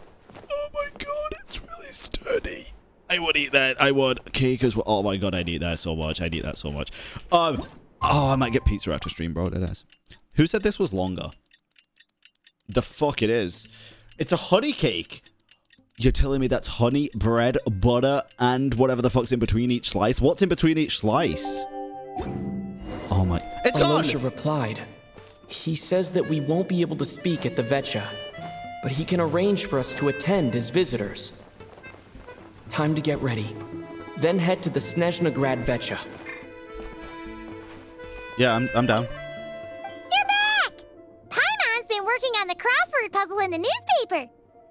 Oh my god, it's really sturdy. I would eat that. I would. Cake as well. Oh my god, I need that so much. I need that so much. Oh, I might get pizza after stream, bro. It is. Who said this was longer? The fuck it is. It's a honey cake. You're telling me that's honey, bread, butter, and whatever the fuck's in between each slice? What's in between each slice? Oh my... It's gone! Alyosha replied. He says that we won't be able to speak at the Vetcha, but he can arrange for us to attend as visitors. Time to get ready. Then head to the SNEZHNAGRAD Vetcha. Yeah, I'm down. You're back! Paimon's been working on the crossword puzzle in the newspaper.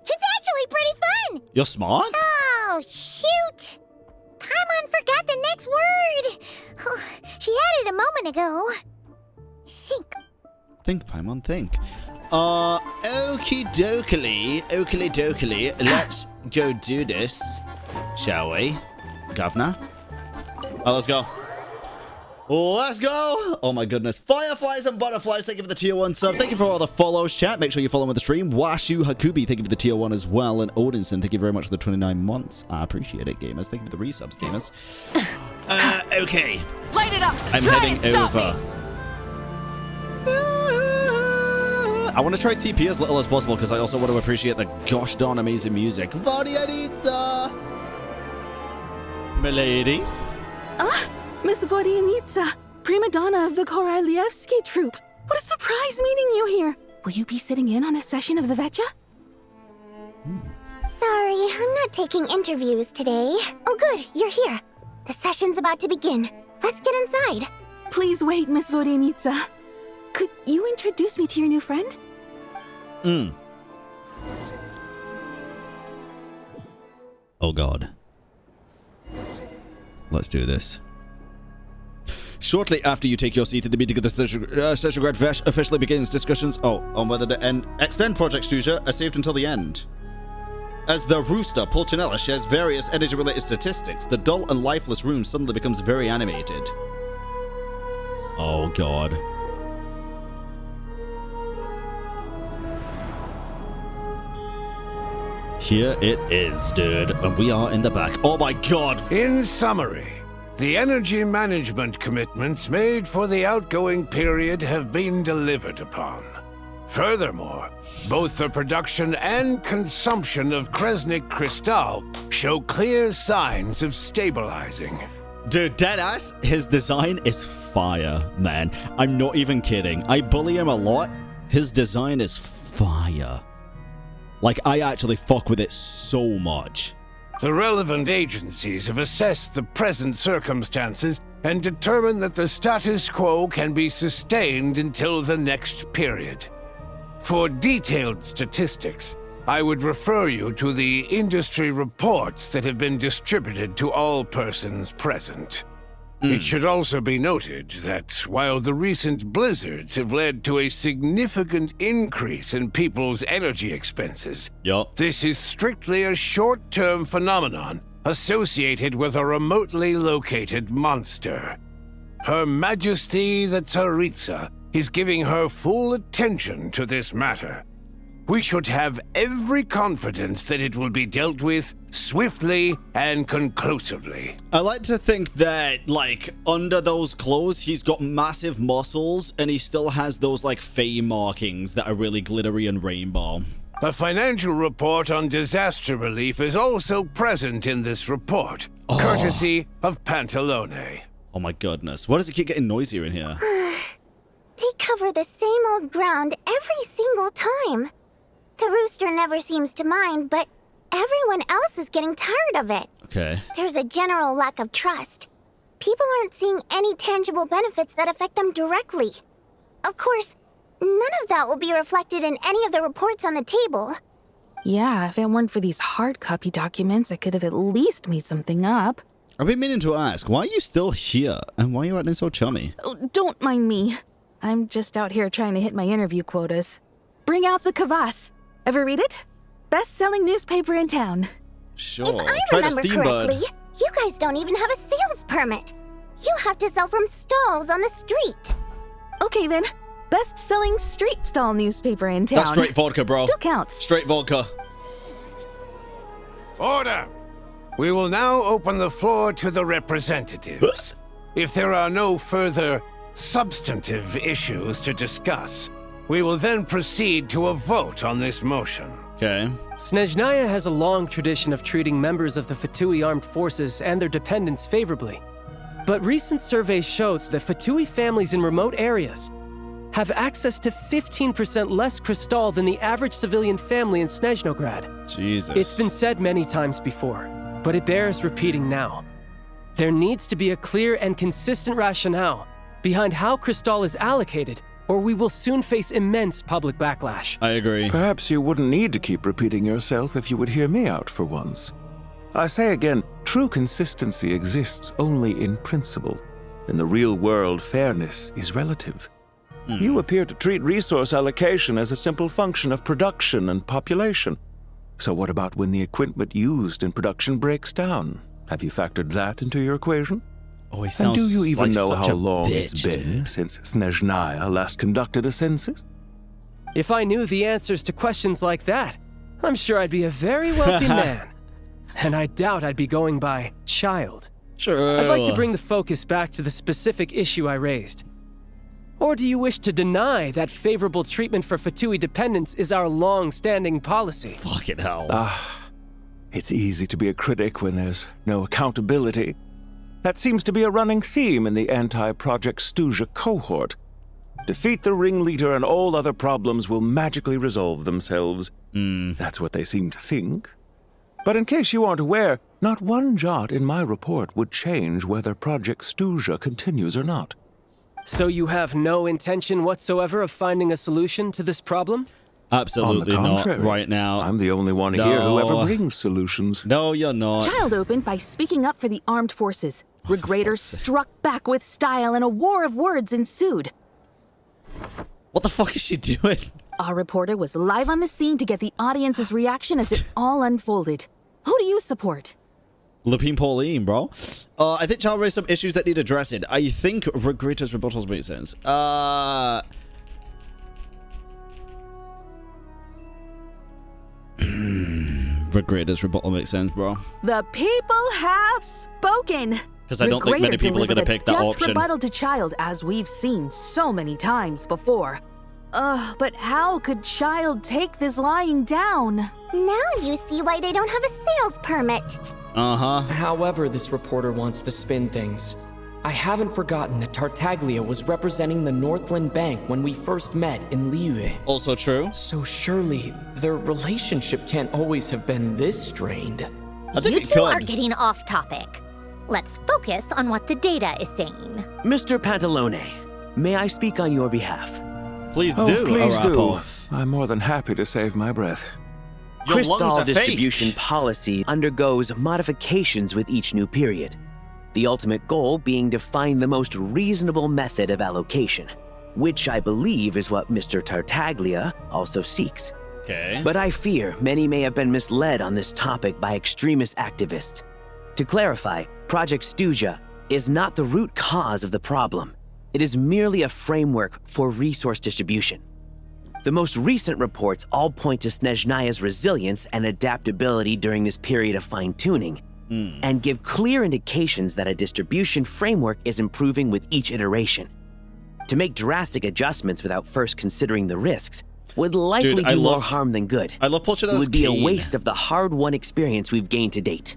It's actually pretty fun. You're smart? Oh, shoot. Paimon forgot the next word. Oh, she had it a moment ago. Think. Think, Paimon, think. Okie dokie. Let's go do this, shall we? Governor? Oh, let's go. Let's go! Oh my goodness. Fireflies and butterflies, thank you for the tier 1 sub. Thank you for all the follows, chat. Make sure you follow with the stream. Washu Hakubi, thank you for the tier 1 as well. And Odinson, thank you very much for the 29 months. I appreciate it, gamers. Thank you for the resubs, gamers. Okay. Light it up! I'm Try heading and stop over. me. I want to try TP as little as possible because I also want to appreciate the gosh darn amazing music. Vodyanitsa! Milady? Ah, Miss Vodyanitsa, prima donna of the Korolievsky troupe. What a surprise meeting you here. Will you be sitting in on a session of the Vetcha? Sorry, I'm not taking interviews today. Oh good, you're here. The session's about to begin. Let's get inside. Please wait, Miss Vodyanitsa. Could you introduce me to your new friend? Oh god. Let's do this. Shortly after you take your seat at the meeting of the SNEZHNAYA Vesh officially begins discussions on whether to extend Project SNEZHNAYA are saved until the end. As the rooster, Pulcinella, shares various energy-related statistics, the dull and lifeless room suddenly becomes very animated. Oh god. Here it is, dude, and we are in the back. Oh my god! In summary, the energy management commitments made for the outgoing period have been delivered upon. Furthermore, both the production and consumption of Kresnik Crystal show clear signs of stabilizing. Dude, deadass, his design is fire, man. I'm not even kidding. I bully him a lot. His design is fire. Like, I actually fuck with it so much. The relevant agencies have assessed the present circumstances and determined that the status quo can be sustained until the next period. For detailed statistics, I would refer you to the industry reports that have been distributed to all persons present. It should also be noted that while the recent blizzards have led to a significant increase in people's energy expenses, this is strictly a short-term phenomenon associated with a remotely located monster. Her Majesty the Tsaritsa is giving her full attention to this matter. We should have every confidence that it will be dealt with swiftly and conclusively. I like to think that, like, under those clothes, he's got massive muscles, and he still has those, like, Fey markings that are really glittery and rainbow. A financial report on disaster relief is also present in this report, courtesy of Pantalone. Oh my goodness. Why does it keep getting noisier in here? They cover the same old ground every single time. The rooster never seems to mind, but everyone else is getting tired of it. Okay. There's a general lack of trust. People aren't seeing any tangible benefits that affect them directly. Of course, none of that will be reflected in any of the reports on the table. Yeah, if it weren't for these hard copy documents, I could have at least made something up. I've been meaning to ask, why are you still here? And why are you acting so chummy? Oh, don't mind me. I'm just out here trying to hit my interview quotas. Bring out the kvass. Ever read it? Best-selling newspaper in town. Sure. If I remember correctly, you guys don't even have a sales permit. You have to sell from stalls on the street. Okay then, best-selling street stall newspaper in town. That's straight vodka, bro. Still counts. Straight vodka. Order! We will now open the floor to the representatives. If there are no further substantive issues to discuss, we will then proceed to a vote on this motion. Okay. SNEZHNAYA has a long tradition of treating members of the Fatui armed forces and their dependents favorably. But recent surveys shows that Fatui families in remote areas have access to 15% less crystal than the average civilian family in Snezhnograd. Jesus. It's been said many times before, but it bears repeating now. There needs to be a clear and consistent rationale behind how crystal is allocated, or we will soon face immense public backlash. I agree. Perhaps you wouldn't need to keep repeating yourself if you would hear me out for once. I say again, true consistency exists only in principle. In the real world, fairness is relative. You appear to treat resource allocation as a simple function of production and population. So what about when the equipment used in production breaks down? Have you factored that into your equation? Oh, he And do sounds you even like know such how a long bitch, it's been since SNEZHNAYA last conducted a census? If I knew the answers to questions like that, I'm sure I'd be a very wealthy man. And I doubt I'd be going by child. Sure. I'd like to bring the focus back to the specific issue I raised. Or do you wish to deny that favorable treatment for Fatui dependents is our long-standing policy? Fucking hell. It's easy to be a critic when there's no accountability. That seems to be a running theme in the anti-Project SNEZHNAYA cohort. Defeat the ringleader and all other problems will magically resolve themselves. That's what they seem to think. But in case you aren't aware, not one jot in my report would change whether Project SNEZHNAYA continues or not. So you have no intention whatsoever of finding a solution to this problem? Absolutely On the not contrary, right now. I'm the only one here who ever brings solutions. No, you're not. Child opened by speaking up for the armed forces. Regrator struck back with style and a war of words ensued. What the fuck is she doing? Our reporter was live on the scene to get the audience's reaction as it all unfolded. Who do you support? Lupine Pauline, bro. I think Child raised some issues that need addressing. I think Regrator's rebuttals make sense. Regrator's rebuttal makes sense, bro. The people have spoken. Because I don't think many people are going to pick that option. Rebuttal to Child, as we've seen so many times before. But how could Child take this lying down? Now you see why they don't have a sales permit. However this reporter wants to spin things, I haven't forgotten that Tartaglia was representing the Northland Bank when we first met in Liyue. Also true. So surely their relationship can't always have been this strained. I think You two are getting off topic. Let's focus on what the data is saying. Mr. Pantalone, may I speak on your behalf? Please Oh, do, please do. Arapo. I'm more than happy to save my breath. Your lungs Crystal are distribution policy undergoes modifications with each new period. The ultimate goal being to find the most reasonable method of allocation, which I believe is what Mr. Tartaglia also seeks. Okay. But I fear many may have been misled on this topic by extremist activists. To clarify, Project SNEZHNAYA is not the root cause of the problem. It is merely a framework for resource distribution. The most recent reports all point to SNEZHNAYA's resilience and adaptability during this period of fine-tuning, and give clear indications that a distribution framework is improving with each iteration. To make drastic adjustments without first considering the risks would likely do more harm than good. I love Pulchina's It would be keen. a waste of the hard-won experience we've gained to date.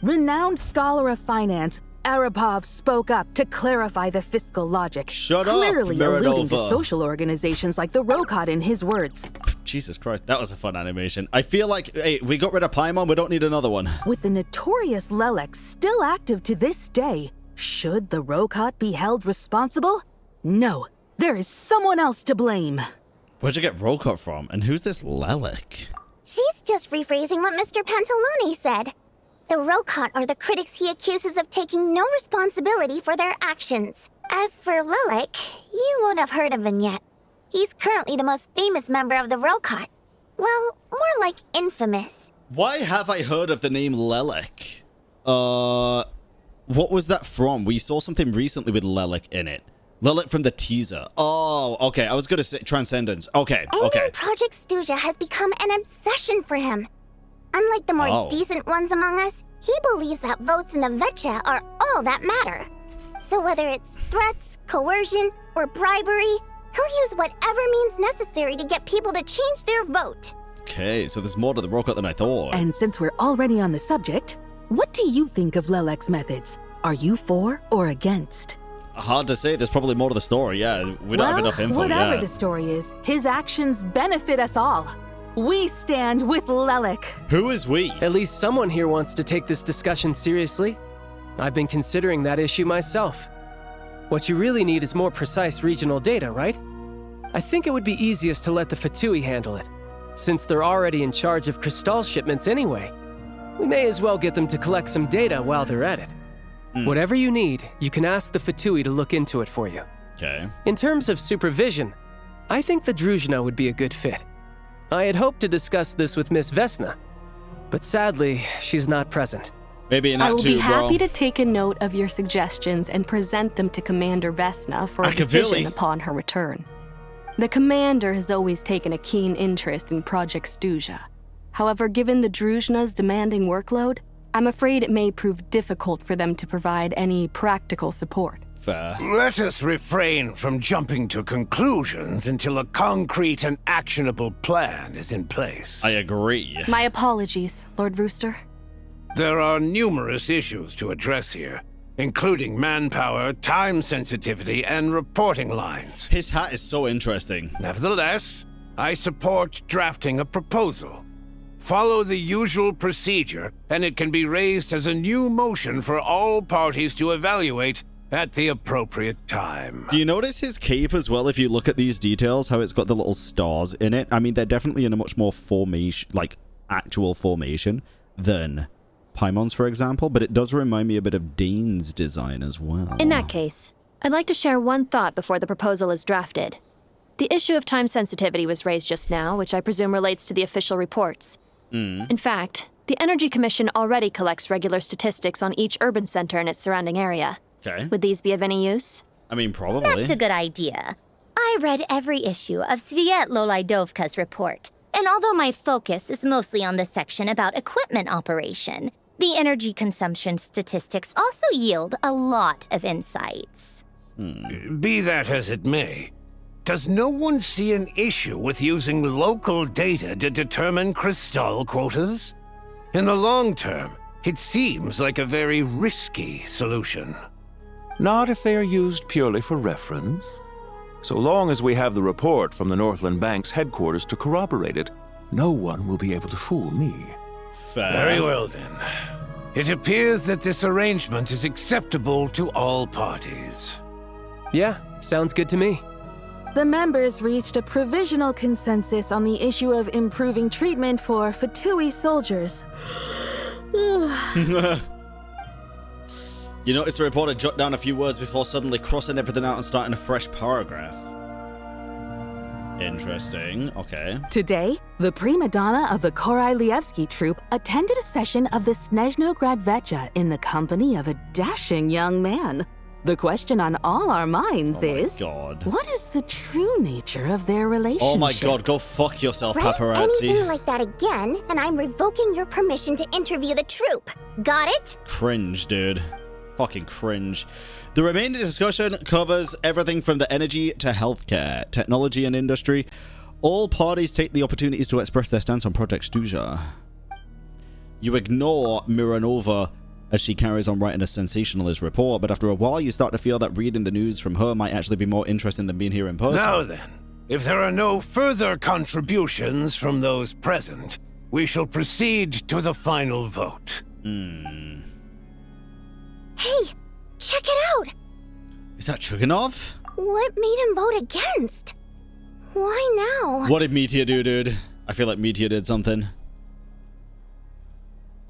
Renowned scholar of finance, Arapov spoke up to clarify the fiscal logic. Shut up, clearly alluding to Miradova. social organizations like the Rokot in his words. Jesus Christ, that was a fun animation. I feel like, hey, we got rid of Paimon, we don't need another one. With the notorious Lelex still active to this day, should the Rokot be held responsible? No, there is someone else to blame. Where'd you get Rokot from? And who's this Lelek? She's just rephrasing what Mr. Pantalone said. The Rokot are the critics he accuses of taking no responsibility for their actions. As for Lilik, you won't have heard of him yet. He's currently the most famous member of the Rokot. Well, more like infamous. Why have I heard of the name Lelek? What was that from? We saw something recently with Lelek in it. Lelek from the teaser. Oh, okay. I was gonna say Transcendence. Okay, okay. And Project SNEZHNAYA has become an obsession for him. Unlike the more decent ones among us, he believes that votes in the Vetcha are all that matter. So whether it's threats, coercion, or bribery, he'll use whatever means necessary to get people to change their vote. Okay, so there's more to the Rokot than I thought. And since we're already on the subject, what do you think of Lelek's methods? Are you for or against? Hard to say. There's probably more to the story. Yeah, we don't have enough info. Whatever Yeah. the story is, his actions benefit us all. We stand with Lelek. Who is we? At least someone here wants to take this discussion seriously. I've been considering that issue myself. What you really need is more precise regional data, right? I think it would be easiest to let the Fatui handle it, since they're already in charge of Crystal shipments anyway. We may as well get them to collect some data while they're at it. Whatever you need, you can ask the Fatui to look into it for you. Okay. In terms of supervision, I think the Druzhna would be a good fit. I had hoped to discuss this with Miss Vesna, but sadly, she's not present. Maybe in I Act will 2, be bro. happy to take a note of your suggestions and present them to Commander Vesna for a Akavili. decision upon her return. The Commander has always taken a keen interest in Project SNEZHNAYA. However, given the Druzhna's demanding workload, I'm afraid it may prove difficult for them to provide any practical support. Fair. Let us refrain from jumping to conclusions until a concrete and actionable plan is in place. I agree. My apologies, Lord Rooster. There are numerous issues to address here, including manpower, time sensitivity, and reporting lines. His hat is so interesting. Nevertheless, I support drafting a proposal. Follow the usual procedure, and it can be raised as a new motion for all parties to evaluate at the appropriate time. Do you notice his cape as well, if you look at these details, how it's got the little stars in it? I mean, they're definitely in a much more formation, like actual formation, than Paimon's, for example, but it does remind me a bit of Dane's design as well. In that case, I'd like to share one thought before the proposal is drafted. The issue of time sensitivity was raised just now, which I presume relates to the official reports. In fact, the Energy Commission already collects regular statistics on each urban center and its surrounding area. Okay. Would these be of any use? I mean, probably. That's a good idea. I read every issue of Svietloslaidovka's report, and although my focus is mostly on the section about equipment operation, the energy consumption statistics also yield a lot of insights. Be that as it may, does no one see an issue with using local data to determine crystal quotas? In the long term, it seems like a very risky solution. Not if they are used purely for reference. So long as we have the report from the Northland Bank's headquarters to corroborate it, no one will be able to fool me. Fair. Very well then. It appears that this arrangement is acceptable to all parties. Yeah, sounds good to me. The members reached a provisional consensus on the issue of improving treatment for Fatui soldiers. You notice the reporter jot down a few words before suddenly crossing everything out and starting a fresh paragraph. Interesting. Okay. Today, the prima donna of the Korylevsky troupe attended a session of the Snezhnograd in the company of a dashing young man. The question on all our minds is, God. What is the true nature of their relationship? Oh my God, go fuck yourself, Write paparazzi. anything like that again, and I'm revoking your permission to interview the troupe. Got it? Cringe, dude. Fucking cringe. The remaining discussion covers everything from the energy to healthcare, technology and industry. All parties take the opportunities to express their stance on Project Stuja. You ignore Mironova as she carries on writing a sensationalist report, but after a while you start to feel that reading the news from her might actually be more interesting than being here in person. Now then, if there are no further contributions from those present, we shall proceed to the final vote. Hey, check it out! Is that Chuganov? What made him vote against? Why now? What did Meteor do, dude? I feel like Meteor did something.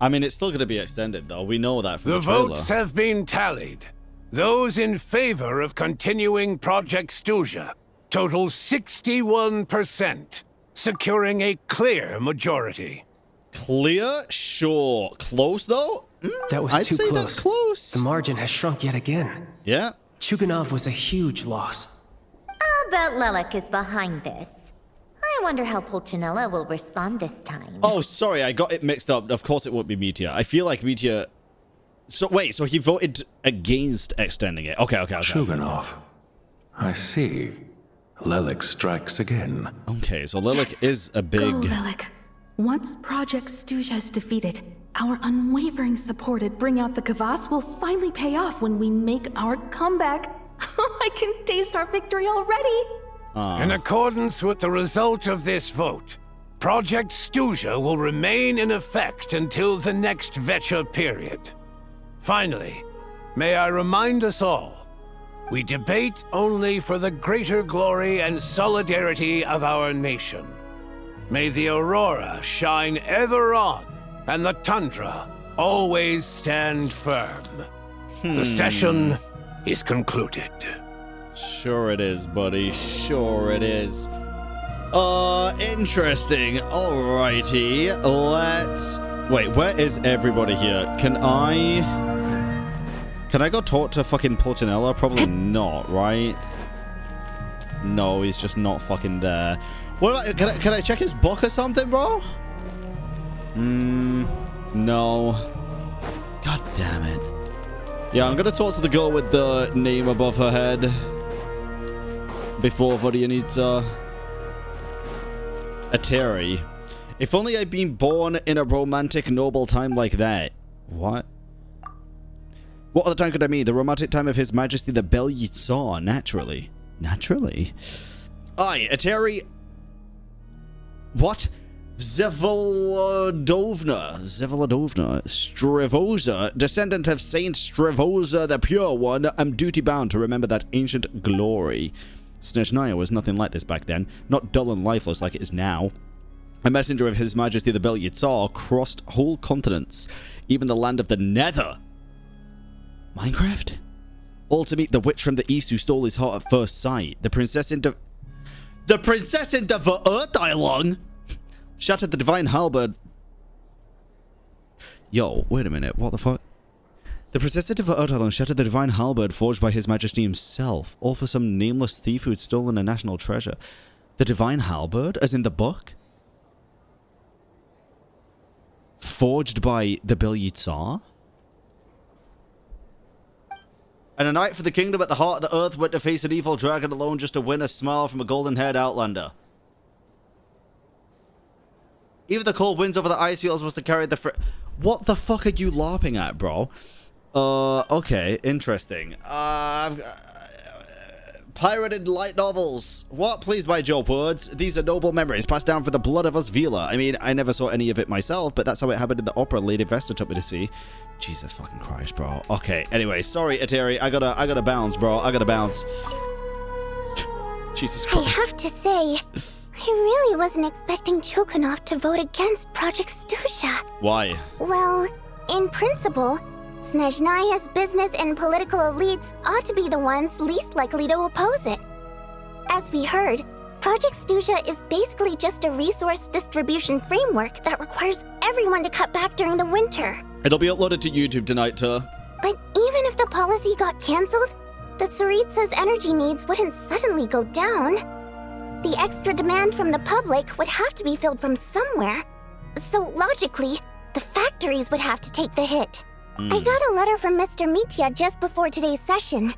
I mean, it's still going to be extended, though. We know that from the trailer. The votes have been tallied. Those in favor of continuing Project Stuja total 61%, securing a clear majority. Clear? Sure. Close, though? That was I'd too say close. that's close. The margin has shrunk yet again. Yeah. Chuganov was a huge loss. I'll bet Lelek is behind this. I wonder how Pulcinella will respond this time. Oh, sorry, I got it mixed up. Of course it won't be Meteor. I feel like Meteor... So, wait, so he voted against extending it. Okay. Chuganov. I see. Lelek strikes again. Okay, so Lelek is a big... Go, Lelek. Once Project Stuja is defeated, our unwavering support at Bring Out the Kvass will finally pay off when we make our comeback. I can taste our victory already. In accordance with the result of this vote, Project Stuja will remain in effect until the next Vecha period. Finally, may I remind us all, we debate only for the greater glory and solidarity of our nation. May the aurora shine ever on, and the tundra always stand firm. The session is concluded. Sure it is, buddy. Sure it is. Interesting. Alrighty. Let's... Wait, where is everybody here? Can I go talk to fucking Pulcinella? Probably not, right? No, he's just not fucking there. What about... Can I check his book or something, bro? No. God damn it. Yeah, I'm gonna talk to the girl with the name above her head before Vodyanitsa. Ateri. If only I'd been born in a romantic, noble time like that. What? What other time could I mean? The romantic time of His Majesty the Belyitsar, naturally. Naturally. Aye, Ateri. What? Zevolodovna. Strivoza, descendant of Saint Strivoza the Pure One, am duty-bound to remember that ancient glory. SNEZHNAYA was nothing like this back then, not dull and lifeless like it is now. A messenger of His Majesty the Belyitsar crossed whole continents, even the land of the Nether. Minecraft? All to meet the witch from the east who stole his heart at first sight. The princess in Verurteilung shattered the divine halberd. Yo, wait a minute, what the fuck? The princess in Verurteilung shattered the divine halberd forged by His Majesty himself, all for some nameless thief who'd stolen a national treasure. The divine halberd, as in the book? Forged by the Belyitsar? And a knight for the kingdom at the heart of the earth went to face an evil dragon alone just to win a smile from a golden-haired outlander. Even the cold winds over the ice fields must have carried the What the fuck are you larping at, bro? Okay, interesting. Pirated light novels. What? Please, by Joe words. These are noble memories passed down for the blood of us Vila. I mean, I never saw any of it myself, but that's how it happened in the opera Lady Vesta took me to see. Jesus fucking Christ, bro. Okay, anyway, sorry, Ateri. I gotta bounce, bro. I gotta bounce. Jesus Christ. I have to say, I really wasn't expecting Chukhanov to vote against Project Stusha. Why? Well, in principle, SNEZHNAYA's business and political elites ought to be the ones least likely to oppose it. As we heard, Project Stusha is basically just a resource distribution framework that requires everyone to cut back during the winter. It'll be uploaded to YouTube tonight, Tur. But even if the policy got cancelled, the Tsaritsa's energy needs wouldn't suddenly go down. The extra demand from the public would have to be filled from somewhere. So logically, the factories would have to take the hit. I got a letter from Mr. Mitya just before today's session.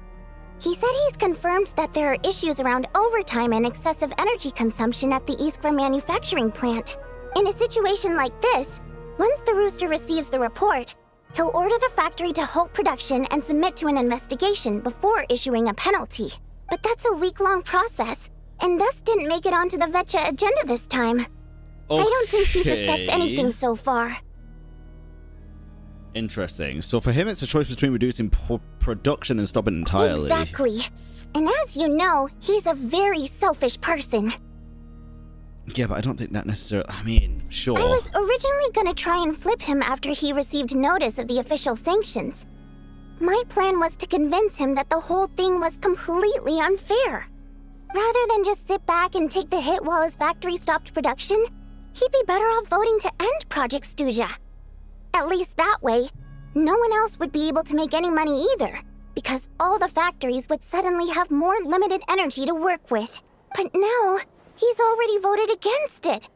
He said he's confirmed that there are issues around overtime and excessive energy consumption at the Iskra manufacturing plant. In a situation like this, once the Rooster receives the report, he'll order the factory to halt production and submit to an investigation before issuing a penalty. But that's a week-long process, and thus didn't make it onto the Vetcha agenda this time. I don't think he suspects anything so far. Interesting. So for him, it's a choice between reducing production and stopping entirely. Exactly. And as you know, he's a very selfish person. Yeah, but I don't think that necessarily... I mean, sure. I was originally gonna try and flip him after he received notice of the official sanctions. My plan was to convince him that the whole thing was completely unfair. Rather than just sit back and take the hit while his factory stopped production, he'd be better off voting to end Project Stusha. At least that way, no one else would be able to make any money either, because all the factories would suddenly have more limited energy to work with. But now, he's already voted against it,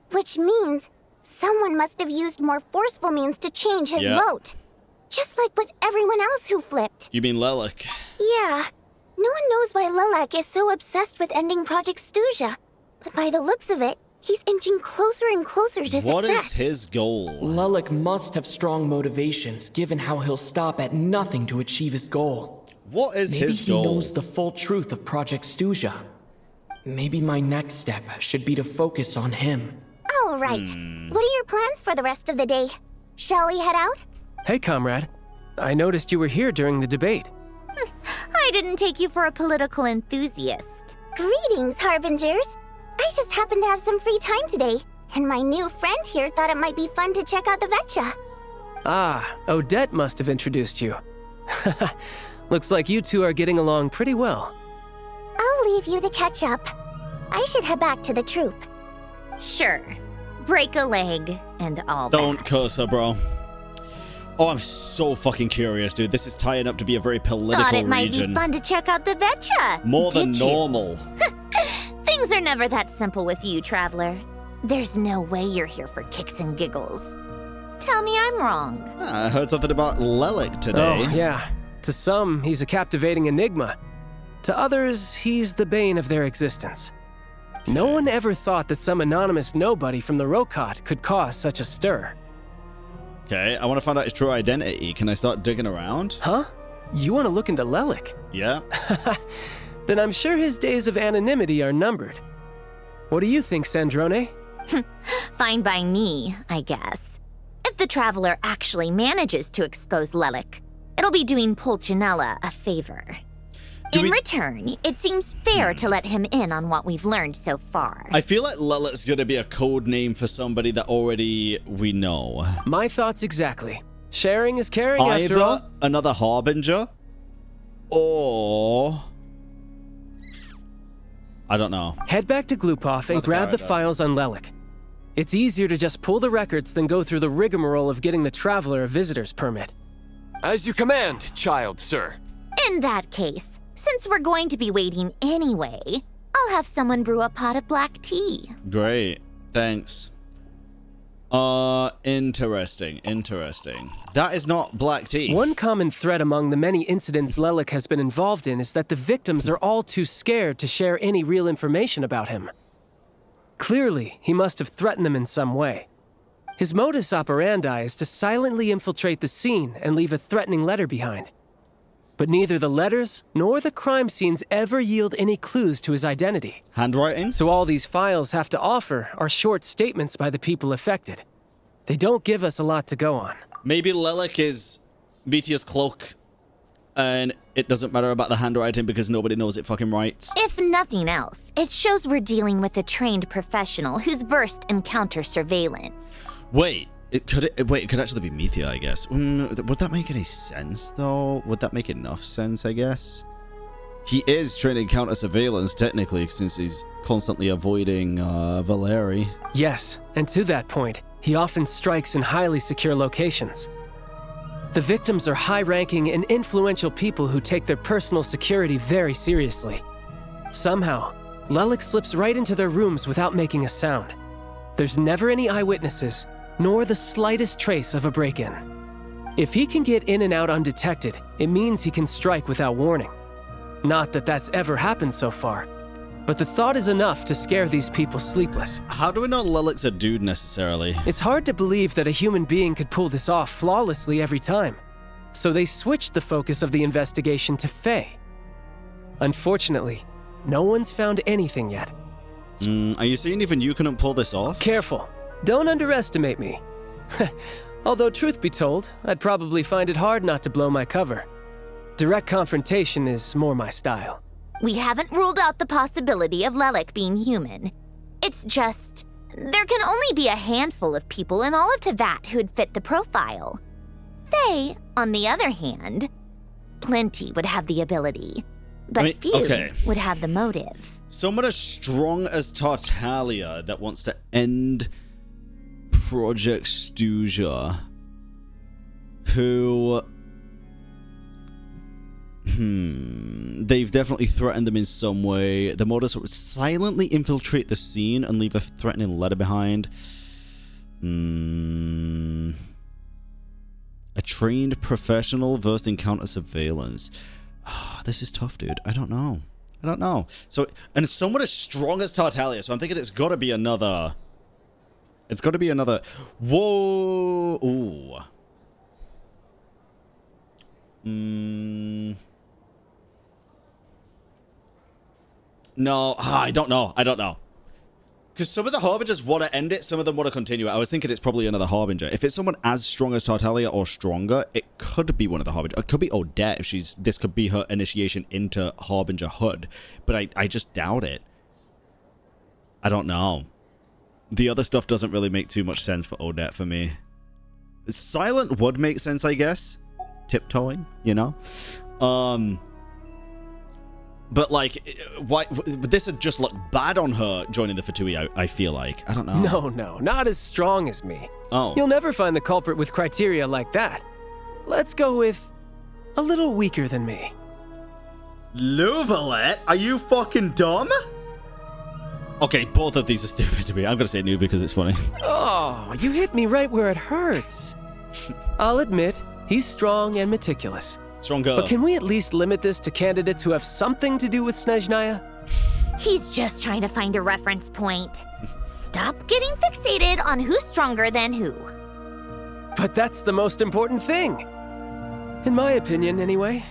which means someone must have used more forceful means to change his vote. Just like with everyone else who flipped. You mean Lelek? Yeah. No one knows why Lelek is so obsessed with ending Project Stusha, but by the looks of it, he's inching closer and closer to success. What is his goal? Lelek must have strong motivations, given how he'll stop at nothing to achieve his goal. What is his goal? Maybe he knows the full truth of Project Stusha. Maybe my next step should be to focus on him. Oh, right. What are your plans for the rest of the day? Shall we head out? Hey, comrade. I noticed you were here during the debate. I didn't take you for a political enthusiast. Greetings, Harbingers. I just happened to have some free time today, and my new friend here thought it might be fun to check out the Vetcha. Ah, Odette must have introduced you. Looks like you two are getting along pretty well. I'll leave you to catch up. I should head back to the troop. Sure. Break a leg and all that. Don't curse her, bro. Oh, I'm so fucking curious, dude. This is tying up to be a very political Thought it might region. be fun to check out the Vetcha. More than Did you? normal. Things are never that simple with you, traveler. There's no way you're here for kicks and giggles. Tell me I'm wrong. I heard something about Lelek today. Oh, yeah. To some, he's a captivating enigma. To others, he's the bane of their existence. No one ever thought that some anonymous nobody from the Rokot could cause such a stir. Okay, I want to find out his true identity. Can I start digging around? Huh? You want to look into Lelik? Yeah. Then I'm sure his days of anonymity are numbered. What do you think, Sandrone? Fine by me, I guess. If the Traveler actually manages to expose Lelik, it'll be doing Pulcinella a favor. In return, it seems fair to let him in on what we've learned so far. I feel like Lelik's gonna be a code name for somebody that already we know. My thoughts exactly. Sharing is caring after all. Either another Harbinger, or... I don't know. Head back to Glupov and grab the files on Lelik. It's easier to just pull the records than go through the rigmarole of getting the Traveler a visitor's permit. As you command, child, sir. In that case, since we're going to be waiting anyway, I'll have someone brew a pot of black tea. Great. Thanks. Interesting. That is not black tea. One common thread among the many incidents Lelik has been involved in is that the victims are all too scared to share any real information about him. Clearly, he must have threatened them in some way. His modus operandi is to silently infiltrate the scene and leave a threatening letter behind. But neither the letters nor the crime scenes ever yield any clues to his identity. Handwriting? So all these files have to offer are short statements by the people affected. They don't give us a lot to go on. Maybe Lelik is BT's cloak, and it doesn't matter about the handwriting because nobody knows it fucking writes. If nothing else, it shows we're dealing with a trained professional who's versed in counter surveillance. Wait, it could actually be Methia, I guess. Would that make any sense, though? Would that make enough sense, I guess? He is trained in counter surveillance, technically, since he's constantly avoiding Valeri. Yes, and to that point, he often strikes in highly secure locations. The victims are high-ranking and influential people who take their personal security very seriously. Somehow, Lelik slips right into their rooms without making a sound. There's never any eyewitnesses, nor the slightest trace of a break-in. If he can get in and out undetected, it means he can strike without warning. Not that that's ever happened so far, but the thought is enough to scare these people sleepless. How do we know Lelik's a dude necessarily? It's hard to believe that a human being could pull this off flawlessly every time. So they switched the focus of the investigation to Faye. Unfortunately, no one's found anything yet. Are you saying even you couldn't pull this off? Careful. Don't underestimate me. Although truth be told, I'd probably find it hard not to blow my cover. Direct confrontation is more my style. We haven't ruled out the possibility of Lelik being human. It's just, there can only be a handful of people in all of Teyvat who'd fit the profile. Faye, on the other hand, plenty would have the ability, but few would have the motive. Someone as strong as Tartaglia that wants to end Project Stuja, who... they've definitely threatened them in some way. The modus would silently infiltrate the scene and leave a threatening letter behind. A trained professional versed in counter surveillance. This is tough, dude. I don't know. So, and someone as strong as Tartaglia, so I'm thinking it's gotta be another... Whoa! Ooh. No, I don't know. Because some of the Harbingers want to end it, some of them want to continue it. I was thinking it's probably another Harbinger. If it's someone as strong as Tartaglia or stronger, it could be one of the Harbingers. It could be Odette if this could be her initiation into Harbinger Hood. But I just doubt it. I don't know. The other stuff doesn't really make too much sense for Odette for me. Silent would make sense, I guess. Tiptoeing, you know? But, like, why? This would just look bad on her joining the Fatui, I feel like. I don't know. No, not as strong as me. Oh. You'll never find the culprit with criteria like that. Let's go with a little weaker than me. Louvalet? Are you fucking dumb? Okay, both of these are stupid to me. I'm gonna say Nuva because it's funny. Oh, you hit me right where it hurts. I'll admit, he's strong and meticulous. Stronger. But can we at least limit this to candidates who have something to do with SNEZHNAYA? He's just trying to find a reference point. Stop getting fixated on who's stronger than who. But that's the most important thing. In my opinion, anyway.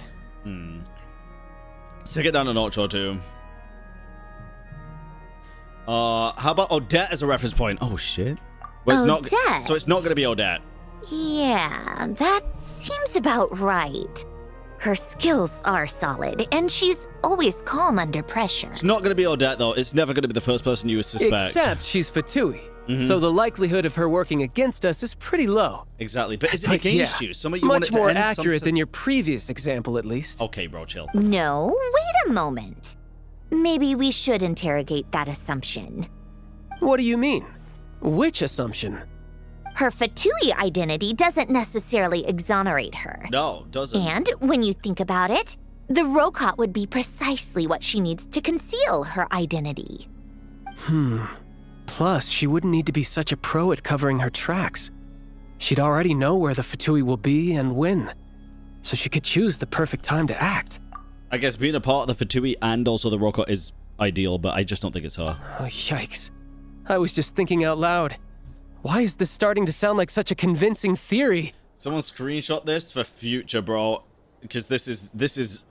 Let's take it down a notch or two. How about Odette as a reference point? Oh, shit. Well, Odette? So it's not going to be Odette. Yeah, that seems about right. Her skills are solid, and she's always calm under pressure. It's not going to be Odette, though. It's never going to be the first person you would suspect. Except she's Fatui. So the likelihood of her working against us is pretty low. Exactly, but is it against you? Some of you want it much to more end accurate than your previous example, at least. Okay, bro, chill. No, wait a moment. Maybe we should interrogate that assumption. What do you mean? Which assumption? Her Fatui identity doesn't necessarily exonerate her. No, doesn't. And when you think about it, the Rokot would be precisely what she needs to conceal her identity. Plus, she wouldn't need to be such a pro at covering her tracks. She'd already know where the Fatui will be and when, so she could choose the perfect time to act. I guess being a part of the Fatui and also the Rokot is ideal, but I just don't think it's her. Oh, yikes. I was just thinking out loud. Why is this starting to sound like such a convincing theory? Someone screenshot this for future, bro, because this is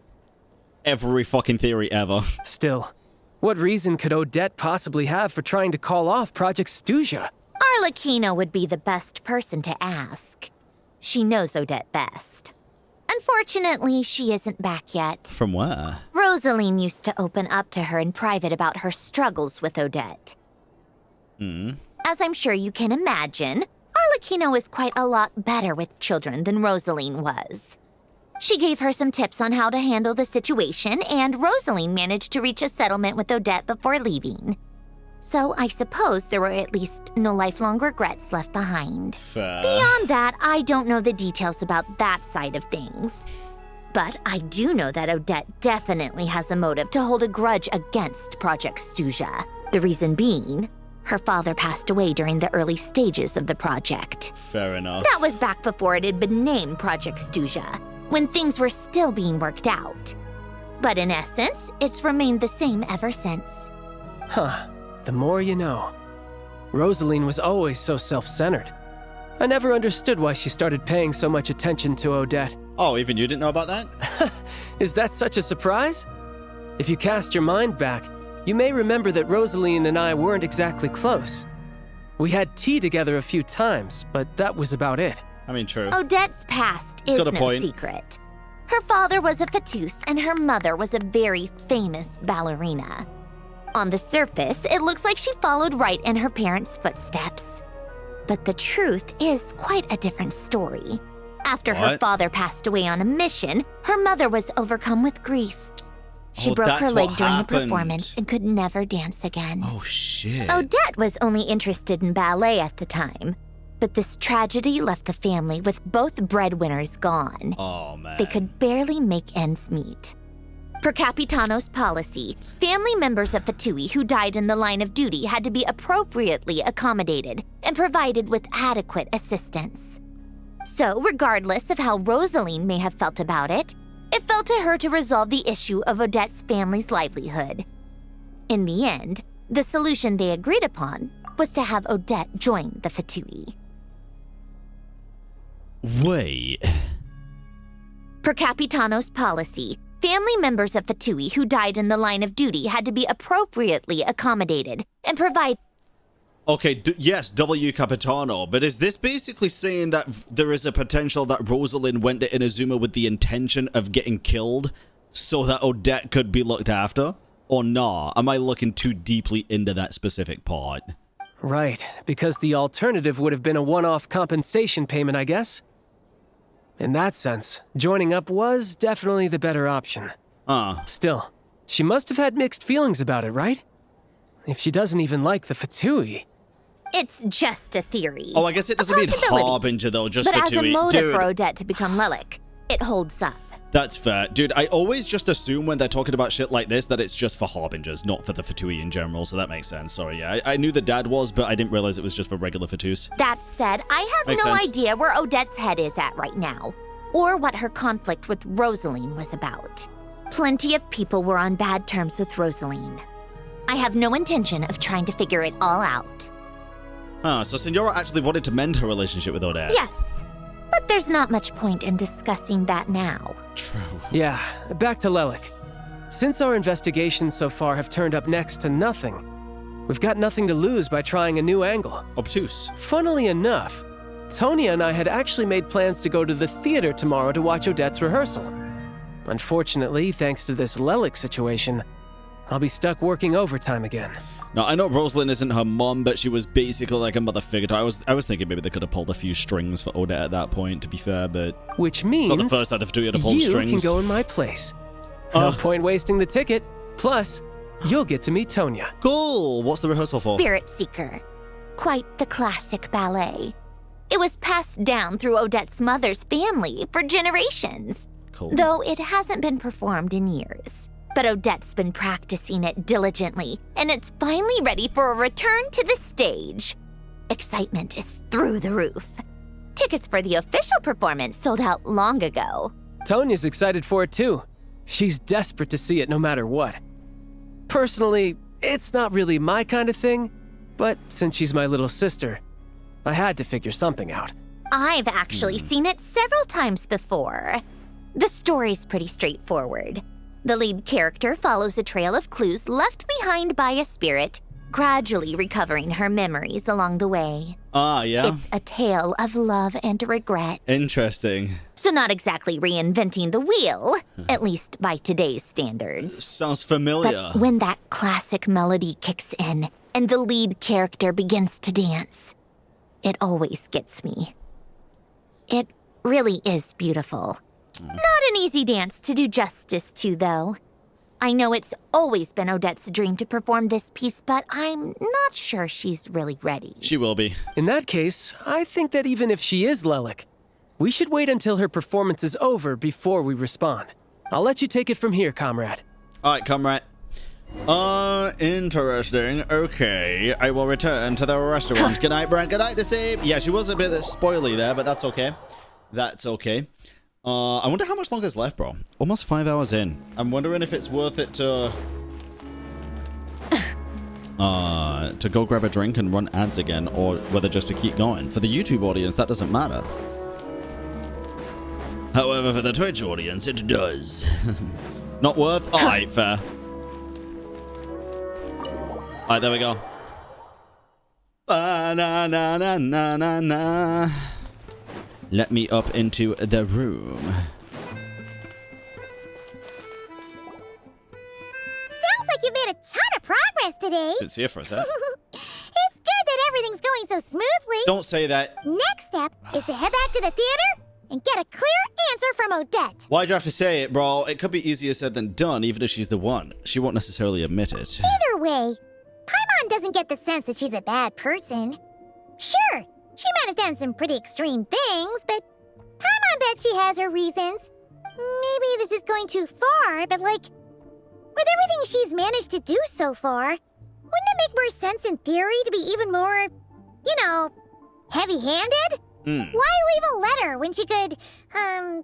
every fucking theory ever. Still, what reason could Odette possibly have for trying to call off Project SNEZHNAYA? Arlecchino would be the best person to ask. She knows Odette best. Unfortunately, she isn't back yet. From where? Rosaline used to open up to her in private about her struggles with Odette. As I'm sure you can imagine, Arlecchino is quite a lot better with children than Rosaline was. She gave her some tips on how to handle the situation, and Rosaline managed to reach a settlement with Odette before leaving. So I suppose there were at least no lifelong regrets left behind. Fair. Beyond that, I don't know the details about that side of things. But I do know that Odette definitely has a motive to hold a grudge against Project SNEZHNAYA. The reason being, her father passed away during the early stages of the project. Fair enough. That was back before it had been named Project SNEZHNAYA, when things were still being worked out. But in essence, it's remained the same ever since. The more you know. Rosaline was always so self-centered. I never understood why she started paying so much attention to Odette. Oh, even you didn't know about that? Is that such a surprise? If you cast your mind back, you may remember that Rosaline and I weren't exactly close. We had tea together a few times, but that was about it. I mean, true. Odette's past is no secret. Her father was a fatus, and her mother was a very famous ballerina. On the surface, it looks like she followed right in her parents' footsteps. But the truth is quite a different story. After her father passed away on a mission, her mother was overcome with grief. She broke her leg during the performance and could never dance again. Oh, shit. Odette was only interested in ballet at the time, but this tragedy left the family with both breadwinners gone. Oh, man. They could barely make ends meet. Per Capitano's policy, family members of Fatui who died in the line of duty had to be appropriately accommodated and provided with adequate assistance. So, regardless of how Rosaline may have felt about it, it fell to her to resolve the issue of Odette's family's livelihood. In the end, the solution they agreed upon was to have Odette join the Fatui. Wait. Per Capitano's policy, family members of Fatui who died in the line of duty had to be appropriately accommodated and provide... Okay, yes, W. Capitano, but is this basically saying that there is a potential that Rosalind went to Inazuma with the intention of getting killed so that Odette could be looked after? Or nah? Am I looking too deeply into that specific part? Right, because the alternative would have been a one-off compensation payment, I guess. In that sense, joining up was definitely the better option. Still, she must have had mixed feelings about it, right? If she doesn't even like the Fatui... It's just a theory. Oh, I guess it doesn't mean Harbinger, though, just but Fatui. But as a motive for Odette to become Lelik, it holds up. That's fair. Dude, I always just assume when they're talking about shit like this that it's just for Harbingers, not for the Fatui in general, so that makes sense. Sorry, yeah. I knew the dad was, but I didn't realize it was just for regular Fatus. That said, I have no idea where Odette's head is at right now. or what her conflict with Rosaline was about. Plenty of people were on bad terms with Rosaline. I have no intention of trying to figure it all out. Ah, so Senora actually wanted to mend her relationship with Odette. Yes, but there's not much point in discussing that now. True. Yeah, back to Lelik. Since our investigations so far have turned up next to nothing, we've got nothing to lose by trying a new angle. Obtuse. Funnily enough, Tonya and I had actually made plans to go to the theater tomorrow to watch Odette's rehearsal. Unfortunately, thanks to this Lelik situation, I'll be stuck working overtime again. Now, I know Rosalind isn't her mom, but she was basically like a mother figure. I was thinking maybe they could have pulled a few strings for Odette at that point, to be fair, but... Which means... It's not the first time they've to pull strings. You can go in my place. No point wasting the ticket. Plus, you'll get to meet Tonya. Cool! What's the rehearsal for? Spirit Seeker. Quite the classic ballet. It was passed down through Odette's mother's family for generations. Cool. Though it hasn't been performed in years. But Odette's been practicing it diligently, and it's finally ready for a return to the stage. Excitement is through the roof. Tickets for the official performance sold out long ago. Tonya's excited for it too. She's desperate to see it no matter what. Personally, it's not really my kind of thing, but since she's my little sister, I had to figure something out. I've actually seen it several times before. The story's pretty straightforward. The lead character follows a trail of clues left behind by a spirit, gradually recovering her memories along the way. Ah, yeah? It's a tale of love and regret. Interesting. So not exactly reinventing the wheel, at least by today's standards. Sounds familiar. But when that classic melody kicks in and the lead character begins to dance, it always gets me. It really is beautiful. Not an easy dance to do justice to, though. I know it's always been Odette's dream to perform this piece, but I'm not sure she's really ready. She will be. In that case, I think that even if she is Lelik, we should wait until her performance is over before we respond. I'll let you take it from here, comrade. All right, comrade. Interesting. Okay, I will return to the restaurant. Good night, Brent. Good night to see. Yeah, she was a bit spoily there, but that's okay. That's okay. I wonder how much longer is left, bro. Almost 5 hours in. I'm wondering if it's worth it to go grab a drink and run ads again, or whether just to keep going. For the YouTube audience, that doesn't matter. However, for the Twitch audience, it does. Not worth? Alright, fair. Alright, there we go. Ba-na-na-na-na-na-na. Let me up into the room. Sounds like you made a ton of progress today. Didn't see it for a sec. It's good that everything's going so smoothly. Don't say that. Next step is to head back to the theater and get a clear answer from Odette. Why'd you have to say it, bro? It could be easier said than done, even if she's the one. She won't necessarily admit it. Either way, Paimon doesn't get the sense that she's a bad person. Sure, she might have done some pretty extreme things, but Paimon bet she has her reasons. Maybe this is going too far, but like, with everything she's managed to do so far, wouldn't it make more sense in theory to be even more, you know, heavy-handed? Why leave a letter when she could, well,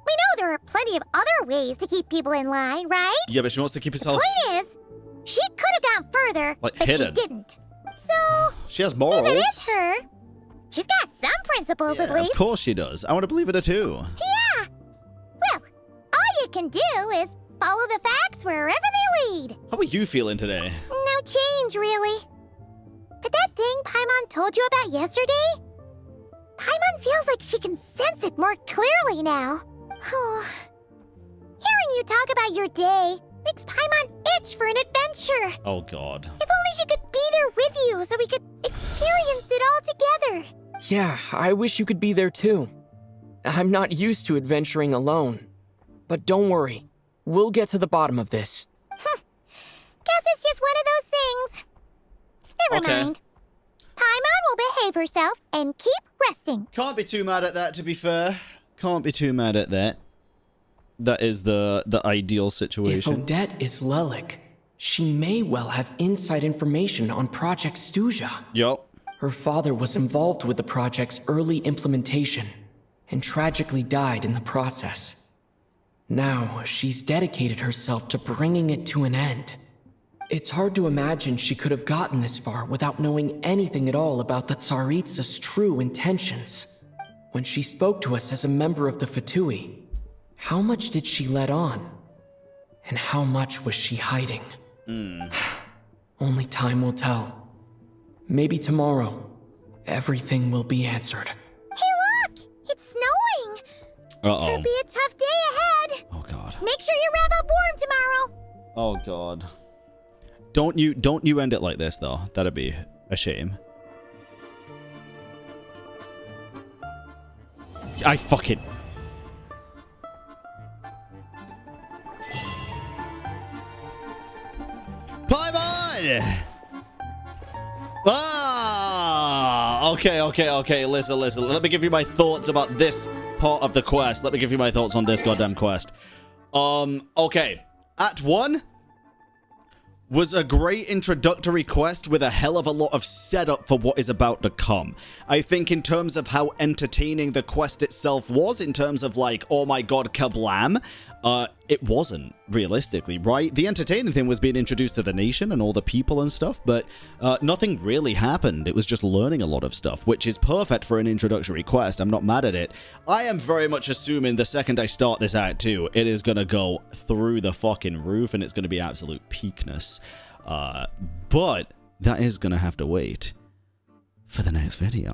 we know there are plenty of other ways to keep people in line, right? Yeah, but she wants to keep herself... Point is, she could have gone further, like, but hidden. she didn't. So, she has morals. if it is her, she's got some principles at least. Of course she does. I want to believe it too. Yeah. Well, all you can do is follow the facts wherever they lead. How are you feeling today? No change, really. But that thing Paimon told you about yesterday? Paimon feels like she can sense it more clearly now. Hearing you talk about your day makes Paimon itch for an adventure. Oh, God. If only she could be there with you so we could experience it all together. Yeah, I wish you could be there too. I'm not used to adventuring alone. But don't worry, we'll get to the bottom of this. Guess it's just one of those things. Never mind. Paimon will behave herself and keep resting. Can't be too mad at that, to be fair. Can't be too mad at that. That is the ideal situation. If Odette is Lelik, she may well have inside information on Project SNEZHNAYA. Yup. Her father was involved with the project's early implementation, and tragically died in the process. Now, she's dedicated herself to bringing it to an end. It's hard to imagine she could have gotten this far without knowing anything at all about the Tsaritsa's true intentions. When she spoke to us as a member of the Fatui, how much did she let on? And how much was she hiding? Only time will tell. Maybe tomorrow, everything will be answered. Hey, look! It's snowing! Uh-oh. Could be a tough day ahead. Oh, God. Make sure you wrap up warm tomorrow. Oh, God. Don't you end it like this, though. That'd be a shame. I fucking... Paimon! Okay. Listen. Let me give you my thoughts about this part of the quest. Let me give you my thoughts on this goddamn quest. Okay. Act 1 was a great introductory quest with a hell of a lot of setup for what is about to come. I think in terms of how entertaining the quest itself was, in terms of like, oh my god, kablam, it wasn't, realistically, right? The entertaining thing was being introduced to the nation and all the people and stuff, but nothing really happened. It was just learning a lot of stuff, which is perfect for an introductory quest. I'm not mad at it. I am very much assuming the second I start this Act 2, it is going to go through the fucking roof and it's going to be absolute peakness. But that is going to have to wait for the next video.